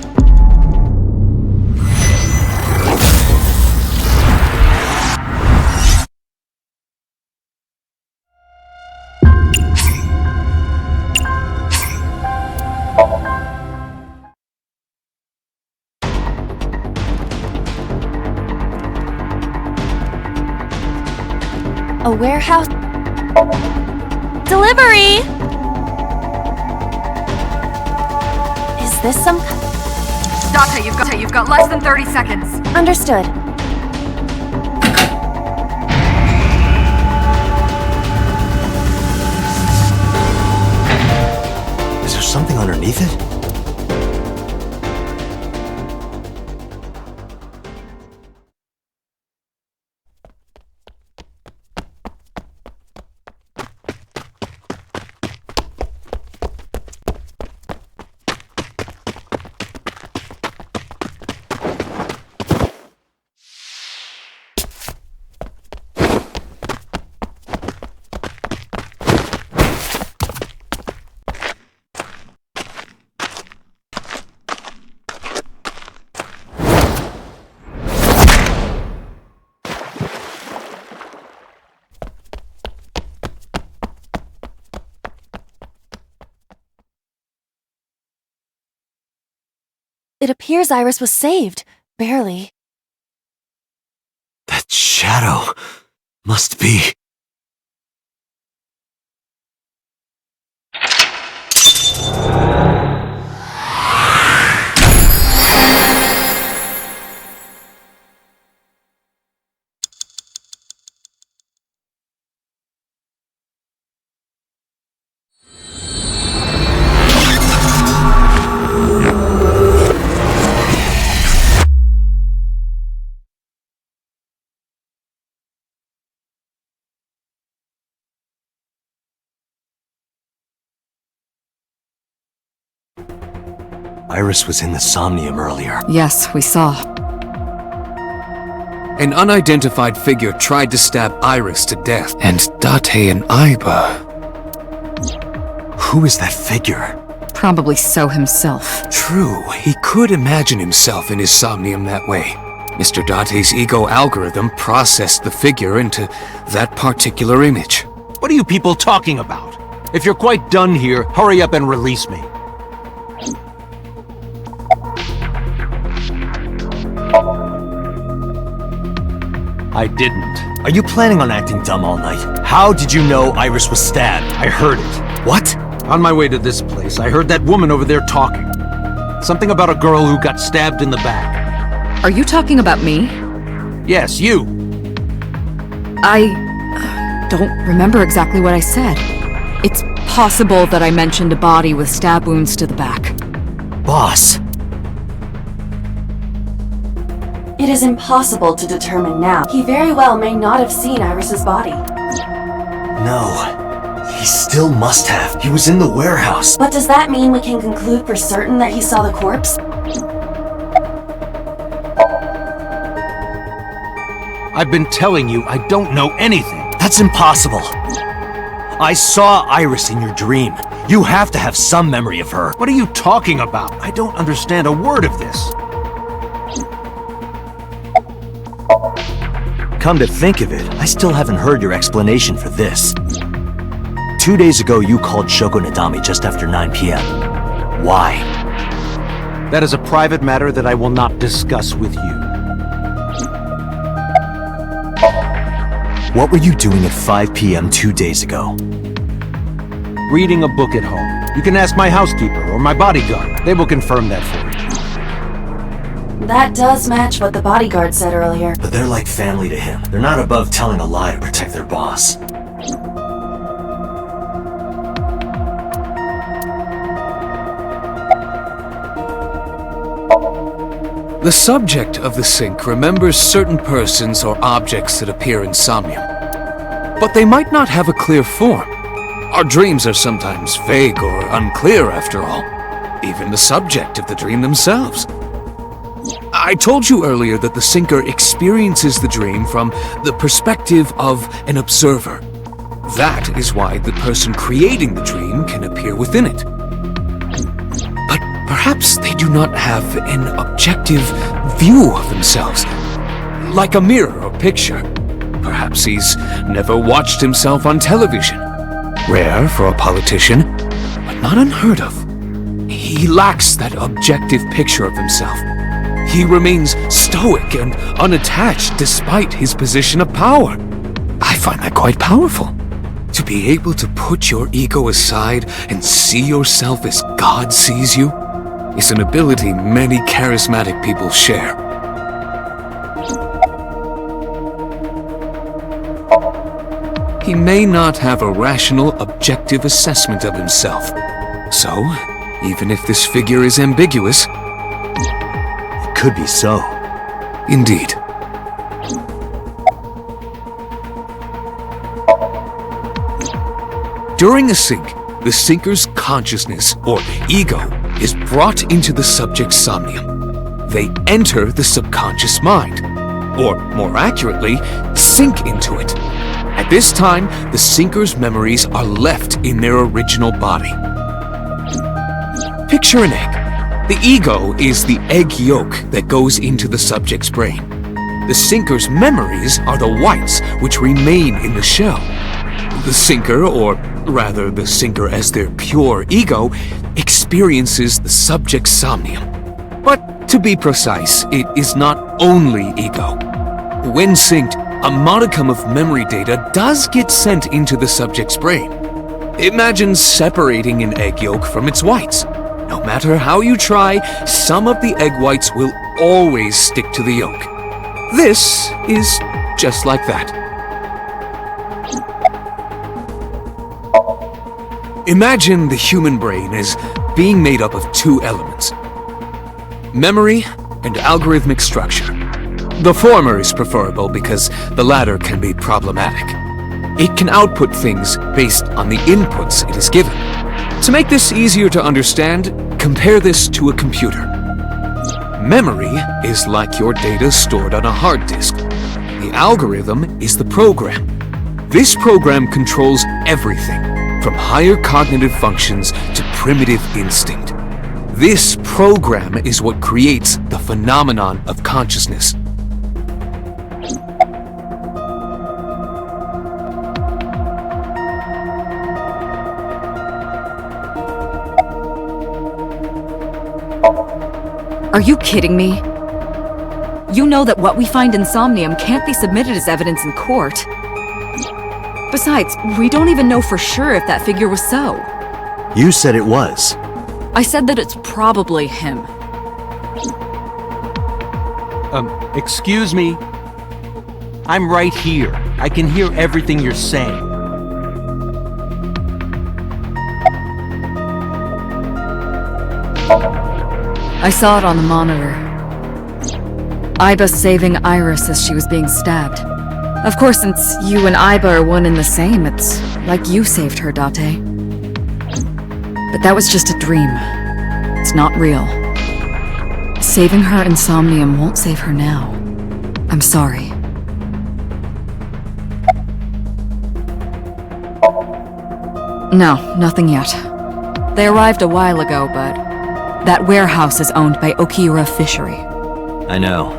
O: A warehouse... Delivery! Is this some...
E: Date, you've got less than 30 seconds.
O: Understood.
B: Is there something underneath it?
O: It appears Iris was saved. Barely.
B: That shadow must be... Iris was in the Somnium earlier.
E: Yes, we saw.
D: An unidentified figure tried to stab Iris to death, and Date and Aiba...
B: Who is that figure?
E: Probably So himself.
D: True, he could imagine himself in his Somnium that way. Mr. Date's ego algorithm processed the figure into that particular image.
G: What are you people talking about? If you're quite done here, hurry up and release me. I didn't.
B: Are you planning on acting dumb all night? How did you know Iris was stabbed? I heard it. What?
G: On my way to this place, I heard that woman over there talking. Something about a girl who got stabbed in the back.
E: Are you talking about me?
G: Yes, you.
E: I don't remember exactly what I said. It's possible that I mentioned a body with stab wounds to the back.
B: Boss.
A: It is impossible to determine now. He very well may not have seen Iris's body.
B: No. He still must have. He was in the warehouse.
A: But does that mean we can conclude for certain that he saw the corpse?
G: I've been telling you, I don't know anything.
B: That's impossible. I saw Iris in your dream. You have to have some memory of her.
G: What are you talking about? I don't understand a word of this.
B: Come to think of it, I still haven't heard your explanation for this. 2 days ago, you called Shoko Nadami just after 9 p.m. Why?
G: That is a private matter that I will not discuss with you.
B: What were you doing at 5 p.m. 2 days ago?
G: Reading a book at home. You can ask my housekeeper or my bodyguard. They will confirm that for you.
A: That does match what the bodyguard said earlier.
B: But they're like family to him. They're not above telling a lie to protect their boss.
D: The subject of the sync remembers certain persons or objects that appear in Somnium. But they might not have a clear form. Our dreams are sometimes vague or unclear after all. Even the subject of the dream themselves. I told you earlier that the syncer experiences the dream from the perspective of an observer. That is why the person creating the dream can appear within it. But perhaps they do not have an objective view of themselves, like a mirror or picture. Perhaps he's never watched himself on television. Rare for a politician, but not unheard of. He lacks that objective picture of himself. He remains stoic and unattached despite his position of power. I find that quite powerful. To be able to put your ego aside and see yourself as God sees you is an ability many charismatic people share. He may not have a rational, objective assessment of himself. So, even if this figure is ambiguous,
B: could be so.
D: Indeed. During a sync, the syncer's consciousness, or ego, is brought into the subject's somnium. They enter the subconscious mind, or more accurately, sink into it. At this time, the syncer's memories are left in their original body. Picture an egg. The ego is the egg yolk that goes into the subject's brain. The syncer's memories are the whites which remain in the shell. The syncer, or rather the syncer as their pure ego, experiences the subject's somnium. But To be precise, it is not only ego. When synced, a modicum of memory data does get sent into the subject's brain. Imagine separating an egg yolk from its whites. No matter how you try, some of the egg whites will always stick to the yolk. This is just like that. Imagine the human brain as being made up of two elements: memory and algorithmic structure. The former is preferable because the latter can be problematic. It can output things based on the inputs it is given. To make this easier to understand, compare this to a computer. Memory is like your data stored on a hard disk. The algorithm is the program. This program controls everything, from higher cognitive functions to primitive instinct. This program is what creates the phenomenon of consciousness.
E: Are you kidding me? You know that what we find in Somnium can't be submitted as evidence in court. Besides, we don't even know for sure if that figure was so.
B: You said it was.
E: I said that it's probably him.
G: Excuse me? I'm right here. I can hear everything you're saying.
E: I saw it on the monitor. Iba saving Iris as she was being stabbed. Of course, since you and Iba are one and the same, it's like you saved her, Date. But that was just a dream. It's not real. Saving her in Somnium won't save her now. I'm sorry. No, nothing yet. They arrived a while ago, but that warehouse is owned by Okiura Fishery.
B: I know.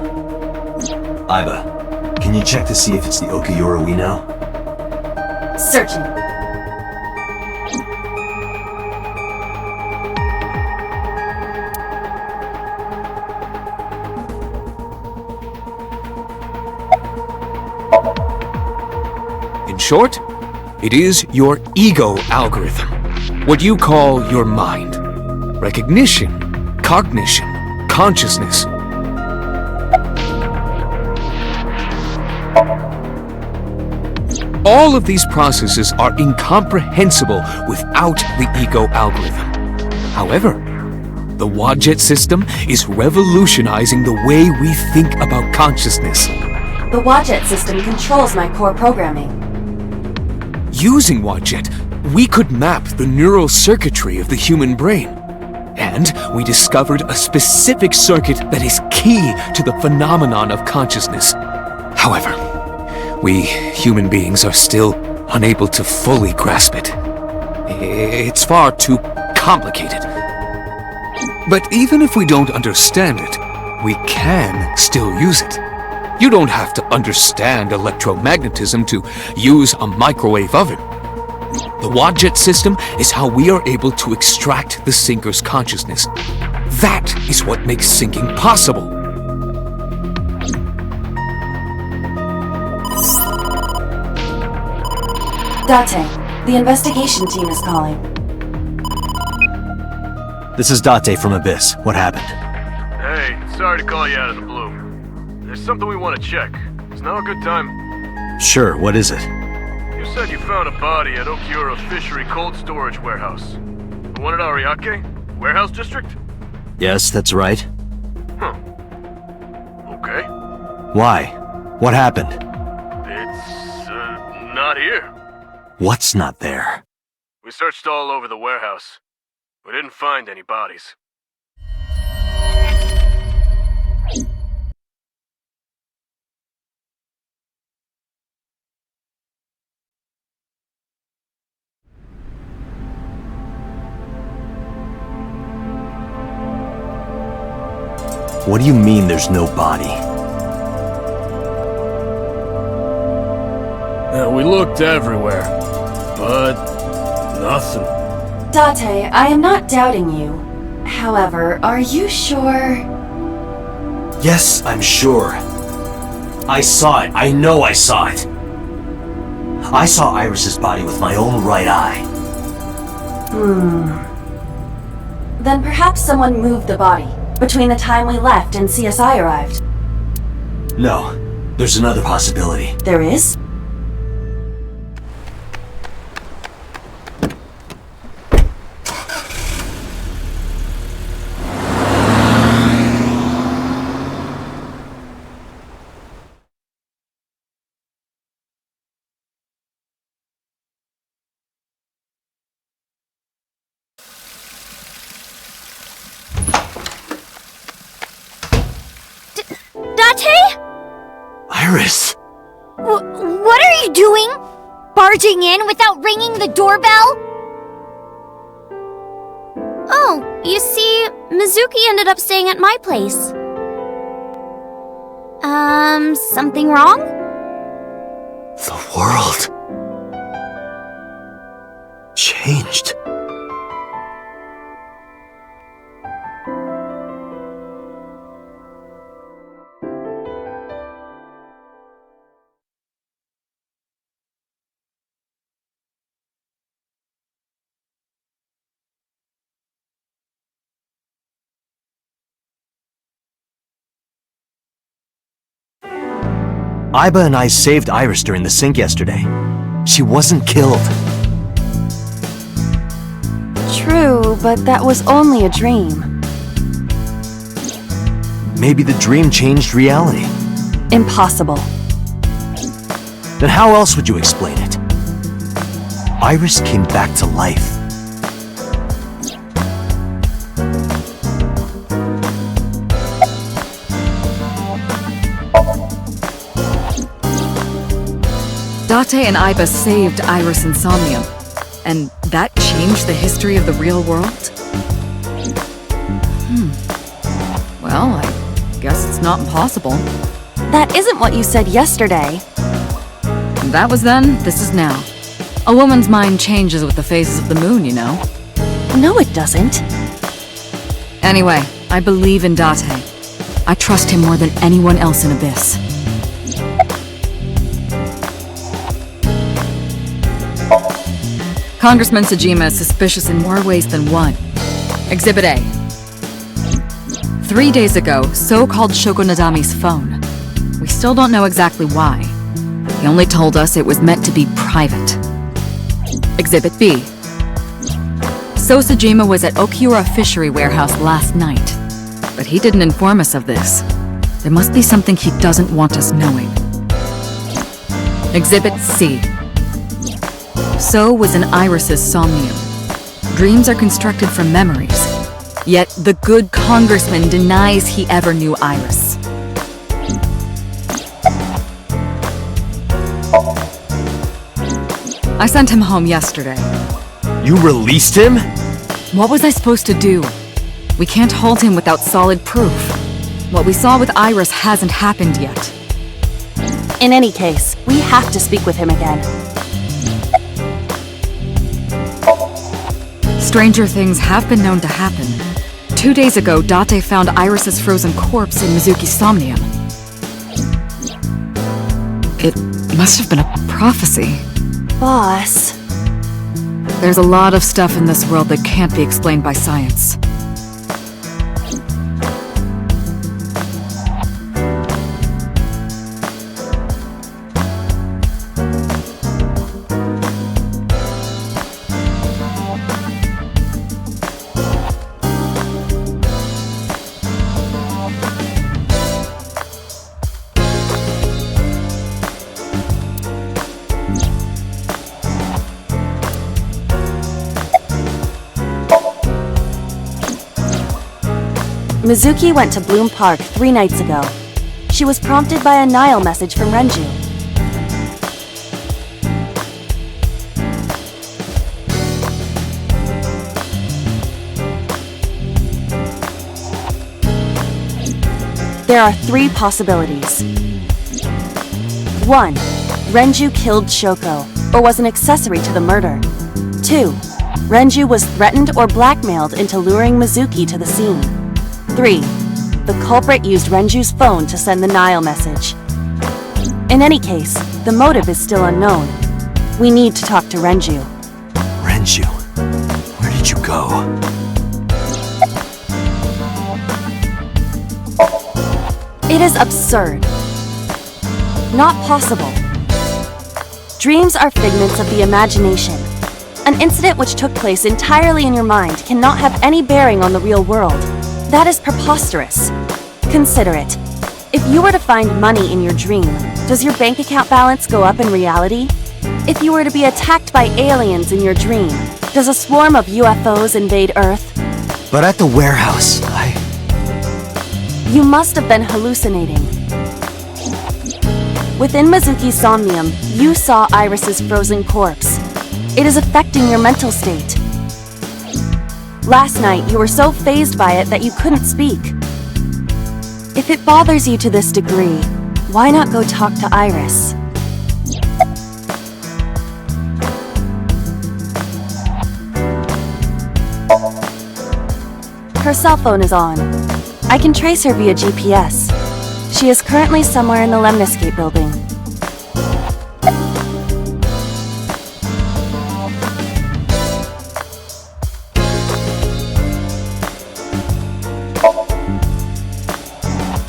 B: Iba, can you check to see if it's the Okiura we know?
A: Searching.
D: In short, it is your ego algorithm. What you call your mind. Recognition, cognition, consciousness. All of these processes are incomprehensible without the ego algorithm. However, the Wadjet system is revolutionizing the way we think about consciousness.
A: The Wadjet system controls my core programming.
D: Using Wadjet, we could map the neural circuitry of the human brain. And we discovered a specific circuit that is key to the phenomenon of consciousness. However, we human beings are still unable to fully grasp it. It's far too complicated. But even if we don't understand it, we can still use it. You don't have to understand electromagnetism to use a microwave oven. The Wadjet system is how we are able to extract the sinker's consciousness. That is what makes syncing possible.
A: Date, the investigation team is calling.
B: This is Date from Abyss. What happened?
R: Hey, sorry to call you out of the blue. There's something we want to check. Is now a good time?
B: Sure, what is it?
R: You said you found a body at Okiura Fishery Cold Storage Warehouse. The one at Ariake? Warehouse District?
B: Yes, that's right.
R: Huh. Okay.
B: Why? What happened?
R: It's, not here.
B: What's not there?
R: We searched all over the warehouse. We didn't find any bodies.
B: What do you mean there's no body?
R: We looked everywhere, but nothing.
A: Date, I am not doubting you. However, are you sure?
B: Yes, I'm sure. I saw it. I know I saw it. I saw Iris's body with my own right eye.
A: Then perhaps someone moved the body between the time we left and CSI arrived.
B: No, there's another possibility.
A: There is?
M: Date?
B: Iris!
M: What are you doing? Barging in without ringing the doorbell?
O: Oh, you see, Mizuki ended up staying at my place. Something wrong?
B: The world changed. Iba and I saved Iris during the sink yesterday. She wasn't killed.
A: True, but that was only a dream.
B: Maybe the dream changed reality.
A: Impossible.
B: Then how else would you explain it? Iris came back to life.
E: Date and Iba saved Iris and Somnium, and that changed the history of the real world? Well, I guess it's not impossible.
A: That isn't what you said yesterday.
E: That was then, this is now. A woman's mind changes with the phases of the moon, you know.
A: No, it doesn't.
E: Anyway, I believe in Date. I trust him more than anyone else in Abyss. Congressman Sajima is suspicious in more ways than one. Exhibit A. 3 days ago, So called Shoko Nadami's phone. We still don't know exactly why. He only told us it was meant to be private. Exhibit B. So Sajima was at Okiura Fishery Warehouse last night, but he didn't inform us of this. There must be something he doesn't want us knowing. Exhibit C. So was in Iris's Somnium. Dreams are constructed from memories, yet the good congressman denies he ever knew Iris. I sent him home yesterday.
B: You released him?
E: What was I supposed to do? We can't hold him without solid proof. What we saw with Iris hasn't happened yet.
A: In any case, we have to speak with him again.
E: Stranger things have been known to happen. 2 days ago, Date found Iris's frozen corpse in Mizuki's Somnium. It must have been a prophecy.
A: Boss.
E: There's a lot of stuff in this world that can't be explained by science.
A: Mizuki went to Bloom Park 3 nights ago. She was prompted by a Nile message from Renju. There are 3 possibilities. 1. Renju killed Shoko, or was an accessory to the murder. 2. Renju was threatened or blackmailed into luring Mizuki to the scene. 3. the culprit used Renju's phone to send the Nile message. In any case, the motive is still unknown. We need to talk to Renju.
B: Renju, where did you go?
A: It is absurd. Not possible. Dreams are figments of the imagination. An incident which took place entirely in your mind cannot have any bearing on the real world. That is preposterous. Consider it. If you were to find money in your dream, does your bank account balance go up in reality? If you were to be attacked by aliens in your dream, does a swarm of UFOs invade Earth?
B: But at the warehouse,
A: You must have been hallucinating. Within Mizuki's Somnium, you saw Iris's frozen corpse. It is affecting your mental state. Last night, you were so fazed by it that you couldn't speak. If it bothers you to this degree, why not go talk to Iris? Her cell phone is on. I can trace her via GPS. She is currently somewhere in the Lemniscate building.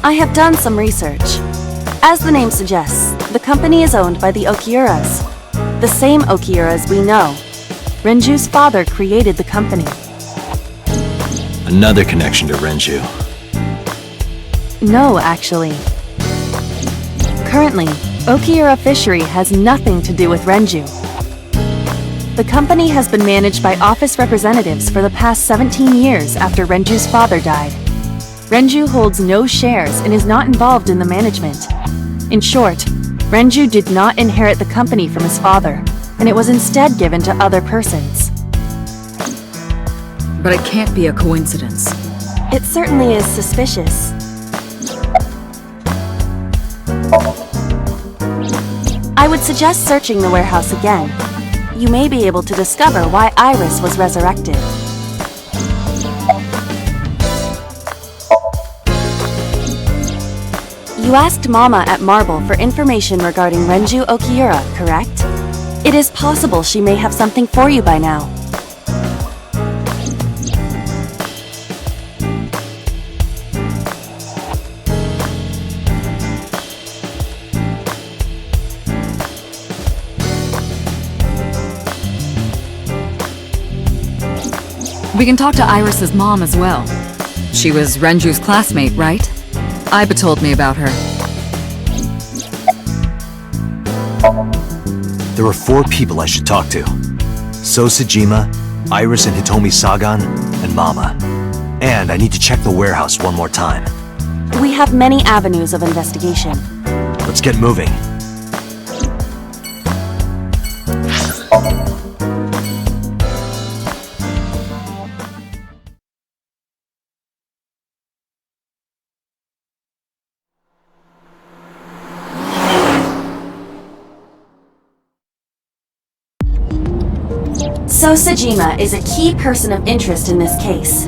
A: I have done some research. As the name suggests, the company is owned by the Okiuras. The same Okiuras we know. Renju's father created the company.
B: another connection to Renju.
A: No, actually. Currently, Okiura Fishery has nothing to do with Renju. The company has been managed by office representatives for the past 17 years after Renju's father died. Renju holds no shares and is not involved in the management. In short, Renju did not inherit the company from his father, and it was instead given to other persons.
E: But it can't be a coincidence.
A: It certainly is suspicious. I would suggest searching the warehouse again. You may be able to discover why Iris was resurrected. You asked Mama at Marble for information regarding Renju Okiura, correct? It is possible she may have something for you by now.
E: We can talk to Iris's mom as well. She was Renju's classmate, right? Iba told me about her.
B: There are 4 people I should talk to. Sosajima, Iris and Hitomi Sagan, and Mama. And I need to check the warehouse one more time.
A: We have many avenues of investigation.
B: Let's get moving.
A: Sosajima is a key person of interest in this case.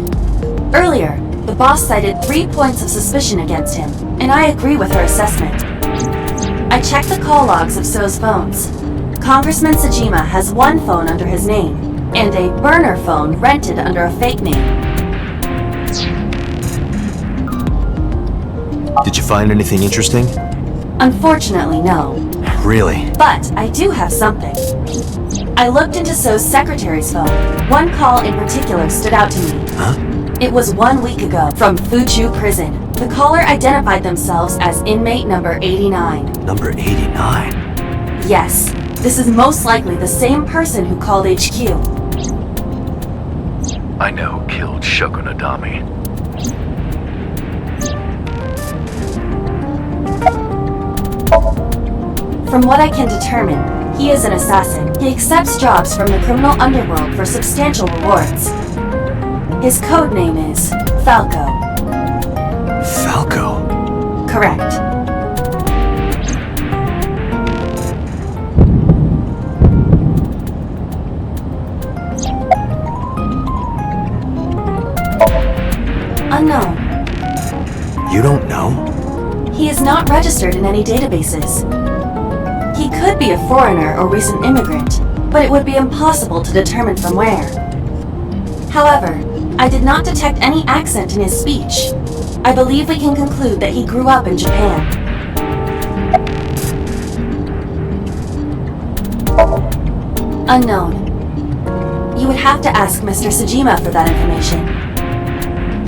A: Earlier, the boss cited 3 points of suspicion against him, and I agree with her assessment. I checked the call logs of So's phones. Congressman Sajima has 1 phone under his name, and a burner phone rented under a fake name.
B: Did you find anything interesting?
A: Unfortunately, no.
B: Really?
A: But I do have something. I looked into So's secretary's phone. 1 call in particular stood out to me.
B: Huh?
A: It was 1 week ago, from Fuchu Prison. The caller identified themselves as inmate number 89.
B: Number 89?
A: Yes, this is most likely the same person who called HQ.
U: I know who killed Shoko Nadami.
A: From what I can determine, he is an assassin. He accepts jobs from the criminal underworld for substantial rewards. His code name is Falco.
B: Falco?
A: Correct. Unknown.
B: You don't know?
A: He is not registered in any databases. He could be a foreigner or recent immigrant, but it would be impossible to determine from where. However, I did not detect any accent in his speech. I believe we can conclude that he grew up in Japan. Unknown. You would have to ask Mr. Sejima for that information.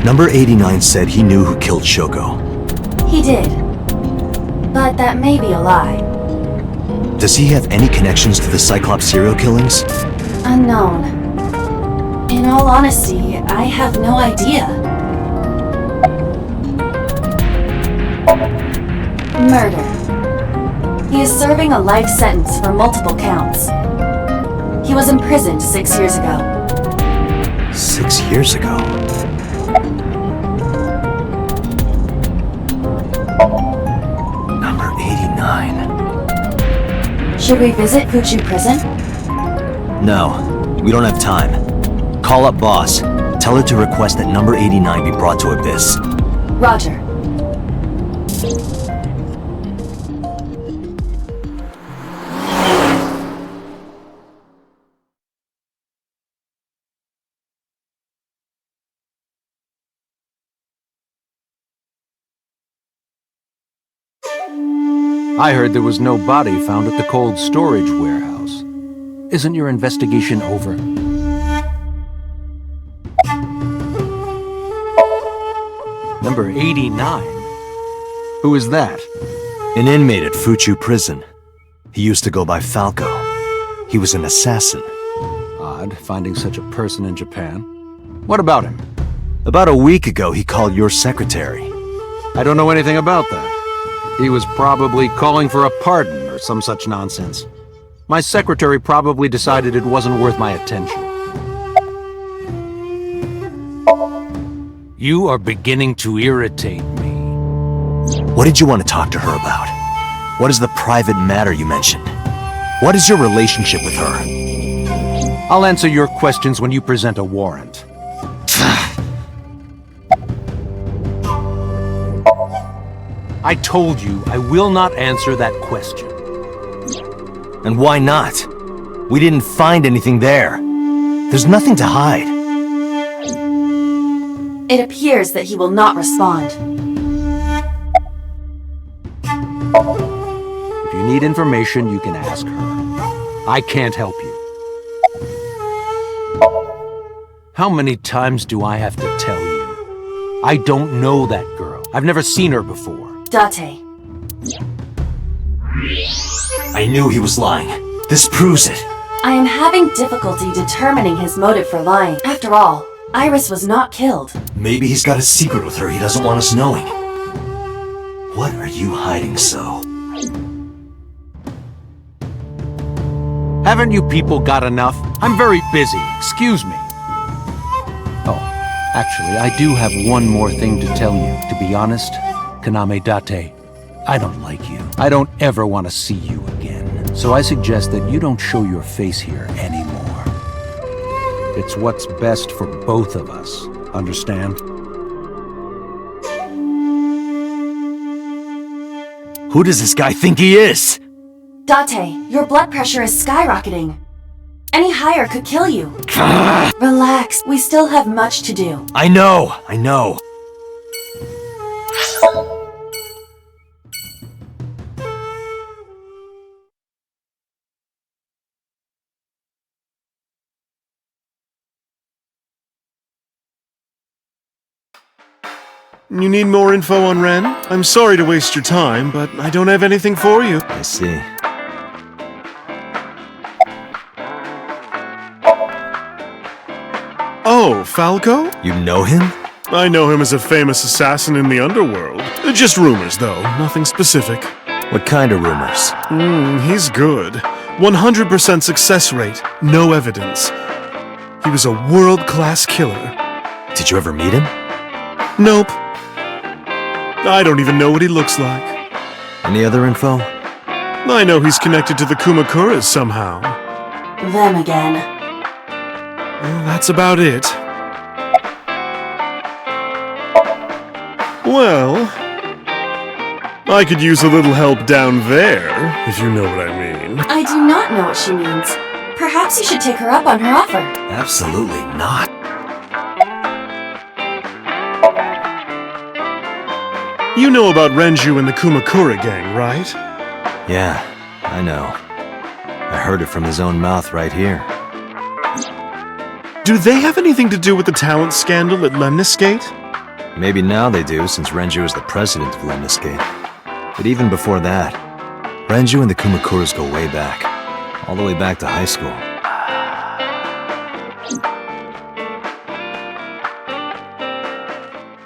B: Number 89 said he knew who killed Shoko.
A: He did. But that may be a lie.
B: Does he have any connections to the Cyclops serial killings?
A: Unknown. In all honesty, I have no idea. Murder. He is serving a life sentence for multiple counts. He was imprisoned 6 years ago.
B: 6 years ago? Number 89.
A: Should we visit Fuchu Prison?
B: No, we don't have time. Call up boss. Tell her to request that number 89 be brought to Abyss.
A: Roger.
G: I heard there was no body found at the cold storage warehouse. Isn't your investigation over? Number 89? Who is that?
B: An inmate at Fuchu Prison. He used to go by Falco. He was an assassin.
G: Odd, finding such a person in Japan. What about him?
B: About a week ago, he called your secretary.
G: I don't know anything about that. He was probably calling for a pardon or some such nonsense. My secretary probably decided it wasn't worth my attention. You are beginning to irritate me.
B: What did you want to talk to her about? What is the private matter you mentioned? What is your relationship with her?
G: I'll answer your questions when you present a warrant. I told you I will not answer that question.
B: And why not? We didn't find anything there. There's nothing to hide.
A: It appears that he will not respond.
G: If you need information, you can ask her. I can't help you. How many times do I have to tell you? I don't know that girl. I've never seen her before.
A: Date.
B: I knew he was lying. This proves it.
A: I am having difficulty determining his motive for lying. After all, Iris was not killed.
B: Maybe he's got a secret with her he doesn't want us knowing. What are you hiding so?
G: Haven't you people got enough? I'm very busy. Excuse me. Oh, actually, I do have one more thing to tell you. To be honest, Kaname Date, I don't like you. I don't ever want to see you again. So I suggest that you don't show your face here anymore. It's what's best for both of us. Understand?
B: Who does this guy think he is?
A: Date, your blood pressure is skyrocketing. Any higher could kill you. Relax, we still have much to do.
B: I know.
N: You need more info on Ren? I'm sorry to waste your time, but I don't have anything for you.
B: I see.
N: Oh, Falco?
B: You know him?
N: I know him as a famous assassin in the underworld. Just rumors, though. Nothing specific.
B: What kind of rumors?
N: He's good. 100% success rate. No evidence. He was a world-class killer.
B: Did you ever meet him?
N: Nope. I don't even know what he looks like.
B: Any other info?
N: I know he's connected to the Kumakuras somehow.
A: Them again.
N: Well, that's about it. Well, I could use a little help down there, if you know what I mean.
A: I do not know what she means. Perhaps you should take her up on her offer.
B: Absolutely not.
N: You know about Renju and the Kumakura gang, right?
B: Yeah, I know. I heard it from his own mouth right here.
N: Do they have anything to do with the talent scandal at Lemniscate?
B: Maybe now they do, since Renju is the president of Lemniscate. But even before that, Renju and the Kumakuras go way back. All the way back to high school.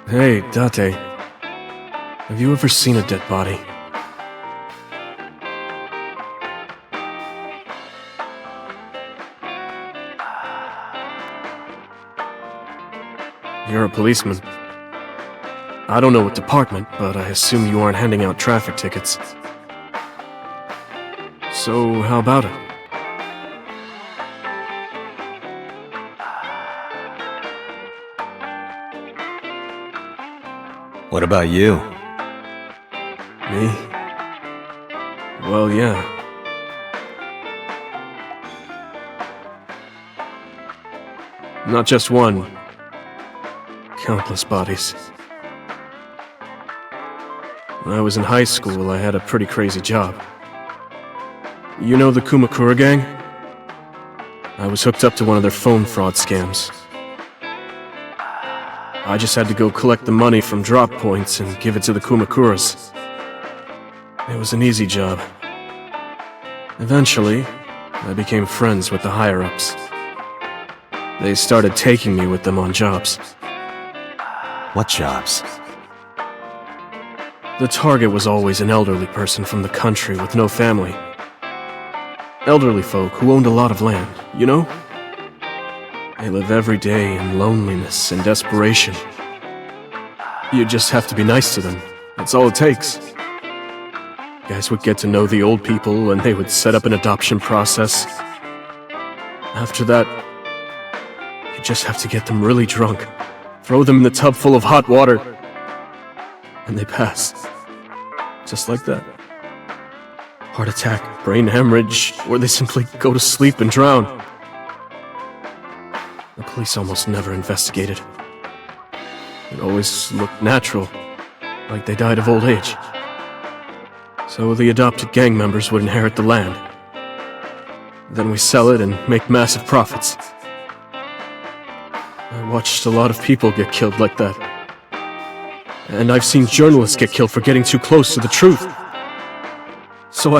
F: Hey, Date. Have you ever seen a dead body? You're a policeman. I don't know what department, but I assume you aren't handing out traffic tickets. So, how about it?
B: What about you?
F: Me? Well, yeah. Not just one. Countless bodies. When I was in high school, I had a pretty crazy job. You know the Kumakura gang? I was hooked up to one of their phone fraud scams. I just had to go collect the money from drop points and give it to the Kumakuras. It was an easy job. Eventually, I became friends with the higher-ups. They started taking me with them on jobs.
B: What jobs?
F: The target was always an elderly person from the country with no family. Elderly folk who owned a lot of land, you know? They live every day in loneliness and desperation. You just have to be nice to them. That's all it takes. Guys would get to know the old people and they would set up an adoption process. After that, you just have to get them really drunk, throw them in a tub full of hot water, and they pass. Just like that. Heart attack, brain hemorrhage, or they simply go to sleep and drown. The police almost never investigated. It always looked natural, like they died of old age. So the adopted gang members would inherit the land. Then we sell it and make massive profits. I watched a lot of people get killed like that. And I've seen journalists get killed for getting too close to the truth. So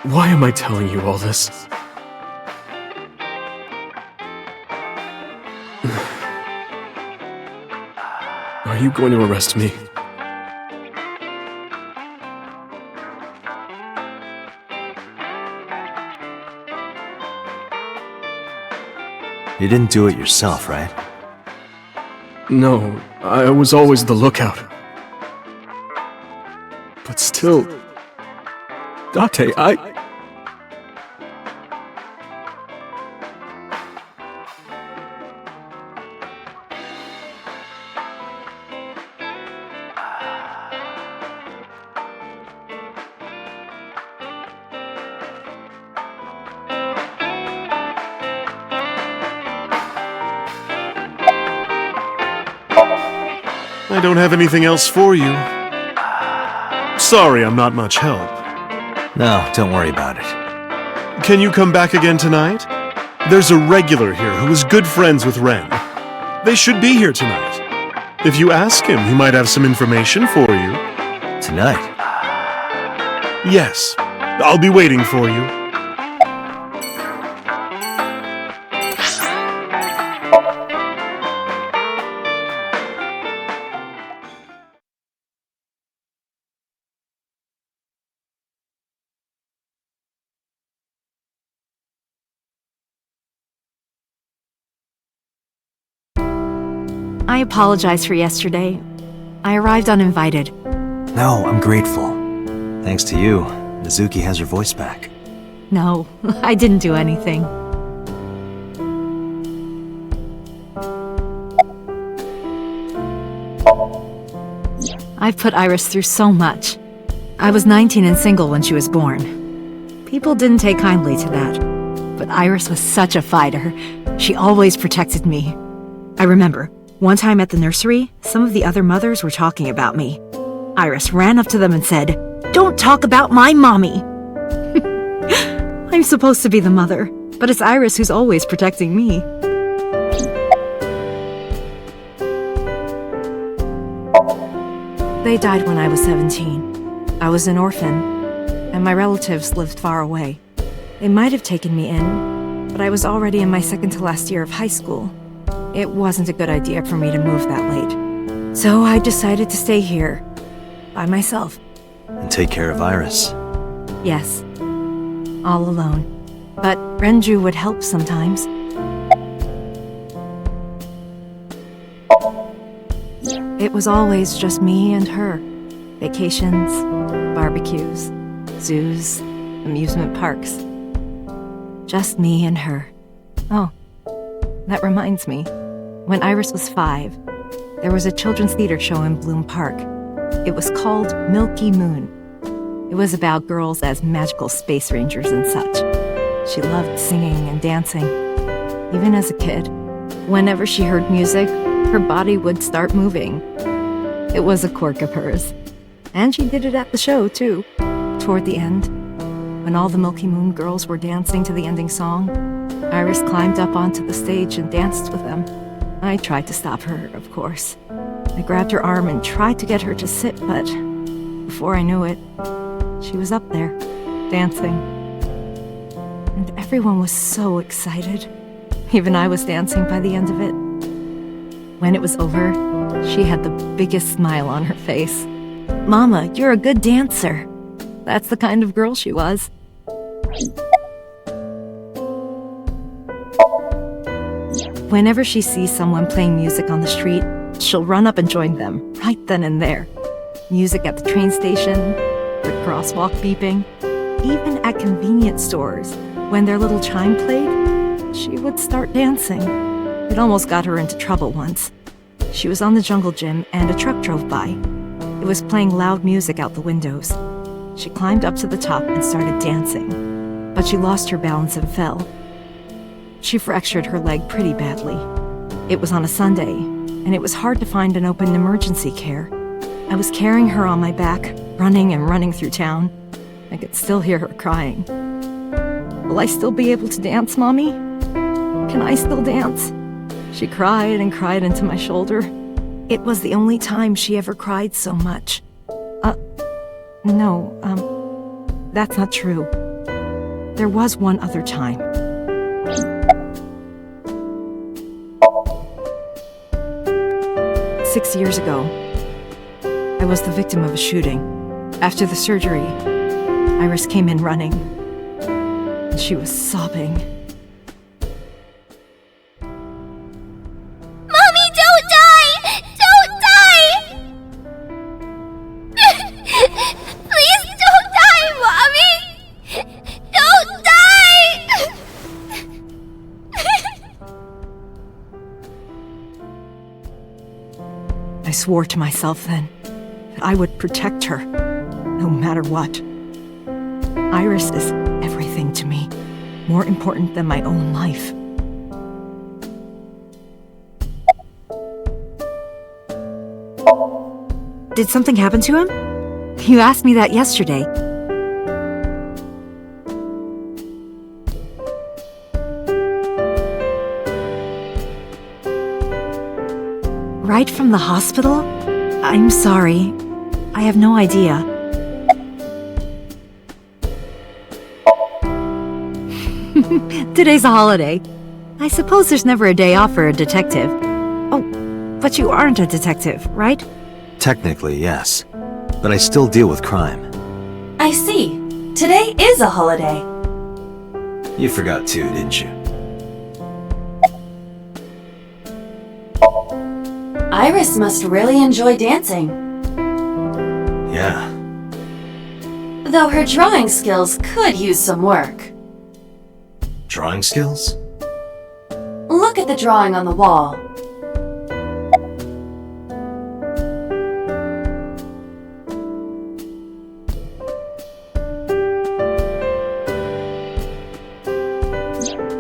F: Why am I telling you all this? Are you going to arrest me?
B: You didn't do it yourself, right?
F: No, I was always the lookout. But still... Date,
N: I don't have anything else for you. Sorry, I'm not much help.
B: No, don't worry about it.
N: Can you come back again tonight? There's a regular here who is good friends with Ren. They should be here tonight. If you ask him, he might have some information for you.
B: Tonight?
N: Yes. I'll be waiting for you.
L: I apologize for yesterday. I arrived uninvited.
B: No, I'm grateful. Thanks to you, Mizuki has her voice back.
L: No, I didn't do anything. I've put Iris through so much. I was 19 and single when she was born. People didn't take kindly to that, but Iris was such a fighter. She always protected me. I remember, one time at the nursery, some of the other mothers were talking about me. Iris ran up to them and said, "Don't talk about my mommy!" I'm supposed to be the mother, but it's Iris who's always protecting me. They died when I was 17. I was an orphan, and my relatives lived far away. They might have taken me in, but I was already in my second to last year of high school. It wasn't a good idea for me to move that late. So I decided to stay here, by myself.
B: And take care of Iris.
L: Yes, all alone. But Renju would help sometimes. It was always just me and her. Vacations, barbecues, zoos, amusement parks. Just me and her. Oh, that reminds me. When Iris was 5, there was a children's theater show in Bloom Park. It was called Milky Moon. It was about girls as magical space rangers and such. She loved singing and dancing, even as a kid. Whenever she heard music, her body would start moving. It was a quirk of hers. And she did it at the show, too. Toward the end, when all the Milky Moon girls were dancing to the ending song, Iris climbed up onto the stage and danced with them. I tried to stop her, of course. I grabbed her arm and tried to get her to sit, but before I knew it, she was up there, dancing. And everyone was so excited. Even I was dancing by the end of it. When it was over, she had the biggest smile on her face. "Mama, you're a good dancer." That's the kind of girl she was. Whenever she sees someone playing music on the street, she'll run up and join them, right then and there. Music at the train station, the crosswalk beeping, even at convenience stores. When their little chime played, she would start dancing. It almost got her into trouble once. She was on the jungle gym and a truck drove by. It was playing loud music out the windows. She climbed up to the top and started dancing, but she lost her balance and fell. She fractured her leg pretty badly. It was on a Sunday, and it was hard to find an open emergency care. I was carrying her on my back, running and running through town. I could still hear her crying. "Will I still be able to dance, Mommy? Can I still dance?" She cried and cried into my shoulder. It was the only time she ever cried so much. No, that's not true. There was one other time. Six years ago, I was the victim of a shooting. After the surgery, Iris came in running. She was sobbing.
O: Mommy, don't die! Don't die! Please don't die, Mommy! Don't die!
L: I swore to myself then that I would protect her, no matter what. Iris is everything to me, more important than my own life. Did something happen to him? You asked me that yesterday. Right from the hospital? I'm sorry. I have no idea. Today's a holiday. I suppose there's never a day off for a detective. Oh, but you aren't a detective, right?
B: Technically, yes. But I still deal with crime.
A: I see. Today is a holiday.
B: You forgot too, didn't you?
A: Iris must really enjoy dancing.
B: Yeah.
A: Though her drawing skills could use some work.
B: Drawing skills?
A: Look at the drawing on the wall.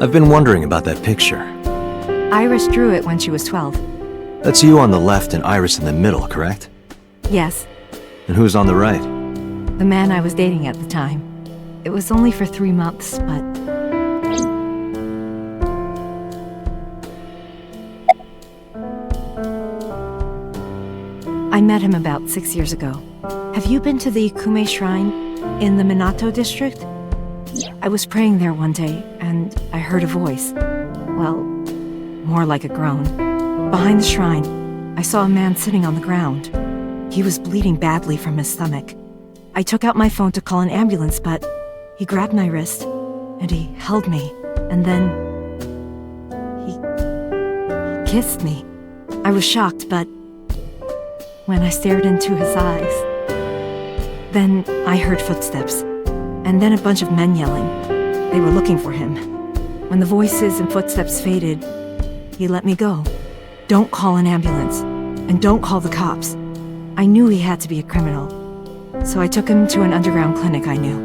B: I've been wondering about that picture.
L: Iris drew it when she was 12.
B: That's you on the left and Iris in the middle, correct?
L: Yes,
B: And who's on the right?
L: the man I was dating at the time. It was only for 3 months, but... I met him about 6 years ago. Have you been to the Kume Shrine in the Minato district? I was praying there one day, and I heard a voice. Well, more like a groan. Behind the shrine, I saw a man sitting on the ground. He was bleeding badly from his stomach. I took out my phone to call an ambulance, but he grabbed my wrist, and he held me, and then... He kissed me. I was shocked, but when I stared into his eyes, then I heard footsteps, and then a bunch of men yelling. They were looking for him. When the voices and footsteps faded, he let me go. Don't call an ambulance, and don't call the cops. I knew he had to be a criminal, so I took him to an underground clinic I knew.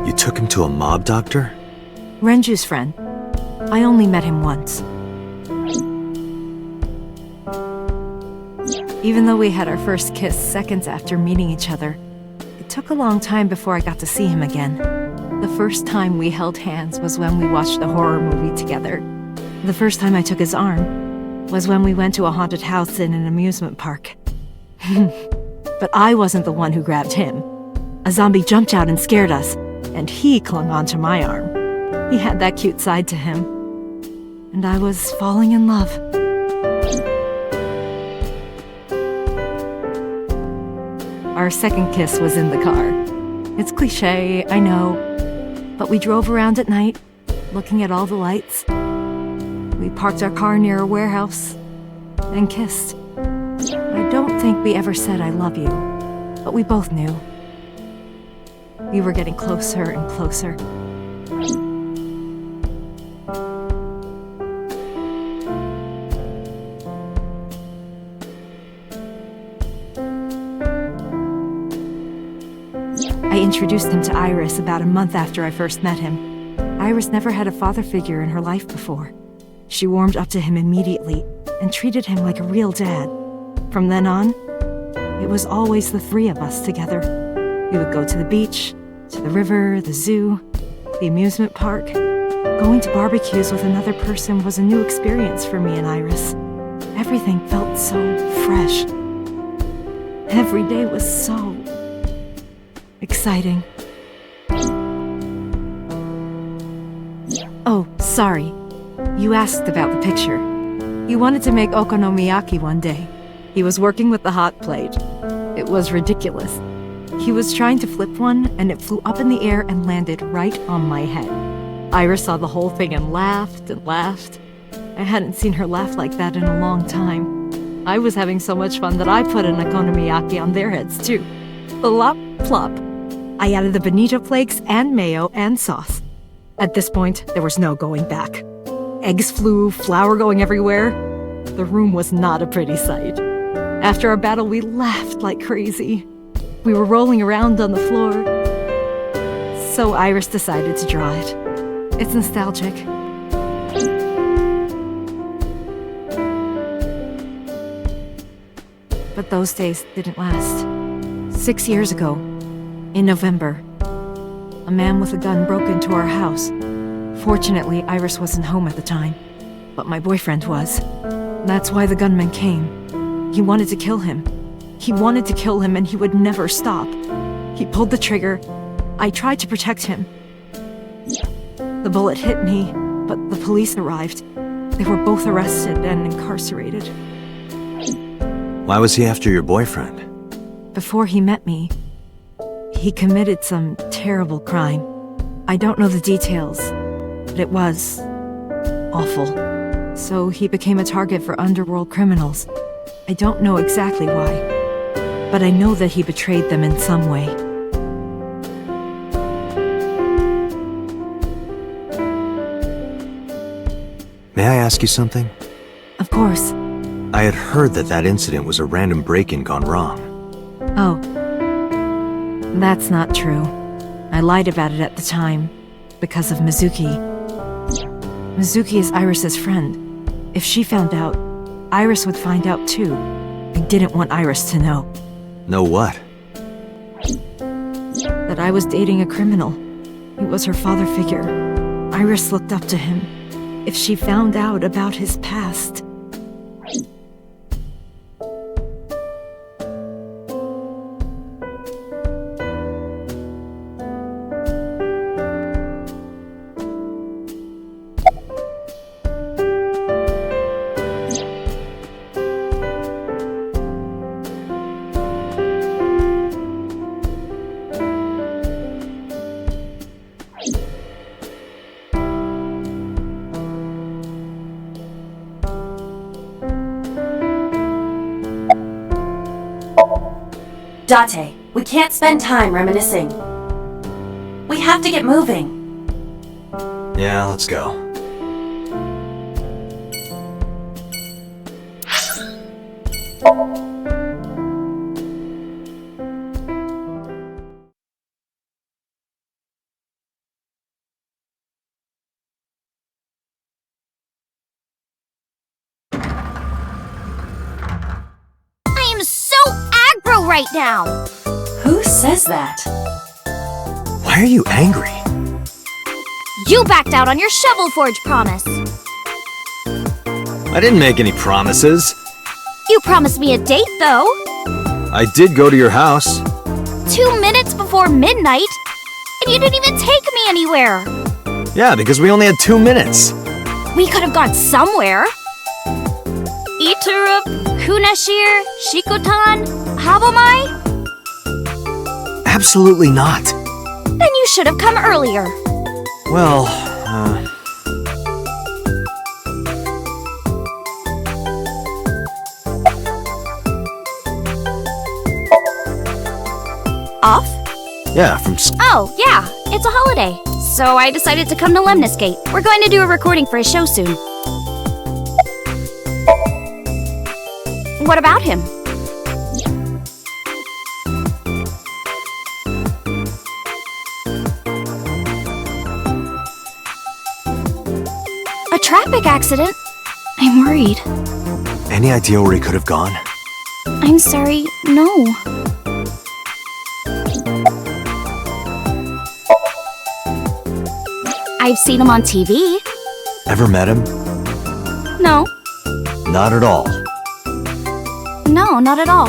B: You took him to a mob doctor?
L: Renju's friend. I only met him once. Even though we had our first kiss seconds after meeting each other, it took a long time before I got to see him again. The first time we held hands was when we watched a horror movie together. The first time I took his arm was when we went to a haunted house in an amusement park. But I wasn't the one who grabbed him. A zombie jumped out and scared us, and he clung onto my arm. He had that cute side to him. And I was falling in love. Our second kiss was in the car. It's cliché, I know, but we drove around at night, looking at all the lights. We parked our car near a warehouse and kissed. I don't think we ever said I love you, but we both knew. We were getting closer and closer. I introduced him to Iris about a month after I first met him. Iris never had a father figure in her life before. She warmed up to him immediately and treated him like a real dad. From then on, it was always the three of us together. We would go to the beach, to the river, the zoo, the amusement park. Going to barbecues with another person was a new experience for me and Iris. Everything felt so fresh. Every day was so exciting. Oh, sorry. You asked about the picture. He wanted to make okonomiyaki one day. He was working with the hot plate. It was ridiculous. He was trying to flip one, and it flew up in the air and landed right on my head. Iris saw the whole thing and laughed and laughed. I hadn't seen her laugh like that in a long time. I was having so much fun that I put an okonomiyaki on their heads too. Plop, plop. I added the bonito flakes and mayo and sauce. At this point, there was no going back. Eggs flew, flour going everywhere. The room was not a pretty sight. After our battle, we laughed like crazy. We were rolling around on the floor. So Iris decided to draw it. It's nostalgic. But those days didn't last. 6 years ago, in November, a man with a gun broke into our house. Fortunately, Iris wasn't home at the time, but my boyfriend was. That's why the gunman came. He wanted to kill him. He wanted to kill him, and he would never stop. He pulled the trigger. I tried to protect him. The bullet hit me, but the police arrived. They were both arrested and incarcerated.
B: Why was he after your boyfriend?
L: Before he met me, he committed some terrible crime. I don't know the details, but it was awful. So he became a target for underworld criminals. I don't know exactly why, but I know that he betrayed them in some way.
B: May I ask you something?
L: Of course.
B: I had heard that that incident was a random break-in gone wrong.
L: Oh. That's not true. I lied about it at the time, because of Mizuki. Mizuki is Iris's friend. If she found out, Iris would find out too. I didn't want Iris to know.
B: Know what?
L: That I was dating a criminal. He was her father figure. Iris looked up to him. If she found out about his past...
A: Date, we can't spend time reminiscing. We have to get moving.
B: Yeah, let's go.
M: I am so aggro right now!
A: Who says that?
B: Why are you angry?
M: You backed out on your Shovel Forge promise.
B: I didn't make any promises.
M: You promised me a date, though.
B: I did go to your house.
M: 2 minutes before midnight, and you didn't even take me anywhere.
B: Yeah, because we only had 2 minutes.
M: We could have gone somewhere. Iturup, Kunashir, Shikotan, Habomai?
B: Absolutely not.
M: Then you should have come earlier.
B: Well,
M: Off?
B: Yeah, from
M: Oh, yeah, it's a holiday. So I decided to come to Lemniscate. We're going to do a recording for a show soon. What about him? A traffic accident? I'm worried.
B: Any idea where he could have gone?
M: I'm sorry, no. I've seen him on TV.
B: Ever met him?
M: No.
B: Not at all.
M: No, not at all.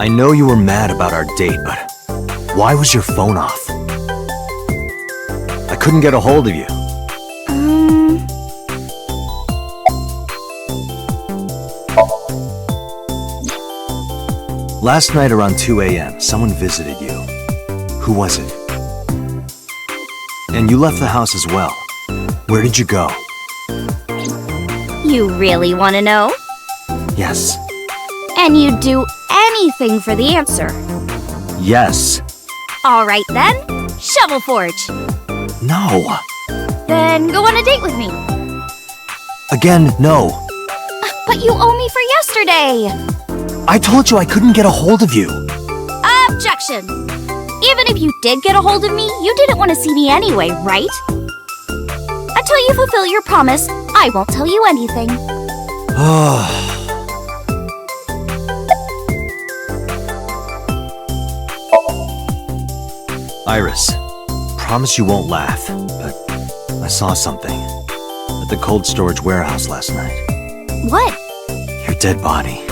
B: I know you were mad about our date, but why was your phone off? I couldn't get a hold of you. Last night around 2 a.m., someone visited you. Who was it? And you left the house as well. Where did you go?
M: You really want to know?
B: Yes.
M: And you'd do anything for the answer.
B: Yes.
M: All right then, Shovel Forge.
B: No.
M: Then go on a date with me.
B: Again, no.
M: But you owe me for yesterday.
B: I told you I couldn't get a hold of you.
M: Objection. Even if you did get a hold of me, you didn't want to see me anyway, right? Until you fulfill your promise, I won't tell you anything.
B: Iris, promise you won't laugh, but I saw something at the cold storage warehouse last night.
M: What?
B: Your dead body.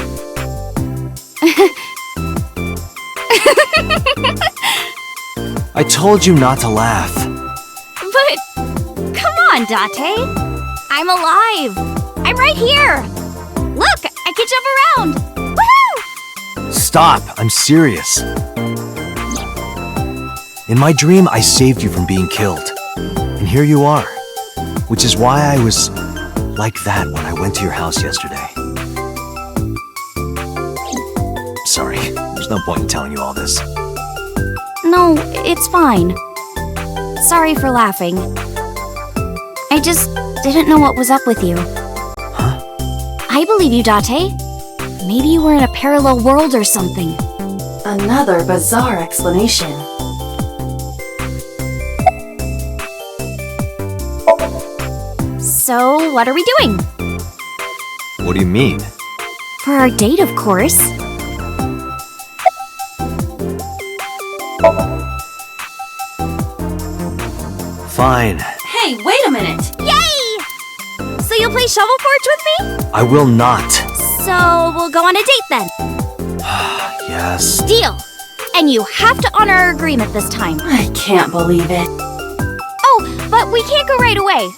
B: I told you not to laugh.
M: But, come on, Date. I'm alive. I'm right here. Look, I can jump around. Woohoo!
B: Stop, I'm serious. In my dream, I saved you from being killed. And here you are. Which is why I was like that when I went to your house yesterday. Sorry, there's no point in telling you all this.
M: No, it's fine. Sorry for laughing. I just didn't know what was up with you.
B: Huh?
M: I believe you, Date. Maybe you were in a parallel world or something.
A: Another bizarre explanation.
O: So, what are we doing?
B: What do you mean?
O: For our date, of course.
B: Fine.
A: Hey, wait a minute!
O: Yay! So you'll play Shovel Forge with me?
B: I will not.
O: So we'll go on a date then.
B: Yes.
O: Deal! And you have to honor our agreement this time.
A: I can't believe it.
O: Oh, but we can't go right away.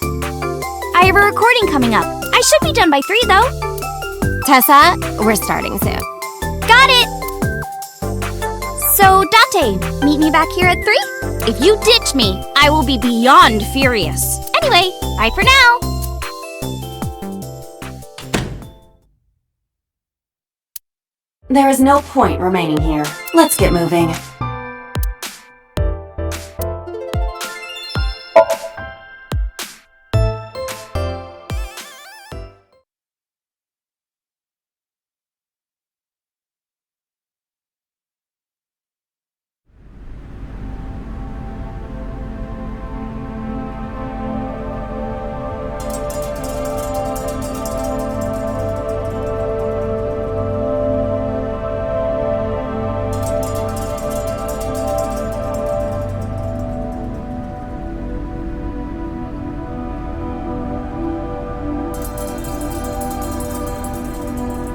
O: I have a recording coming up. I should be done by 3, though. Tessa, we're starting soon. Got it! So, Dante, meet me back here at 3? If you ditch me, I will be beyond furious. Anyway, bye for now!
A: There is no point remaining here. Let's get moving.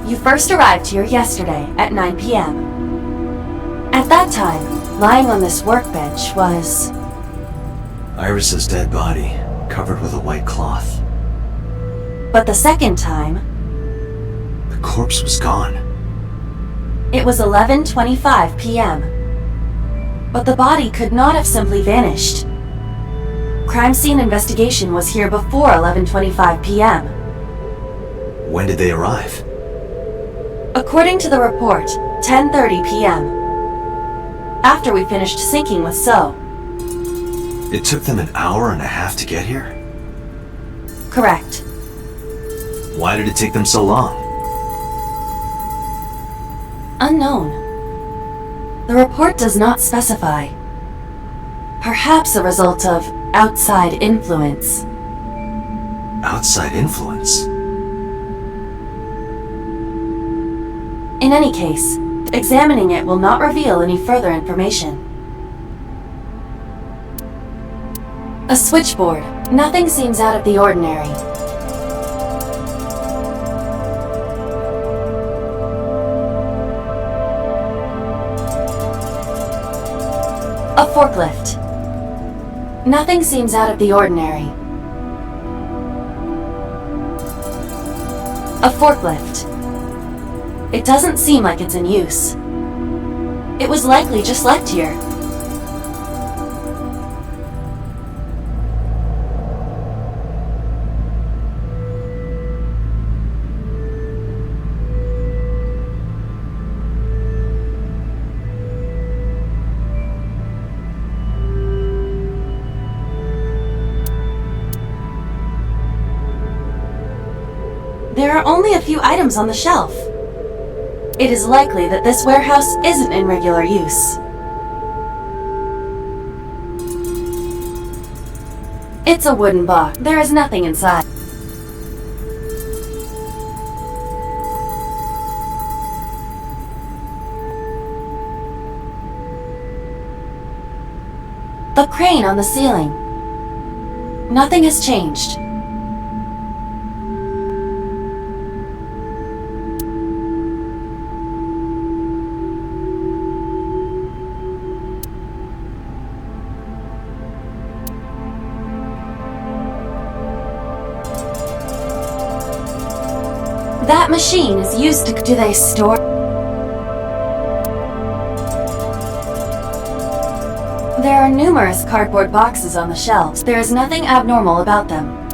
A: You first arrived here yesterday at 9 p.m. At that time, lying on this workbench was...
B: Iris's dead body, covered with a white cloth.
A: But the second time...
B: The corpse was gone.
A: It was 11:25 p.m. But the body could not have simply vanished. Crime scene investigation was here before 11:25 p.m.
B: When did they arrive?
A: According to the report, 10:30 p.m. After we finished sinking with So.
B: It took them an hour and a half to get here?
A: Correct.
B: Why did it take them so long?
A: Unknown. The report does not specify. Perhaps a result of outside influence.
B: Outside influence?
A: In any case, examining it will not reveal any further information. A switchboard. Nothing seems out of the ordinary. A forklift. Nothing seems out of the ordinary. A forklift. It doesn't seem like it's in use. It was likely just left here. There are only a few items on the shelf. It is likely that this warehouse isn't in regular use. It's a wooden box. There is nothing inside. The crane on the ceiling. Nothing has changed. That machine is used to... Do they store... There are numerous cardboard boxes on the shelves. There is nothing abnormal about them.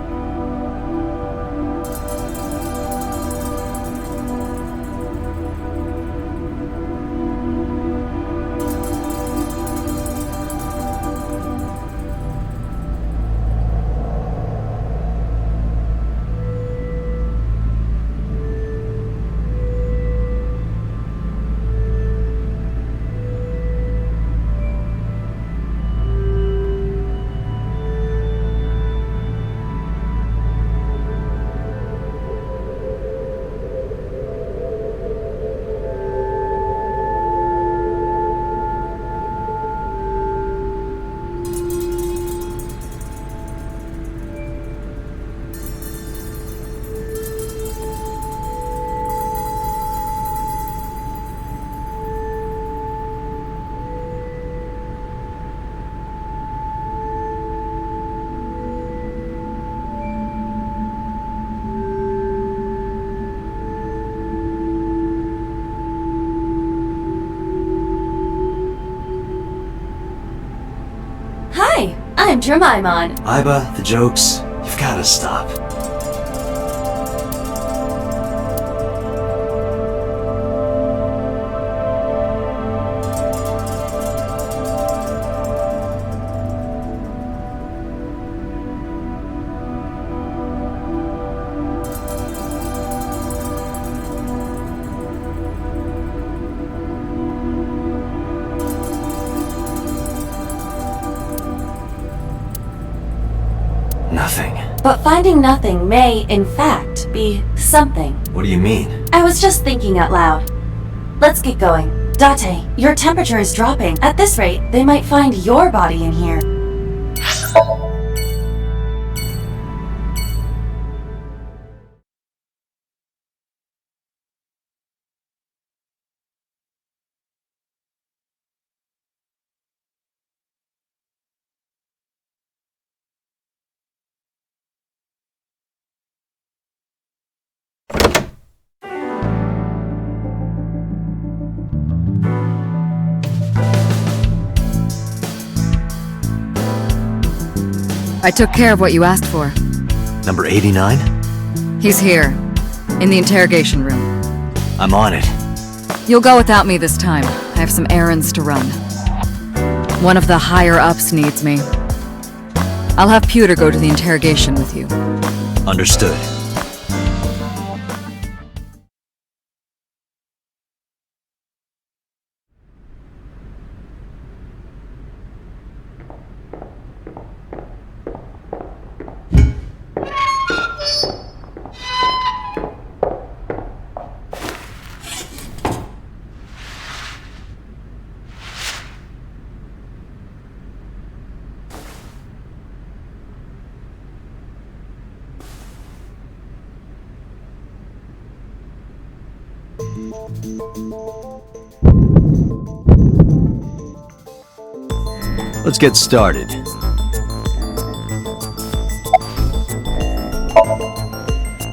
A: I'm Jemimon.
B: Iba, the jokes, you've gotta stop. Nothing.
A: But finding nothing may, in fact, be something.
B: What do you mean?
A: I was just thinking out loud. Let's get going. Date, your temperature is dropping. At this rate, they might find your body in here.
E: I took care of what you asked for.
B: Number 89?
E: He's here, in the interrogation room.
B: I'm on it.
E: You'll go without me this time. I have some errands to run. One of the higher-ups needs me. I'll have Pewter go to the interrogation with you.
B: Understood. Let's get started.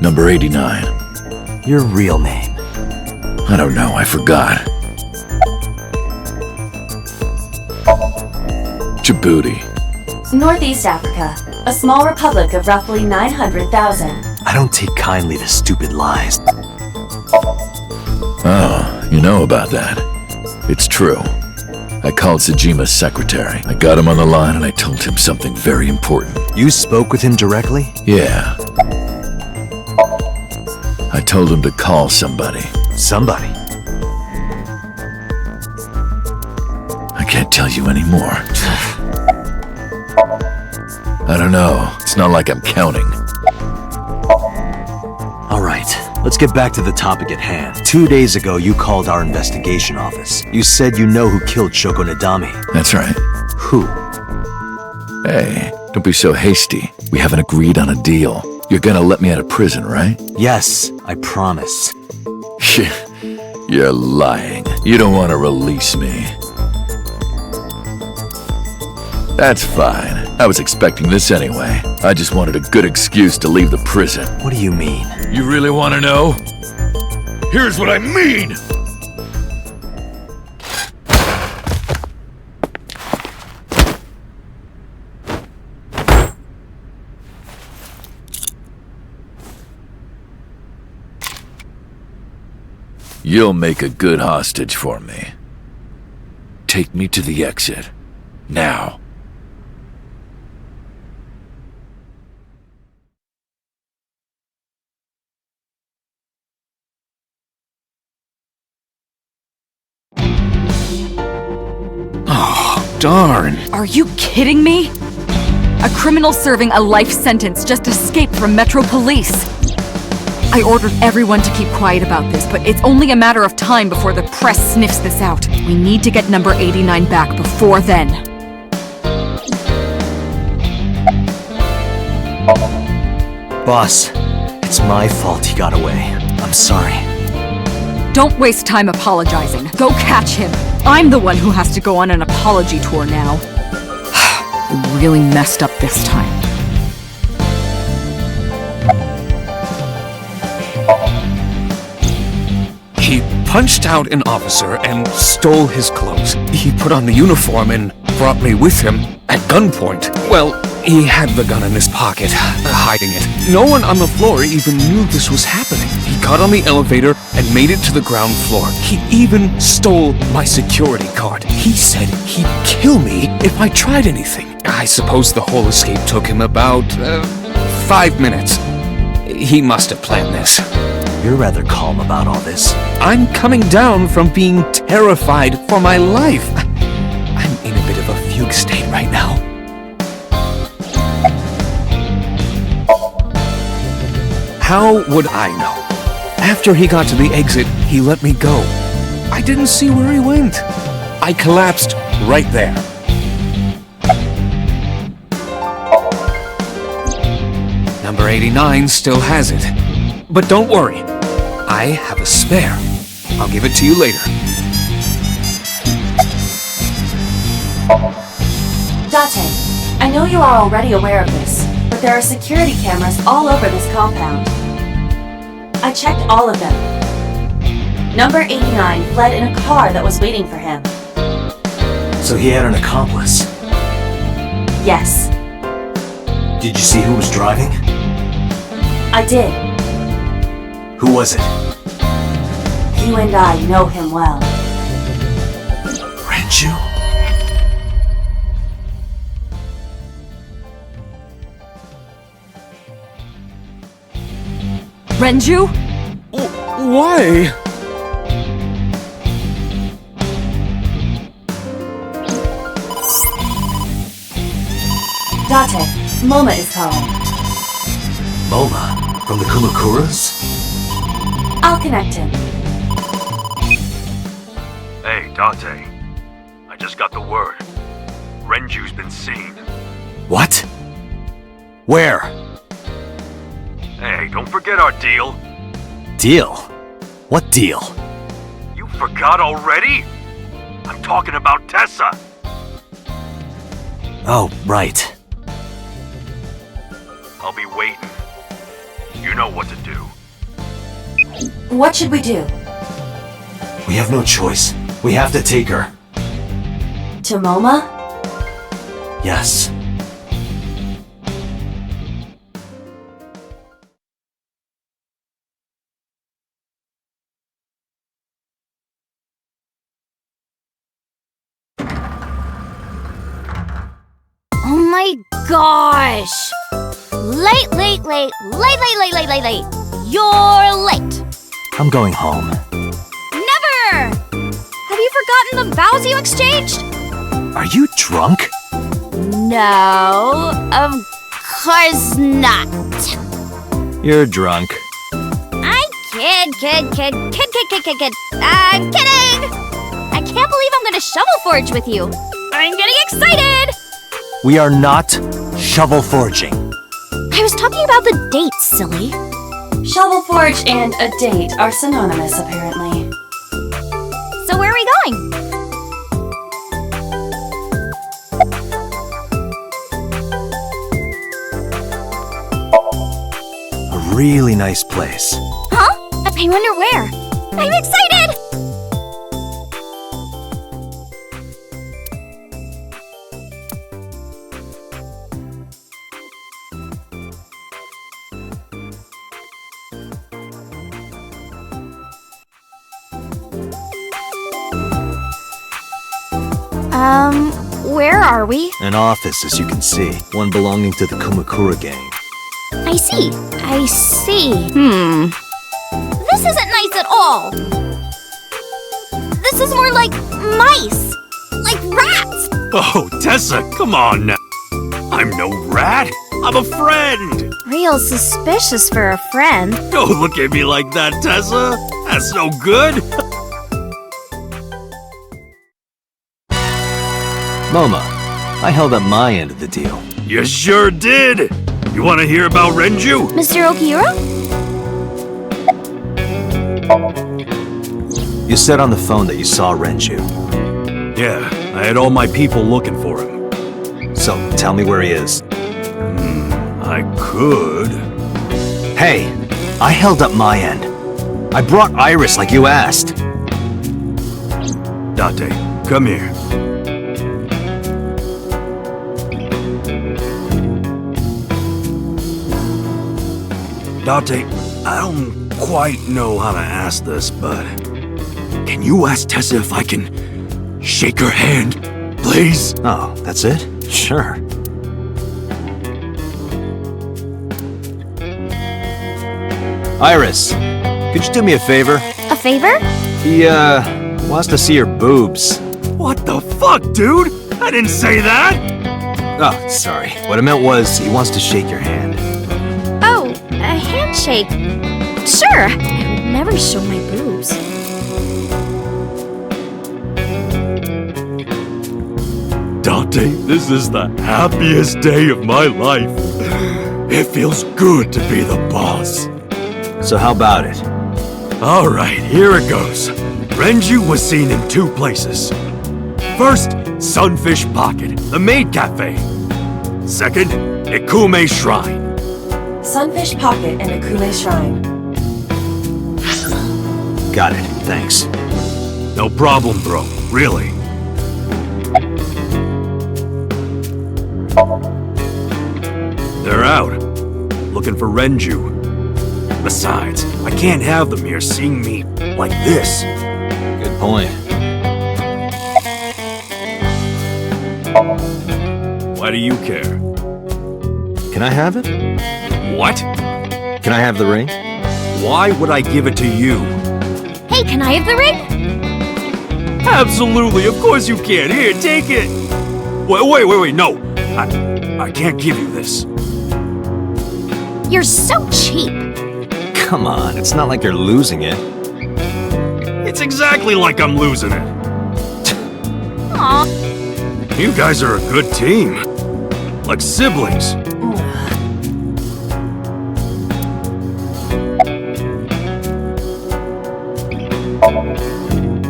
U: Number 89.
B: Your real name?
U: I don't know, I forgot. Djibouti.
A: Northeast Africa, a small republic of roughly 900,000.
B: I don't take kindly to stupid lies.
U: Oh, you know about that. It's true. I called Sejima's secretary. I got him on the line and I told him something very important.
B: You spoke with him directly?
U: Yeah. I told him to call somebody.
B: Somebody?
U: I can't tell you anymore. I don't know. It's not like I'm counting.
B: All right, let's get back to the topic at hand. 2 days ago, you called our investigation office. You said you know who killed Shoko Nadami.
U: That's right.
B: Who?
U: Hey, don't be so hasty. We haven't agreed on a deal. You're gonna let me out of prison, right?
B: Yes, I promise.
U: You're lying. You don't want to release me. That's fine. I was expecting this anyway. I just wanted a good excuse to leave the prison.
B: What do you mean?
U: You really want to know? Here's what I mean! You'll make a good hostage for me. Take me to the exit. Now.
D: Oh, darn.
E: Are you kidding me? A criminal serving a life sentence just escaped from Metro Police. I ordered everyone to keep quiet about this, but it's only a matter of time before the press sniffs this out. We need to get number 89 back before then.
B: Boss, it's my fault he got away. I'm sorry.
E: Don't waste time apologizing. Go catch him. I'm the one who has to go on an apology tour now. You really messed up this time.
D: He punched out an officer and stole his clothes. He put on the uniform and brought me with him at gunpoint. Well, he had the gun in his pocket, hiding it. No one on the floor even knew this was happening. He got on the elevator and made it to the ground floor. He even stole my security card. He said he'd kill me if I tried anything. I suppose the whole escape took him about 5 minutes. He must have planned this.
B: You're rather calm about all this.
D: I'm coming down from being terrified for my life. I'm in a bit of a fugue state right now. How would I know? After he got to the exit, he let me go. I didn't see where he went. I collapsed right there. Number 89 still has it. But don't worry, I have a spare. I'll give it to you later.
A: Date, I know you are already aware of this, but there are security cameras all over this compound. I checked all of them. Number 89 fled in a car that was waiting for him.
B: So he had an accomplice?
A: Yes.
B: Did you see who was driving?
A: I did.
B: Who was it?
A: You and I know him well.
B: Renju?
E: Renju?
D: Why?
A: Date, Moma is calling.
B: Moma? From the Kumakuras?
A: I'll connect him.
R: Hey, Date. I just got the word. Renju's been seen.
B: What? Where?
R: Hey, don't forget our deal.
B: Deal? What deal?
R: You forgot already? I'm talking about Tessa.
B: Oh, right.
R: I'll be waiting. You know what to do.
A: What should we do?
B: We have no choice. We have to take her.
A: To Moma?
B: Yes.
O: Oh my gosh! Late. You're late.
B: I'm going home.
O: Never! Have you forgotten the vows you exchanged?
B: Are you drunk?
O: No, of course not.
B: You're drunk.
O: I kid. I'm kidding! I can't believe I'm gonna shovel forge with you. I'm getting excited!
B: We are not shovel forging.
O: I was talking about the date, silly.
A: Shovel forge and a date are synonymous, apparently.
O: So where are we going?
B: A really nice place.
O: Huh? I wonder where. I'm excited! Where are we?
B: An office, as you can see. One belonging to the Kumakura gang.
O: I see. This isn't nice at all. This is more like mice. Like rats.
R: Oh, Tessa, come on now. I'm no rat. I'm a friend.
O: Real suspicious for a friend.
R: Don't look at me like that, Tessa. That's no good.
B: Moma, I held up my end of the deal.
R: You sure did. You want to hear about Renju?
O: Mr. Okiura?
B: You said on the phone that you saw Renju.
R: Yeah, I had all my people looking for him.
B: So, tell me where he is.
R: I could.
B: Hey, I held up my end. I brought Iris like you asked.
R: Date, come here. Date, I don't quite know how to ask this, but can you ask Tessa if I can shake her hand, please?
B: Oh, that's it? Sure. Iris, could you do me a favor?
O: A favor?
B: He, wants to see your boobs.
R: What the fuck, dude? I didn't say that!
B: Oh, sorry. What I meant was, he wants to shake your hand.
O: Oh, a handshake. Sure. I would never show my boobs.
R: Dante, this is the happiest day of my life. It feels good to be the boss.
B: So how about it?
R: Alright, here it goes. Renju was seen in 2 places. First, Sunfish Pocket, the maid cafe. Second, Ikume Shrine.
A: Sunfish Pocket and Akule Shrine.
B: Got it, thanks.
R: No problem, bro. Really. They're out. Looking for Renju. Besides, I can't have them here seeing me like this.
B: Good point.
R: Why do you care?
B: Can I have it?
R: What?
B: Can I have the ring?
R: Why would I give it to you?
O: Hey, can I have the ring?
R: Absolutely, of course you can. Here, take it. Wait, no. I can't give you this.
O: You're so cheap.
B: Come on, it's not like you're losing it.
R: It's exactly like I'm losing it.
O: Aw.
R: You guys are a good team. Like siblings.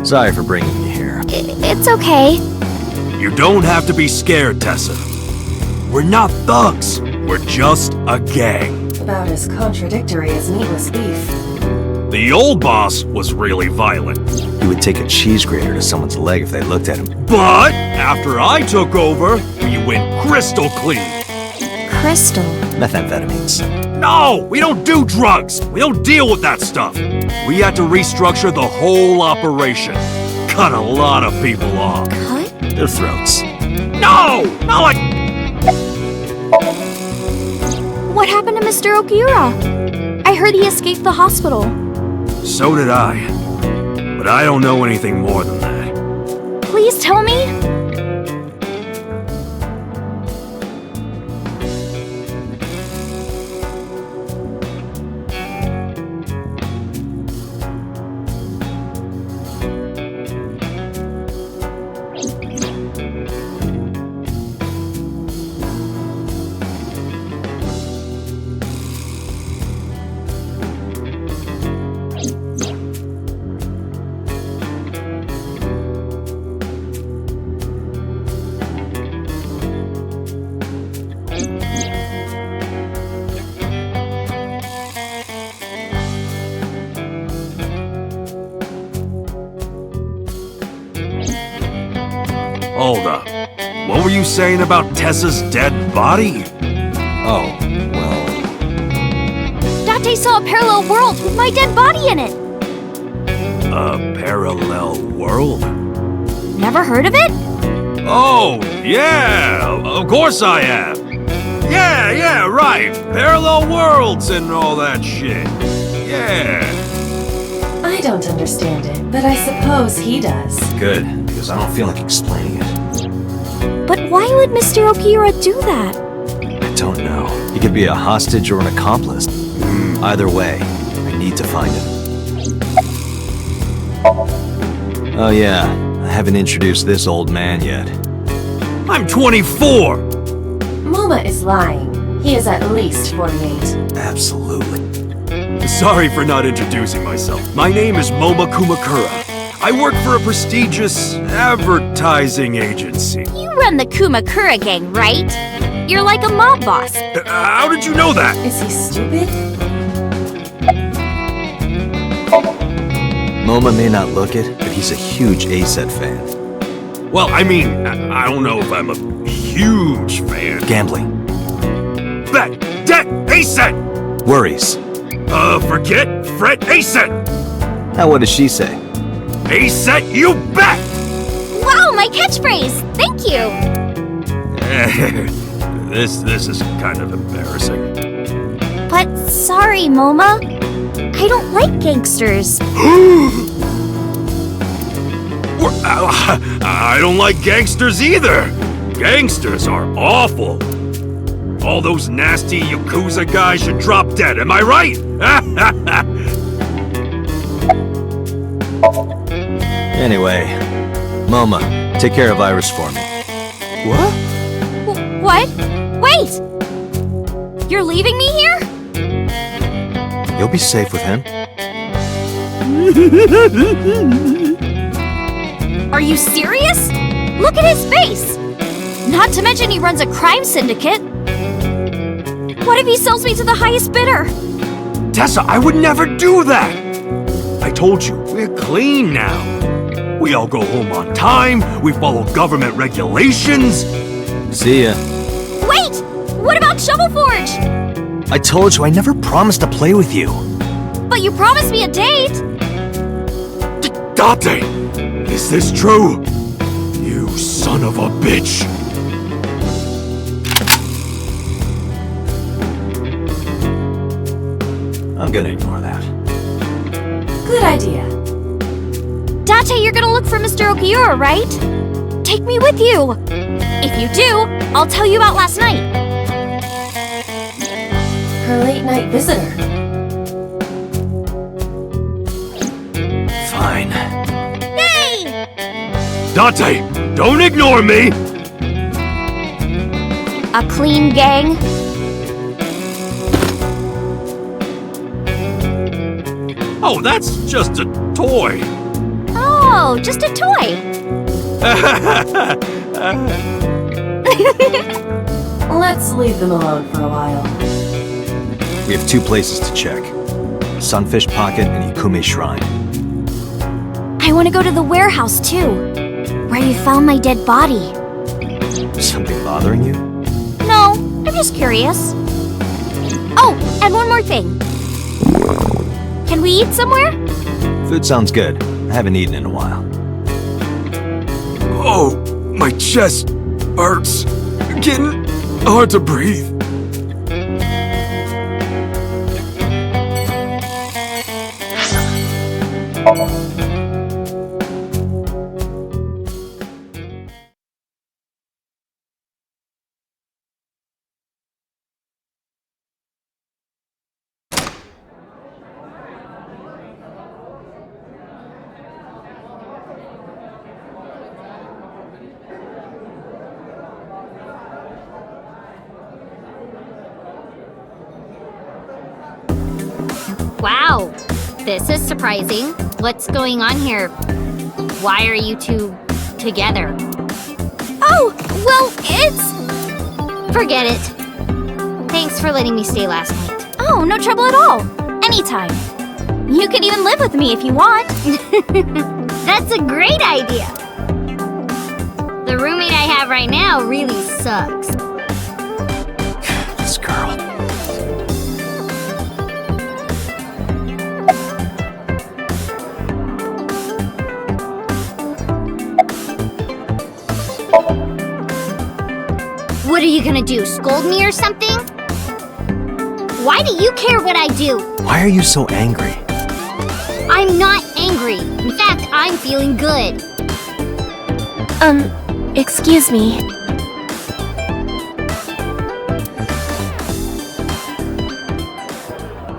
B: Sorry for bringing you here.
O: It's okay.
R: You don't have to be scared, Tessa. We're not thugs. We're just a gang.
A: About as contradictory as meatless beef.
R: The old boss was really violent.
B: He would take a cheese grater to someone's leg if they looked at him.
R: But after I took over, we went crystal clean.
I: Crystal.
B: Methamphetamines.
R: No, we don't do drugs. We don't deal with that stuff. We had to restructure the whole operation. Cut a lot of people off.
I: Cut?
B: Their throats.
R: No! Not like...
O: What happened to Mr. Okiura? I heard he escaped the hospital.
R: So did I. But I don't know anything more than that.
O: Please tell me.
R: Hold up. What were you saying about Tessa's dead body?
B: Oh, well...
O: Date saw a parallel world with my dead body in it.
R: A parallel world?
O: Never heard of it?
R: Oh, yeah! Of course I have! Yeah, right! Parallel worlds and all that shit. Yeah.
A: I don't understand it, but I suppose he does.
B: Good, because I don't feel like explaining it.
O: But why would Mr. Okiura do that?
B: I don't know. He could be a hostage or an accomplice. Either way, I need to find him. Oh yeah, I haven't introduced this old man yet.
R: I'm 24!
A: Moma is lying. He is at least 48.
B: Absolutely.
R: Sorry for not introducing myself. My name is Moma Kumakura. I work for a prestigious advertising agency.
O: You run the Kumakura gang, right? You're like a mob boss.
R: How did you know that?
A: Is he stupid?
B: Moma may not look it, but he's a huge A-set fan.
R: Well, I mean, I don't know if I'm a huge fan.
B: Gambling.
R: Bet! Debt! A-set!
B: Worries.
R: Forget Fred Aset!
B: Now what does she say?
R: Aset, you bet!
O: Wow, my catchphrase! Thank you!
R: This is kind of embarrassing.
O: But sorry, Moma. I don't like gangsters.
R: I don't like gangsters either. Gangsters are awful. All those nasty Yakuza guys should drop dead, am I right?
B: Anyway, Moma, take care of Iris for me.
R: What?
O: What? Wait! You're leaving me here?
B: You'll be safe with him.
O: Are you serious? Look at his face! Not to mention he runs a crime syndicate. What if he sells me to the highest bidder?
R: Tessa, I would never do that! I told you, we're clean now. We all go home on time, we follow government regulations.
B: See ya.
O: Wait! What about Shovel Forge?
B: I told you I never promised to play with you.
O: But you promised me a date!
R: Date! Is this true? You son of a bitch!
B: I'm gonna ignore that.
A: Good idea.
O: Date, you're gonna look for Mr. Okiura, right? Take me with you! If you do, I'll tell you about last night.
A: Her late-night visitor.
B: Fine.
O: Yay!
R: Date, don't ignore me!
O: A clean gang?
R: Oh, that's just a toy.
O: Oh, just a toy.
A: Let's leave them alone for a while.
B: We have 2 places to check. Sunfish Pocket and Ikume Shrine.
O: I want to go to the warehouse, too. Where you found my dead body.
B: Something bothering you?
O: No, I'm just curious. Oh, and one more thing. Can we eat somewhere?
B: Food sounds good. I haven't eaten in a while.
R: Oh, my chest hurts. Getting hard to breathe.
M: Wow, this is surprising. What's going on here? Why are you two together?
O: Oh, well, it's...
M: Forget it. Thanks for letting me stay last night.
O: Oh, no trouble at all. Anytime. You could even live with me if you want.
M: That's a great idea. The roommate I have right now really sucks.
B: This girl.
M: What are you gonna do, scold me or something? Why do you care what I do?
B: Why are you so angry?
M: I'm not angry. In fact, I'm feeling good.
O: Excuse me.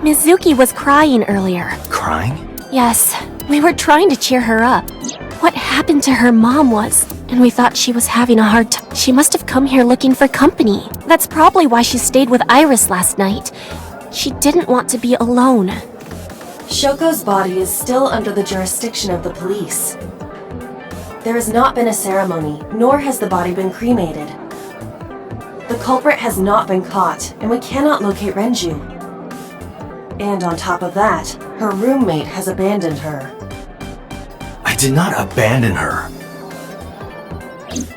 O: Mizuki was crying earlier.
B: Crying?
O: Yes, we were trying to cheer her up. What happened to her mom was, and we thought she was having a hard time. She must have come here looking for company. That's probably why she stayed with Iris last night. She didn't want to be alone.
A: Shoko's body is still under the jurisdiction of the police. There has not been a ceremony, nor has the body been cremated. The culprit has not been caught, and we cannot locate Renju. And on top of that, her roommate has abandoned her.
B: I did not abandon her.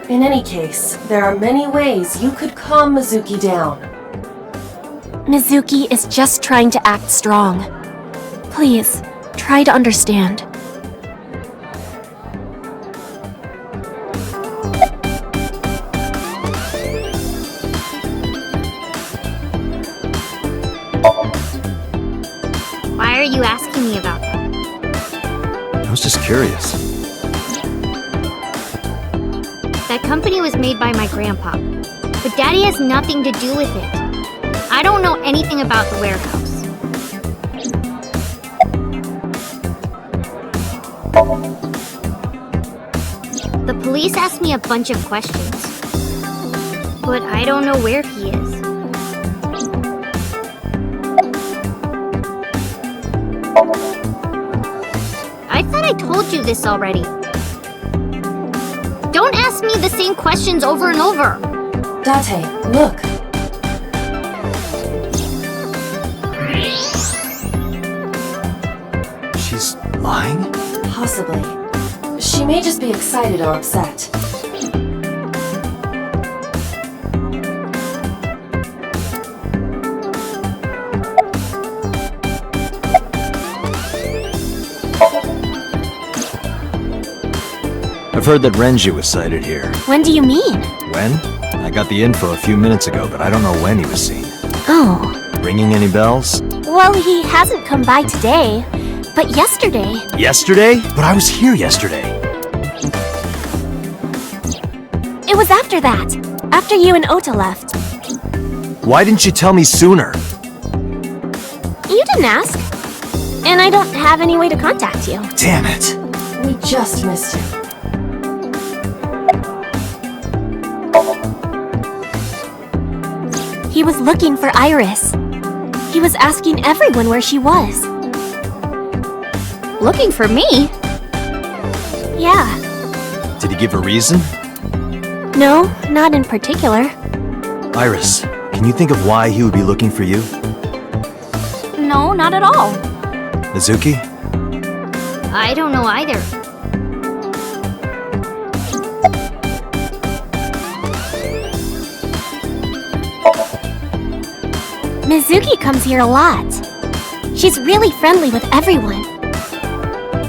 A: In any case, there are many ways you could calm Mizuki down.
O: Mizuki is just trying to act strong. Please, try to understand.
M: Why are you asking me about that?
B: I was just curious.
M: That company was made by my grandpa, but Daddy has nothing to do with it. I don't know anything about the warehouse. The police asked me a bunch of questions, but I don't know where he is. I thought I told you this already. Don't ask me the same questions over and over.
A: Date, look.
B: She's lying?
A: Possibly. She may just be excited or upset.
B: I've heard that Renju was sighted here.
O: When do you mean?
B: When? I got the info a few minutes ago, but I don't know when he was seen.
O: Oh.
B: Ringing any bells?
O: Well, he hasn't come by today, but yesterday.
B: Yesterday? But I was here yesterday.
O: It was after that. After you and Ota left.
B: Why didn't you tell me sooner?
O: You didn't ask. And I don't have any way to contact you.
B: Damn it.
A: We just missed him.
O: He was looking for Iris. He was asking everyone where she was.
M: Looking for me?
O: Yeah.
B: Did he give a reason?
O: No, not in particular.
B: Iris, can you think of why he would be looking for you?
M: No, not at all.
B: Mizuki?
M: I don't know either.
O: Mizuki comes here a lot. She's really friendly with everyone.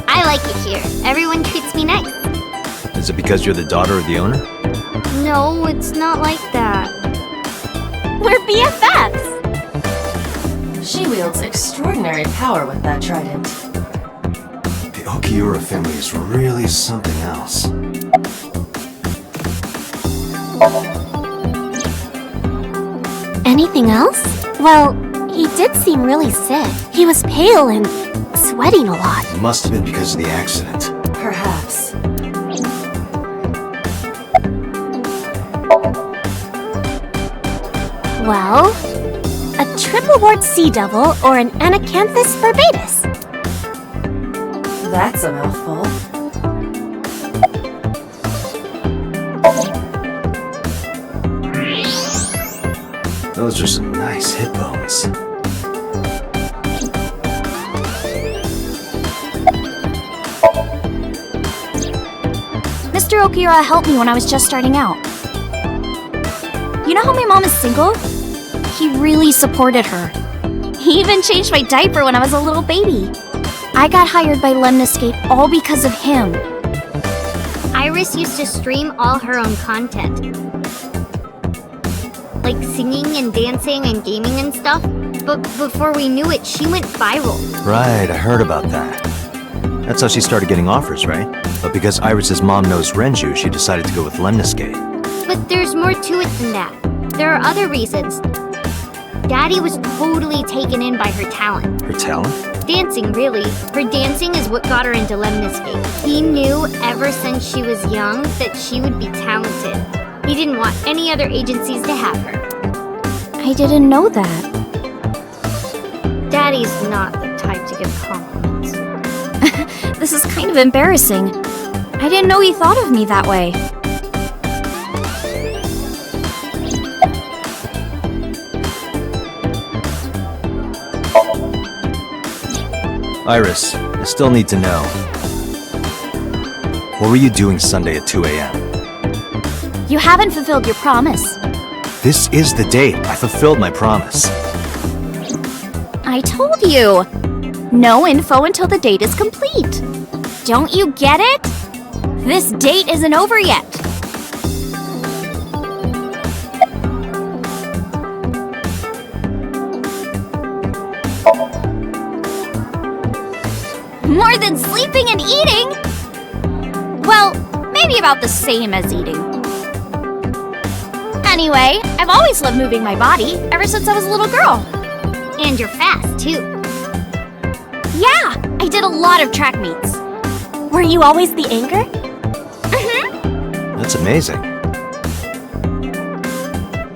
M: I like it here. Everyone treats me nice.
B: Is it because you're the daughter of the owner?
M: No, it's not like that.
O: We're BFFs!
A: She wields extraordinary power with that trident.
B: The Okiura family is really something else.
O: Anything else? Well, he did seem really sick. He was pale and sweating a lot.
B: It must have been because of the accident.
A: Perhaps.
O: Well, a triple wart sea devil or an anacanthus barbatus.
A: That's a mouthful.
B: Those are some nice hip bones.
J: Mr. Okiura helped me when I was just starting out. You know how my mom is single? He really supported her. He even changed my diaper when I was a little baby. I got hired by Lemniscate all because of him.
M: Iris used to stream all her own content. Like singing and dancing and gaming and stuff. But before we knew it, she went viral.
B: Right, I heard about that. That's how she started getting offers, right? But because Iris's mom knows Renju, she decided to go with Lemniscate.
M: But there's more to it than that. There are other reasons. Daddy was totally taken in by her talent.
B: Her talent?
M: Dancing, really. Her dancing is what got her into Lemniscate. He knew ever since she was young that she would be talented. He didn't want any other agencies to have her.
J: I didn't know that.
M: Daddy's not the type to give compliments.
J: This is kind of embarrassing. I didn't know he thought of me that way.
B: Iris, I still need to know. What were you doing Sunday at 2 a.m.?
J: You haven't fulfilled your promise.
B: This is the date. I fulfilled my promise.
J: I told you. No info until the date is complete. Don't you get it? This date isn't over yet. More than sleeping and eating? Well, maybe about the same as eating. Anyway, I've always loved moving my body, ever since I was a little girl. And you're fast, too. Yeah, I did a lot of track meets.
O: Were you always the anchor?
B: That's amazing.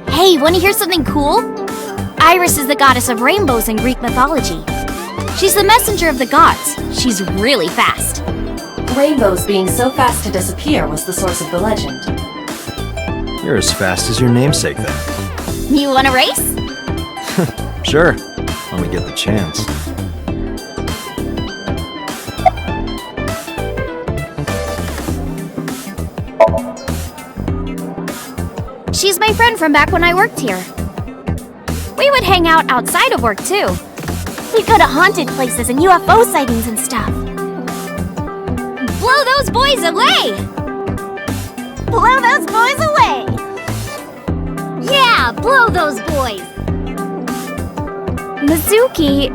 J: Hey, wanna hear something cool? Iris is the goddess of rainbows in Greek mythology. She's the messenger of the gods. She's really fast.
A: Rainbows being so fast to disappear was the source of the legend.
B: You're as fast as your namesake, then.
J: You wanna race?
B: Sure, when we get the chance.
J: She's my friend from back when I worked here. We would hang out outside of work, too.
O: We'd go to haunted places and UFO sightings and stuff.
J: Blow those boys away!
O: Blow those boys away!
J: Yeah, blow those boys! Mizuki,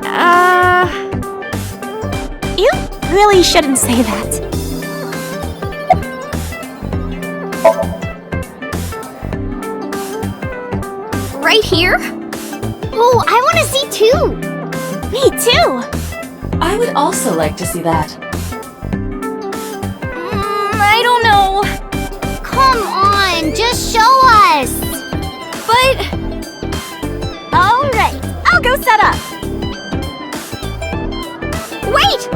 O: You really shouldn't say that.
J: Right here? Oh, I want to see too!
O: Me too!
A: I would also like to see that.
J: I don't know.
M: Come on, just show us!
J: But...
O: Alright, I'll go set up.
J: Wait!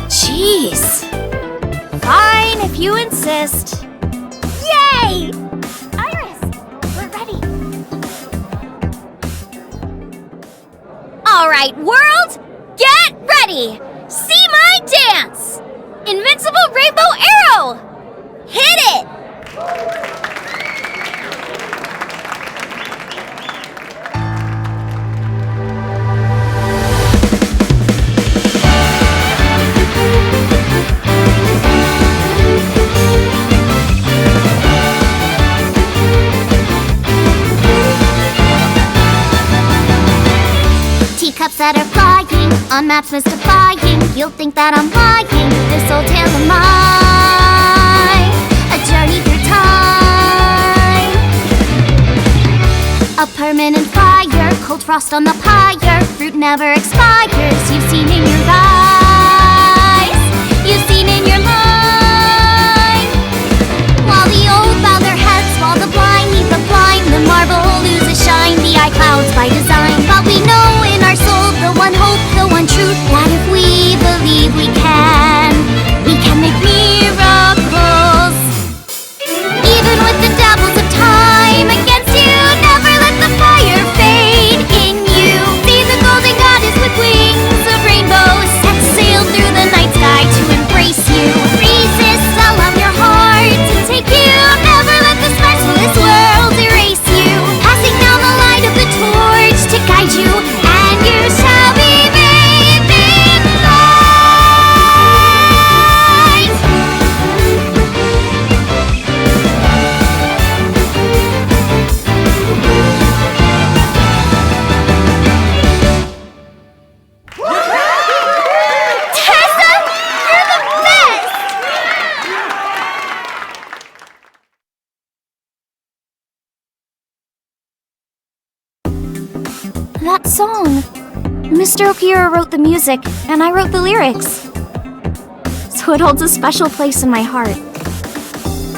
J: Jeez. Fine, if you insist.
O: Yay! Iris, we're ready.
J: All right, world, get ready! See my dance! Invincible Rainbow Arrow! Hit it!
M: Teacups that are flying, on maps mystifying. You'll think that I'm lying, this old tale of mine. A journey through time. A permanent fire, cold frost on the pyre. Fruit never expires, you've seen in your eyes. You've seen in your line. While the old bow their heads, while the blind meet the blind, the marble loses shine, the eye clouds by design. But we know in our soul the one hope, the one truth, that if we believe we can make miracles. Even with the devils of time against you, never let the fire fade in you. See the golden goddess with wings of rainbows, set sail through the night sky to embrace you. Resist, allow your heart to take you. Never let the sparks of this world erase you. Passing down the light of the torch to guide you, and you shall be bathed in light. Tessa, you're the best! That song. Mr. Okira wrote the music, and I wrote the lyrics. So it holds a special place in my heart.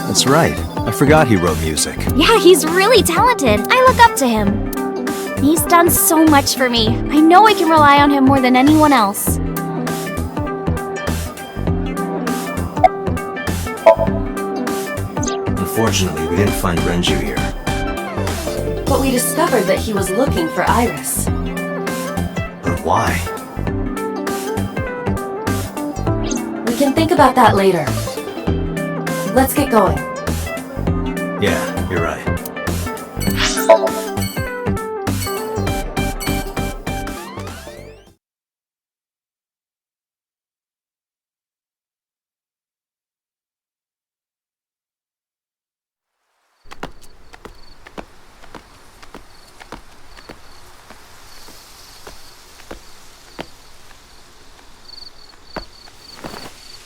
B: That's right. I forgot he wrote music.
J: Yeah, he's really talented. I look up to him. He's done so much for me. I know I can rely on him more than anyone else.
B: Unfortunately, we didn't find Renju here.
A: But we discovered that he was looking for Iris.
B: But why?
A: We can think about that later. Let's get going.
B: Yeah, you're right.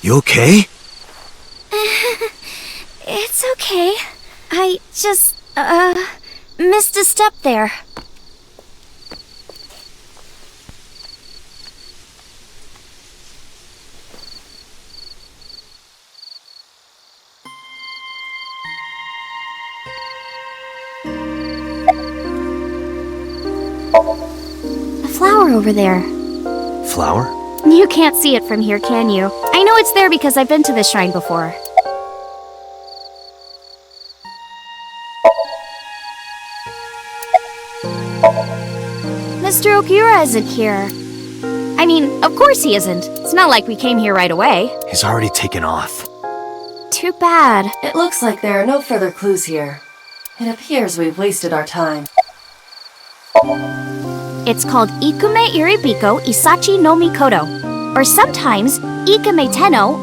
B: You okay?
J: It's okay. I just, missed a step there. A flower over there.
B: Flower?
J: You can't see it from here, can you? I know it's there because I've been to this shrine before. Mr. Okiura isn't here. I mean, of course he isn't. It's not like we came here right away.
B: He's already taken off.
J: Too bad.
A: It looks like there are no further clues here. It appears we've wasted our time.
J: It's called Ikume Iribiko Isachi no Mikoto, or sometimes Ikume Tenno,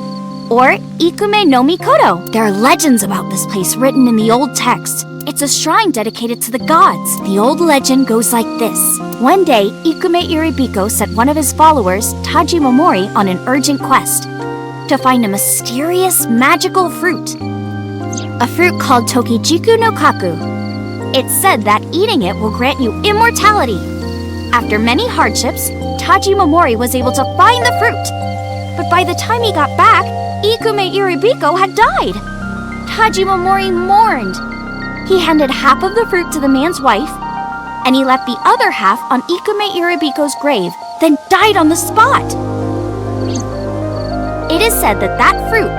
J: or Ikume no Mikoto. There are legends about this place written in the old text. It's a shrine dedicated to the gods. The old legend goes like this. One day, Ikume Iribiko sent one of his followers, Taji Momori, on an urgent quest to find a mysterious, magical fruit. A fruit called Tokijiku no Kaku. It's said that eating it will grant you immortality. After many hardships, Taji Momori was able to find the fruit. But by the time he got back, Ikume Iribiko had died. Taji Momori mourned. He handed half of the fruit to the man's wife, and he left the other half on Ikume Iribiko's grave, then died on the spot. It is said that that fruit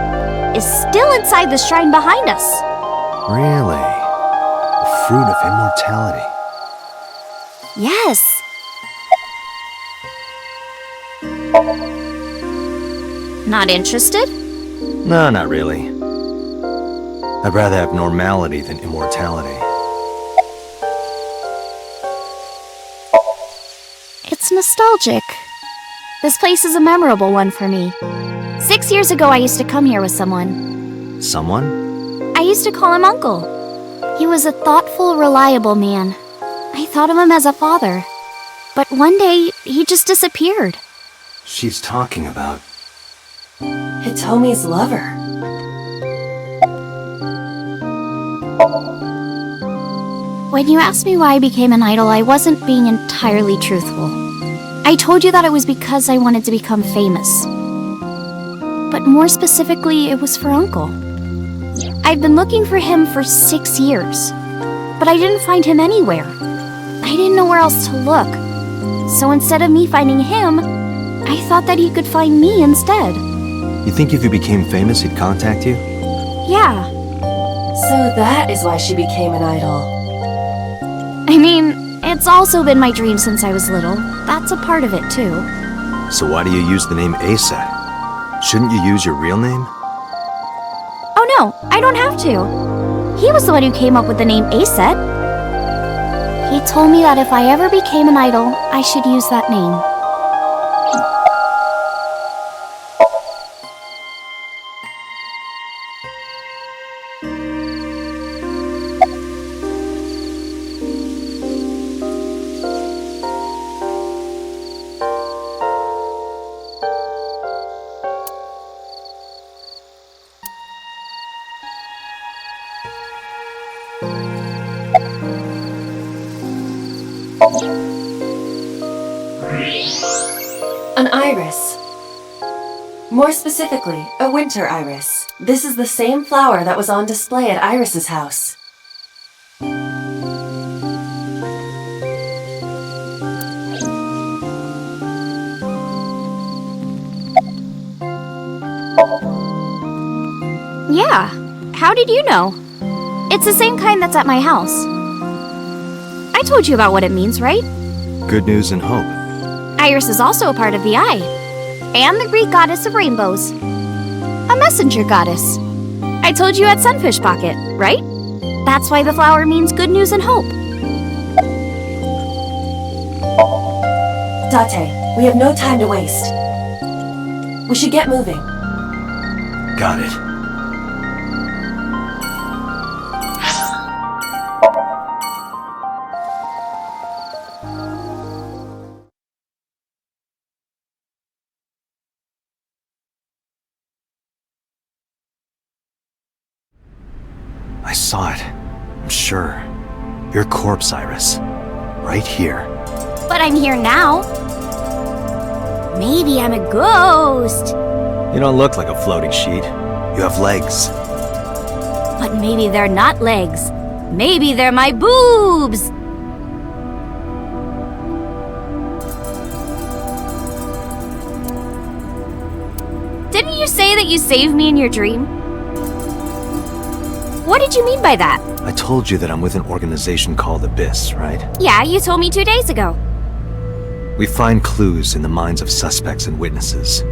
J: is still inside the shrine behind us.
B: Really? The fruit of immortality.
J: Yes. Not interested?
B: No, not really. I'd rather have normality than immortality.
J: It's nostalgic. This place is a memorable one for me. 6 years ago, I used to come here with someone.
B: Someone?
J: I used to call him Uncle. He was a thoughtful, reliable man. I thought of him as a father. But one day, he just disappeared.
B: She's talking about...
A: Hitomi's lover.
J: When you asked me why I became an idol, I wasn't being entirely truthful. I told you that it was because I wanted to become famous. But more specifically, it was for Uncle. I've been looking for him for 6 years, but I didn't find him anywhere. I didn't know where else to look. So instead of me finding him, I thought that he could find me instead.
B: You think if you became famous, he'd contact you?
J: Yeah.
A: So that is why she became an idol.
J: I mean, it's also been my dream since I was little. That's a part of it, too.
B: So why do you use the name Aset? Shouldn't you use your real name?
J: Oh no, I don't have to. He was the one who came up with the name Aset. He told me that if I ever became an idol, I should use that name.
A: An iris. More specifically, a winter iris. This is the same flower that was on display at Iris's house.
J: Yeah. How did you know? It's the same kind that's at my house. I told you about what it means, right?
B: Good news and hope.
J: Iris is also a part of the eye, and the Greek goddess of rainbows. A messenger goddess. I told you at Sunfish Pocket, right? That's why the flower means good news and hope.
A: Date, we have no time to waste. We should get moving.
B: Got it. I saw it. I'm sure. Your corpse, Iris. Right here.
J: But I'm here now. Maybe I'm a ghost.
B: You don't look like a floating sheet. You have legs.
J: But maybe they're not legs. Maybe they're my boobs. Didn't you say that you saved me in your dream? What did you mean by that?
B: I told you that I'm with an organization called Abyss, right?
J: Yeah, you told me 2 days ago.
B: We find clues in the minds of suspects and witnesses.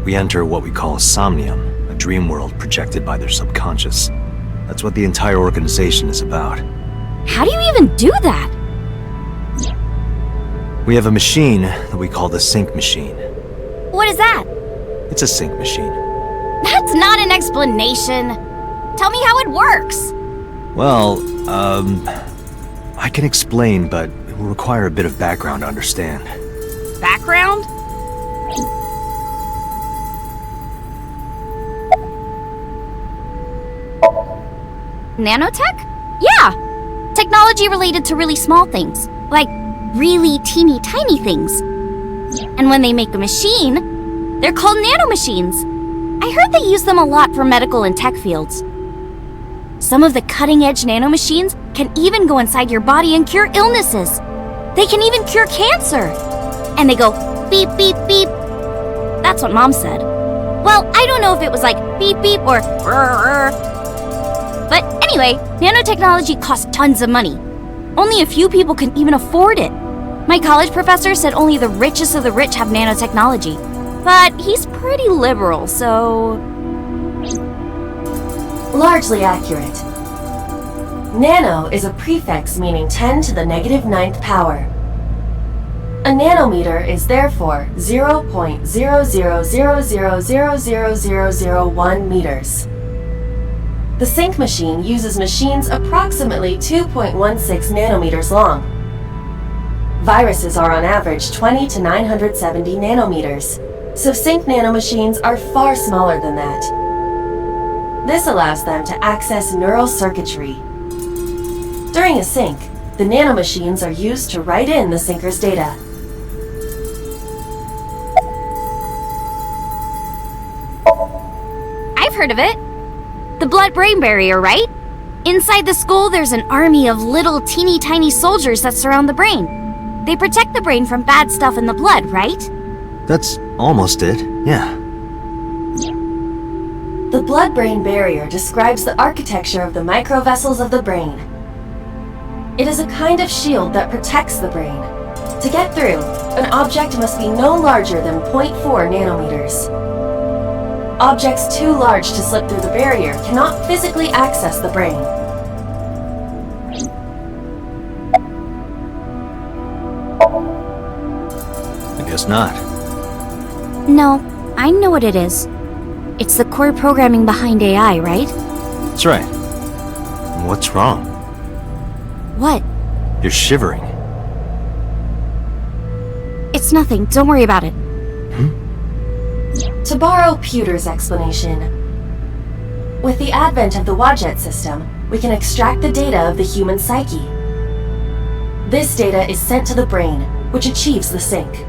B: We enter what we call Somnium, a dream world projected by their subconscious. That's what the entire organization is about.
J: How do you even do that?
B: We have a machine that we call the sync machine.
J: What is that?
B: It's a sync machine.
J: That's not an explanation. Tell me how it works.
B: Well, I can explain, but it will require a bit of background to understand.
J: Background? Nanotech? Yeah! Technology related to really small things. Like, really teeny tiny things. And when they make a machine, they're called nanomachines. I heard they use them a lot for medical and tech fields. Some of the cutting-edge nanomachines can even go inside your body and cure illnesses. They can even cure cancer. And they go beep, beep, beep. That's what Mom said. Well, I don't know if it was like beep, beep or rrr. But anyway, nanotechnology costs tons of money. Only a few people can even afford it. My college professor said only the richest of the rich have nanotechnology. But he's pretty liberal, so...
A: Largely accurate. Nano is a prefix meaning 10 to the negative 9th power. A nanometer is therefore 0.0000000001 meters. The sync machine uses machines approximately 2.16 nanometers long. Viruses are on average 20 to 970 nanometers, so sync nanomachines are far smaller than that. This allows them to access neural circuitry. During a sync, the nanomachines are used to write in the syncer's data.
J: I've heard of it. The blood-brain barrier, right? Inside the skull, there's an army of little teeny tiny soldiers that surround the brain. They protect the brain from bad stuff in the blood, right?
B: That's almost it, yeah.
A: The blood-brain barrier describes the architecture of the microvessels of the brain. It is a kind of shield that protects the brain. To get through, an object must be no larger than 0.4 nanometers. Objects too large to slip through the barrier cannot physically access the brain.
B: I guess not.
J: No, I know what it is. It's the core programming behind AI, right?
B: That's right. What's wrong?
J: What?
B: You're shivering.
J: It's nothing. Don't worry about it.
A: To borrow Pewter's explanation, with the advent of the Wadjet system, we can extract the data of the human psyche. This data is sent to the brain, which achieves the sync.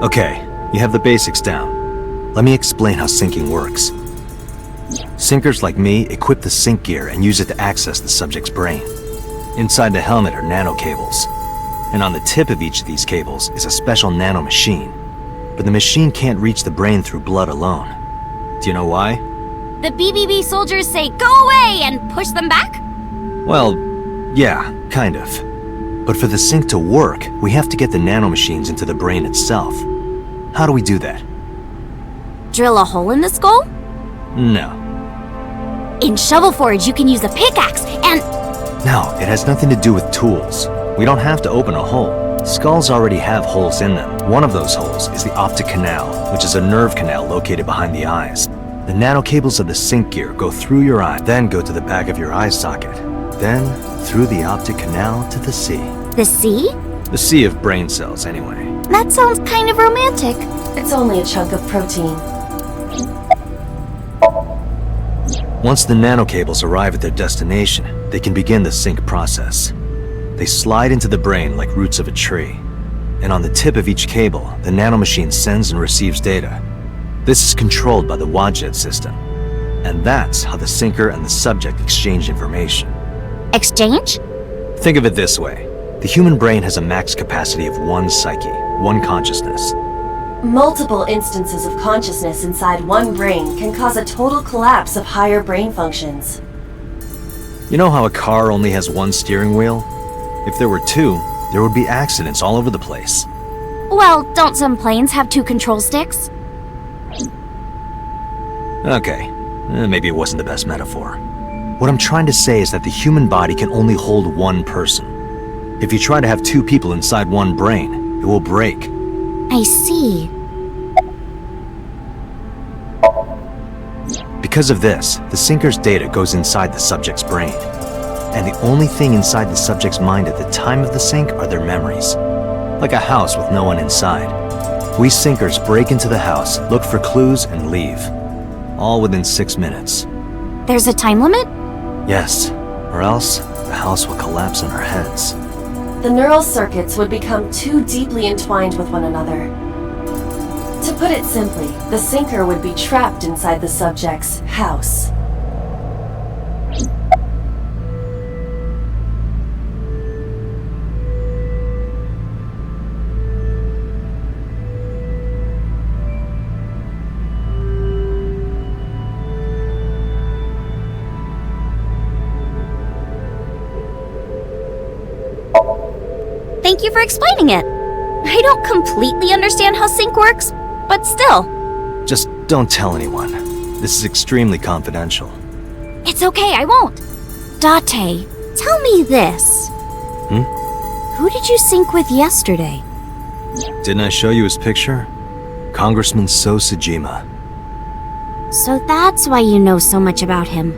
B: Okay, you have the basics down. Let me explain how syncing works. Syncers like me equip the sync gear and use it to access the subject's brain. Inside the helmet are nanocables, and on the tip of each of these cables is a special nanomachine. But the machine can't reach the brain through blood alone. Do you know why?
J: The BBB soldiers say, "Go away!" and push them back?
B: Well, yeah, kind of. But for the sync to work, we have to get the nanomachines into the brain itself. How do we do that?
J: drill a hole in the skull?
B: No.
J: In Shovel Forge, you can use a pickaxe and...
B: No, it has nothing to do with tools. We don't have to open a hole. Skulls already have holes in them. One of those holes is the optic canal, which is a nerve canal located behind the eyes. The nanocables of the sync gear go through your eye, then go to the back of your eye socket. Then, through the optic canal to the sea.
J: The sea?
B: The sea of brain cells, anyway.
J: That sounds kind of romantic.
A: It's only a chunk of protein.
B: Once the nanocables arrive at their destination, they can begin the sync process. They slide into the brain like roots of a tree. And on the tip of each cable, the nanomachine sends and receives data. This is controlled by the Wadjet system. And that's how the syncer and the subject exchange information.
J: Exchange?
B: Think of it this way. The human brain has a max capacity of one psyche, one consciousness.
A: Multiple instances of consciousness inside one brain can cause a total collapse of higher brain functions.
B: You know how a car only has one steering wheel? If there were two, there would be accidents all over the place.
J: Well, don't some planes have 2 control sticks?
B: Okay, maybe it wasn't the best metaphor. What I'm trying to say is that the human body can only hold one person. If you try to have 2 people inside one brain, it will break.
J: I see.
B: Because of this, the syncer's data goes inside the subject's brain. And the only thing inside the subject's mind at the time of the sync are their memories. Like a house with no one inside. We syncers break into the house, look for clues, and leave. All within 6 minutes.
J: There's a time limit?
B: Yes, or else the house will collapse on our heads.
A: The neural circuits would become too deeply entwined with one another. To put it simply, the syncer would be trapped inside the subject's house.
J: Thank you for explaining it. I don't completely understand how sync works, but still.
B: Just don't tell anyone. This is extremely confidential.
J: It's okay, I won't. Date, tell me this. Who did you sync with yesterday?
B: Didn't I show you his picture? Congressman So Sejima.
J: So that's why you know so much about him.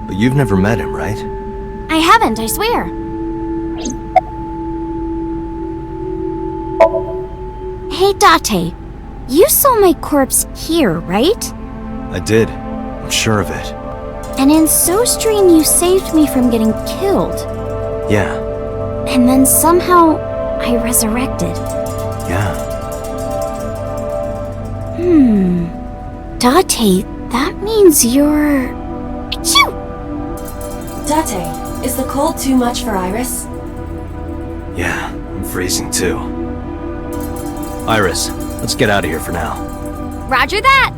B: But you've never met him, right?
J: I haven't, I swear. Hey, Date, you saw my corpse here, right?
B: I did. I'm sure of it.
J: And in SoStream, you saved me from getting killed.
B: Yeah.
J: And then somehow, I resurrected.
B: Yeah.
J: Date, that means you're... Achoo!
A: Date, is the cold too much for Iris?
B: Yeah, I'm freezing too. Iris, let's get out of here for now.
J: Roger that!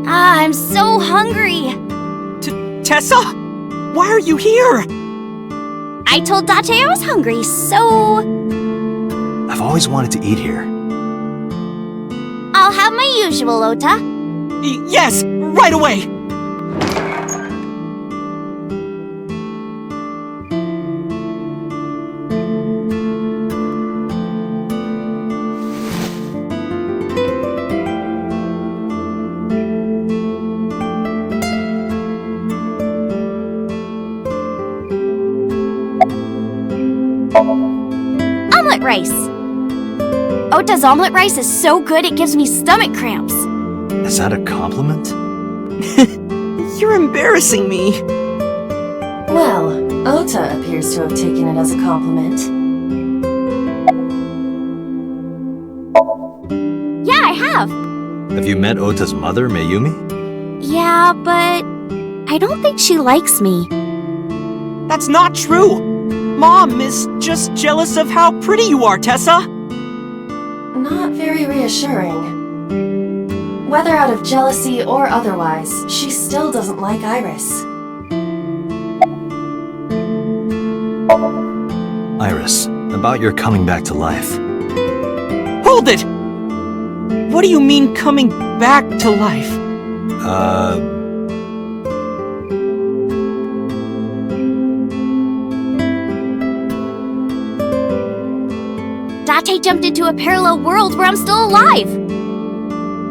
J: I'm so hungry!
C: Tessa? Why are you here?
J: I told Date I was hungry, so...
B: I've always wanted to eat here.
J: I'll have my usual, Ota.
C: Yes, right away!
J: Omelet rice. Ota's omelet rice is so good it gives me stomach cramps.
B: Is that a compliment?
C: You're embarrassing me.
A: Well, Ota appears to have taken it as a compliment.
J: Yeah, I have.
B: Have you met Ota's mother, Mayumi?
J: Yeah, but I don't think she likes me.
C: That's not true! Mom is just jealous of how pretty you are, Tessa!
A: Not very reassuring. Whether out of jealousy or otherwise, she still doesn't like Iris.
B: Iris, about your coming back to life.
C: Hold it! What do you mean coming back to life?
J: Date jumped into a parallel world where I'm still alive.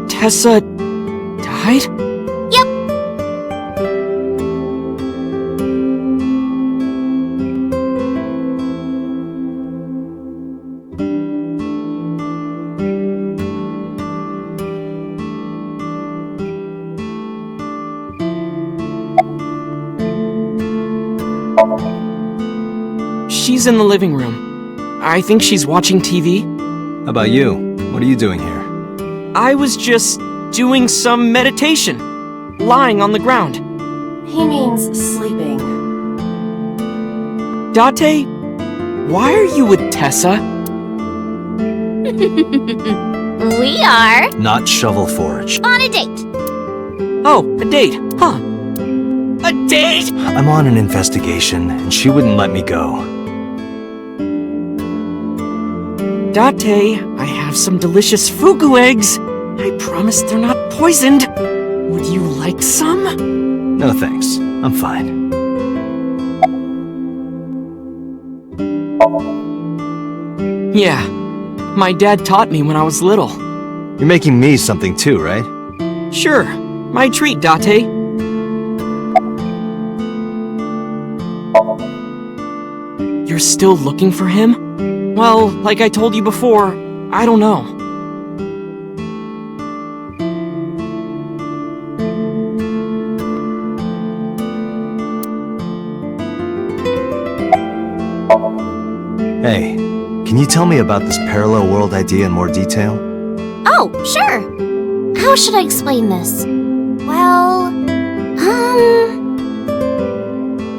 C: Tessa died?
J: Yep.
C: She's in the living room. I think she's watching TV.
B: How about you? What are you doing here?
C: I was just doing some meditation, lying on the ground.
A: He means sleeping.
C: Date, why are you with Tessa?
J: We are
B: Not Shovel Forge.
J: on a date.
C: Oh, a date, huh? A date?
B: I'm on an investigation, and she wouldn't let me go.
C: Date, I have some delicious fugu eggs. I promise they're not poisoned. Would you like some?
B: No thanks. I'm fine.
C: Yeah, my dad taught me when I was little.
B: You're making me something too, right?
C: Sure, my treat, Date. You're still looking for him? Well, like I told you before, I don't know.
B: Hey, can you tell me about this parallel world idea in more detail?
J: Oh, sure. How should I explain this? Well,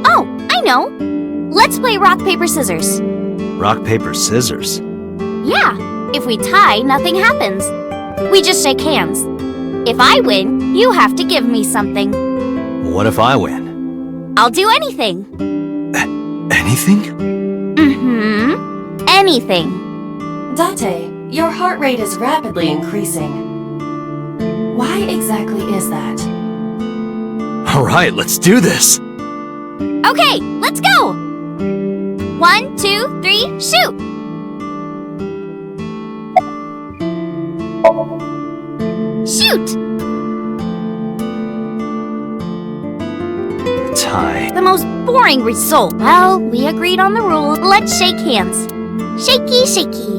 J: Oh, I know. Let's play rock, paper, scissors.
B: Rock, paper, scissors.
J: Yeah, if we tie, nothing happens. We just shake hands. If I win, you have to give me something.
B: What if I win?
J: I'll do anything.
B: Anything?
J: Anything.
A: Date, your heart rate is rapidly increasing. Why exactly is that?
B: Alright, let's do this!
J: Okay, let's go! 1, 2, 3, shoot! Shoot!
B: Tie.
J: The most boring result. Well, we agreed on the rule. Let's shake hands. Shaky, shaky.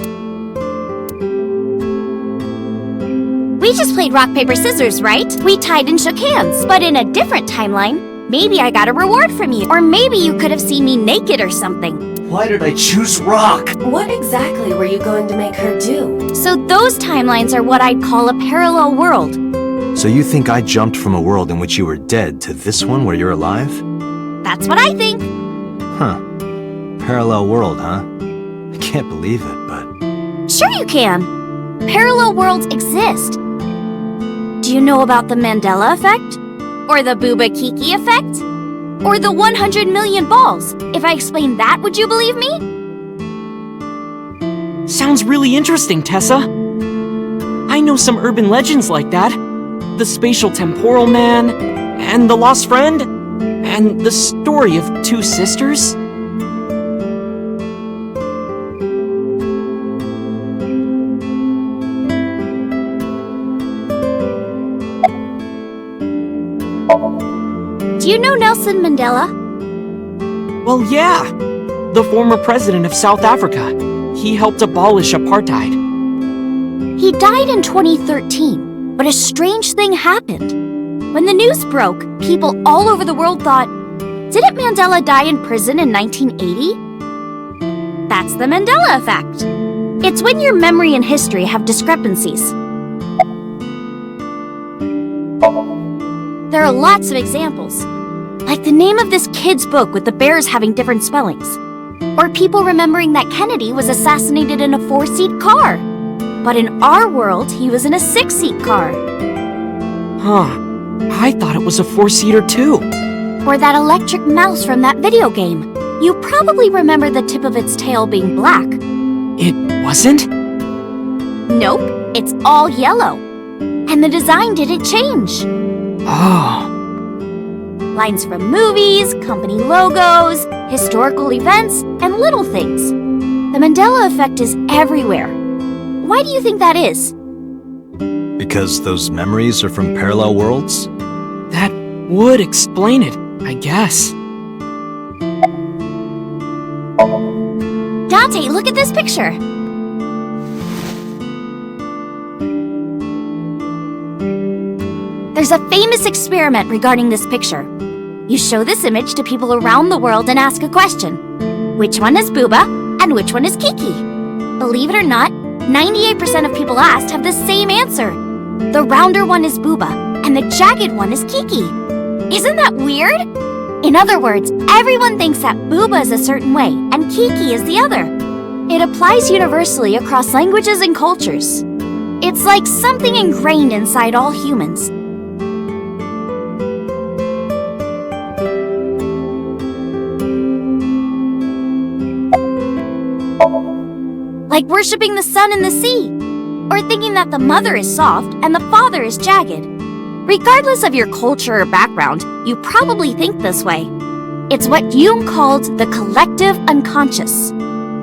J: We just played rock, paper, scissors, right? We tied and shook hands. But in a different timeline, maybe I got a reward from you. Or maybe you could have seen me naked or something.
B: Why did I choose rock?
A: What exactly were you going to make her do?
J: So those timelines are what I'd call a parallel world.
B: So you think I jumped from a world in which you were dead to this one where you're alive?
J: That's what I think.
B: Huh. Parallel world, huh? I can't believe it, but...
J: Sure you can. Parallel worlds exist. Do you know about the Mandela effect? Or the Booba Kiki effect? Or the 100 million balls? If I explained that, would you believe me?
C: Sounds really interesting, Tessa. I know some urban legends like that. The spatial temporal man, and the lost friend, and the story of two sisters.
J: Do you know Nelson Mandela?
C: Well, yeah. The former president of South Africa. He helped abolish apartheid.
J: He died in 2013. But a strange thing happened. When the news broke, people all over the world thought, didn't Mandela die in prison in 1980? That's the Mandela effect. It's when your memory and history have discrepancies. There are lots of examples. Like the name of this kid's book with the bears having different spellings. Or people remembering that Kennedy was assassinated in a 4-seat car. But in our world, he was in a 6-seat car.
C: Huh. I thought it was a 4-seater too.
J: Or that electric mouse from that video game. You probably remember the tip of its tail being black.
C: It wasn't?
J: Nope, it's all yellow. And the design didn't change.
C: Oh.
J: Lines from movies, company logos, historical events, and little things. The Mandela effect is everywhere. Why do you think that is?
B: Because those memories are from parallel worlds?
C: That would explain it, I guess.
J: Dante, look at this picture. There's a famous experiment regarding this picture. You show this image to people around the world and ask a question. Which one is Booba and which one is Kiki? Believe it or not, 98% of people asked have the same answer. The rounder one is Booba and the jagged one is Kiki. Isn't that weird? In other words, everyone thinks that Booba is a certain way and Kiki is the other. It applies universally across languages and cultures. It's like something ingrained inside all humans. Like worshipping the sun and the sea, or thinking that the mother is soft and the father is jagged. Regardless of your culture or background, you probably think this way. It's what Jung called the collective unconscious.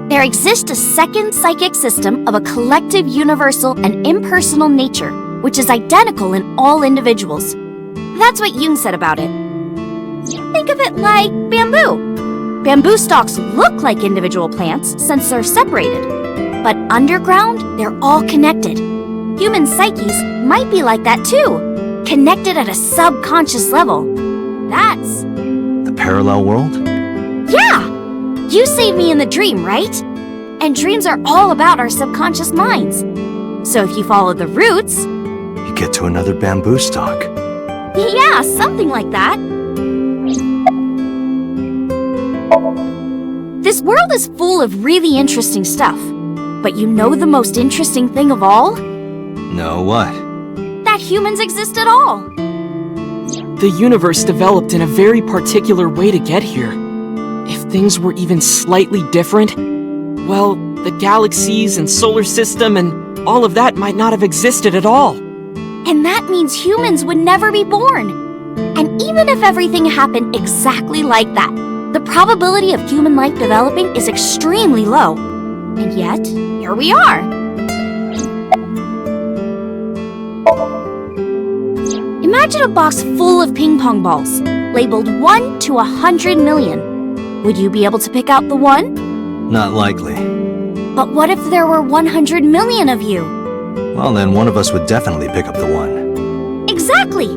J: There exists a second psychic system of a collective, universal, and impersonal nature, which is identical in all individuals. That's what Jung said about it. Think of it like bamboo. Bamboo stalks look like individual plants since they're separated. But underground, they're all connected. Human psyches might be like that too, connected at a subconscious level. That's...
B: The parallel world?
J: Yeah! You saved me in the dream, right? And dreams are all about our subconscious minds. So if you follow the roots...
B: You get to another bamboo stalk.
J: Yeah, something like that. This world is full of really interesting stuff. But you know the most interesting thing of all?
B: No, what?
J: That humans exist at all.
C: The universe developed in a very particular way to get here. If things were even slightly different, well, the galaxies and solar system and all of that might not have existed at all.
J: And that means humans would never be born. And even if everything happened exactly like that, the probability of human life developing is extremely low. And yet, here we are. Imagine a box full of ping pong balls, labeled 1 to 100 million. Would you be able to pick out the one?
B: Not likely.
J: But what if there were 100 million of you?
B: Well, then one of us would definitely pick up the one.
J: Exactly!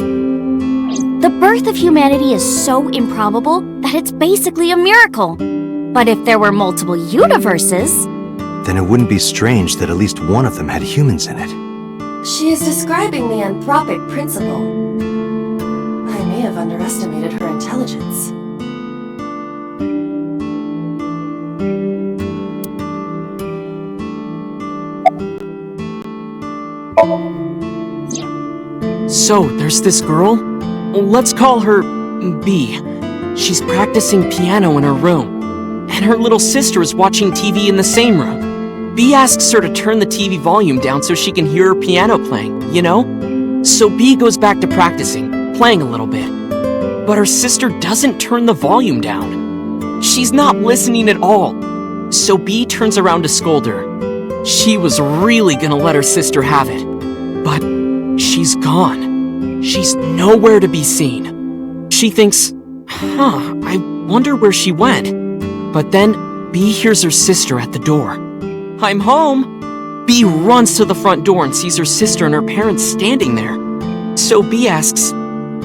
J: The birth of humanity is so improbable that it's basically a miracle. But if there were multiple universes...
B: Then it wouldn't be strange that at least one of them had humans in it.
A: She is describing the anthropic principle. I may have underestimated her intelligence.
C: So, there's this girl? Let's call her B. She's practicing piano in her room, and her little sister is watching TV in the same room. B asks her to turn the TV volume down so she can hear her piano playing, you know? So B goes back to practicing, playing a little bit. But her sister doesn't turn the volume down. She's not listening at all. So B turns around to scold her. She was really gonna let her sister have it. But she's gone. She's nowhere to be seen. She thinks, I wonder where she went. But then B hears her sister at the door. I'm home! B runs to the front door and sees her sister and her parents standing there. So B asks,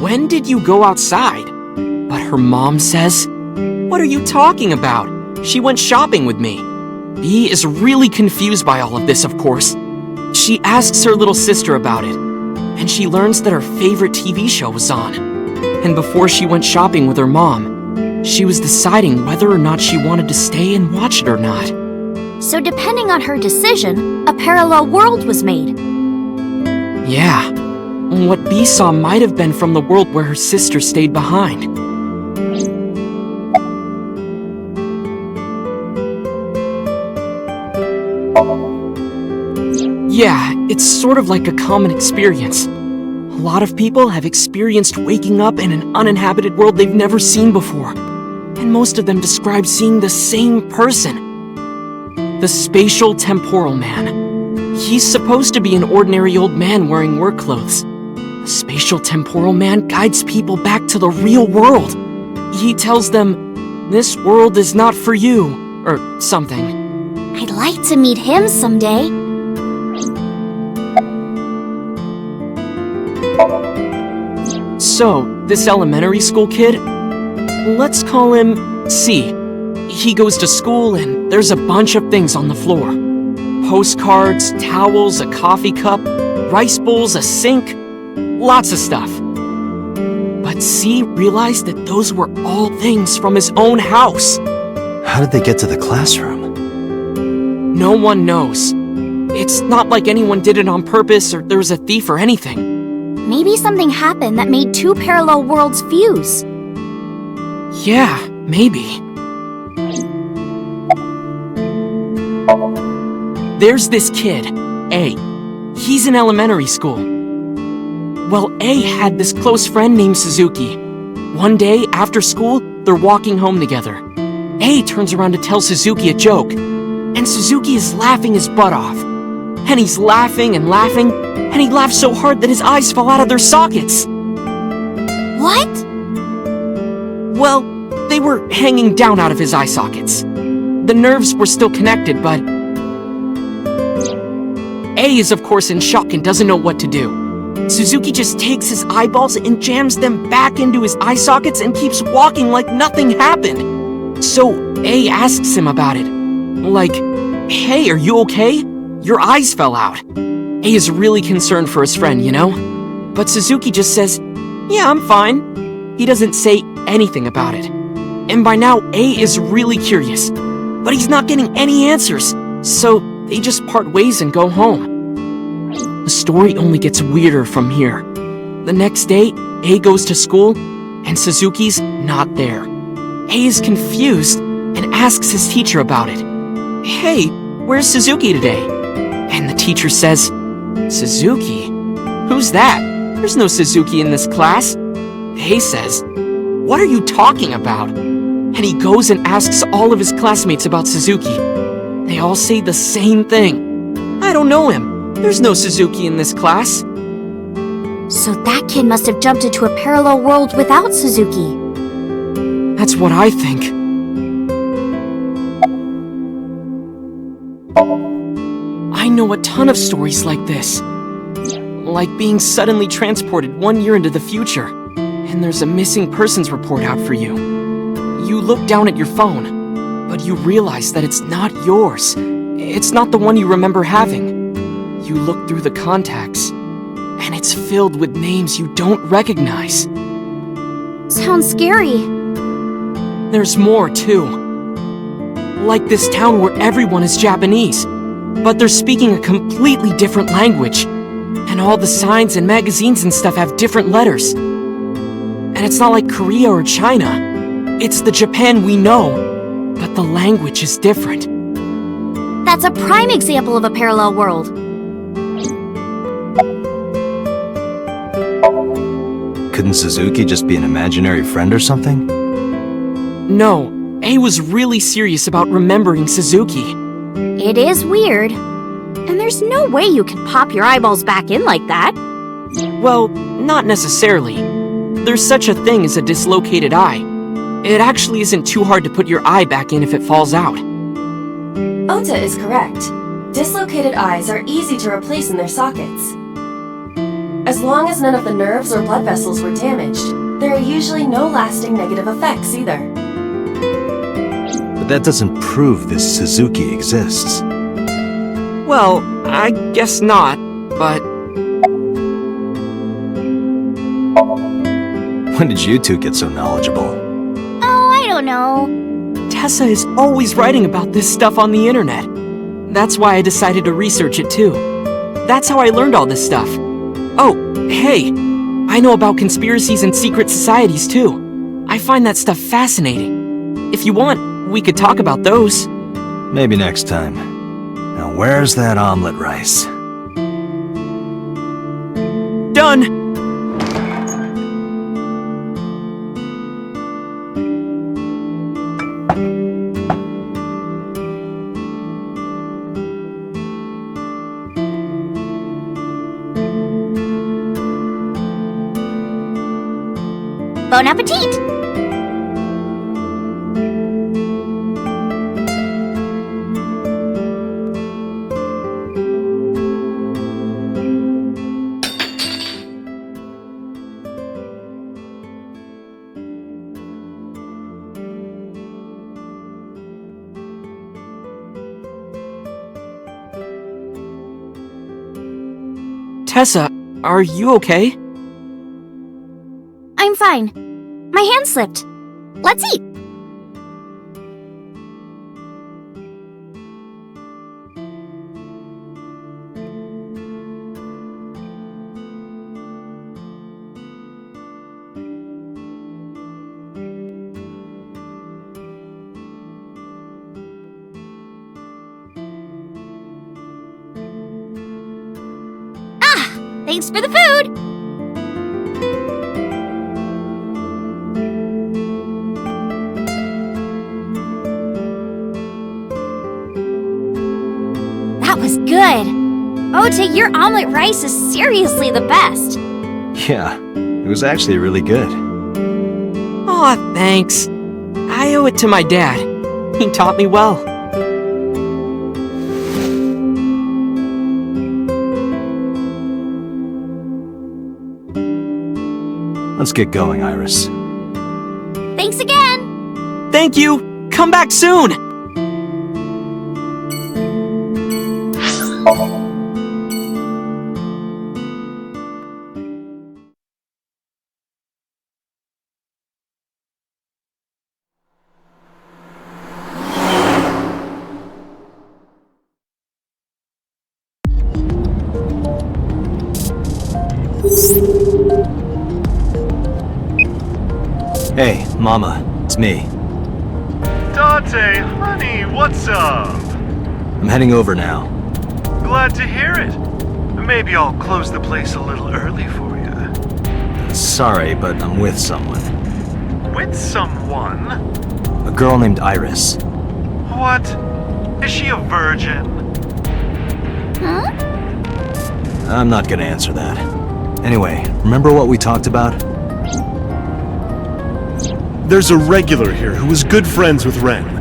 C: when did you go outside? But her mom says, what are you talking about? She went shopping with me. B is really confused by all of this, of course. She asks her little sister about it, and she learns that her favorite TV show was on. And before she went shopping with her mom, she was deciding whether or not she wanted to stay and watch it or not.
J: So depending on her decision, a parallel world was made.
C: Yeah. What B saw might have been from the world where her sister stayed behind. Yeah, it's sort of like a common experience. A lot of people have experienced waking up in an uninhabited world they've never seen before. And most of them describe seeing the same person. The Spatial Temporal Man. He's supposed to be an ordinary old man wearing work clothes. The Spatial Temporal Man guides people back to the real world. He tells them, this world is not for you, or something.
J: I'd like to meet him someday.
C: So, this elementary school kid, let's call him C. He goes to school and there's a bunch of things on the floor. Postcards, towels, a coffee cup, rice bowls, a sink, lots of stuff. But C realized that those were all things from his own house.
B: How did they get to the classroom?
C: No one knows. It's not like anyone did it on purpose or there was a thief or anything.
J: Maybe something happened that made two parallel worlds fuse.
C: Yeah, maybe. There's this kid, A. He's in elementary school. Well, A had this close friend named Suzuki. One day, after school, they're walking home together. A turns around to tell Suzuki a joke, and Suzuki is laughing his butt off. And he's laughing and laughing, and he laughed so hard that his eyes fell out of their sockets.
J: What?
C: Well, they were hanging down out of his eye sockets. The nerves were still connected, but A is of course in shock and doesn't know what to do. Suzuki just takes his eyeballs and jams them back into his eye sockets and keeps walking like nothing happened. So A asks him about it. Like, hey, are you okay? Your eyes fell out. A is really concerned for his friend, you know? But Suzuki just says, yeah, I'm fine. He doesn't say anything about it. And by now, A is really curious. But he's not getting any answers. So they just part ways and go home. The story only gets weirder from here. The next day, A goes to school, and Suzuki's not there. A is confused and asks his teacher about it. Hey, where's Suzuki today? And the teacher says, Suzuki? Who's that? There's no Suzuki in this class. A says, what are you talking about? And he goes and asks all of his classmates about Suzuki. They all say the same thing. I don't know him. There's no Suzuki in this class.
J: So that kid must have jumped into a parallel world without Suzuki.
C: That's what I think. I know a ton of stories like this. Like being suddenly transported 1 year into the future, and there's a missing persons report out for you. You look down at your phone, but you realize that it's not yours. It's not the one you remember having. You look through the contacts, and it's filled with names you don't recognize.
J: Sounds scary.
C: There's more, too. Like this town where everyone is Japanese, but they're speaking a completely different language. And all the signs and magazines and stuff have different letters. And it's not like Korea or China. It's the Japan we know, but the language is different.
J: That's a prime example of a parallel world.
B: Couldn't Suzuki just be an imaginary friend or something?
C: No, A was really serious about remembering Suzuki.
J: It is weird. And there's no way you can pop your eyeballs back in like that.
C: Well, not necessarily. There's such a thing as a dislocated eye. It actually isn't too hard to put your eye back in if it falls out.
A: Ota is correct. Dislocated eyes are easy to replace in their sockets. As long as none of the nerves or blood vessels were damaged, there are usually no lasting negative effects either.
B: But that doesn't prove this Suzuki exists.
C: Well, I guess not, but...
B: When did you two get so knowledgeable?
J: Oh, I don't know.
C: Tessa is always writing about this stuff on the internet. That's why I decided to research it too. That's how I learned all this stuff. Oh, hey, I know about conspiracies and secret societies too. I find that stuff fascinating. If you want, we could talk about those.
B: Maybe next time. Now where's that omelet rice?
C: Done!
J: Bon appetit!
C: Tessa, are you okay?
J: I'm fine. My hand slipped. Let's eat. Thanks for the food! That was good! Ota, your omelet rice is seriously the best!
B: Yeah, it was actually really good.
C: Aw, thanks. I owe it to my dad. He taught me well.
B: Let's get going, Iris.
J: Thanks again!
C: Thank you! Come back soon!
B: Hey, Mama, it's me.
N: Date, honey, what's up?
B: I'm heading over now.
N: Glad to hear it. Maybe I'll close the place a little early for you.
B: Sorry, but I'm with someone.
N: With someone?
B: A girl named Iris.
N: What? Is she a virgin?
J: Huh?
B: I'm not gonna answer that. Anyway, remember what we talked about?
N: There's a regular here who was good friends with Ren.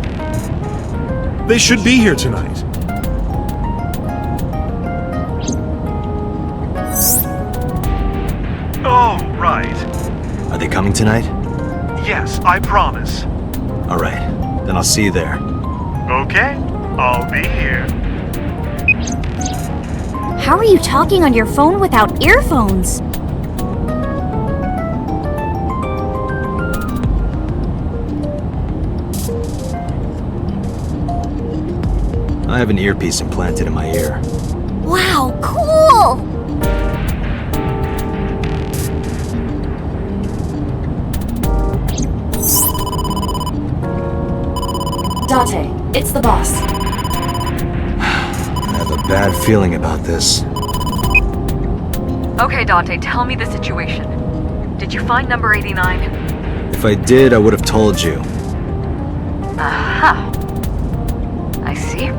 N: They should be here tonight. Oh, right.
B: Are they coming tonight?
N: Yes, I promise.
B: Alright, then I'll see you there.
N: Okay, I'll be here.
J: How are you talking on your phone without earphones?
B: I have an earpiece implanted in my ear.
J: Wow, cool!
A: Date, it's the boss.
B: I have a bad feeling about this.
E: Okay, Date, tell me the situation. Did you find number 89?
B: If I did, I would have told you.
E: Aha. I see.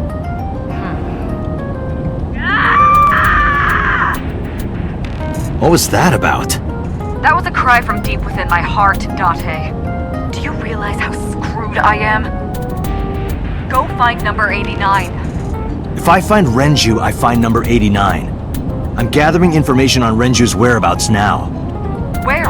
B: What was that about?
E: That was a cry from deep within my heart, Date. Do you realize how screwed I am? Go find number 89.
B: If I find Renju, I find number 89. I'm gathering information on Renju's whereabouts now.
E: Where?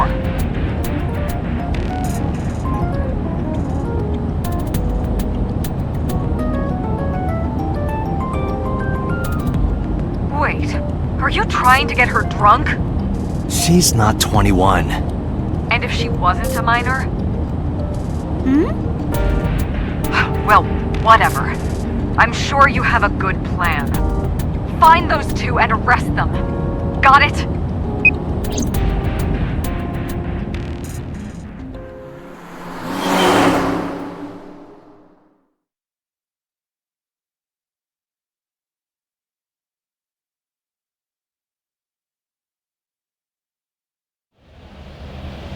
E: Wait, are you trying to get her drunk?
B: She's not 21.
E: And
H: mind if she wasn't a minor? Well, whatever. I'm sure you have a good plan. Find those two and arrest them. Got it?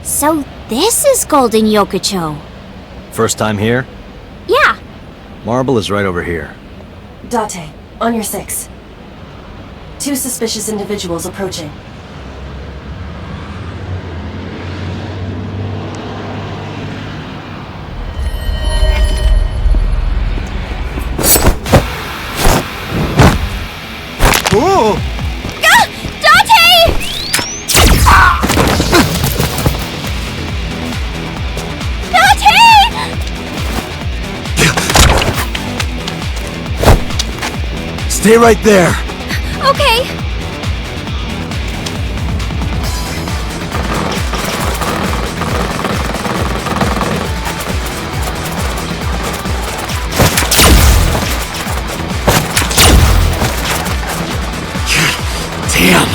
J: So this is Golden Yokocho.
B: First time here?
J: Yeah.
B: Marble is right over here.
A: Date, on your 6. 2 suspicious individuals approaching.
Q: Ooh!
B: Stay right there!
J: Okay.
B: Damn!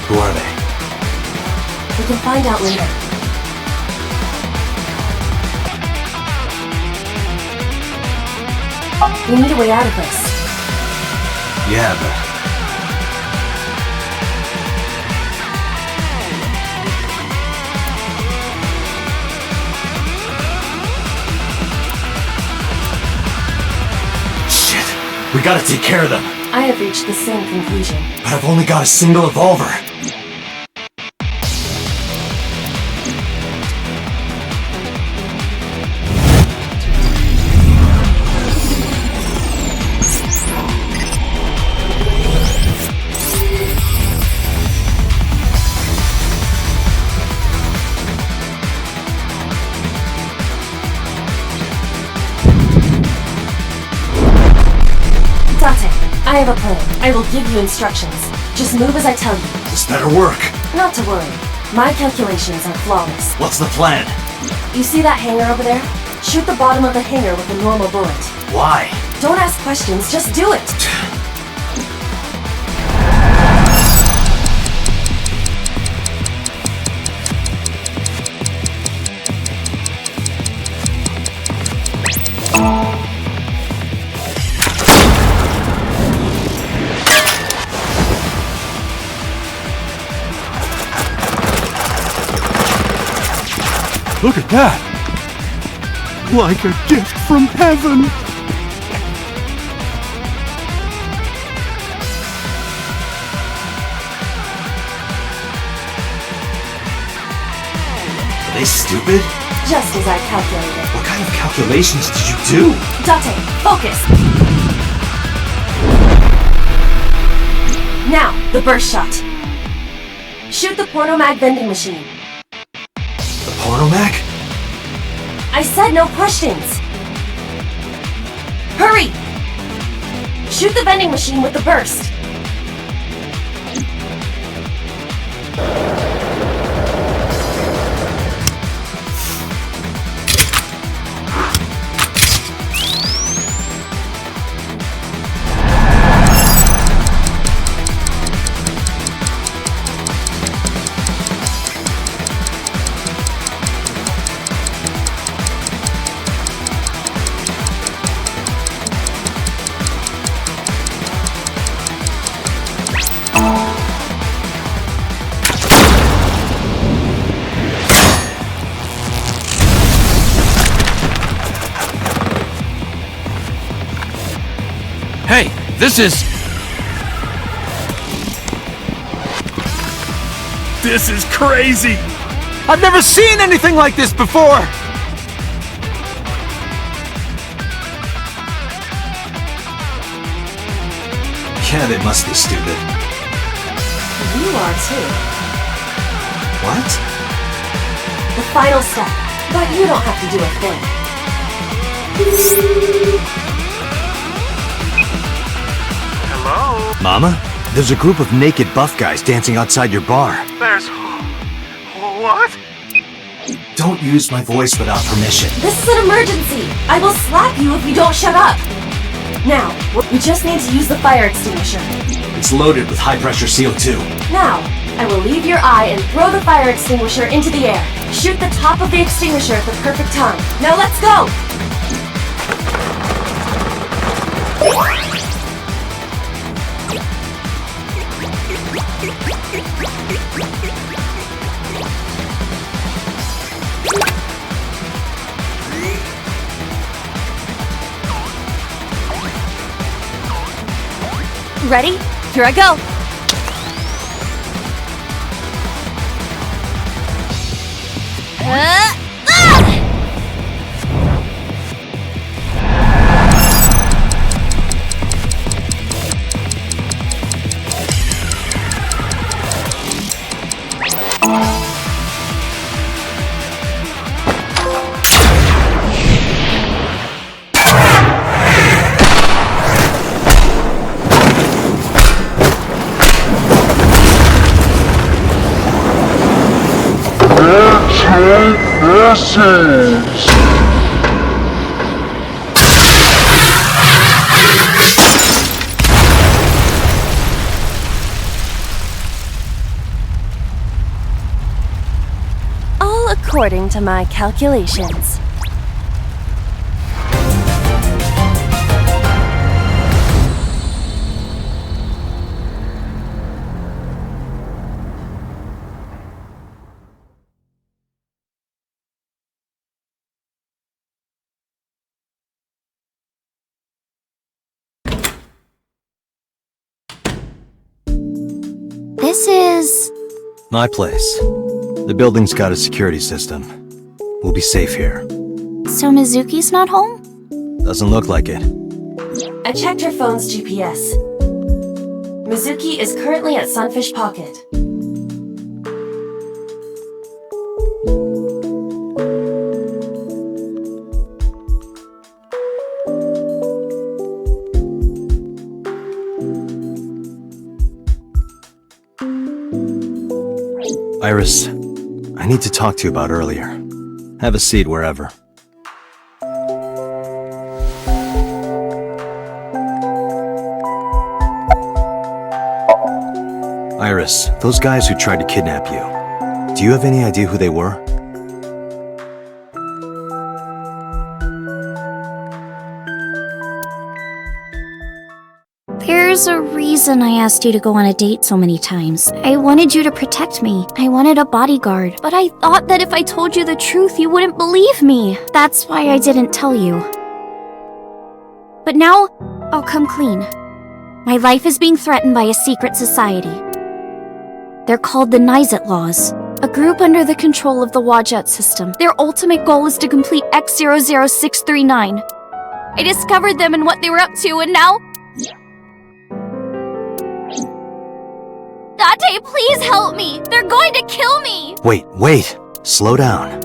B: Who are they?
A: We can find out later. We need a way out of this.
B: Yeah, but... Shit! We gotta take care of them!
A: I have reached the same conclusion.
B: But I've only got a single revolver.
A: I have a plan. I will give you instructions. Just move as I tell you.
B: This better work.
A: Not to worry. My calculations are flawless.
B: What's the plan?
A: You see that hangar over there? Shoot the bottom of the hangar with a normal bullet.
B: Why?
A: Don't ask questions, just do it!
N: Look at that! Like a gift from heaven!
B: Are they stupid?
A: Just as I calculated.
B: What kind of calculations did you do?
A: Date, focus! Now, the burst shot. Shoot the pornomag vending machine.
B: The pornomag?
A: I said no questions! Hurry! Shoot the vending machine with the burst.
P: Hey, this is crazy!
G: I've never seen anything like this before!
B: Yeah, they must be stupid.
A: You are too.
B: What?
A: The final step. But you don't have to do a thing.
B: Mama? There's a group of naked buff guys dancing outside your bar.
U: There's... what?
B: Don't use my voice without permission.
A: This is an emergency! I will slap you if you don't shut up! Now, we just need to use the fire extinguisher.
B: It's loaded with high-pressure CO2.
A: Now, I will leave your eye and throw the fire extinguisher into the air. Shoot the top of the extinguisher at the perfect time. Now let's go!
O: Ready? Here I go. All according to my calculations.
J: This is...
B: My place. The building's got a security system. We'll be safe here.
J: So Mizuki's not home?
B: Doesn't look like it.
A: I checked her phone's GPS. Mizuki is currently at Sunfish Pocket.
B: Iris, I need to talk to you about earlier. Have a seat wherever. Iris, those guys who tried to kidnap you, do you have any idea who they were?
J: There's a reason I asked you to go on a date so many times. I wanted you to protect me. I wanted a bodyguard. But I thought that if I told you the truth, you wouldn't believe me. That's why I didn't tell you. But now, I'll come clean. My life is being threatened by a secret society. They're called the Nizet Laws, a group under the control of the Wadjet system. Their ultimate goal is to complete X00639. I discovered them and what they were up to, and now... Date, please help me! They're going to kill me!
B: Wait. Slow down.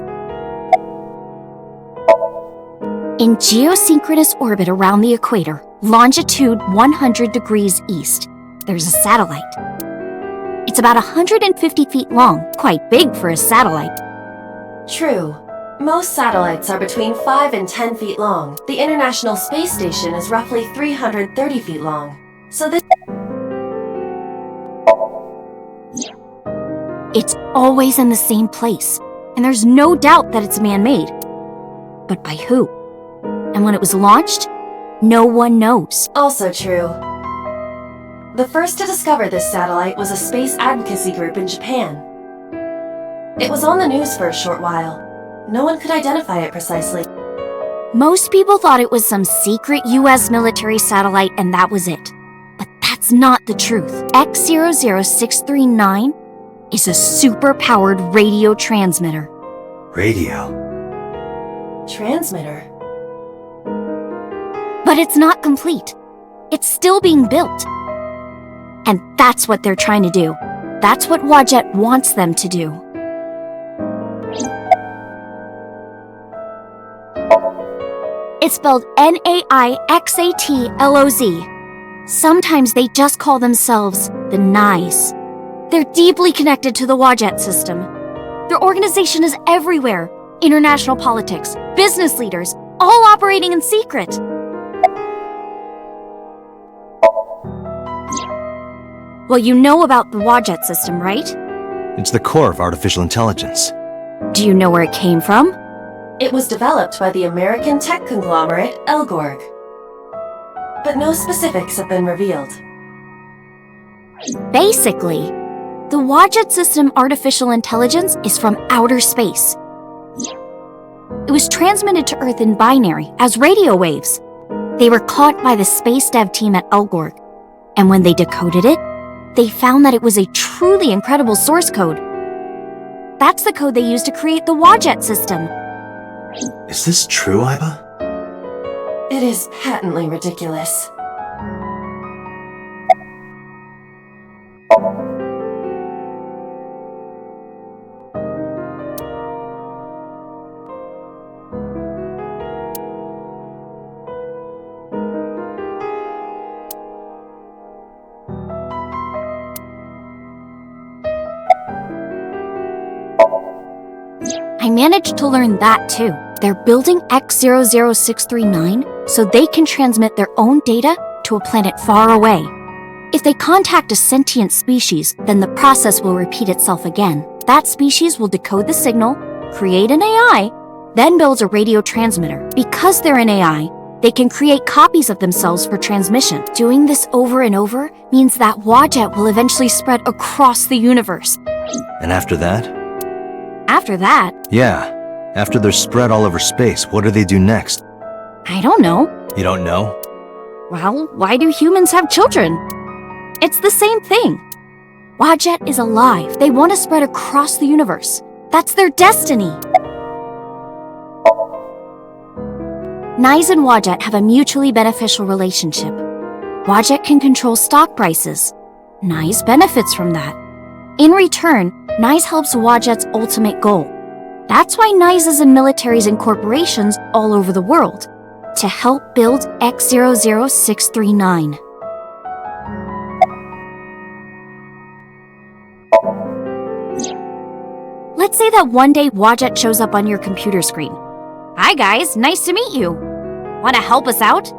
J: In geosynchronous orbit around the equator, longitude 100 degrees east, there's a satellite. It's about 150 feet long, quite big for a satellite.
A: True. Most satellites are between 5 and 10 feet long. The International Space Station is roughly 330 feet long. So this...
J: It's always in the same place, and there's no doubt that it's man-made. But by who? And when it was launched, no one knows.
A: Also true. The first to discover this satellite was a space advocacy group in Japan. It was on the news for a short while. No one could identify it precisely.
J: Most people thought it was some secret US military satellite and that was it. But that's not the truth. X00639 is a super-powered radio transmitter.
B: Radio?
A: Transmitter?
J: But it's not complete. It's still being built. And that's what they're trying to do. That's what Wadjet wants them to do. It's spelled Naixatloz. Sometimes they just call themselves the Nice. They're deeply connected to the Wadjet system. Their organization is everywhere. International politics, business leaders, all operating in secret. Well, you know about the Wadjet system, right?
B: It's the core of artificial intelligence.
J: Do you know where it came from?
A: It was developed by the American tech conglomerate Elgorg. But no specifics have been revealed.
J: Basically, the Wadjet system artificial intelligence is from outer space. It was transmitted to Earth in binary as radio waves. They were caught by the space dev team at Elgorg, and when they decoded it, they found that it was a truly incredible source code. That's the code they used to create the Wadjet system.
B: Is this true, Iba?
A: It is patently ridiculous.
J: I managed to learn that too. They're building X00639 so they can transmit their own data to a planet far away. If they contact a sentient species, then the process will repeat itself again. That species will decode the signal, create an AI, then builds a radio transmitter. Because they're an AI, they can create copies of themselves for transmission. Doing this over and over means that Wadjet will eventually spread across the universe.
B: And after that?
J: After that,
B: Yeah. After they're spread all over space, what do they do next?
J: I don't know.
B: You don't know?
J: Well, why do humans have children? It's the same thing. Wadjet is alive. They want to spread across the universe. That's their destiny. Nyes and Wadjet have a mutually beneficial relationship. Wadjet can control stock prices. Nyes benefits from that. In return, Nyes helps Wadjet's ultimate goal. That's why Nyes is in militaries and corporations all over the world, to help build X00639. Let's say that one day Wadjet shows up on your computer screen. Hi guys, nice to meet you. Want to help us out?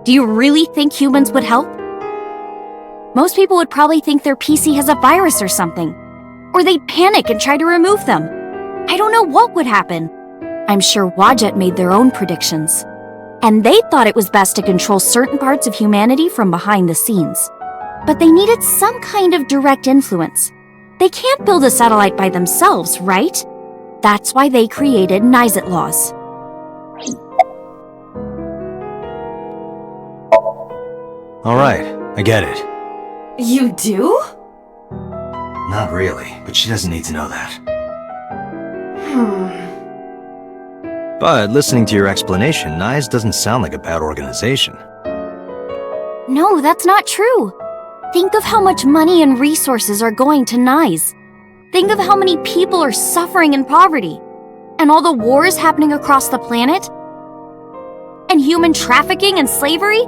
J: Do you really think humans would help? Most people would probably think their PC has a virus or something, or they'd panic and try to remove them. I don't know what would happen. I'm sure Wadjet made their own predictions. And they thought it was best to control certain parts of humanity from behind the scenes. But they needed some kind of direct influence. They can't build a satellite by themselves, right? That's why they created Nyset laws.
B: All right, I get it.
A: You do?
B: Not really, but she doesn't need to know that. But listening to your explanation, Nyes doesn't sound like a bad organization.
J: No, that's not true. Think of how much money and resources are going to Nyes. Think of how many people are suffering in poverty. And all the wars happening across the planet. And human trafficking and slavery.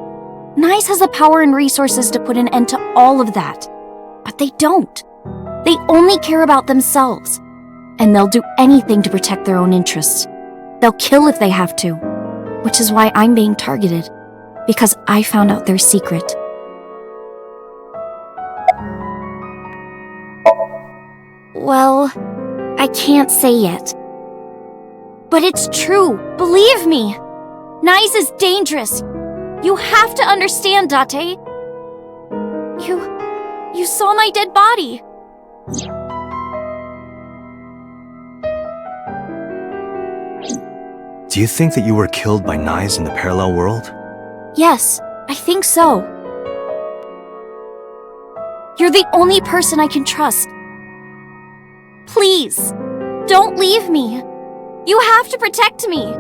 J: Nyes has the power and resources to put an end to all of that. But they don't. They only care about themselves. And they'll do anything to protect their own interests. They'll kill if they have to. Which is why I'm being targeted. Because I found out their secret. Well, I can't say yet. But it's true, believe me! Nyes is dangerous! You have to understand, Date! You saw my dead body!
B: Do you think that you were killed by Nyes in the parallel world?
J: Yes, I think so. You're the only person I can trust. Please, don't leave me. You have to protect me.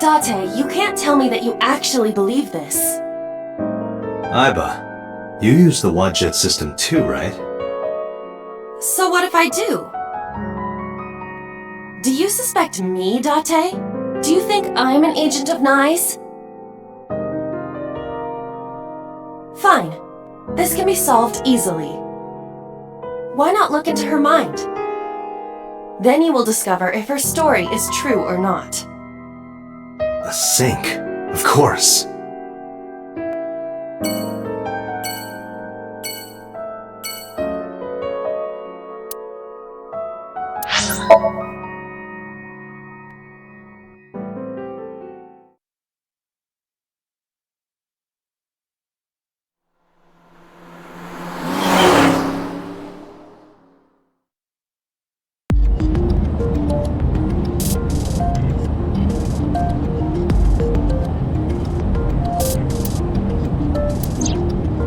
A: Date, you can't tell me that you actually believe this.
B: Aiba, you use the Wadjet system too, right?
A: So what if I do? Do you suspect me, Date? Do you think I'm an agent of Nye's? Fine. This can be solved easily. Why not look into her mind? Then you will discover if her story is true or not.
B: A sink, of course.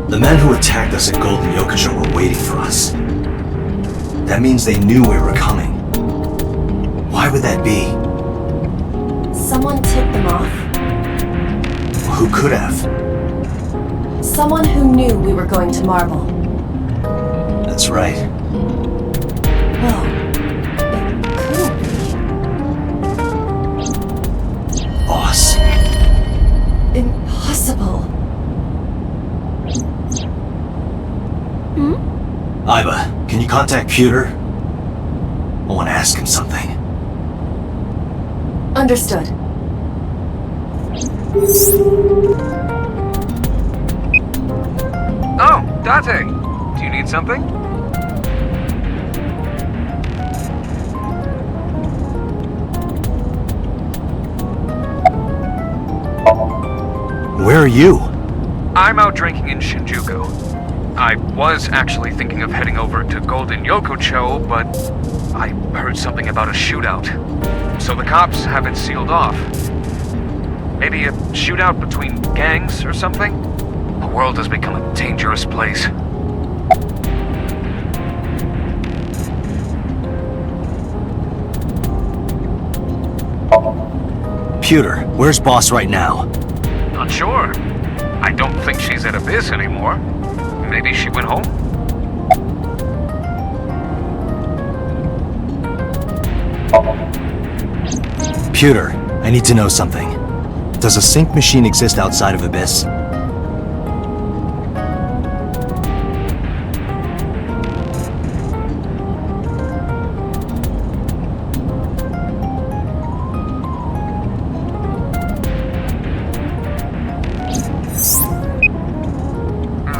B: The men who attacked us at Golden Yokocho were waiting for us. That means they knew we were coming. Why would that be?
A: Someone tipped them off.
B: Who could have?
A: Someone who knew we were going to Marble.
B: That's right.
A: Well, it could be.
B: Boss.
A: Impossible.
B: Aiba, can you contact Pewter? I want to ask him something.
A: Understood.
T: Oh, Date! Do you need something?
B: Where are you?
T: I'm out drinking in Shinjuku. I was actually thinking of heading over to Golden Yokocho, but I heard something about a shootout. So the cops have it sealed off. Maybe a shootout between gangs or something? The world has become a dangerous place.
B: Pewter, where's Boss right now?
T: Not sure. I don't think she's at Abyss anymore. Maybe she went home?
B: Pewter, I need to know something. Does a sync machine exist outside of Abyss?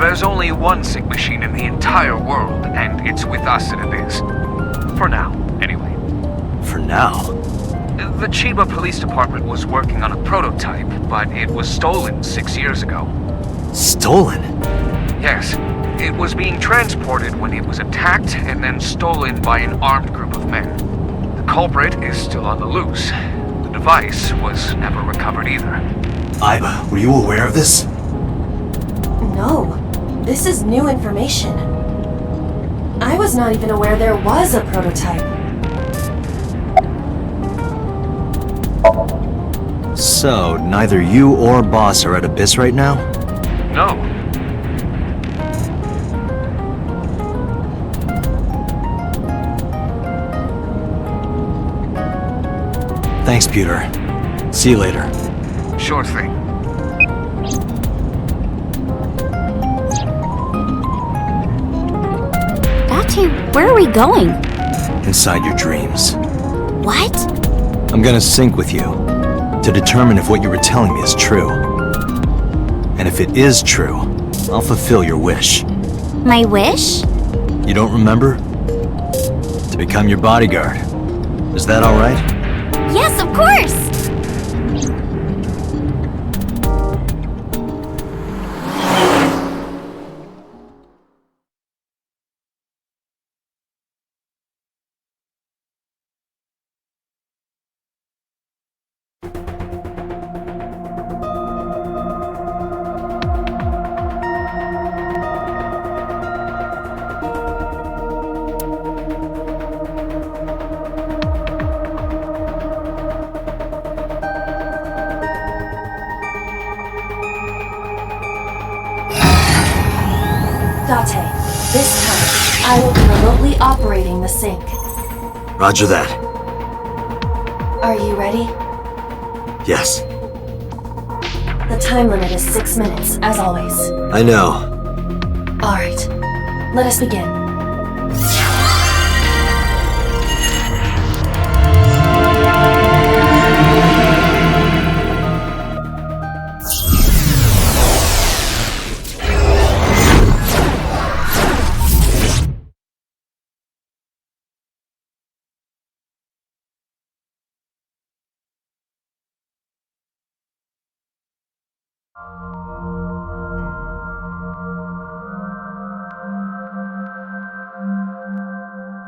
T: There's only one sync machine in the entire world, and it's with us at Abyss. For now, anyway.
B: For now?
T: The Chiba Police Department was working on a prototype, but it was stolen 6 years ago.
B: Stolen?
T: Yes. It was being transported when it was attacked and then stolen by an armed group of men. The culprit is still on the loose. The device was never recovered either.
B: Aiba, were you aware of this?
A: No. This is new information. I was not even aware there was a prototype.
B: So, neither you or Boss are at Abyss right now?
T: No.
B: Thanks, Pewter. See you later.
T: Sure thing.
J: Where are we going?
B: Inside your dreams.
J: What?
B: I'm gonna sync with you to determine if what you were telling me is true. And if it is true, I'll fulfill your wish.
J: My wish?
B: You don't remember? To become your bodyguard. Is that all right?
J: Yes, of course!
A: I will be remotely operating the sink.
B: Roger that.
A: Are you ready?
B: Yes.
A: The time limit is 6 minutes, as always.
B: I know.
A: Alright, let us begin.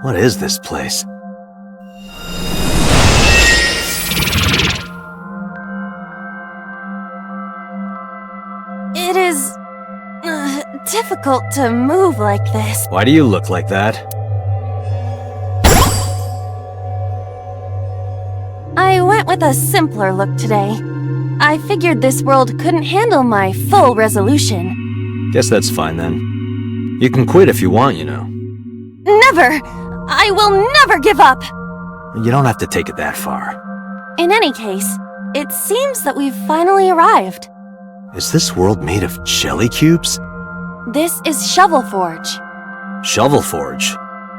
B: What is this place?
O: It is difficult to move like this.
B: Why do you look like that?
O: I went with a simpler look today. I figured this world couldn't handle my full resolution.
B: Guess that's fine then. You can quit if you want, you know.
O: Never! I will never give up!
B: You don't have to take it that far.
O: In any case, it seems that we've finally arrived.
B: Is this world made of jelly cubes?
O: This is Shovel Forge.
B: Shovel Forge?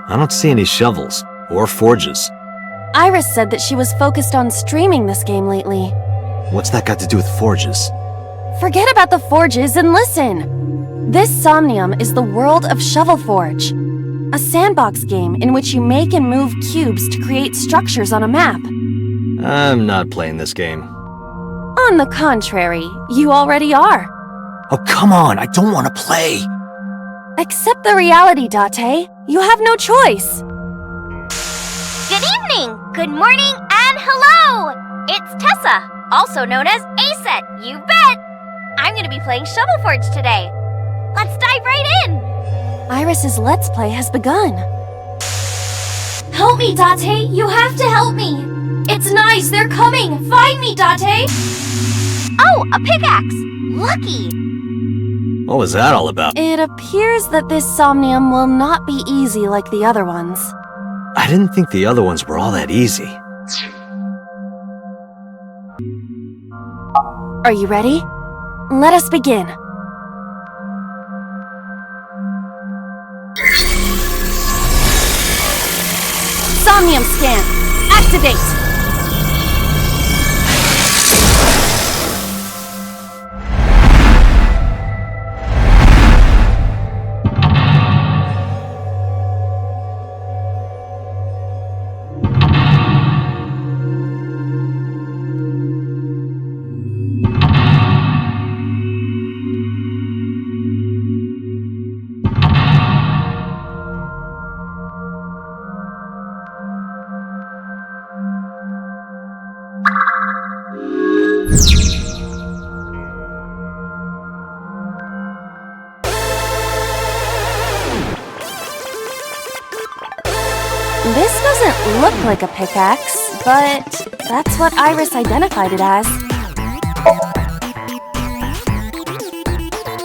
B: I don't see any shovels, or forges.
O: Iris said that she was focused on streaming this game lately.
B: What's that got to do with forges?
O: Forget about the forges and listen! This Somnium is the world of Shovel Forge, a sandbox game in which you make and move cubes to create structures on a map.
B: I'm not playing this game.
O: On the contrary, you already are.
B: Oh, come on, I don't want to play!
O: Accept the reality, Date. You have no choice.
K: Good evening, good morning, and hello! It's Tessa, also known as Aset, you bet! I'm gonna be playing Shovel Forge today. Let's dive right in!
O: Iris's Let's Play has begun.
J: Help me, Date! You have to help me! It's nice, they're coming! Find me, Date!
K: Oh, a pickaxe! Lucky!
B: What was that all about?
O: It appears that this Somnium will not be easy like the other ones.
B: I didn't think the other ones were all that easy.
O: Are you ready? Let us begin. Somnium scan! Activate! This doesn't look like a pickaxe, but that's what Iris identified it as.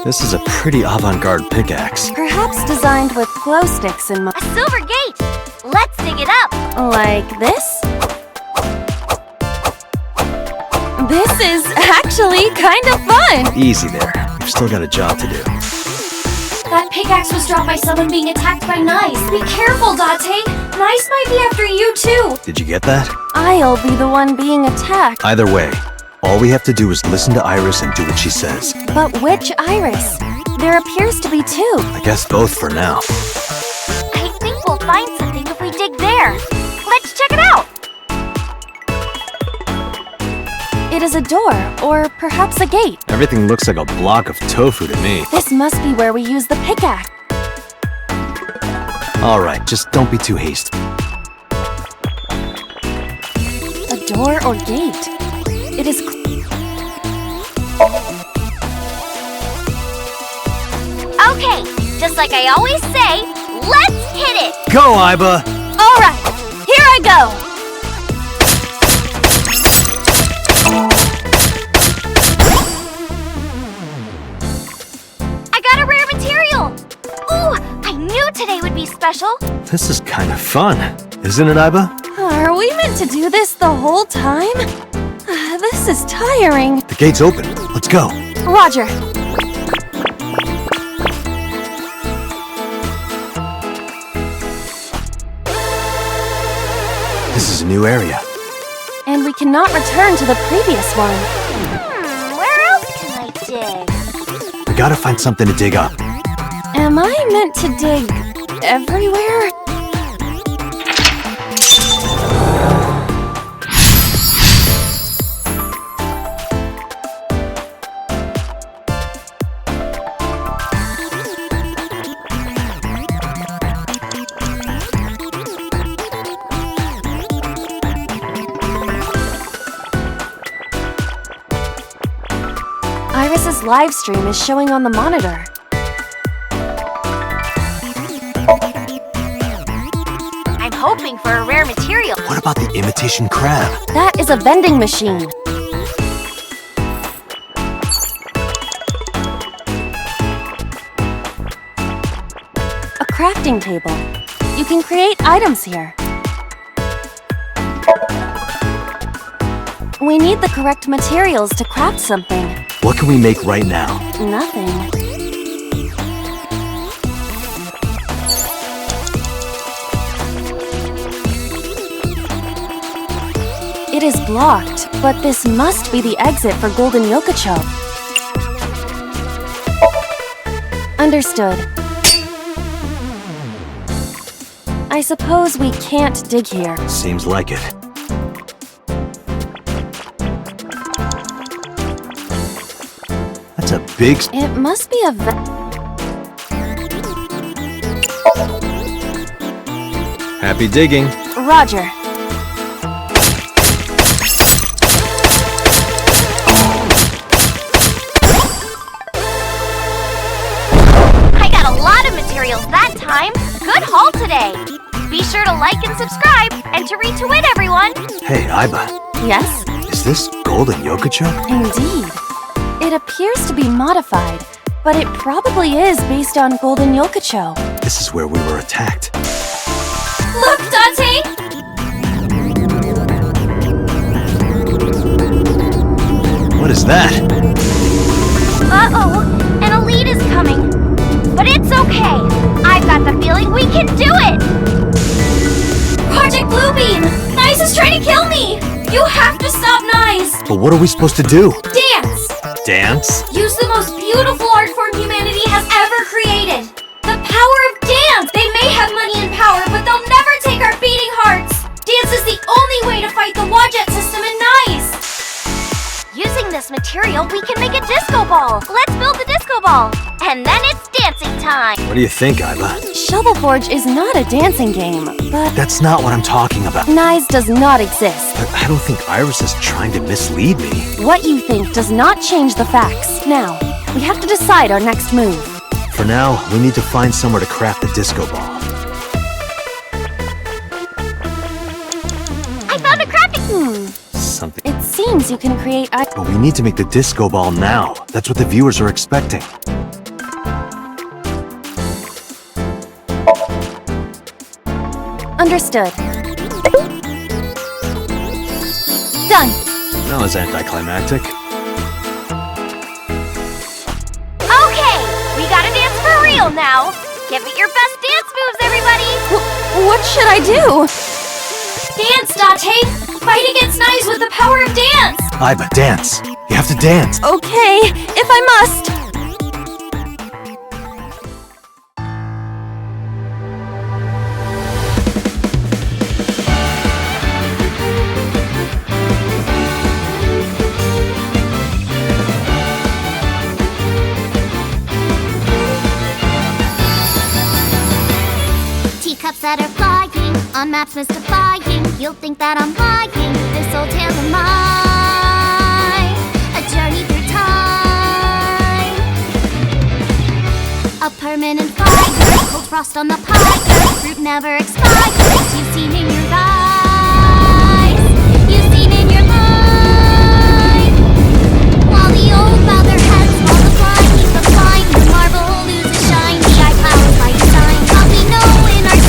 B: This is a pretty avant-garde pickaxe.
O: Perhaps designed with glow sticks in mind.
K: A silver gate! Let's dig it up!
O: Like this? This is actually kind of fun!
B: Easy there. We've still got a job to do.
J: That pickaxe was dropped by someone being attacked by knives. Be careful, Date! Knives might be after you too!
B: Did you get that?
O: I'll be the one being attacked.
B: Either way, all we have to do is listen to Iris and do what she says.
O: But which Iris? There appears to be two.
B: I guess both for now.
K: I think we'll find something if we dig there. Let's check it out!
O: It is a door, or perhaps a gate.
B: Everything looks like a block of tofu to me.
O: This must be where we use the pickaxe.
B: Alright, just don't be too hasty.
O: A door or gate? It is...
K: Okay, just like I always say, let's hit it!
B: Go, Iba!
O: Alright, here I go!
K: I got a rare material! Ooh, I knew today would be special! special.
B: This is kind of fun, isn't it, Iba?
O: Are we meant to do this the whole time? This is tiring.
B: The gate's open. Let's go.
O: Roger.
B: This is a new area.
O: And we cannot return to the previous one.
K: Where else can I dig?
B: We gotta find something to dig up.
O: Am I meant to dig everywhere? Iris's live stream is showing on the monitor.
K: I'm hoping for a rare material.
B: What about the imitation crab?
O: That is a vending machine. A crafting table. You can create items here. We need the correct materials to craft something.
B: What can we make right now?
O: Nothing. It is blocked, but this must be the exit for Golden Yokocho. Understood. I suppose we can't dig here.
B: Seems like it. That's a big...
O: It must be a
B: Happy digging.
O: Roger.
K: I got a lot of materials that time. Good haul today. Be sure to like and subscribe, and to retweet everyone.
B: Hey, Iba.
O: Yes?
B: Is this Golden Yokocho?
O: Indeed. It appears to be modified, but it probably is based on Golden Yokocho.
B: This is where we were attacked.
J: Look, Dante!
B: What is that?
K: Uh-oh, an elite is coming. But it's okay. I've got the feeling we can do it!
J: Project Bluebeam! Nyes is trying to kill me! You have to stop Nyes!
B: But what are we supposed to do?
J: Dance!
B: Dance?
J: Use the most beautiful art form humanity has ever created! The power of dance! They may have money and power, but they'll never take our beating hearts! Dance is the only way to fight the Wadjet system in Nyes!
K: Using this material, we can make a disco ball. Let's build the disco ball. And then it's dancing time.
B: What do you think, Iba?
O: Shovel Forge is not a dancing game, but...
B: That's not what I'm talking about.
O: Nyes does not exist.
B: But I don't think Iris is trying to mislead me.
O: What you think does not change the facts. Now, we have to decide our next move.
B: For now, we need to find somewhere to craft the disco ball.
K: I found a crafting...
B: Something.
O: It seems you can create...
B: But we need to make the disco ball now. That's what the viewers are expecting.
O: Understood. Done.
B: That was anticlimactic.
K: Okay, we gotta dance for real now. Give it your best dance moves, everybody.
O: What should I do?
J: Dance, Dante! Fight against Nyes with the power of dance!
B: Iba, dance. You have to dance.
O: Okay, if I must.
J: Teacups that are flying, on maps mystifying. You'll think that I'm lying, this old tale of mine. A journey through time. A permanent fire, cold frost on the pie. Fruit never expires, you've seen in your eyes. You've seen in your mind. While the old bow their heads, multiply, keep the flying. The marble loses shine, the eye clouds by design. How we know in our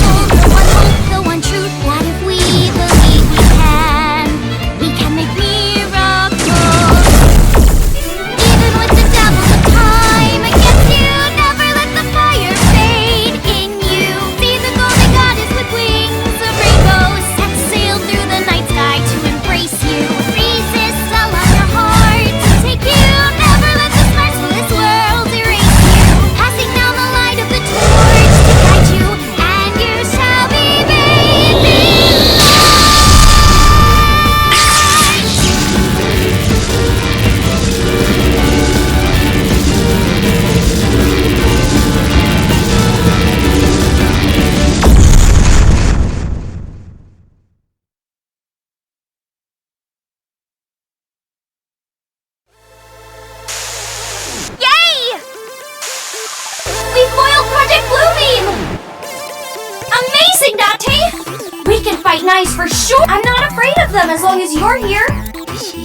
J: fight nice for sure. I'm not afraid of them as long as you're here.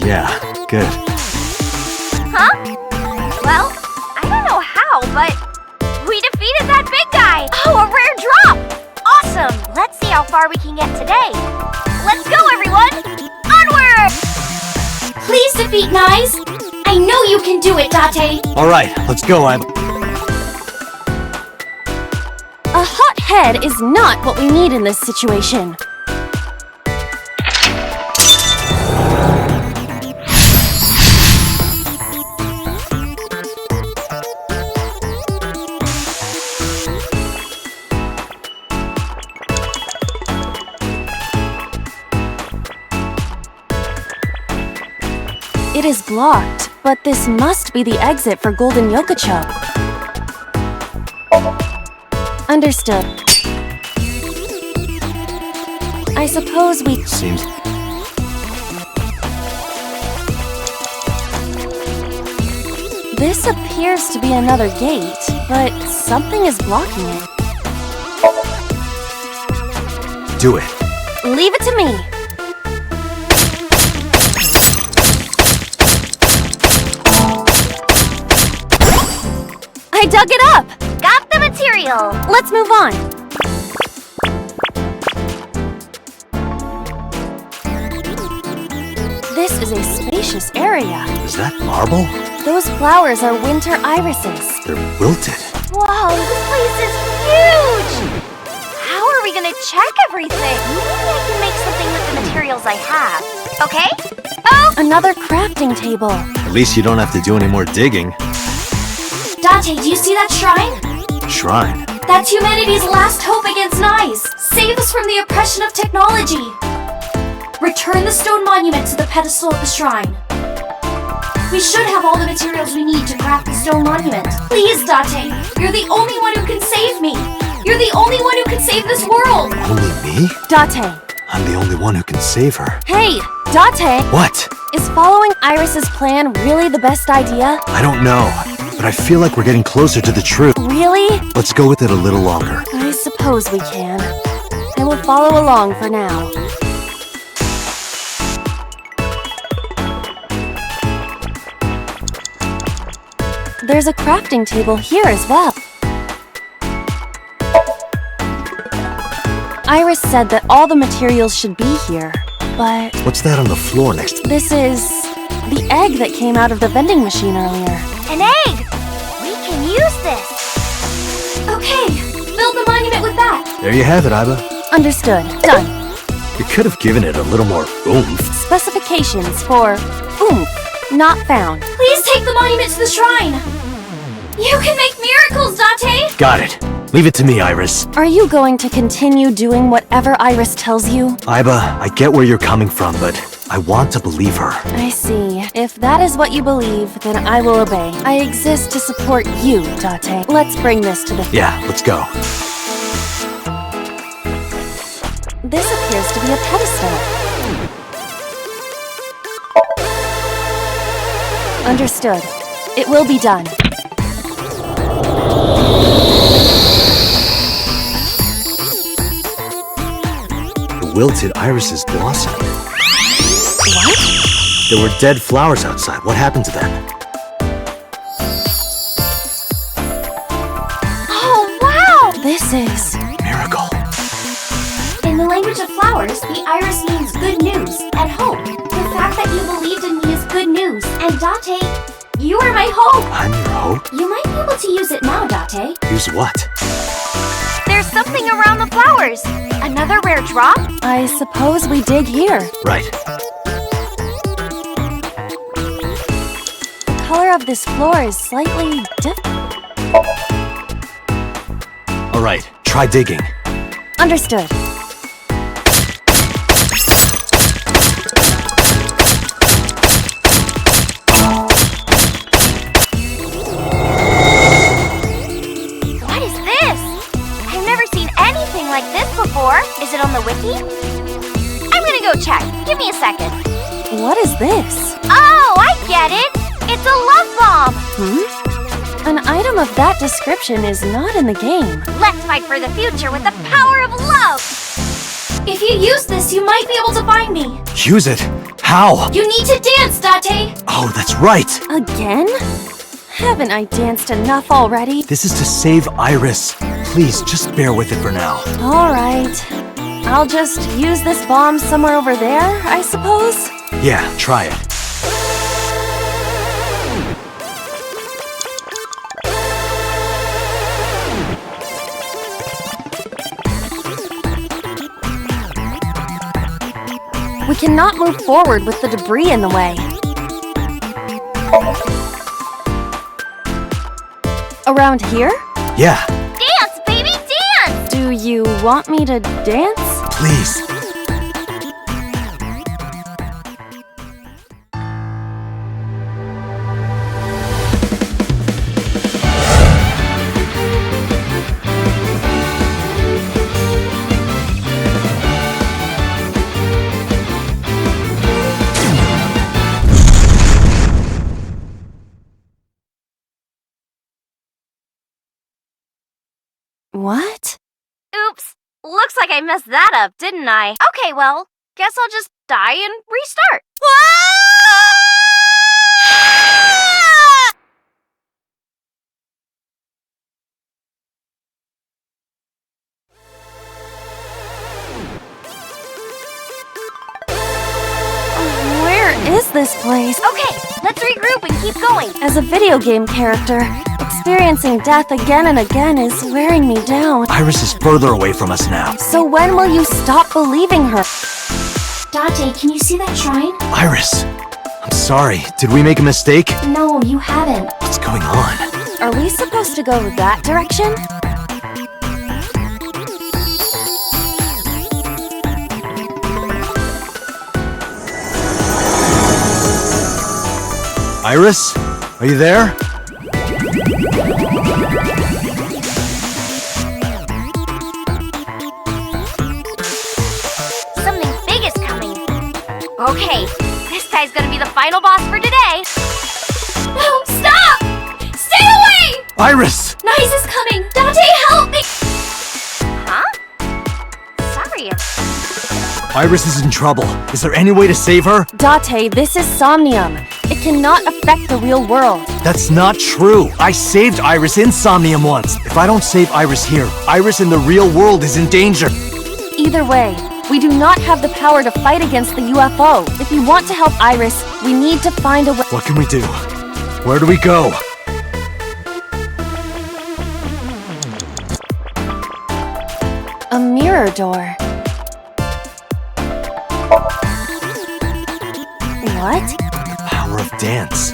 B: Yeah, good.
K: Huh? Well, I don't know how, but we defeated that big guy. Oh, a rare drop. Awesome. Let's see how far we can get today. Let's go, everyone. Onward.
J: Please defeat Nice. I know you can do it, Date.
B: All right, let's go, Iba.
O: A hot head is not what we need in this situation. It is blocked, but this must be the exit for Golden Yokocho. Understood. I suppose we...
B: Seems...
O: This appears to be another gate, but something is blocking it.
B: Do it.
O: Leave it to me. I dug it up!
K: Got the material.
O: Let's move on. This is a spacious area.
B: Is that marble?
O: Those flowers are winter irises.
B: They're wilted.
K: Whoa, this place is huge! How are we gonna check everything? Maybe I can make something with the materials I have. Okay? Oh!
O: Another crafting table.
B: At least you don't have to do any more digging.
J: Date, do you see that shrine?
B: Shrine?
J: That's humanity's last hope against Nice. Save us from the oppression of technology. Return the stone monument to the pedestal of the shrine. We should have all the materials we need to craft the stone monument. Please, Date, you're the only one who can save me. You're the only one who can save this world.
B: Only me?
O: Date.
B: I'm the only one who can save her.
O: Hey, Date.
B: What?
O: Is following Iris's plan really the best idea?
B: I don't know, but I feel like we're getting closer to the truth.
O: Really?
B: Let's go with it a little longer.
O: I suppose we can. I will follow along for now. There's a crafting table here as well. Iris said that all the materials should be here, but...
B: What's that on the floor next to...
O: This is... the egg that came out of the vending machine earlier.
K: An egg! We can use this!
J: Okay, build the monument with that.
B: There you have it, Iba.
O: Understood. Done.
B: You could have given it a little more oomph.
O: Specifications for oomph not found.
J: Please take the monument to the shrine. You can make miracles, Date.
B: Got it. Leave it to me, Iris.
O: Are you going to continue doing whatever Iris tells you?
B: Iba, I get where you're coming from, but I want to believe her.
O: I see. If that is what you believe, then I will obey. I exist to support you, Date. Let's bring this to the...
B: Yeah, let's go.
O: This appears to be a pedestal. Understood. It will be done.
B: The wilted irises blossomed.
O: What?
B: There were dead flowers outside. What happened to them?
J: Oh, wow!
O: This is...
B: miracle.
J: In the language of flowers, the iris means good news and hope. The fact that you believed in me is good news. And Date, you are my hope.
B: I'm your hope?
J: You might be able to use it now, Date.
B: Use what?
K: There's something around the flowers. Another rare drop?
O: I suppose we dig here.
B: Right.
O: The color of this floor is slightly different.
B: All right, try digging.
O: Understood.
K: What is this? I've never seen anything like this before. Is it on the wiki? I'm gonna go check. Give me a second.
O: What is this?
K: Oh, I get it! It's a love bomb!
O: An item of that description is not in the game.
K: Let's fight for the future with the power of love!
J: If you use this, you might be able to find me.
B: Use it? How?
J: You need to dance, Date!
B: Oh, that's right!
O: Again? Haven't I danced enough already?
B: This is to save Iris. Please, just bear with it for now.
O: Alright. I'll just use this bomb somewhere over there, I suppose?
B: Yeah, try it.
O: We cannot move forward with the debris in the way. Around here?
B: Yeah.
K: Dance, baby, dance!
O: Do you want me to dance?
B: Please.
O: What?
K: Oops. Looks like I messed that up, didn't I? Okay, well, guess I'll just die and restart.
O: Where is this place?
K: Okay, let's regroup and keep going.
O: As a video game character, experiencing death again and again is wearing me down.
B: Iris is further away from us now.
O: So when will you stop believing her?
J: Date, can you see that shrine?
B: Iris! I'm sorry. Did we make a mistake?
J: No, you haven't.
B: What's going on?
O: Are we supposed to go that direction?
B: Iris? Are you there?
K: Something big is coming. Okay, this guy's gonna be the final boss for today.
J: No, stop! Stay away!
B: Iris!
J: Nice is coming! Date, help me!
K: Huh? Sorry.
B: Iris is in trouble. Is there any way to save her?
O: Date, this is Somnium. It cannot affect the real world.
B: That's not true. I saved Iris in Somnium once. If I don't save Iris here, Iris in the real world is in danger.
O: Either way, we do not have the power to fight against the UFO. If you want to help Iris, we need to find a way.
B: What can we do? Where do we go?
O: A mirror door. What?
B: The power of dance.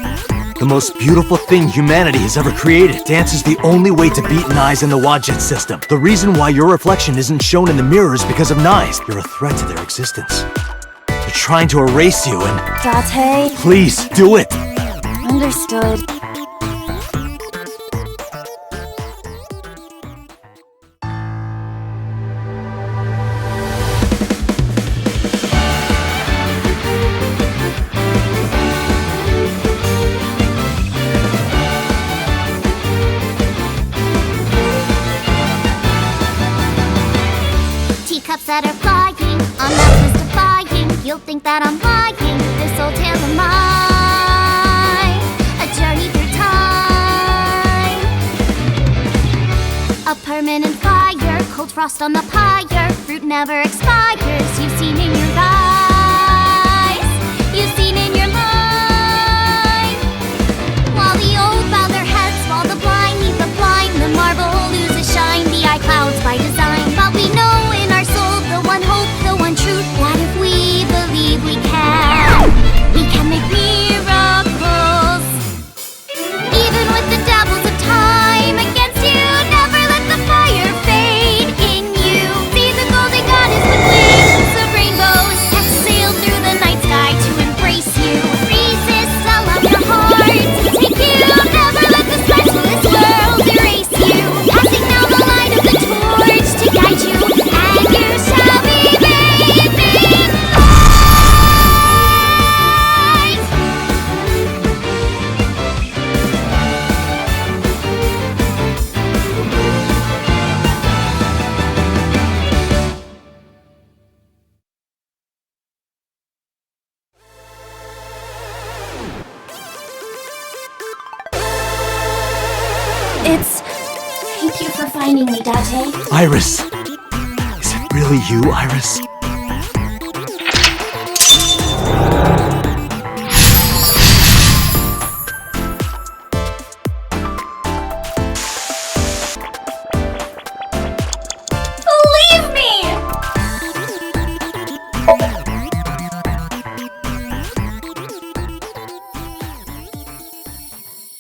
B: The most beautiful thing humanity has ever created. Dance is the only way to beat Nyes in the Wadjet system. The reason why your reflection isn't shown in the mirror is because of Nyes. You're a threat to their existence. They're trying to erase you and...
O: Date.
B: Please, do it!
O: Understood.
J: Teacups that are flying, on mountains defying. You'll think that I'm lying. This old tale of mine, a journey through time. A permanent fire, cold frost on the pyre. Fruit never expires. You've seen in your eyes, you've seen in your line. While the old bow their heads, while the blind meet the blind, the marble loses shine. The eye clouds by design, but we know in our soul the one hope, the one truth, that if we believe we can make miracles. Even with the devils of time against you, never let the fire fade in you. See the golden goddess with
O: It's... Thank you for finding me, Date.
B: Iris! Is it really you, Iris?
O: Believe me!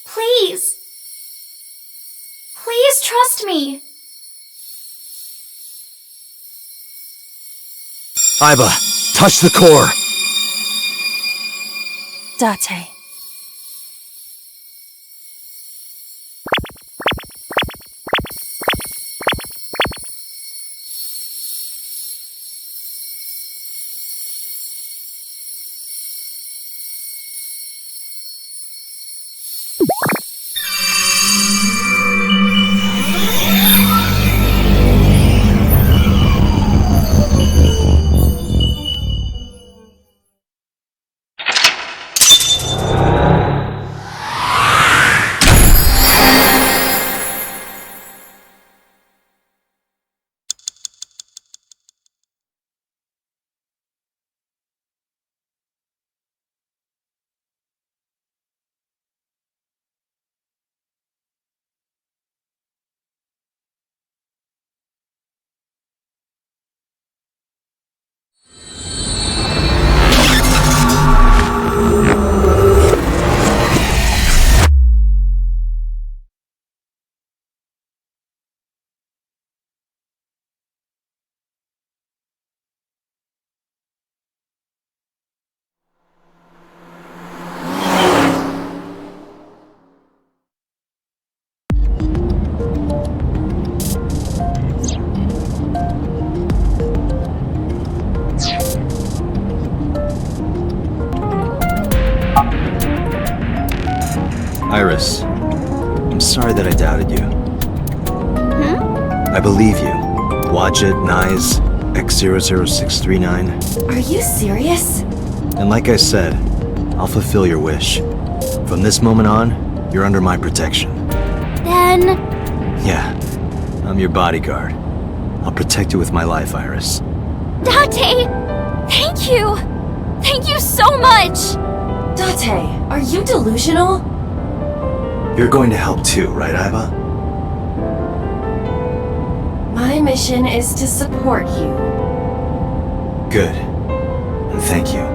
O: Please. Please trust me.
Q: Iba, touch the core.
O: Date.
B: Iris, I'm sorry that I doubted you. I believe you. Wadjet, Nyes, X00639.
A: Are you serious?
B: And like I said, I'll fulfill your wish. From this moment on, you're under my protection.
O: Then...
B: Yeah, I'm your bodyguard. I'll protect you with my life, Iris.
O: Date! Thank you! Thank you so much!
A: Date, are you delusional?
B: You're going to help too, right, Iba?
A: My mission is to support you.
B: Good. And thank you.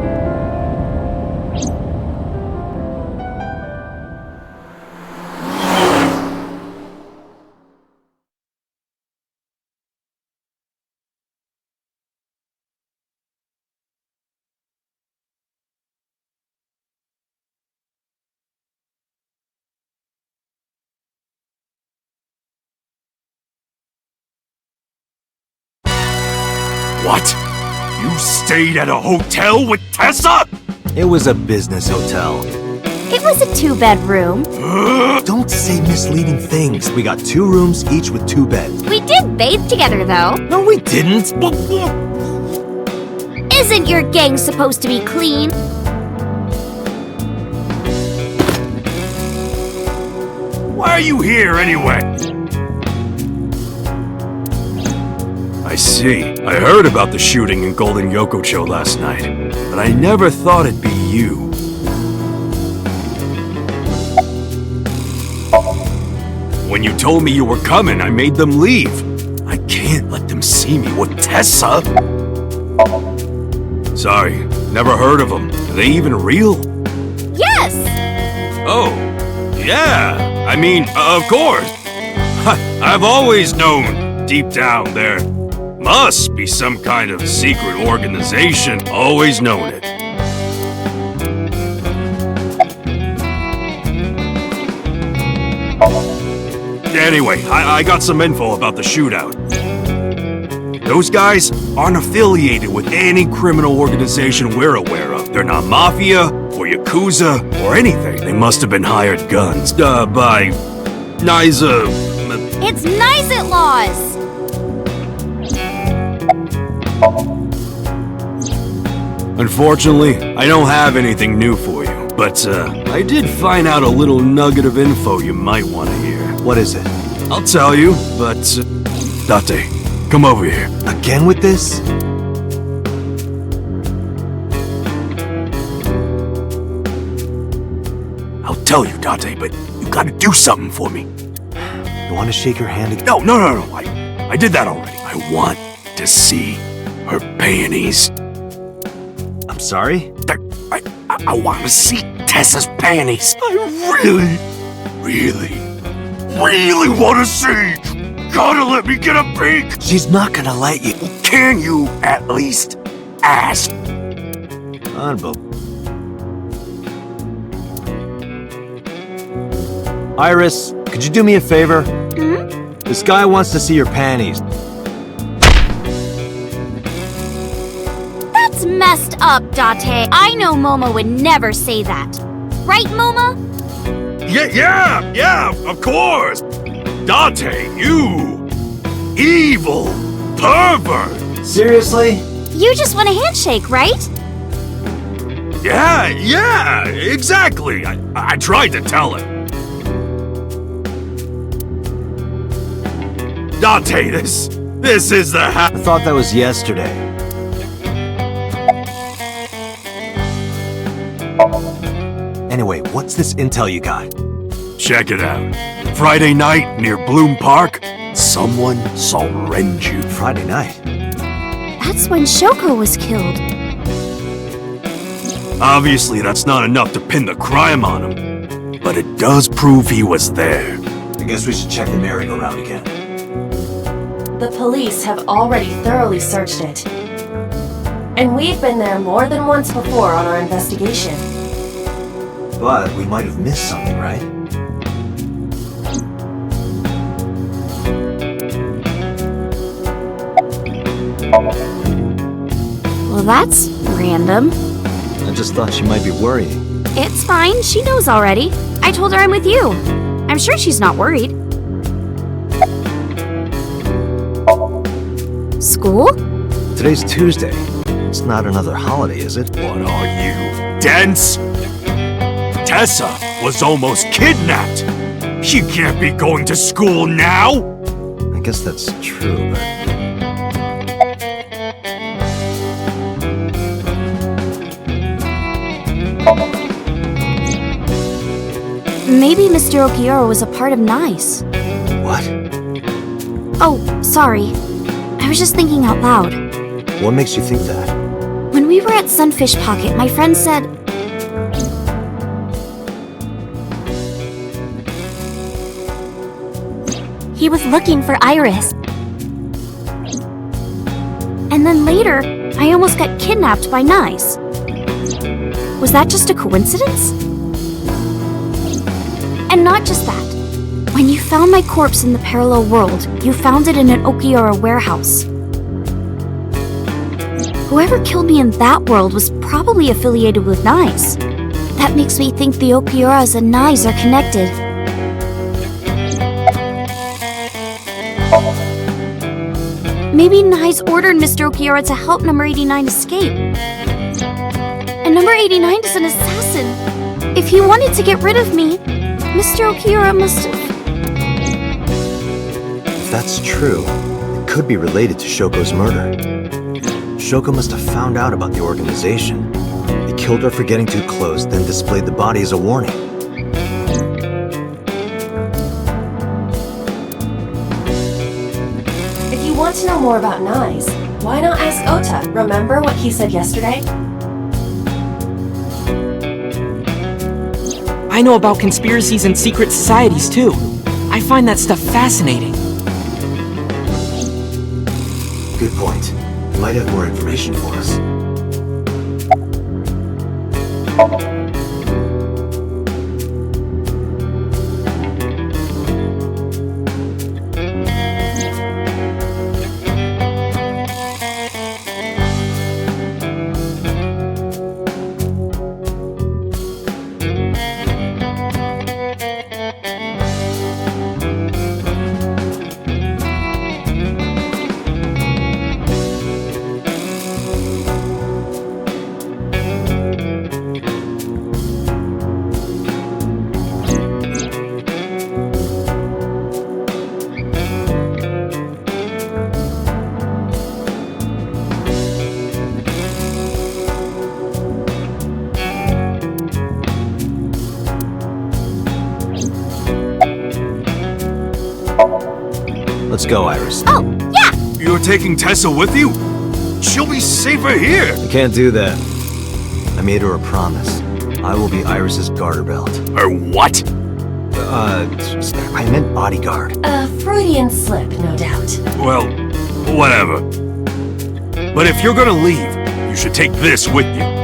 R: What? You stayed at a hotel with Tessa?
B: It was a business hotel.
O: It was a 2-bedroom.
B: Don't say misleading things. We got 2 rooms, each with 2 beds.
O: We did bathe together, though.
B: No, we didn't.
O: Isn't your gang supposed to be clean?
R: Why are you here anyway? I see. I heard about the shooting in Golden Yokocho last night, but I never thought it'd be you. When you told me you were coming, I made them leave. I can't let them see me with Tessa. Sorry, never heard of them. Are they even real?
O: Yes!
R: Oh, yeah. I mean, of course. I've always known, deep down there, must be some kind of secret organization. Always known it. Anyway, I got some info about the shootout. Those guys aren't affiliated with any criminal organization we're aware of. They're not mafia or yakuza or anything. They must have been hired guns by Niza.
O: It's Nizit laws!
R: Unfortunately, I don't have anything new for you, but I did find out a little nugget of info you might want to hear.
B: What is it?
R: I'll tell you, but... Date, come over here.
B: Again with this?
R: I'll tell you, Date, but you gotta do something for me.
B: You want to shake her hand again?
R: No. I did that already. I want to see her panties.
B: I'm sorry?
R: I want to see Tessa's panties. I really want to see. Gotta let me get a peek.
B: She's not gonna let you.
R: Can you at least ask?
B: Unbelievable. Iris, could you do me a favor? This guy wants to see your panties.
J: That's messed up, Date. I know Momo would never say that. Right, Momo?
R: Yeah, of course. Date, you evil pervert.
B: Seriously?
J: You just want a handshake, right?
R: Yeah, exactly. I tried to tell him. Date, this is the
B: I thought that was yesterday. Anyway, what's this intel you got?
R: Check it out. Friday night near Bloom Park, someone saw Renju.
B: Friday night?
J: That's when Shoko was killed.
R: Obviously, that's not enough to pin the crime on him, but it does prove he was there.
B: I guess we should check the merry-go-round again.
A: The police have already thoroughly searched it. And we've been there more than once before on our investigation.
B: But we might have missed something, right?
J: Well, that's random.
B: I just thought she might be worrying.
J: It's fine, she knows already. I told her I'm with you. I'm sure she's not worried. School?
B: Today's Tuesday. It's not another holiday, is it?
R: What are you, dense? Tessa was almost kidnapped. She can't be going to school now.
B: I guess that's true, but...
J: Maybe Mr. Okiura was a part of NICE.
B: What?
J: Oh, sorry. I was just thinking out loud.
B: What makes you think that?
J: When we were at Sunfish Pocket, my friend said...
O: He was looking for Iris.
J: And then later, I almost got kidnapped by NICE. Was that just a coincidence? And not just that. When you found my corpse in the parallel world, you found it in an Okiura warehouse. Whoever killed me in that world was probably affiliated with NICE. That makes me think the Okiuras and NICE are connected. Maybe NICE ordered Mr. Okiura to help number 89 escape. And number 89 is an assassin. If he wanted to get rid of me, Mr. Okiura must have...
B: If that's true, it could be related to Shoko's murder. Shoko must have found out about the organization. He killed her for getting too close, then displayed the body as a warning.
A: If you want to know more about NICE, why not ask Ota? Remember what he said yesterday?
C: I know about conspiracies and secret societies, too. I find that stuff fascinating.
B: Good point. He might have more information for us. Let's go, Iris.
K: Oh, yeah!
R: You're taking Tessa with you? She'll be safer here!
B: I can't do that. I made her a promise. I will be Iris's garter belt.
R: Her what?
B: I meant bodyguard.
A: A Freudian slip, no doubt.
R: Well, whatever. But if you're gonna leave, you should take this with you.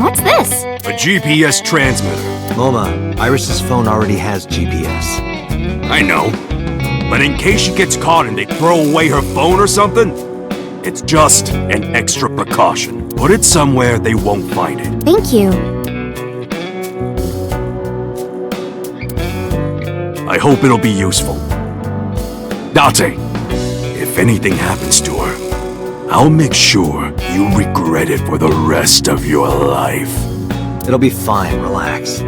J: What's this?
R: A GPS transmitter.
B: Moma, Iris's phone already has GPS.
R: I know. But in case she gets caught and they throw away her phone or something, it's just an extra precaution. Put it somewhere they won't find it.
J: Thank you.
R: I hope it'll be useful. Date, if anything happens to her, I'll make sure you regret it for the rest of your life.
B: It'll be fine, relax.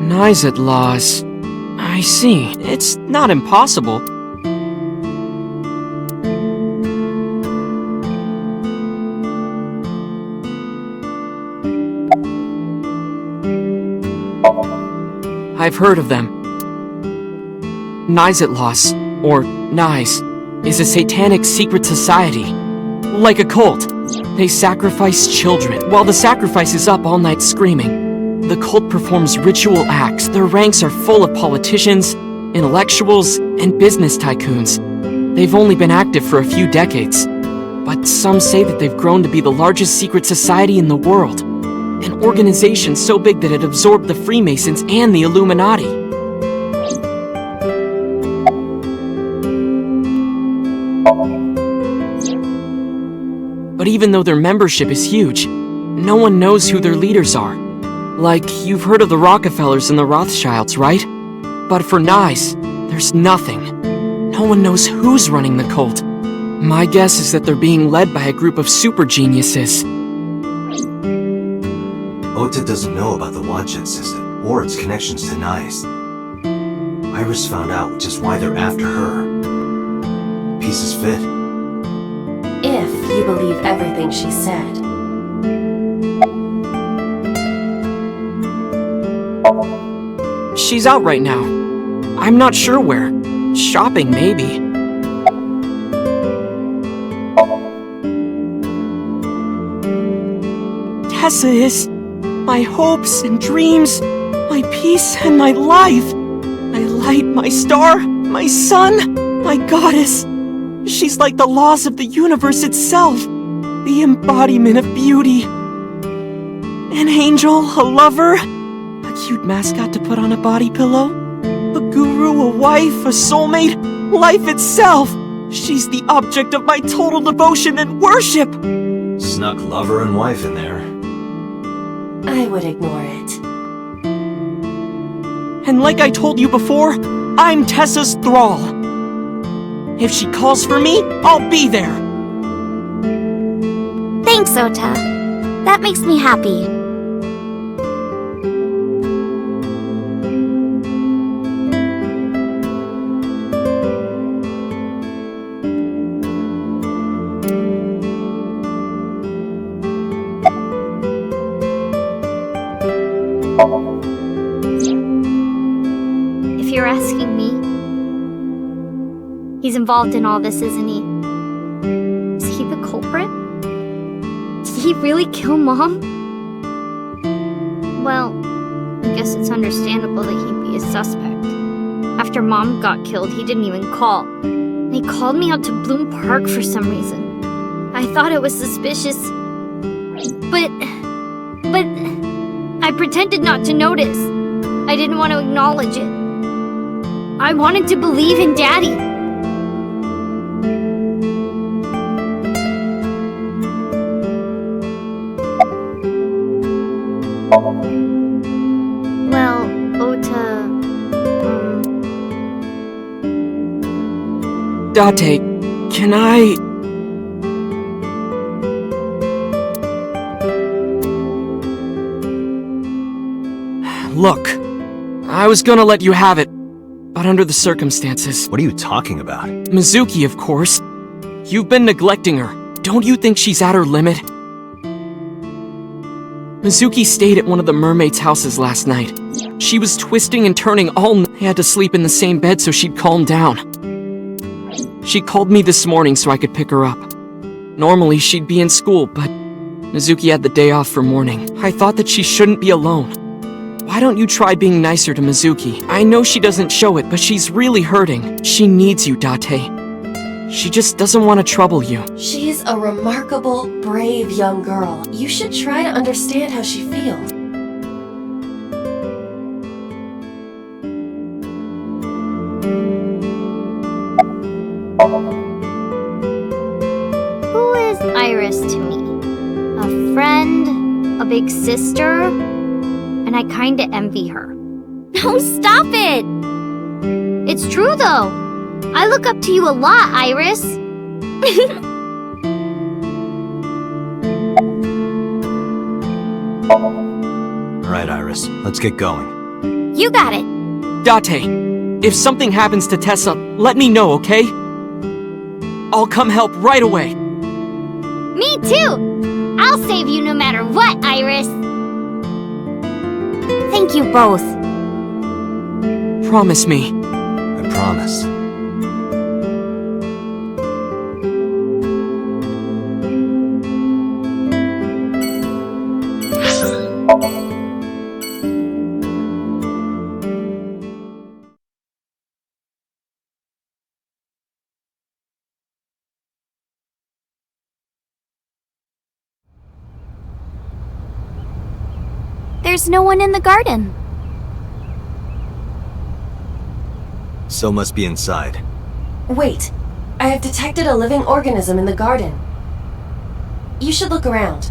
C: Nyzet laws. I see. It's not impossible. I've heard of them. Nyzet laws, or Nyz, is a satanic secret society. Like a cult. They sacrifice children. While the sacrifice is up all night screaming, the cult performs ritual acts. Their ranks are full of politicians, intellectuals, and business tycoons. They've only been active for a few decades, but some say that they've grown to be the largest secret society in the world. An organization so big that it absorbed the Freemasons and the Illuminati. But even though their membership is huge, no one knows who their leaders are. Like, you've heard of the Rockefellers and the Rothschilds, right? But for Nyz, there's nothing. No one knows who's running the cult. My guess is that they're being led by a group of super geniuses.
B: Ota doesn't know about the Wanchen system, or its connections to Nyz. Iris found out, which is why they're after her. Pieces fit.
A: If you believe everything she said.
C: She's out right now. I'm not sure where. Shopping, maybe. Tessa is my hopes and dreams, my peace and my life. My light, my star, my sun, my goddess. She's like the laws of the universe itself, the embodiment of beauty. An angel, a lover, a cute mascot to put on a body pillow, a guru, a wife, a soulmate, life itself. She's the object of my total devotion and worship.
B: Snuck lover and wife in there.
A: I would ignore it.
C: And like I told you before, I'm Tessa's thrall. If she calls for me, I'll be there.
J: Thanks, Ota. That makes me happy.
M: If you're asking me, he's involved in all this, isn't he? Is he the culprit? Did he really kill Mom? Well, I guess it's understandable that he'd be a suspect. After Mom got killed, he didn't even call. He called me out to Bloom Park for some reason. I thought it was suspicious. But I pretended not to notice. I didn't want to acknowledge it. I wanted to believe in Daddy. Well, Ota,
C: Date, can I... Look, I was gonna let you have it, but under the circumstances.
B: What are you talking about?
C: Mizuki, of course. You've been neglecting her. Don't you think she's at her limit? Mizuki stayed at one of the mermaids' houses last night. She was twisting and turning all night. I had to sleep in the same bed so she'd calm down. She called me this morning so I could pick her up. Normally she'd be in school, but Mizuki had the day off for mourning. I thought that she shouldn't be alone. Why don't you try being nicer to Mizuki? I know she doesn't show it, but she's really hurting. She needs you, Date. She just doesn't want to trouble you.
A: She's a remarkable, brave young girl. You should try to understand how she feels.
M: Who is Iris to me? A friend? A big sister? And I kinda envy her.
J: Oh, stop it!
M: It's true though. I look up to you a lot, Iris.
B: Alright, Iris, let's get going.
J: You got it.
C: Date, if something happens to Tessa, let me know, okay? I'll come help right away.
M: Me too! I'll save you no matter what, Iris.
J: Thank you both.
C: Promise me.
B: I promise.
J: There's no one in the garden.
B: So must be inside.
A: Wait, I have detected a living organism in the garden. You should look around.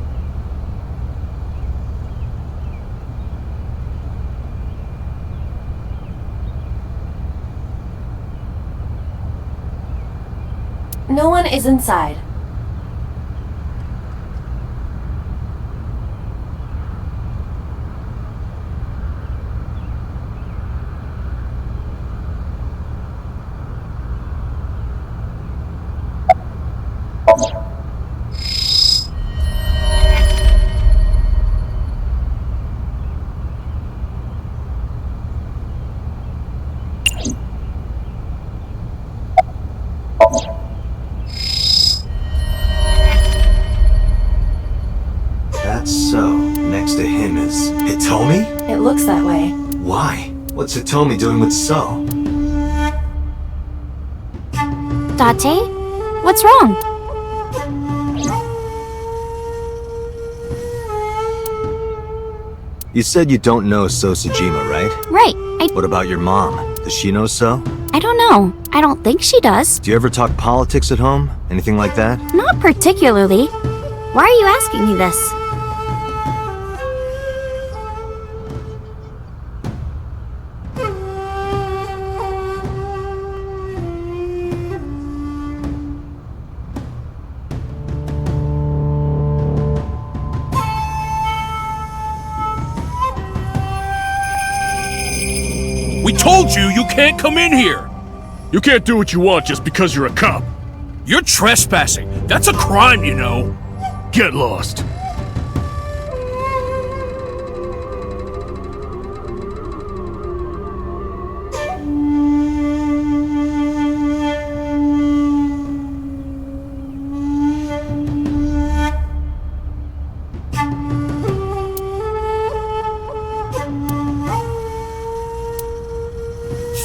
A: No one is inside.
B: That's so. Next to him is Hitomi?
A: It looks that way.
B: Why? What's Hitomi doing with So?
J: Date? What's wrong?
B: You said you don't know So Sejima, right?
J: Right.
B: What about your mom? Does she know So?
J: I don't know. I don't think she does.
B: Do you ever talk politics at home? Anything like that?
J: Not particularly. Why are you asking me this?
P: We told you you can't come in here!
N: You can't do what you want just because you're a cop.
P: You're trespassing. That's a crime, you know.
N: Get lost.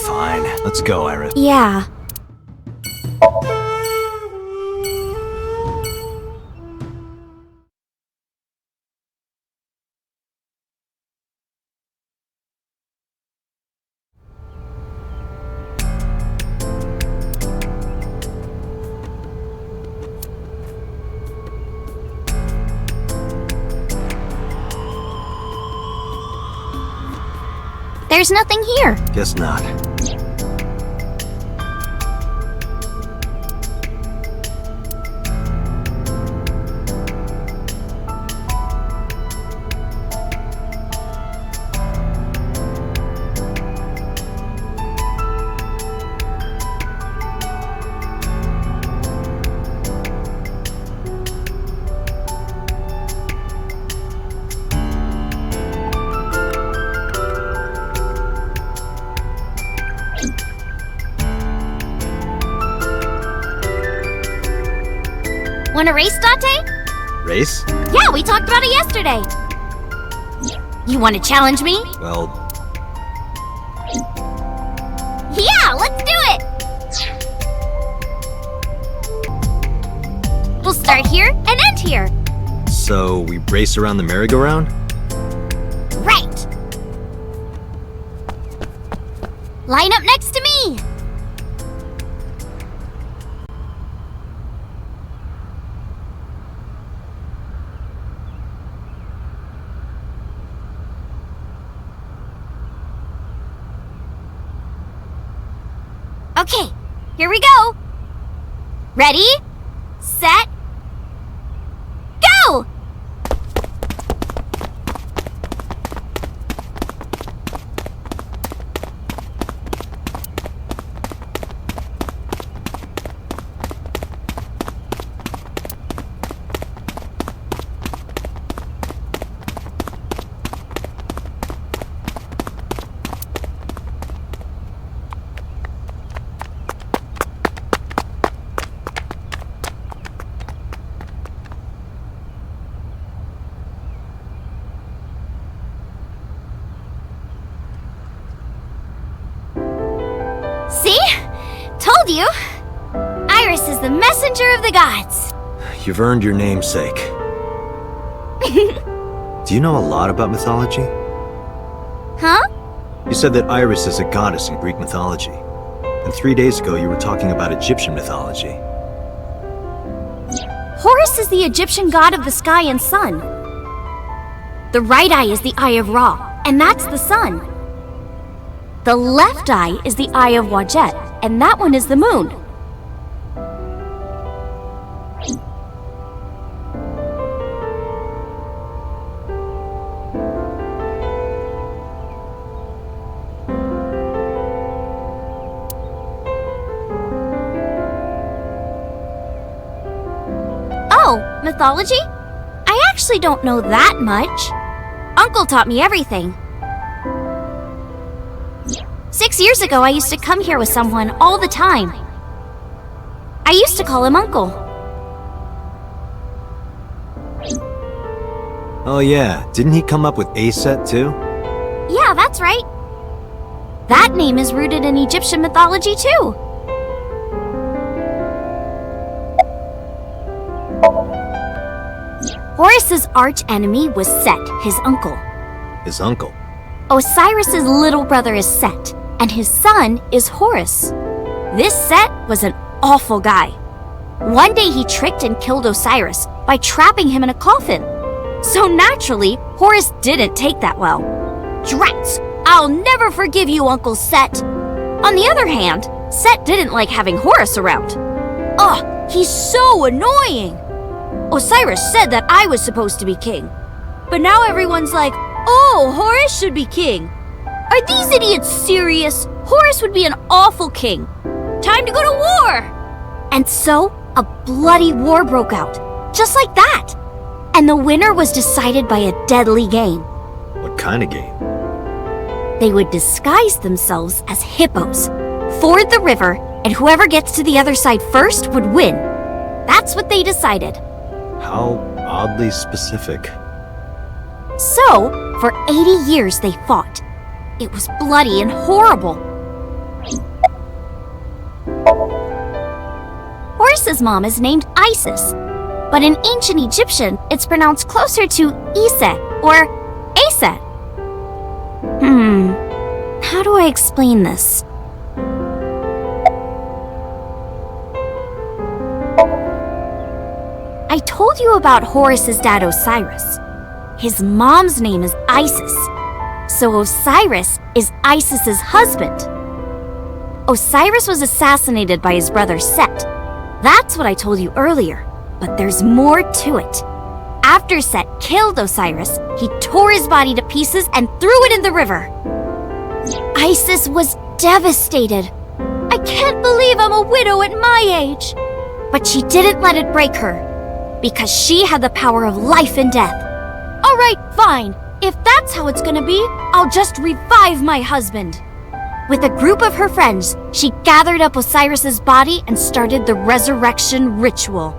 B: Fine. Let's go, Iris.
J: Yeah. There's nothing here.
B: Guess not.
K: Wanna race, Date?
B: Race?
K: Yeah, we talked about it yesterday. You wanna challenge me?
B: Well,
K: Yeah, let's do it! We'll start here and end here.
B: so we race around the merry-go-round?
K: Right! Line up next to me! Okay, here we go. Ready, set, go! See? Told you! Iris is the messenger of the gods.
B: You've earned your namesake. Do you know a lot about mythology?
K: Huh?
B: You said that Iris is a goddess in Greek mythology. And 3 days ago you were talking about Egyptian mythology.
K: Horus is the Egyptian god of the sky and sun. The right eye is the eye of Ra, and that's the sun. The left eye is the eye of Wadjet, and that one is the moon. Oh, mythology? I actually don't know that much. Uncle taught me everything. 6 years ago, I used to come here with someone all the time. I used to call him Uncle.
B: Oh yeah, didn't he come up with Aset too?
K: Yeah, that's right. That name is rooted in Egyptian mythology too. Horus's arch enemy was Set, his uncle.
B: His uncle?
K: Osiris's little brother is Set, and his son is Horus. This Set was an awful guy. One day he tricked and killed Osiris by trapping him in a coffin. So naturally, Horus didn't take that well. Drats! I'll never forgive you, Uncle Set! On the other hand, Set didn't like having Horus around. Ugh, he's so annoying! Osiris said that I was supposed to be king. But now everyone's like, oh, Horus should be king. Are these idiots serious? Horus would be an awful king. Time to go to war! And so, a bloody war broke out. Just like that. And the winner was decided by a deadly game.
B: What kind of game?
K: They would disguise themselves as hippos, ford the river, and whoever gets to the other side first would win. That's what they decided.
B: How oddly specific.
K: So, for 80 years they fought. It was bloody and horrible. Horus's mom is named Isis, but in ancient Egyptian, it's pronounced closer to Iset or Aset. How do I explain this? I told you about Horus's dad Osiris. His mom's name is Isis, so Osiris is Isis's husband. Osiris was assassinated by his brother Set. That's what I told you earlier, but there's more to it. After Set killed Osiris, he tore his body to pieces and threw it in the river. Isis was devastated. I can't believe I'm a widow at my age. But she didn't let it break her, because she had the power of life and death. All right, fine. If that's how it's gonna be, I'll just revive my husband. With a group of her friends, she gathered up Osiris's body and started the resurrection ritual.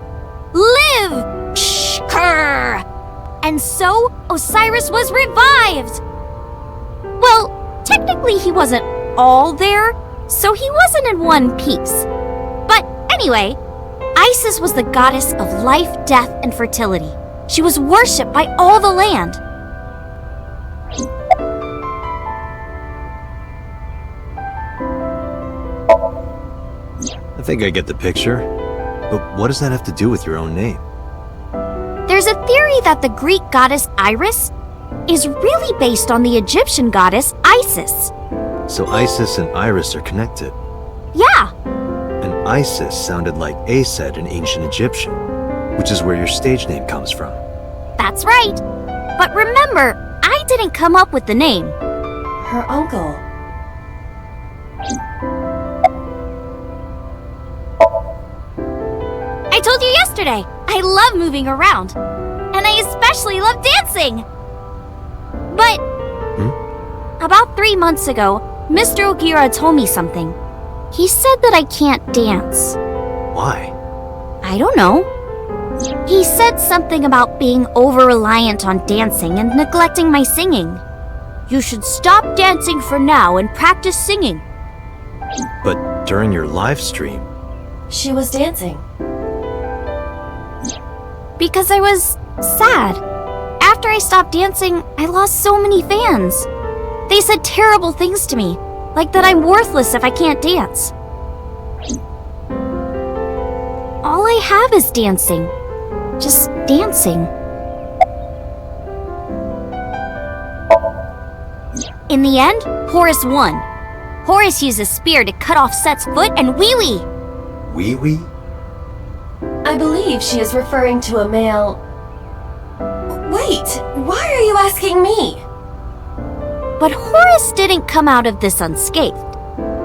J: live! Shh-krr! And so, Osiris was revived! Well, technically he wasn't all there, so he wasn't in one piece. But anyway, Isis was the goddess of life, death, and fertility. She was worshipped by all the land.
B: I think I get the picture. But what does that have to do with your own name?
J: There's a theory that the Greek goddess Iris is really based on the Egyptian goddess Isis.
B: So Isis and Iris are connected.
J: Yeah,
B: And Isis sounded like Aset in ancient Egyptian, which is where your stage name comes from.
J: that's right. But remember, I didn't come up with the name.
A: Her uncle.
J: I told you yesterday, I love moving around. And I especially love dancing. But about 3 months ago, Mr. Ogira told me something. He said that I can't dance.
B: Why?
J: I don't know. He said something about being over-reliant on dancing and neglecting my singing. You should stop dancing for now and practice singing.
B: But during your live stream,
A: She was dancing.
J: Because I was sad. After I stopped dancing, I lost so many fans. They said terrible things to me, like that I'm worthless if I can't dance. All I have is dancing. Just dancing. In the end, Horus won. Horus used a spear to cut off Set's foot and wee-wee.
B: Wee-wee?
A: I believe she is referring to a male... Wait, why are you asking me?
J: But Horus didn't come out of this unscathed.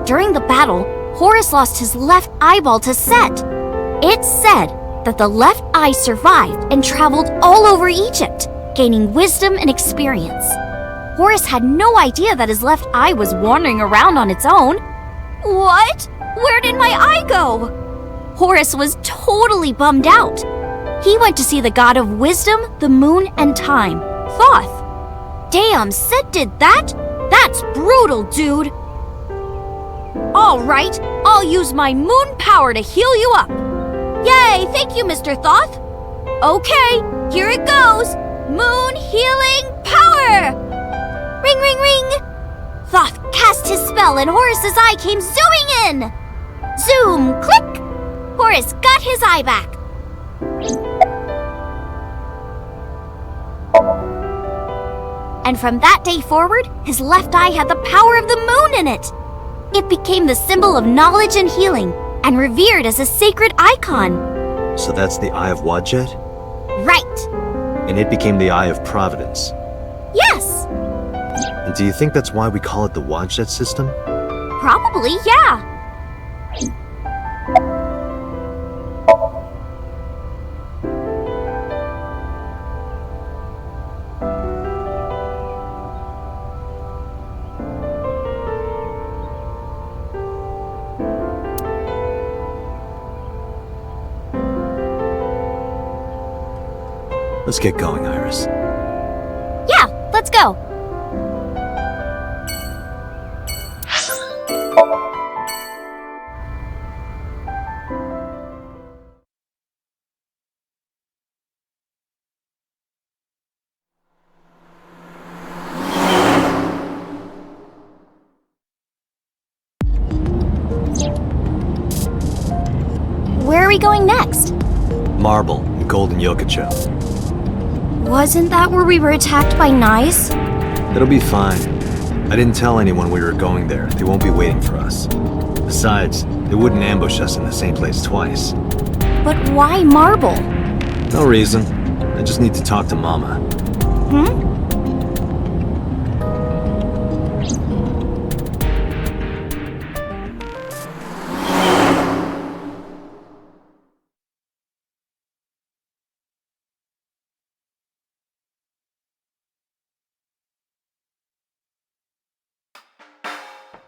J: During the battle, Horus lost his left eyeball to Set. It's said that the left eye survived and traveled all over Egypt, gaining wisdom and experience. Horus had no idea that his left eye was wandering around on its own. What? Where did my eye go? Horus was totally bummed out. He went to see the god of wisdom, the moon, and time, Thoth. Damn, Set did that? That's brutal, dude. All right, I'll use my moon power to heal you up. Yay, thank you, Mr. Thoth. Okay, here it goes. Moon healing power! Ring, ring, ring! Thoth cast his spell and Horus's eye came zooming in! Zoom, click! Horus got his eye back. And from that day forward, his left eye had the power of the moon in it. It became the symbol of knowledge and healing, and revered as a sacred icon.
B: So that's the Eye of Wadjet?
J: Right.
B: And it became the Eye of Providence.
J: Yes.
B: And do you think that's why we call it the Wadjet system?
J: Probably, yeah.
B: Let's get going, Iris.
J: Yeah, let's go. Where are we going next?
B: Marble and Golden Yokocho.
J: Wasn't that where we were attacked by Knights?
B: It'll be fine. I didn't tell anyone we were going there. They won't be waiting for us. Besides, they wouldn't ambush us in the same place twice.
J: But why Marble?
B: No reason. I just need to talk to Mama.
J: Hmm?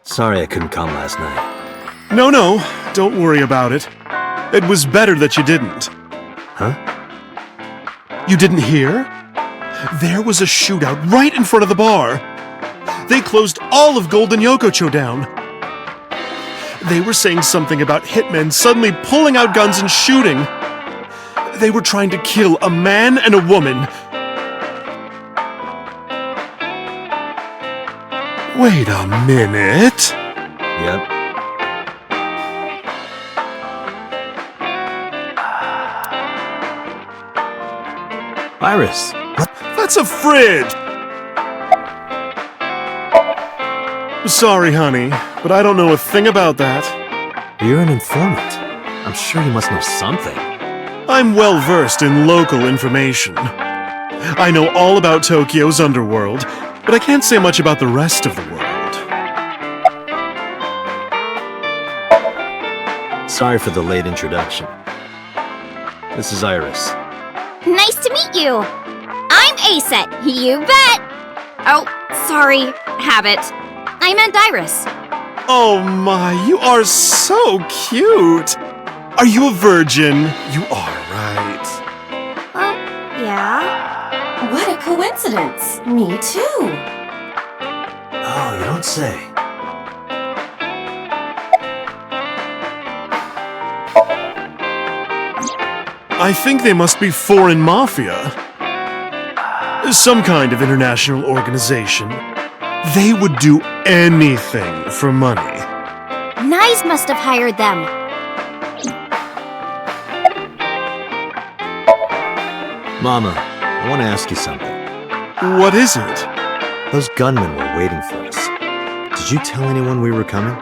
B: Sorry I couldn't come last night.
N: No, don't worry about it. It was better that you didn't.
B: Huh?
N: You didn't hear? There was a shootout right in front of the bar. They closed all of Golden Yokocho down. They were saying something about hitmen suddenly pulling out guns and shooting. They were trying to kill a man and a woman. Wait a minute.
B: Yep. Iris, what?
N: That's a fridge! Sorry, honey, but I don't know a thing about that.
B: You're an informant. I'm sure you must know something.
N: I'm well versed in local information. I know all about Tokyo's underworld, but I can't say much about the rest of the world.
B: Sorry for the late introduction. This is Iris.
K: Nice to meet you. I'm Aset, you bet. Oh, sorry, habit. I meant Iris.
N: Oh my, you are so cute! Are you a virgin? You are, right?
K: Yeah.
A: What a coincidence. Me too.
B: Oh, you don't say.
N: I think they must be foreign mafia. Some kind of international organization. They would do anything for money.
K: Nyes must have hired them.
B: Mama, I want to ask you something.
N: What is it?
B: Those gunmen were waiting for us. Did you tell anyone we were coming?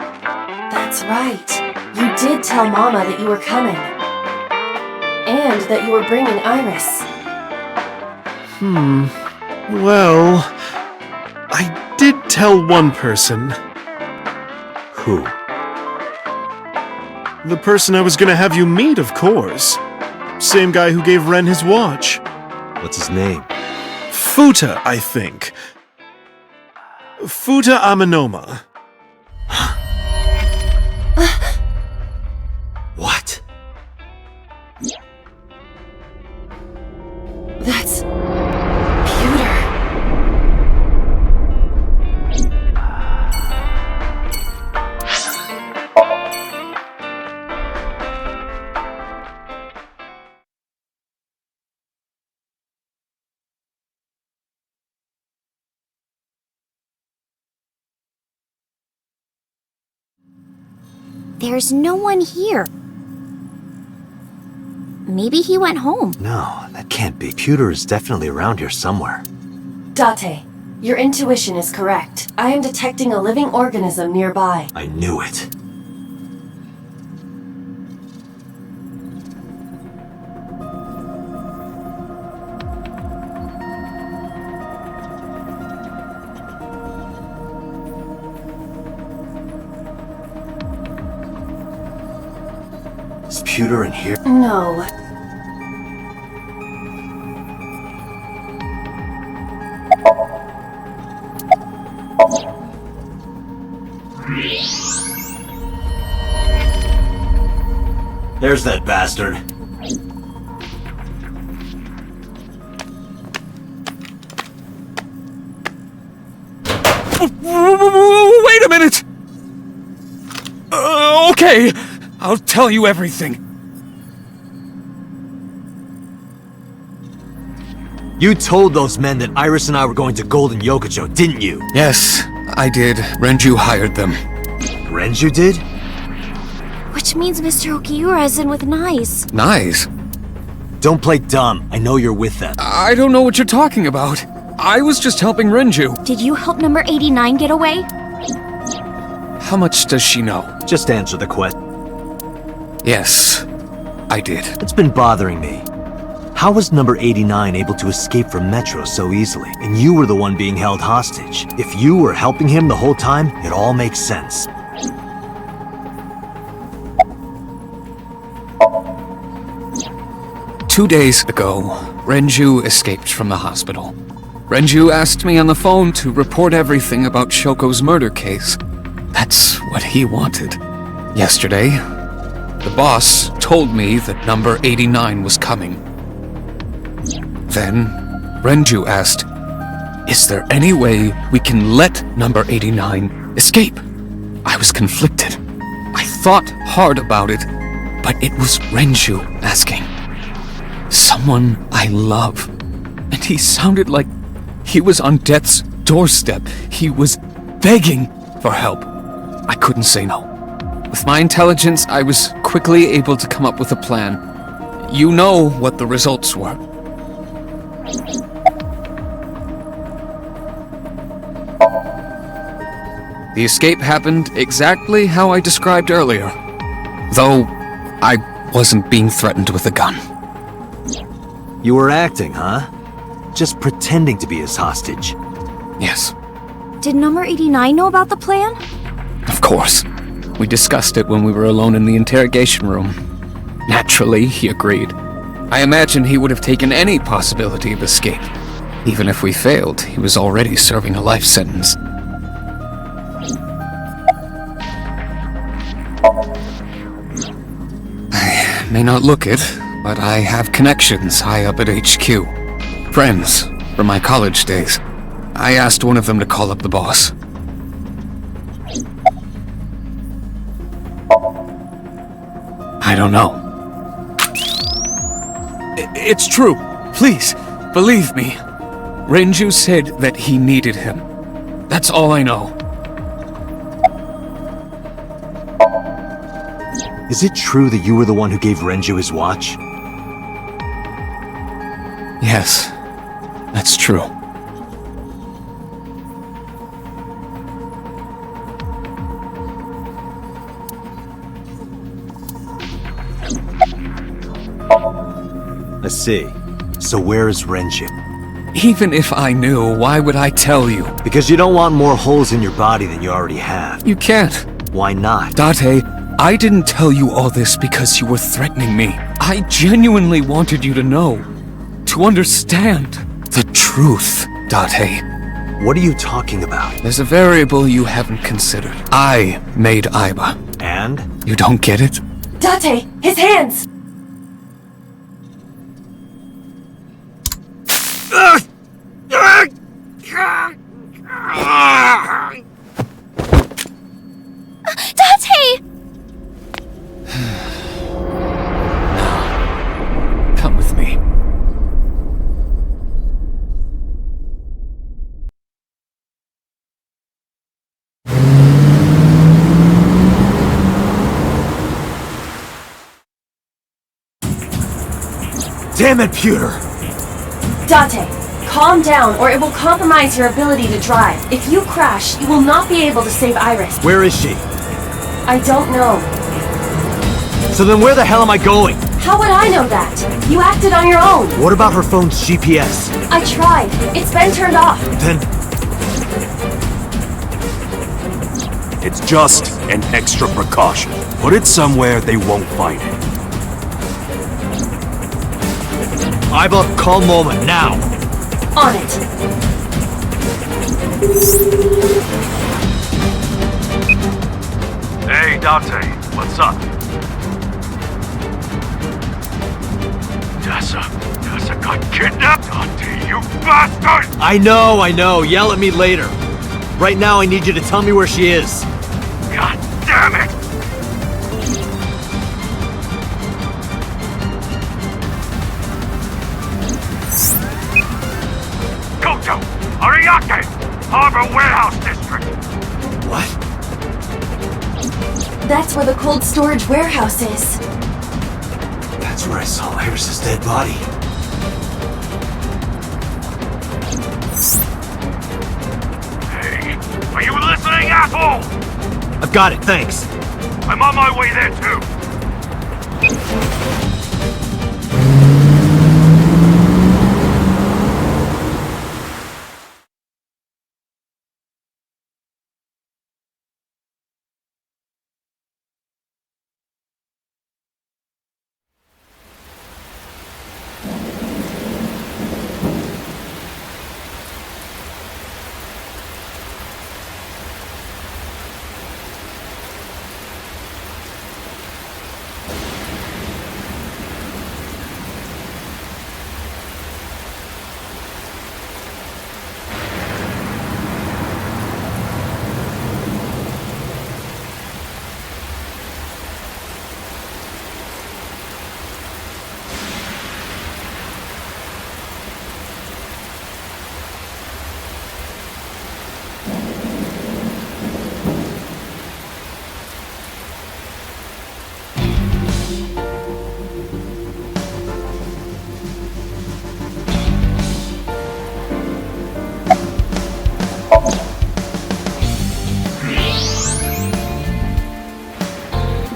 A: That's right. You did tell Mama that you were coming. And that you were bringing Iris.
N: Well, I did tell one person.
B: Who?
N: The person I was gonna have you meet, of course. Same guy who gave Ren his watch.
B: What's his name?
N: Futa, I think. Futa Amanoma.
B: What?
A: That's... Pewter.
K: There's no one here. Maybe he went home.
B: No, that can't be. Pewter is definitely around here somewhere.
A: Date, your intuition is correct. I am detecting a living organism nearby.
B: I knew it. Is Pewter in here?
A: No.
B: There's that bastard.
D: Wait a minute! Okay, I'll tell you everything.
B: You told those men that Iris and I were going to Golden Yokocho, didn't you?
D: Yes, I did. Renju hired them.
B: Renju did?
K: Which means Mr. Okiura is in with Nyes.
D: Nice.
B: Don't play dumb. I know you're with them.
D: I don't know what you're talking about. I was just helping Renju.
K: Did you help number 89 get away?
D: How much does she know?
B: Just answer the question.
D: Yes, I did.
B: It's been bothering me. How was number 89 able to escape from Metro so easily? And you were the one being held hostage. If you were helping him the whole time, it all makes sense.
D: Two days ago, Renju escaped from the hospital. Renju asked me on the phone to report everything about Shoko's murder case. That's what he wanted. Yesterday, the boss told me that number 89 was coming. Then, Renju asked, "Is there any way we can let number 89 escape?" I was conflicted. I thought hard about it, but it was Renju asking. Someone I love. And he sounded like he was on death's doorstep. He was begging for help. I couldn't say no. With my intelligence, I was quickly able to come up with a plan. You know what the results were. The escape happened exactly how I described earlier, though I wasn't being threatened with a gun.
B: You were acting, huh? Just pretending to be his hostage.
D: Yes.
J: Did number 89 know about the plan?
D: Of course. We discussed it when we were alone in the interrogation room. Naturally, he agreed. I imagine he would have taken any possibility of escape. Even if we failed, he was already serving a life sentence. I may not look it, but I have connections high up at HQ. Friends from my college days. I asked one of them to call up the boss. I don't know. It's true. Please, believe me. Renju said that he needed him. That's all I know.
B: Is it true that you were the one who gave Renju his watch?
D: Yes, that's true.
B: I see. So where is Renju?
D: Even if I knew, why would I tell you?
B: Because you don't want more holes in your body than you already have.
D: You can't.
B: Why not?
D: Date, I didn't tell you all this because you were threatening me. I genuinely wanted you to know. To understand the truth, Date.
B: What are you talking about?
D: There's a variable you haven't considered. I made Aiba.
B: And?
D: You don't get it?
A: Date, his hands!
J: Date!
D: Come with me.
G: Damn it, Pewter!
A: Date, calm down or it will compromise your ability to drive. If you crash, you will not be able to save Iris.
G: Where is she?
A: I don't know.
G: So then where the hell am I going?
A: How would I know that? You acted on your own.
G: What about her phone's GPS?
A: I tried. It's been turned off.
G: Then...
R: It's just an extra precaution. Put it somewhere they won't find it.
G: Aiba, calm moment, now!
A: On it.
R: Hey, Date, what's up? Tessa got kidnapped? Date, you bastard!
G: I know. Yell at me later. Right now, I need you to tell me where she is.
R: God damn it! Koto! Ariake! Harbor Warehouse District!
G: What?
A: That's where the cold storage warehouse is.
G: That's where I saw Iris's dead body.
R: Hey, are you listening, asshole?
G: I've got it, thanks.
R: I'm on my way there too.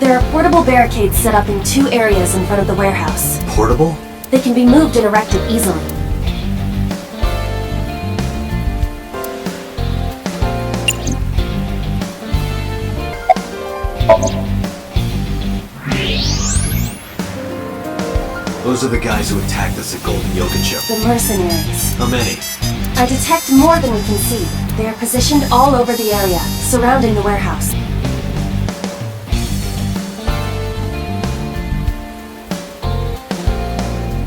A: There are portable barricades set up in 2 areas in front of the warehouse.
B: Portable?
A: They can be moved and erected easily.
B: Those are the guys who attacked us at Golden Yokocho.
A: The mercenaries.
B: How many?
A: I detect more than we can see. They are positioned all over the area, surrounding the warehouse.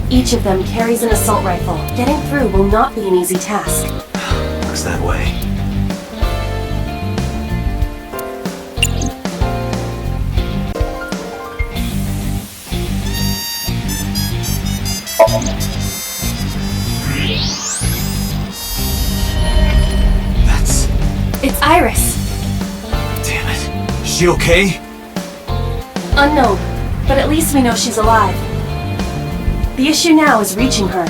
A: Each of them carries an assault rifle. Getting through will not be an easy task.
B: Looks that way.
A: It's Iris.
B: Damn it. Is she okay?
A: Unknown, but at least we know she's alive. The issue now is reaching her.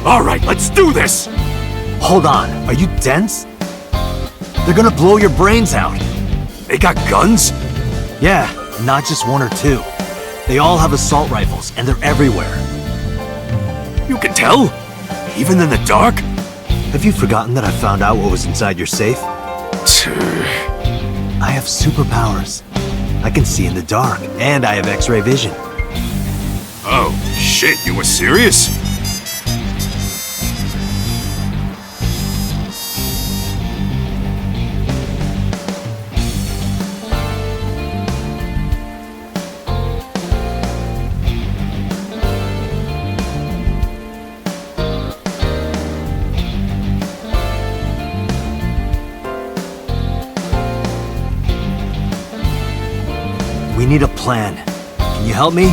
R: All right, let's do this!
B: Hold on, are you dense? They're gonna blow your brains out.
R: They got guns?
B: Yeah, not just 1 or 2. They all have assault rifles, and they're everywhere.
R: You can tell? Even in the dark?
B: Have you forgotten that I found out what was inside your safe? I have superpowers. I can see in the dark, and I have X-ray vision.
R: Oh, shit, you were serious?
B: We need a plan. Can you help me?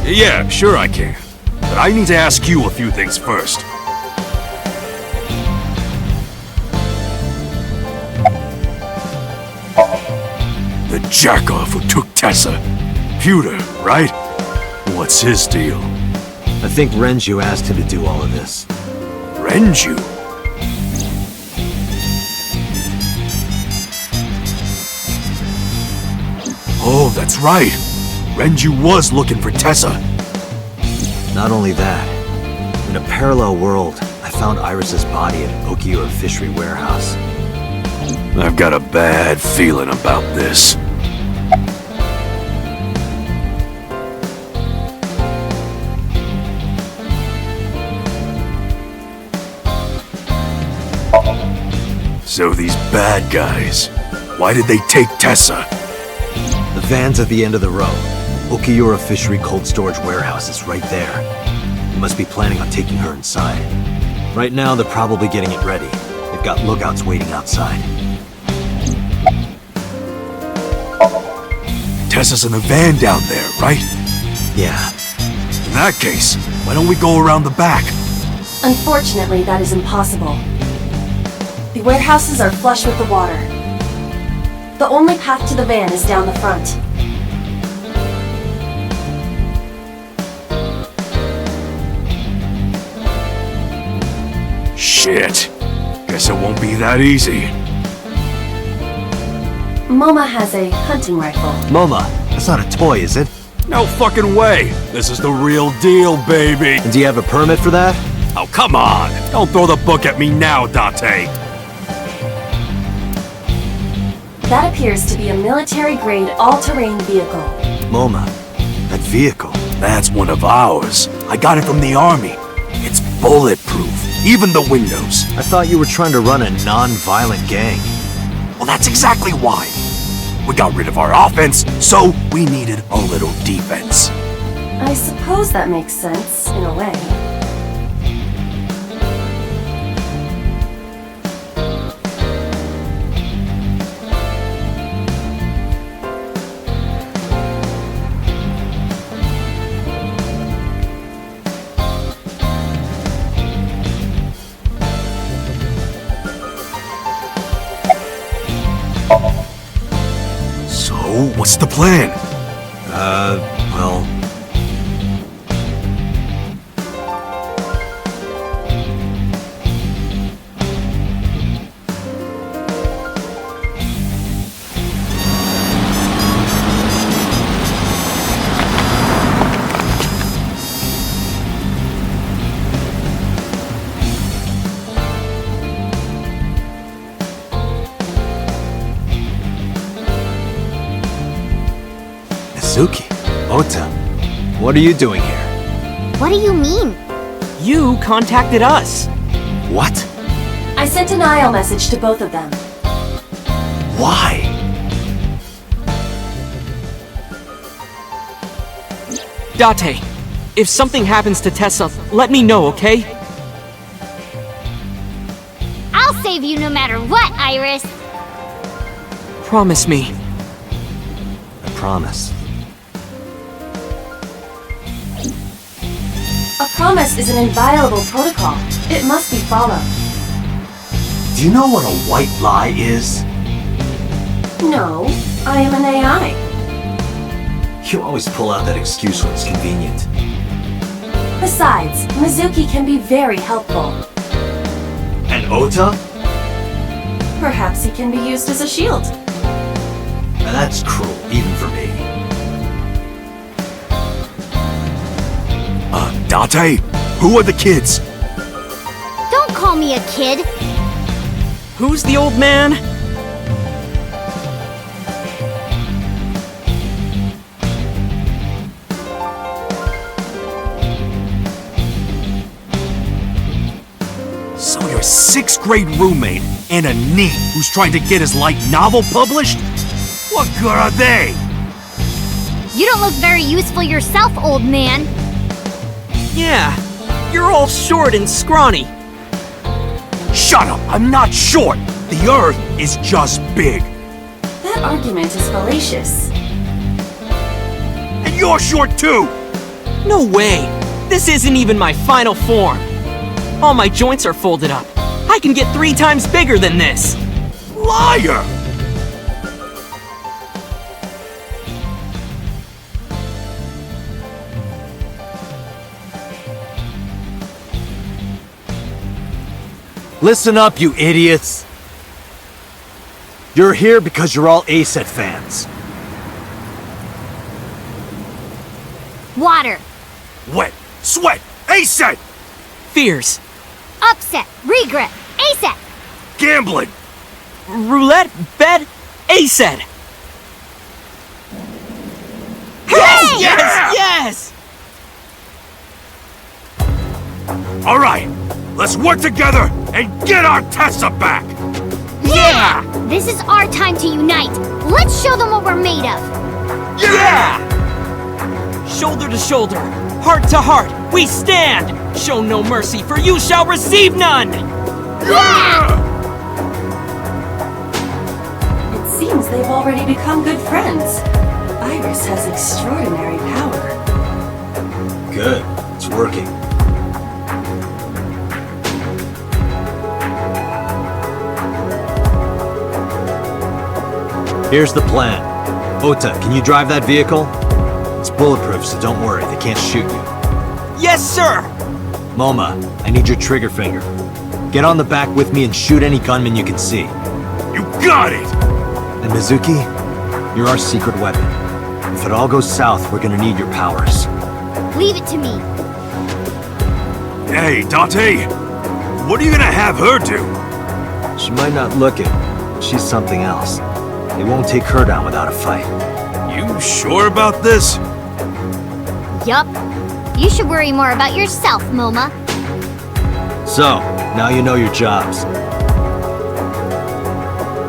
R: Yeah, sure I can. But I need to ask you a few things first. The jackoff who took Tessa. Pewter, right? What's his deal?
B: I think Renju asked him to do all of this.
R: Renju? Oh, that's right. Renju was looking for Tessa.
B: Not only that, in a parallel world, I found Iris's body at Okiura Fishery Warehouse.
R: I've got a bad feeling about this. So these bad guys, why did they take Tessa?
B: The van's at the end of the row. Okiura Fishery Cold Storage Warehouse is right there. You must be planning on taking her inside. Right now, they're probably getting it ready. They've got lookouts waiting outside.
R: Tessa's in the van down there, right?
B: Yeah.
R: In that case, why don't we go around the back?
A: Unfortunately, that is impossible. The warehouses are flush with the water. The only path to the van is down the front.
R: Shit. Guess it won't be that easy.
A: Moma has a hunting rifle.
B: Moma, that's not a toy, is it?
R: No fucking way. This is the real deal, baby.
B: And do you have a permit for that?
R: Oh, come on. Don't throw the book at me now, Dante.
A: That appears to be a military-grade all-terrain vehicle.
B: Moma, that vehicle.
R: That's one of ours. I got it from the army. It's bulletproof, even the windows.
B: I thought you were trying to run a non-violent gang.
R: Well, that's exactly why. We got rid of our offense, so we needed a little defense.
A: I suppose that makes sense, in a way.
R: So, what's the plan?
B: Well... Mizuki, Ota, what are you doing here?
J: What do you mean?
C: You contacted us.
B: What?
A: I sent an IO message to both of them.
B: Why?
C: Date, if something happens to Tessa, let me know, okay?
M: I'll save you no matter what, Iris.
C: Promise me.
B: I promise.
A: A promise is an inviolable protocol. It must be followed.
B: Do you know what a white lie is?
A: No, I am an AI.
B: You always pull out that excuse when it's convenient.
A: Besides, Mizuki can be very helpful.
B: And Ota?
A: Perhaps he can be used as a shield.
B: Now that's cruel, even for me.
R: Date, who are the kids?
M: Don't call me a kid.
C: Who's the old man?
R: So your 6th grade roommate and a NEET who's trying to get his light novel published? What good are they?
M: You don't look very useful yourself, old man.
C: Yeah, you're all short and scrawny.
R: Shut up, I'm not short. The Earth is just big.
A: That argument is fallacious.
R: And you're short too!
C: No way! This isn't even my final form. All my joints are folded up. I can get 3 times bigger than this.
R: Liar!
G: Listen up, you idiots! You're here because you're all ASET fans.
M: Water.
R: Wet, sweat, ASET!
C: Fears.
M: Upset. Regret. ASAP.
R: Gambling.
C: Roulette. Bet. ASET.
R: Yes!
C: Yes!
R: Alright, let's work together and get our Tessa back!
M: Yeah! This is our time to unite. Let's show them what we're made of.
C: Yeah! Shoulder to shoulder, heart to heart, we stand! Show no mercy, for you shall receive none!
R: Yeah!
A: It seems they've already become good friends. Iris has extraordinary power.
B: Good. It's working. Here's the plan. Ota, can you drive that vehicle? It's bulletproof, so don't worry, they can't shoot you.
C: Yes, sir!
B: Moma, I need your trigger finger. Get on the back with me and shoot any gunman you can see.
R: You got it!
B: And Mizuki, you're our secret weapon. If it all goes south, we're gonna need your powers.
M: Leave it to me.
R: Hey, Date! What are you gonna have her do?
B: She might not look it, but she's something else. They won't take her down without a fight.
R: You sure about this?
M: Yup. You should worry more about yourself, Moma.
B: So, now you know your jobs.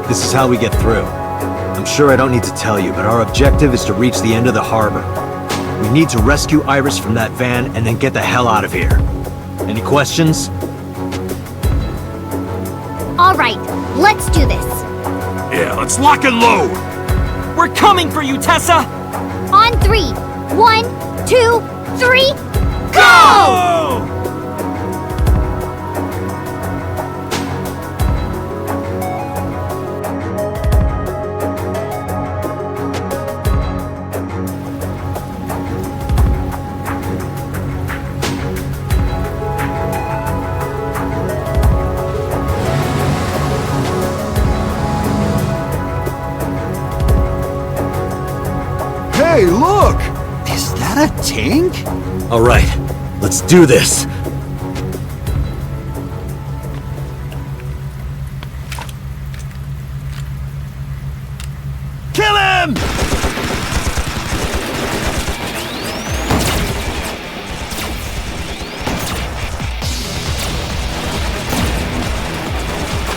B: This is how we get through. I'm sure I don't need to tell you, but our objective is to reach the end of the harbor. We need to rescue Iris from that van and then get the hell out of here. Any questions?
M: All right, let's do this.
R: Yeah, let's lock and load!
C: We're coming for you, Tessa!
M: On 3. 1, 2, 3, go!
Q: Hey, look! Is that a tank?
B: All right, let's do this.
Q: Kill him!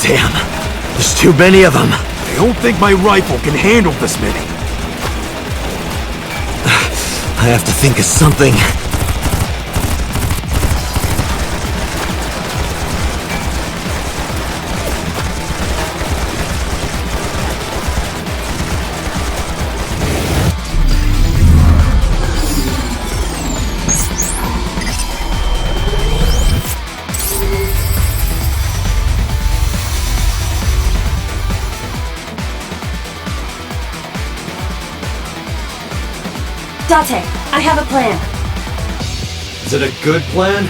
R: Damn, there's too many of them. I don't think my rifle can handle this many. I have to think of something.
A: Date, I have a plan.
R: Is it a good plan?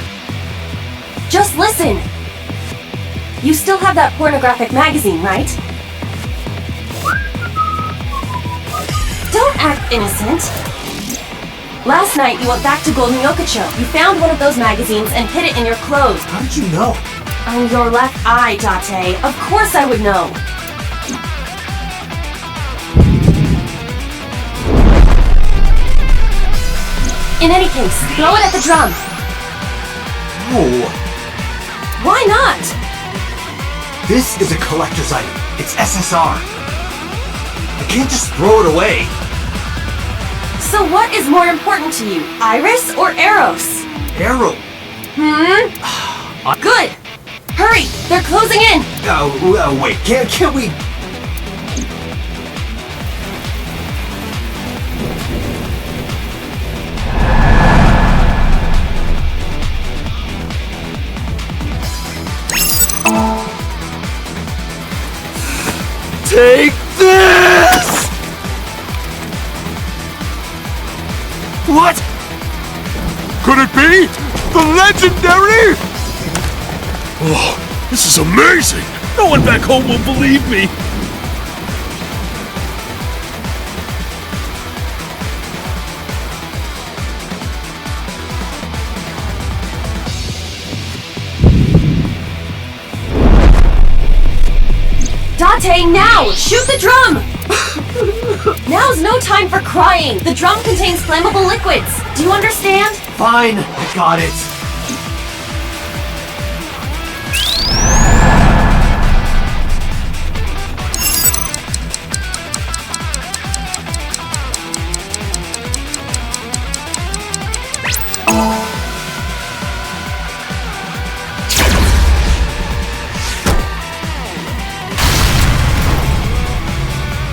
A: Just listen. You still have that pornographic magazine, right? Don't act innocent. Last night you went back to Golden Yokocho. You found one of those magazines and hid it in your clothes.
R: How did you know?
A: On your left eye, Date. Of course I would know. In any case, throw it at the drum.
R: No.
A: Why not?
R: This is a collector's item. It's SSR. I can't just throw it away.
A: So what is more important to you, Iris or Eros?
R: Arrow.
A: Good. Hurry, they're closing in.
R: Wait, can't we... Take this! What?
P: Could it be? The legendary? Oh, this is amazing! No one back home will believe me!
A: Date, now! Shoot the drum! Now's no time for crying! The drum contains flammable liquids! Do you understand?
R: Fine, I got it.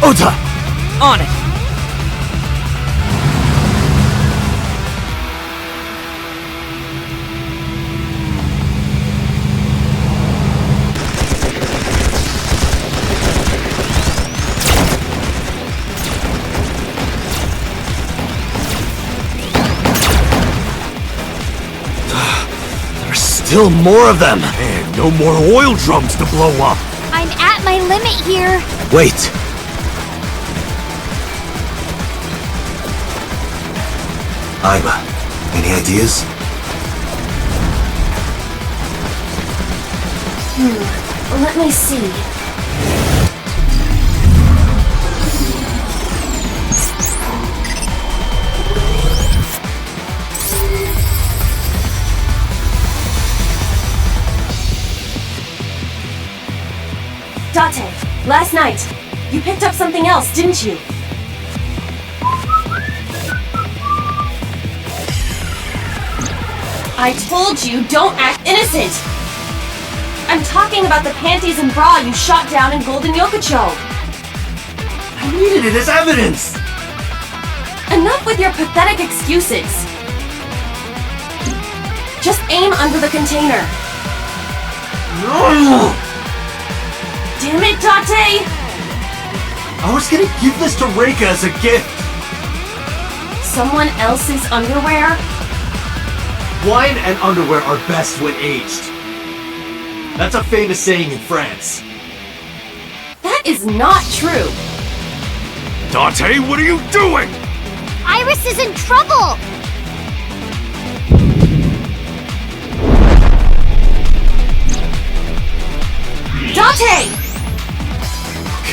R: Ota!
C: On it!
R: There's still more of them! And no more oil drums to blow up!
M: I'm at my limit here.
R: Wait! Iba, any ideas?
A: Let me see. Date, last night, you picked up something else, didn't you? I told you, don't act innocent! I'm talking about the panties and bra you shot down in Golden Yokocho!
R: I needed it as evidence!
A: Enough with your pathetic excuses! Just aim under the container.
R: No!
A: Damn it, Date!
R: I was gonna give this to Reika as a gift!
A: Someone else's underwear?
R: Wine and underwear are best when aged. That's a famous saying in France.
A: That is not true!
P: Date, what are you doing?
M: Iris is in trouble!
A: Date!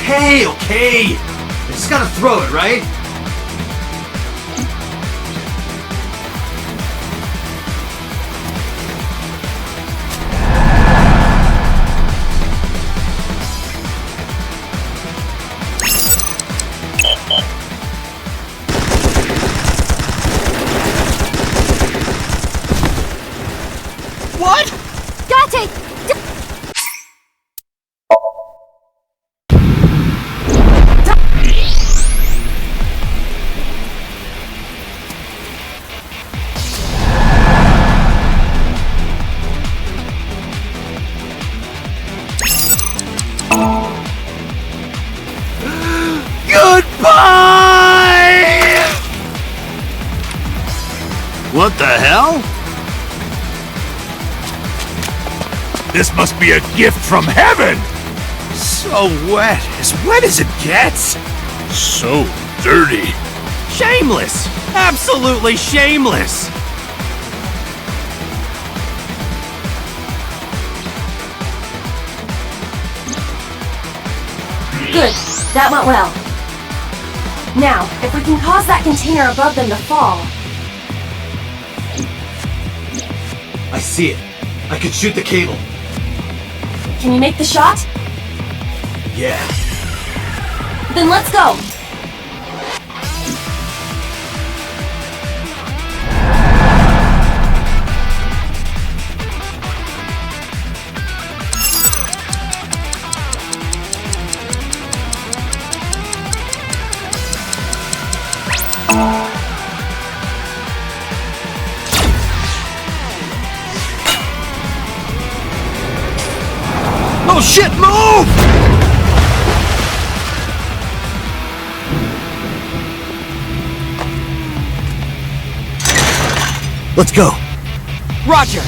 R: Okay. I just gotta throw it, right?
M: Date!
G: Goodbye! What the hell? This must be a gift from heaven! So wet as it gets! So dirty! Shameless! Absolutely shameless!
A: Good. That went well. Now, if we can cause that container above them to fall...
Q: I see it. I could shoot the cable.
A: Can you make the shot?
Q: Yeah.
A: Then let's go!
G: Oh shit, move!
Q: Let's go.
C: Roger!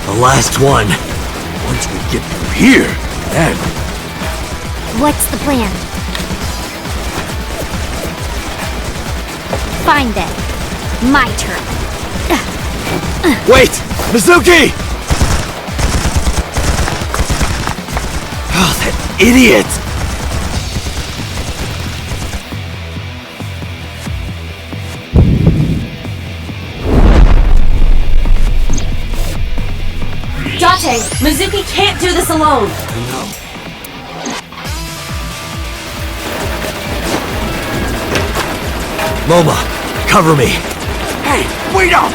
Q: The last one. Once we get through here, then...
M: What's the plan? Find them. My turn.
Q: Wait! Mizuki! Oh, that idiot!
A: Date, Mizuki can't do this alone!
Q: Moma, cover me.
G: Hey, wait up!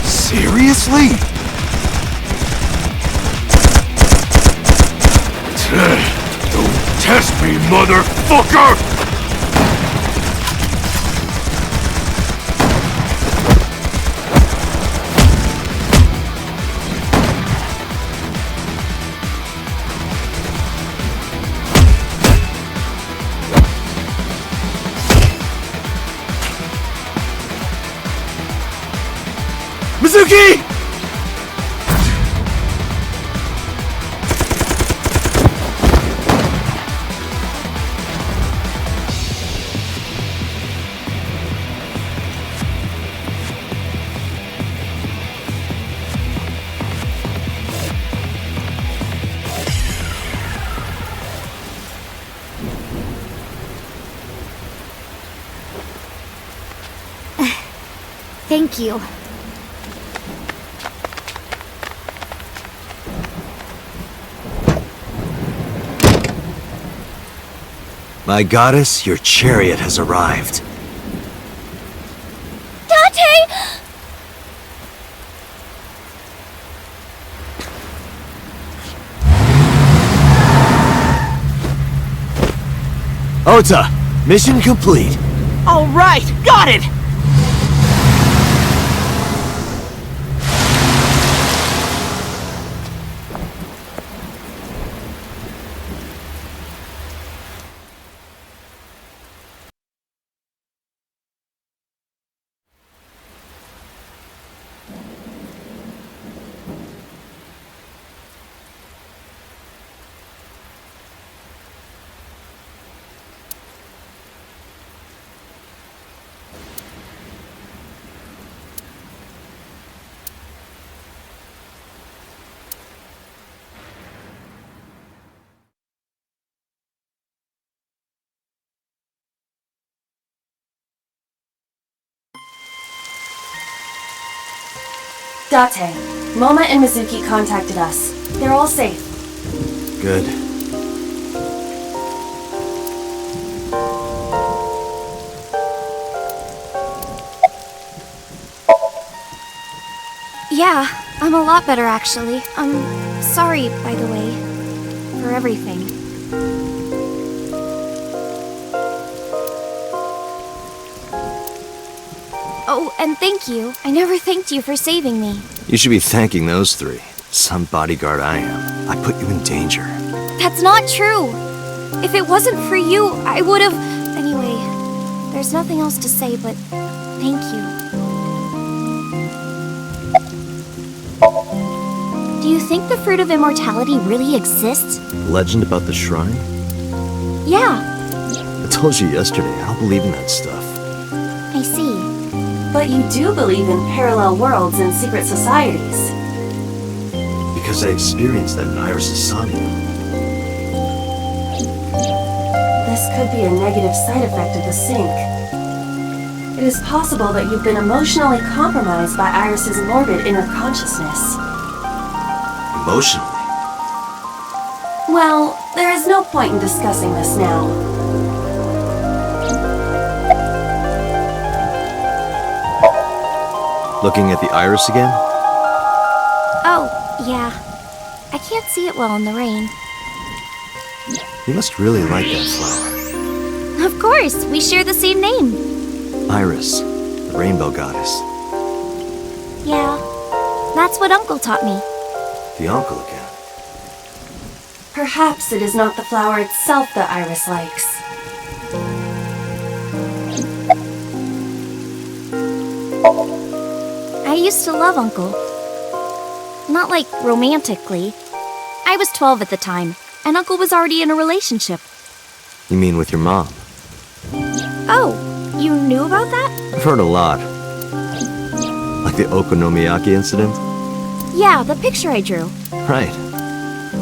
G: Seriously? Don't test me, motherfucker! Mizuki!
M: Thank you.
B: My goddess, your chariot has arrived.
K: Date!
Q: Ota, mission complete.
C: All right, got it!
A: Date, Moma and Mizuki contacted us. They're all safe.
B: Good.
J: Yeah, I'm a lot better actually. I'm sorry, by the way, for everything. Oh, and thank you. I never thanked you for saving me.
B: You should be thanking those three. Some bodyguard I am. I put you in danger.
J: That's not true. If it wasn't for you, I would have... Anyway, there's nothing else to say but thank you. Do you think the Fruit of Immortality really exists?
B: Legend about the shrine?
J: Yeah,
B: I told you yesterday, I don't believe in that stuff.
J: I see.
A: But you do believe in parallel worlds and secret societies.
B: Because I experienced that in Iris' Somnium.
A: This could be a negative side effect of the sync. It is possible that you've been emotionally compromised by Iris' morbid inner consciousness.
B: Emotionally?
A: Well, there is no point in discussing this now.
B: Looking at the iris again?
J: Oh, yeah. I can't see it well in the rain.
B: You must really like that flower.
J: Of course, we share the same name.
B: Iris, the rainbow goddess.
J: Yeah, that's what Uncle taught me.
B: The uncle again.
A: Perhaps it is not the flower itself that Iris likes.
J: I used to love Uncle. Not like romantically. I was 12 at the time, and Uncle was already in a relationship.
B: You mean with your mom?
J: Oh, you knew about that?
B: I've heard a lot. Like the Okonomiyaki incident?
J: Yeah, the picture I drew.
B: Right.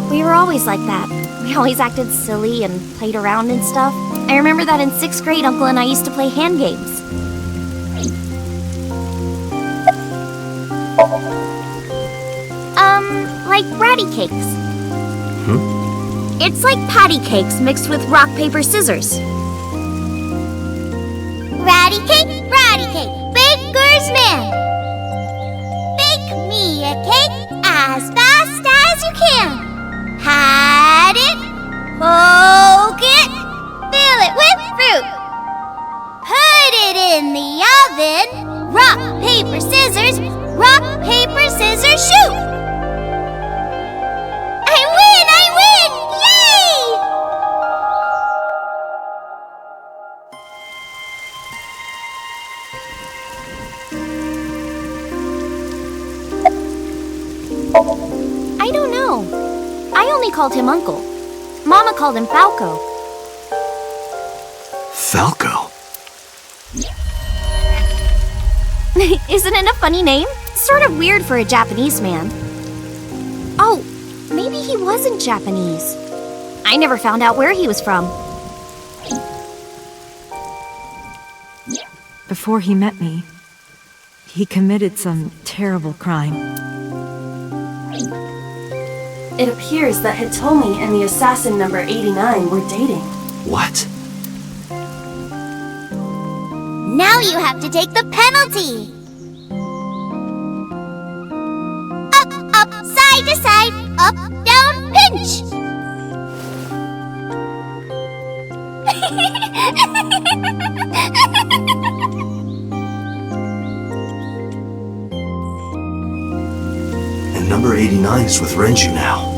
J: We were always like that. We always acted silly and played around and stuff. I remember that in 6th grade, Uncle and I used to play hand games. Like ratty cakes. It's like patty cakes mixed with rock, paper, scissors.
K: Ratty cake, baker's man. Bake me a cake as fast as you can. Hide it, poke it, fill it with fruit. Put it in the oven. Rock, paper, scissors, shoot. I win! Yay!
J: I don't know. I only called him Uncle. Mama called him Falco.
B: Falco?
J: Isn't it a funny name? Sort of weird for a Japanese man. Oh, maybe he wasn't Japanese. I never found out where he was from.
L: Before he met me, he committed some terrible crime.
A: It appears that Hitomi and the assassin number 89 were dating.
B: What?
K: Now you have to take the penalty. Up, side to side, up, down, pinch.
B: And number 89 is with Renju now.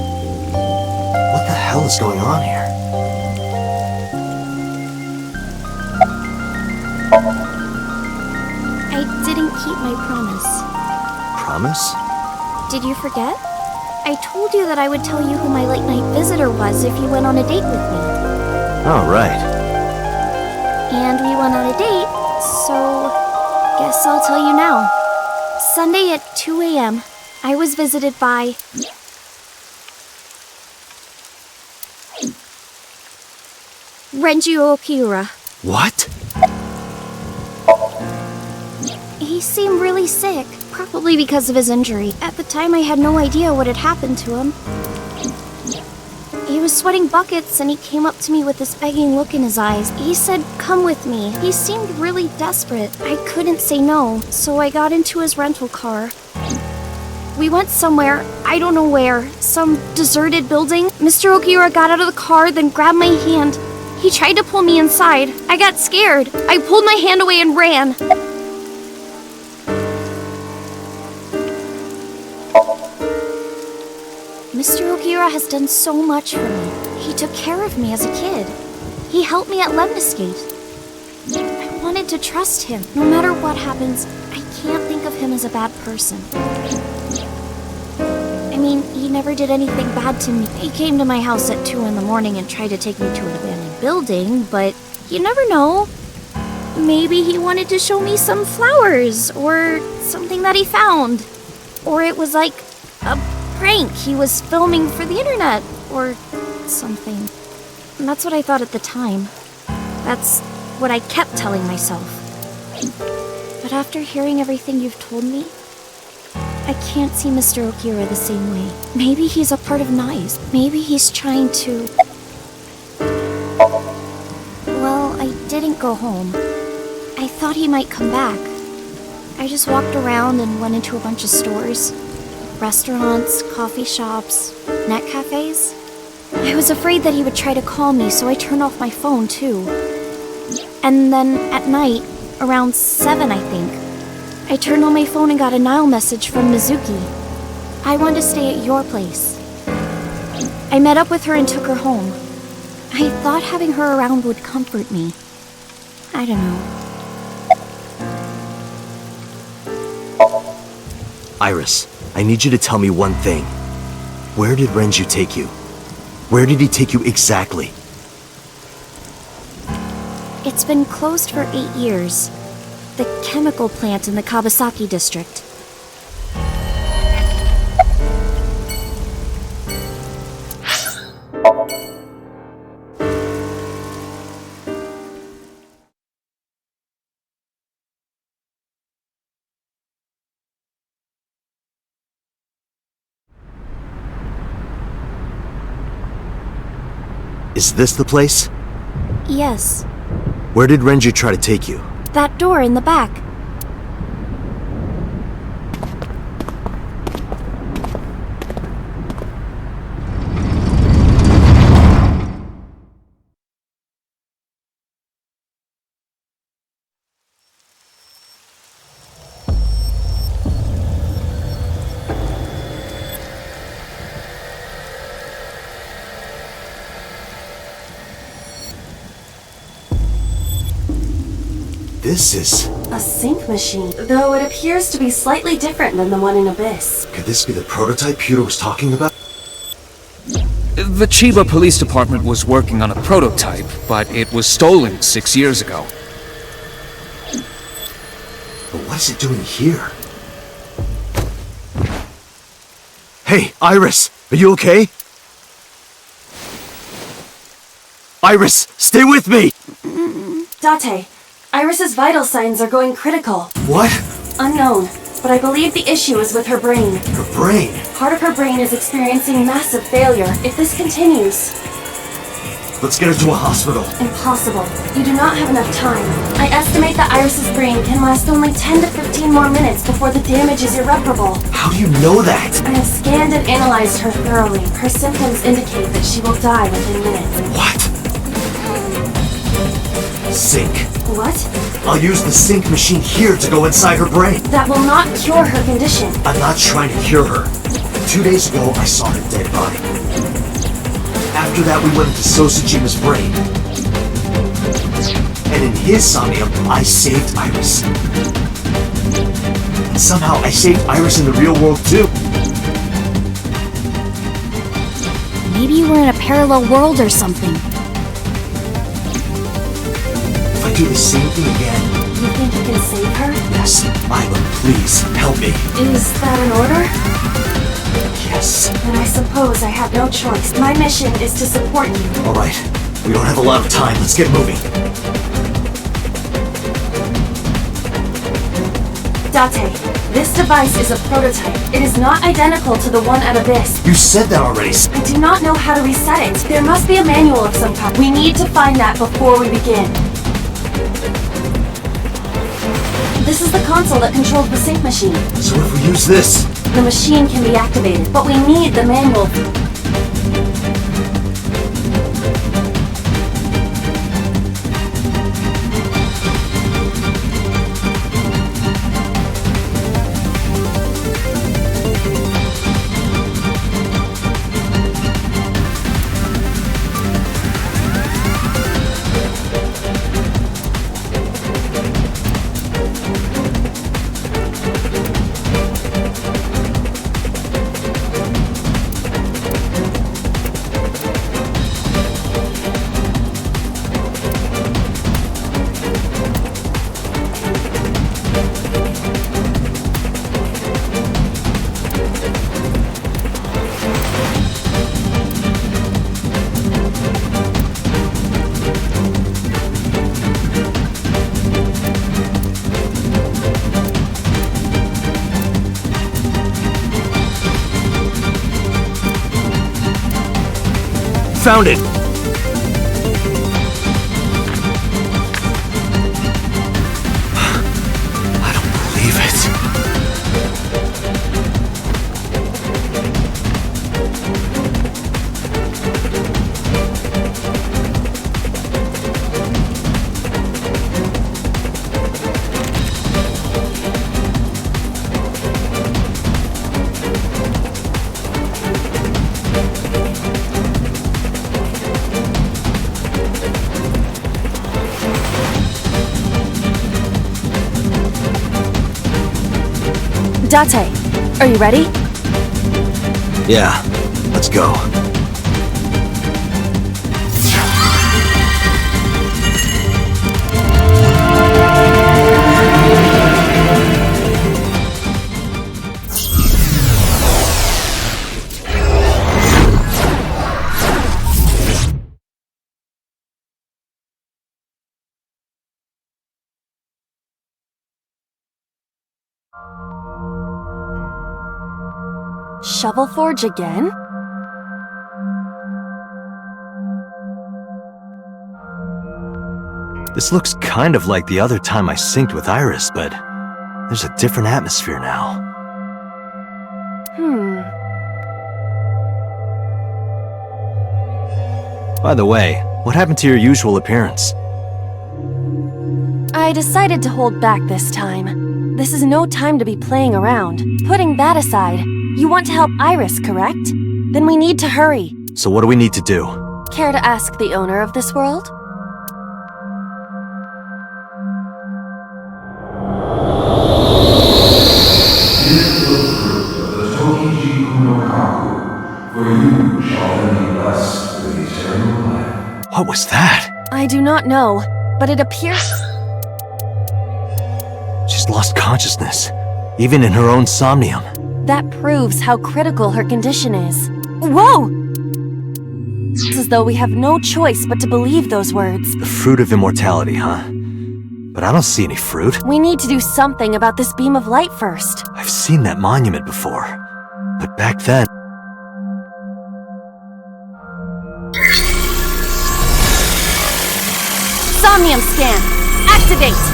B: What the hell is going on here?
J: I didn't keep my promise.
B: Promise?
J: Did you forget? I told you that I would tell you who my late-night visitor was if you went on a date with me.
B: Oh, right.
J: And we went on a date, so guess I'll tell you now. Sunday at 2 a.m., I was visited by... Renju Okiura.
B: What?
J: He seemed really sick, probably because of his injury. At the time, I had no idea what had happened to him. He was sweating buckets and he came up to me with this begging look in his eyes. He said, "Come with me." He seemed really desperate. I couldn't say no, so I got into his rental car. We went somewhere, I don't know where, some deserted building. Mr. Okiura got out of the car, then grabbed my hand. He tried to pull me inside. I got scared. I pulled my hand away and ran. Mr. Okiura has done so much for me. He took care of me as a kid. He helped me at Lemniscate. I wanted to trust him. No matter what happens, I can't think of him as a bad person. I mean, he never did anything bad to me. He came to my house at 2 in the morning and tried to take me to an abandoned building, but you never know. Maybe he wanted to show me some flowers, or something that he found. Or it was like a prank he was filming for the internet, or something. And that's what I thought at the time. That's what I kept telling myself. But after hearing everything you've told me, I can't see Mr. Okiura the same way. Maybe he's a part of Nice. Maybe he's trying to... Well, I didn't go home. I thought he might come back. I just walked around and went into a bunch of stores. Restaurants, coffee shops, net cafes. I was afraid that he would try to call me, so I turned off my phone too. And then at night, around 7 I think, I turned on my phone and got a Nile message from Mizuki. I wanted to stay at your place. I met up with her and took her home. I thought having her around would comfort me. I don't know.
B: Iris, I need you to tell me one thing. Where did Renju take you? Where did he take you exactly?
J: It's been closed for 8 years. The chemical plant in the Kawasaki district.
B: Is this the place?
J: Yes.
B: Where did Renju try to take you?
J: That door in the back.
B: This is...
A: a sync machine, though it appears to be slightly different than the one in Abyss.
B: Could this be the prototype Peter was talking about?
D: The Chiba Police Department was working on a prototype, but it was stolen 6 years ago.
B: But what is it doing here? Hey, Iris! Are you okay? Iris, stay with me!
A: Date, Iris's vital signs are going critical.
B: What?
A: Unknown, but I believe the issue is with her brain.
B: Her brain?
A: Part of her brain is experiencing massive failure. If this continues...
B: Let's get her to a hospital.
A: Impossible. You do not have enough time. I estimate that Iris's brain can last only 10 to 15 more minutes before the damage is irreparable.
B: How do you know that?
A: I have scanned and analyzed her thoroughly. Her symptoms indicate that she will die within minutes.
B: What? Sync.
A: What?
B: I'll use the sync machine here to go inside her brain.
A: That will not cure her condition.
B: I'm not trying to cure her. 2 days ago, I saw her dead body. After that, we went into Sosujima's brain. And in his Somnium, I saved Iris. And somehow, I saved Iris in the real world, too.
J: Maybe you were in a parallel world or something.
B: If I do the same thing again...
A: You think you can save her?
B: Yes. Isla, please, help me.
A: Is that an order?
B: Yes.
A: Then I suppose I have no choice. My mission is to support you.
B: All right. We don't have a lot of time. Let's get moving.
A: Date, this device is a prototype. It is not identical to the one at Abyss.
Q: You said that already.
A: I do not know how to reset it. There must be a manual of some kind. We need to find that before we begin. This is the console that controls the sync machine.
Q: So if we use this...
A: The machine can be activated, but we need the manual.
R: Found it!
B: I don't believe it.
A: Date, are you ready?
B: Yeah, let's go.
A: Shovel Forge again?
B: This looks kind of like the other time I synced with Iris, but there's a different atmosphere now. By the way, what happened to your usual appearance?
A: I decided to hold back this time. This is no time to be playing around. Putting that aside, you want to help Iris, correct? Then we need to hurry.
B: So what do we need to do?
A: Care to ask the owner of this world?
B: What was that?
A: I do not know, but it appears...
B: She's lost consciousness, even in her own somnium.
A: That proves how critical her condition is. Whoa! It's as though we have no choice but to believe those words.
B: The fruit of immortality, huh? But I don't see any fruit.
A: We need to do something about this beam of light first.
B: I've seen that monument before, but back then...
A: Somnium scan! Activate!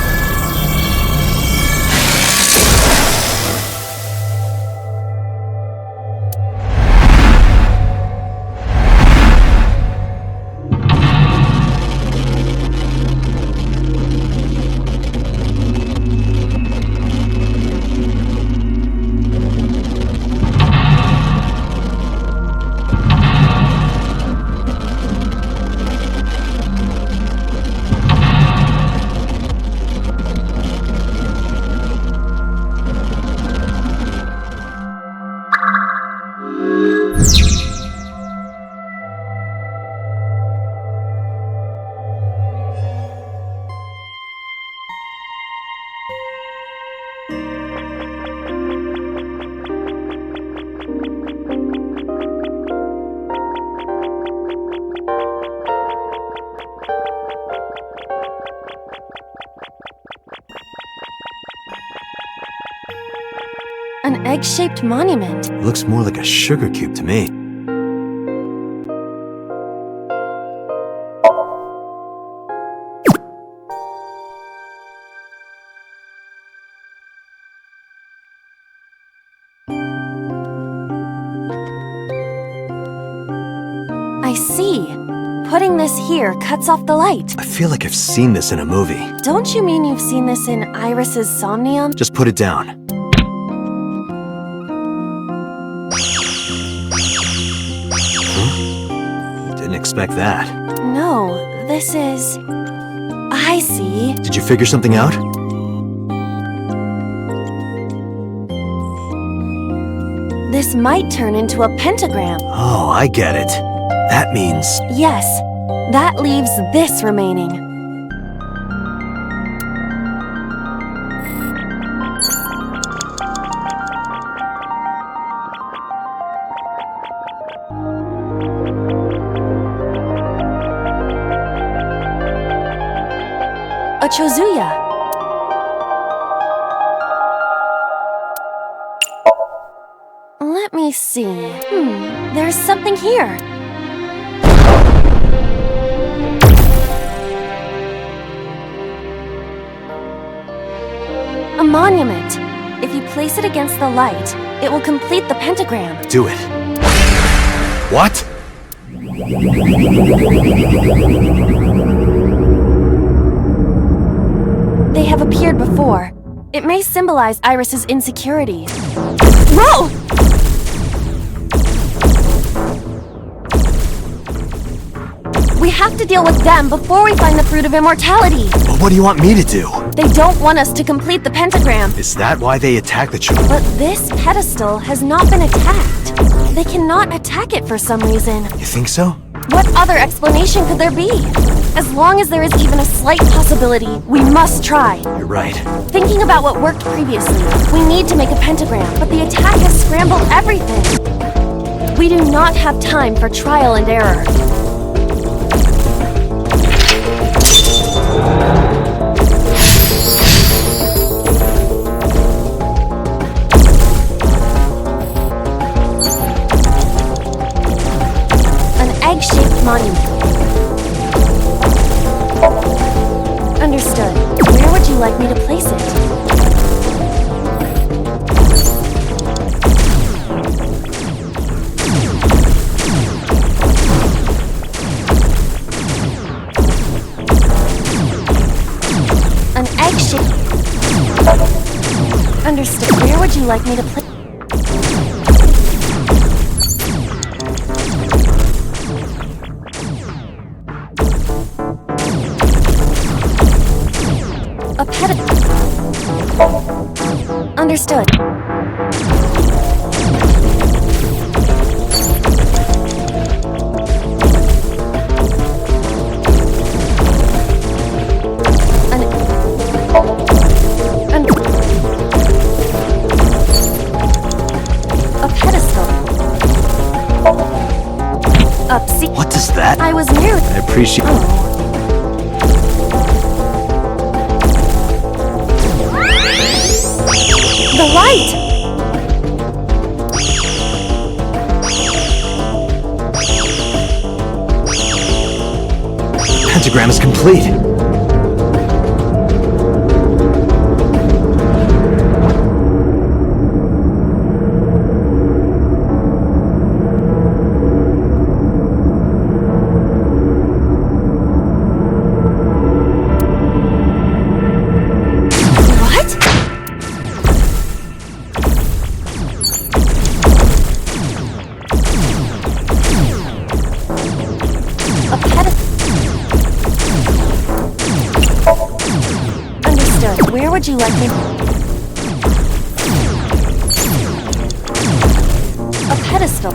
O: An egg-shaped monument.
B: It looks more like a sugar cube to me.
O: I see. Putting this here cuts off the light.
B: I feel like I've seen this in a movie.
O: Don't you mean you've seen this in Iris's Somnium?
B: Just put it down. Huh? Didn't expect that.
O: No, this is... I see.
B: Did you figure something out?
O: This might turn into a pentagram.
B: Oh, I get it. That means...
O: Yes, that leaves this remaining. A Chozuya. Let me see. There's something here. A monument. If you place it against the light, it will complete the pentagram.
B: Do it. What?
O: They have appeared before. It may symbolize Iris's insecurity. Whoa! We have to deal with them before we find the fruit of immortality.
B: Well, what do you want me to do?
O: They don't want us to complete the pentagram.
B: Is that why they attacked the children?
O: But this pedestal has not been attacked. They cannot attack it for some reason.
B: You think so?
O: What other explanation could there be? As long as there is even a slight possibility, we must try.
B: You're right.
O: Thinking about what worked previously, we need to make a pentagram, but the attack has scrambled everything. We do not have time for trial and error. Egg-shaped monument. Understood. Where would you like me to place it? An egg-shaped... Understood. Where would you like me to place... A pedestal. Understood. A pedestal. See.
B: What does that?
O: I was near.
B: I appreciate.
O: The light!
B: Pentagram is complete.
O: Where would you like me? A pedestal.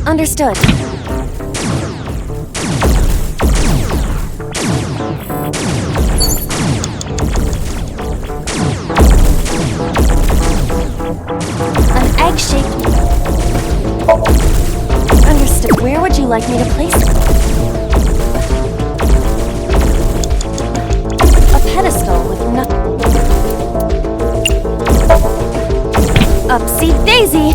O: Understood. An egg-shaped... Understood. Where would you like me to place it? A pedestal with nothing. Upsy daisy!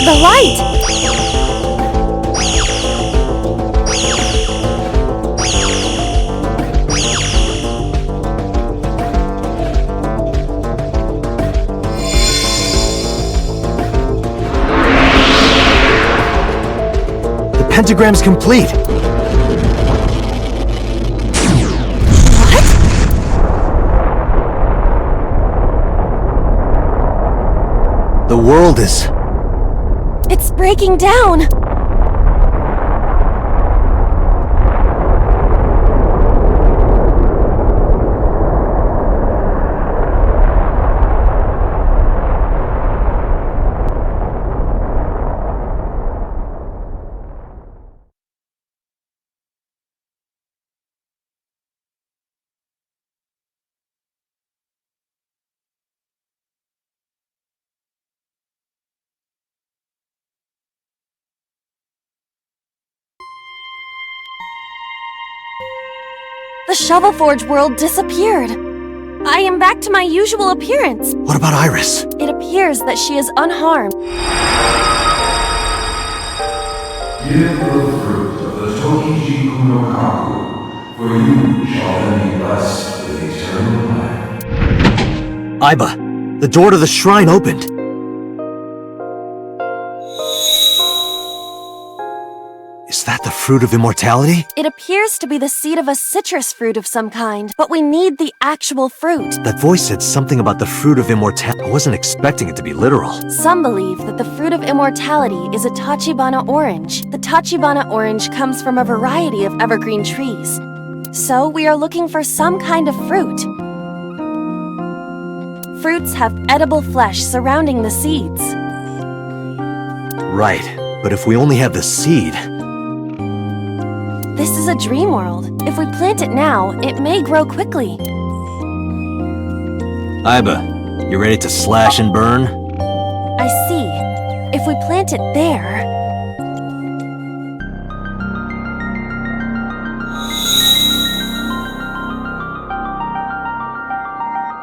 O: The light!
B: The pentagram's complete. The world is...
O: It's breaking down! The Shovel Forge world disappeared. I am back to my usual appearance.
B: What about Iris?
O: It appears that she is unharmed.
S: Give the fruit of the Tokijiku no Kaku, for you shall then be blessed with eternal life.
B: Aiba, the door to the shrine opened. Is that the fruit of immortality?
O: It appears to be the seed of a citrus fruit of some kind, but we need the actual fruit.
B: That voice said something about the fruit of immortality. I wasn't expecting it to be literal.
O: Some believe that the fruit of immortality is a Tachibana orange. The Tachibana orange comes from a variety of evergreen trees. So we are looking for some kind of fruit. Fruits have edible flesh surrounding the seeds.
B: Right, but if we only have the seed...
O: This is a dream world. If we plant it now, it may grow quickly.
B: Aiba, you ready to slash and burn?
O: I see. If we plant it there...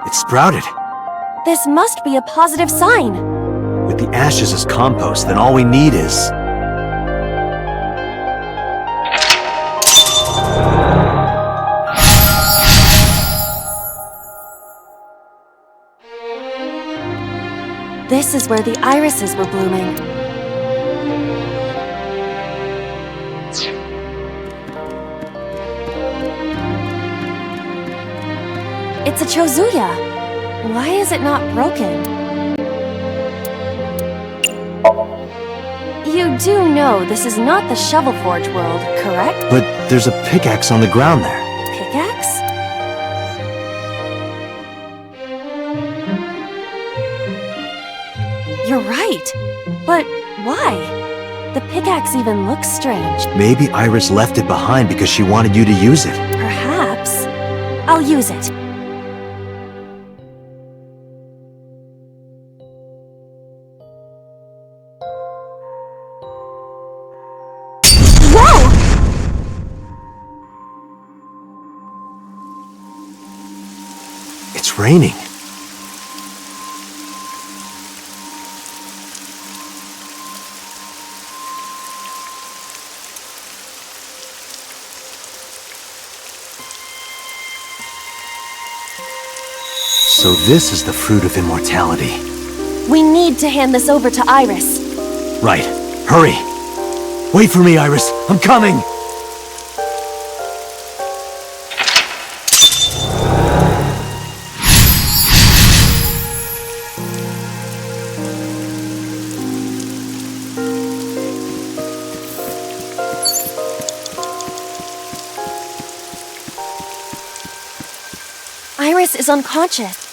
B: It sprouted.
O: This must be a positive sign.
B: With the ashes as compost, then all we need is...
O: This is where the irises were blooming. It's a Chozuya. Why is it not broken? You do know this is not the Shovel Forge world, correct?
B: But there's a pickaxe on the ground there.
O: Pickaxe? You're right. But why? The pickaxe even looks strange.
B: Maybe Iris left it behind because she wanted you to use it.
O: Perhaps. I'll use it. Whoa!
B: It's raining. So this is the fruit of immortality.
O: We need to hand this over to Iris.
B: Right. Hurry. Wait for me, Iris. I'm coming!
O: Iris is unconscious.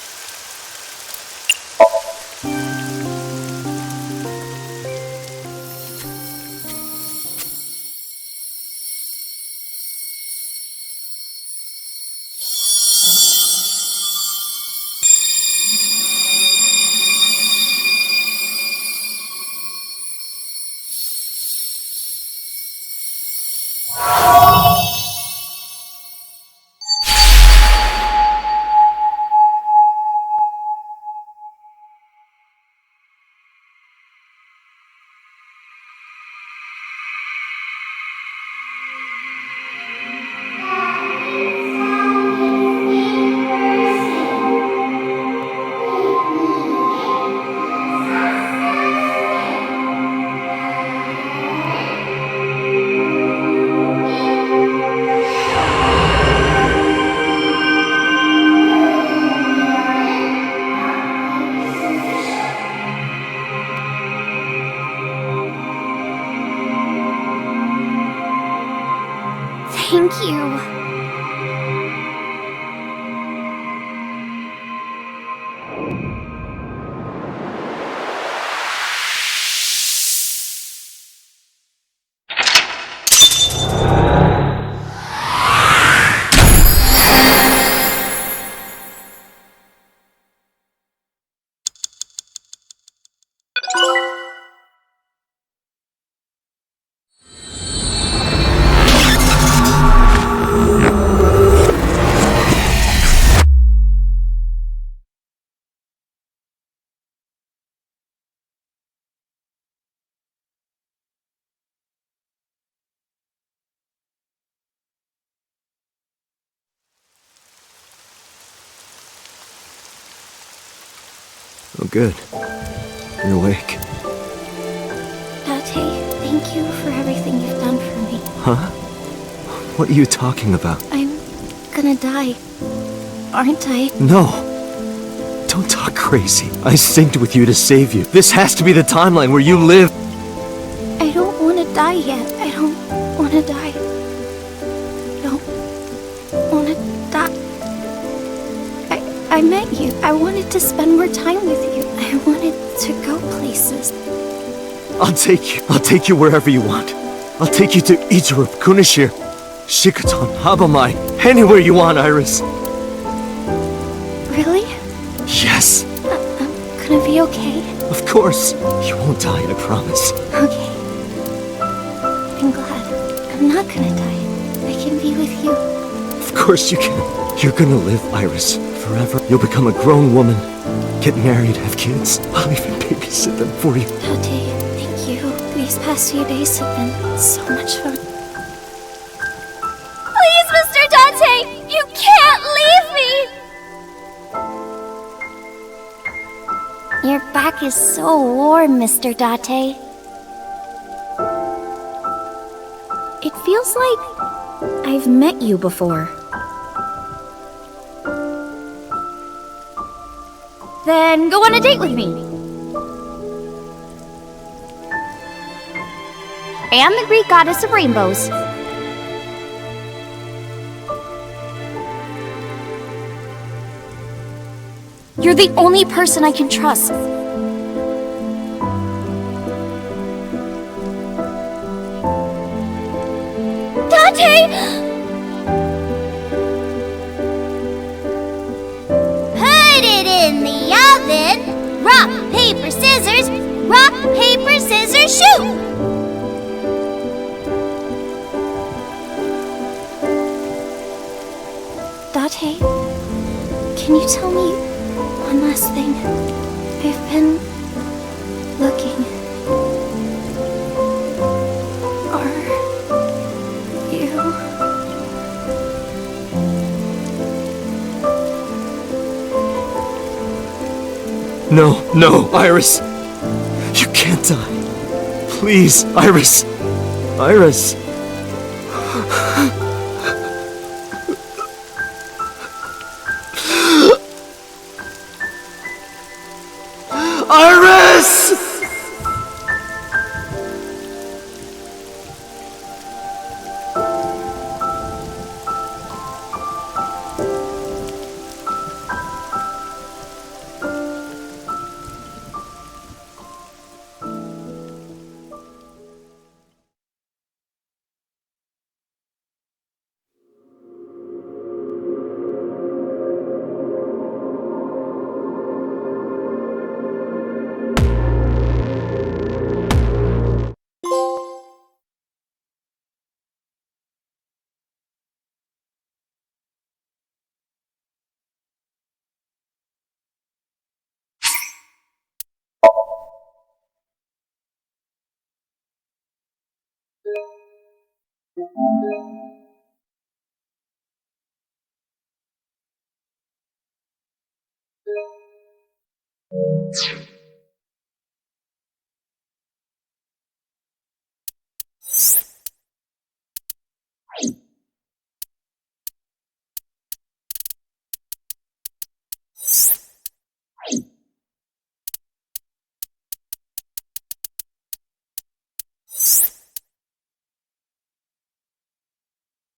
B: Oh, good. You're awake.
J: Date, thank you for everything you've done for me.
B: Huh? What are you talking about?
J: I'm gonna die. Aren't I?
B: No! Don't talk crazy. I synced with you to save you. This has to be the timeline where you live.
J: I don't want to die yet. I don't want to die. I don't want to die. I met you. I wanted to spend more time with you. I wanted to go places.
B: I'll take you. I'll take you wherever you want. I'll take you to Ichirup, Kunashir, Shikotan, Habamai, anywhere you want, Iris.
J: Really?
B: Yes.
J: I'm gonna be okay.
B: Of course. You won't die, I promise.
J: Okay. I'm glad. I'm not gonna die. I can be with you.
B: Of course you can. You're gonna live, Iris, forever. You'll become a grown woman, get married, have kids. I'll even babysit them for you.
J: Date, thank you. These past few days have been so much fun.
K: Please, Mr. Date! You can't leave me! Your back is so warm, Mr. Date.
J: It feels like I've met you before.
K: Then go on a date with me. I am the Greek goddess of rainbows. You're the only person I can trust. Date! Put it in the oven. Rock, paper, scissors. Rock, paper, scissors, shoot!
J: Date, can you tell me one last thing? I've been looking. Are you...
B: No, Iris. You can't die. Please, Iris. Iris. Iris!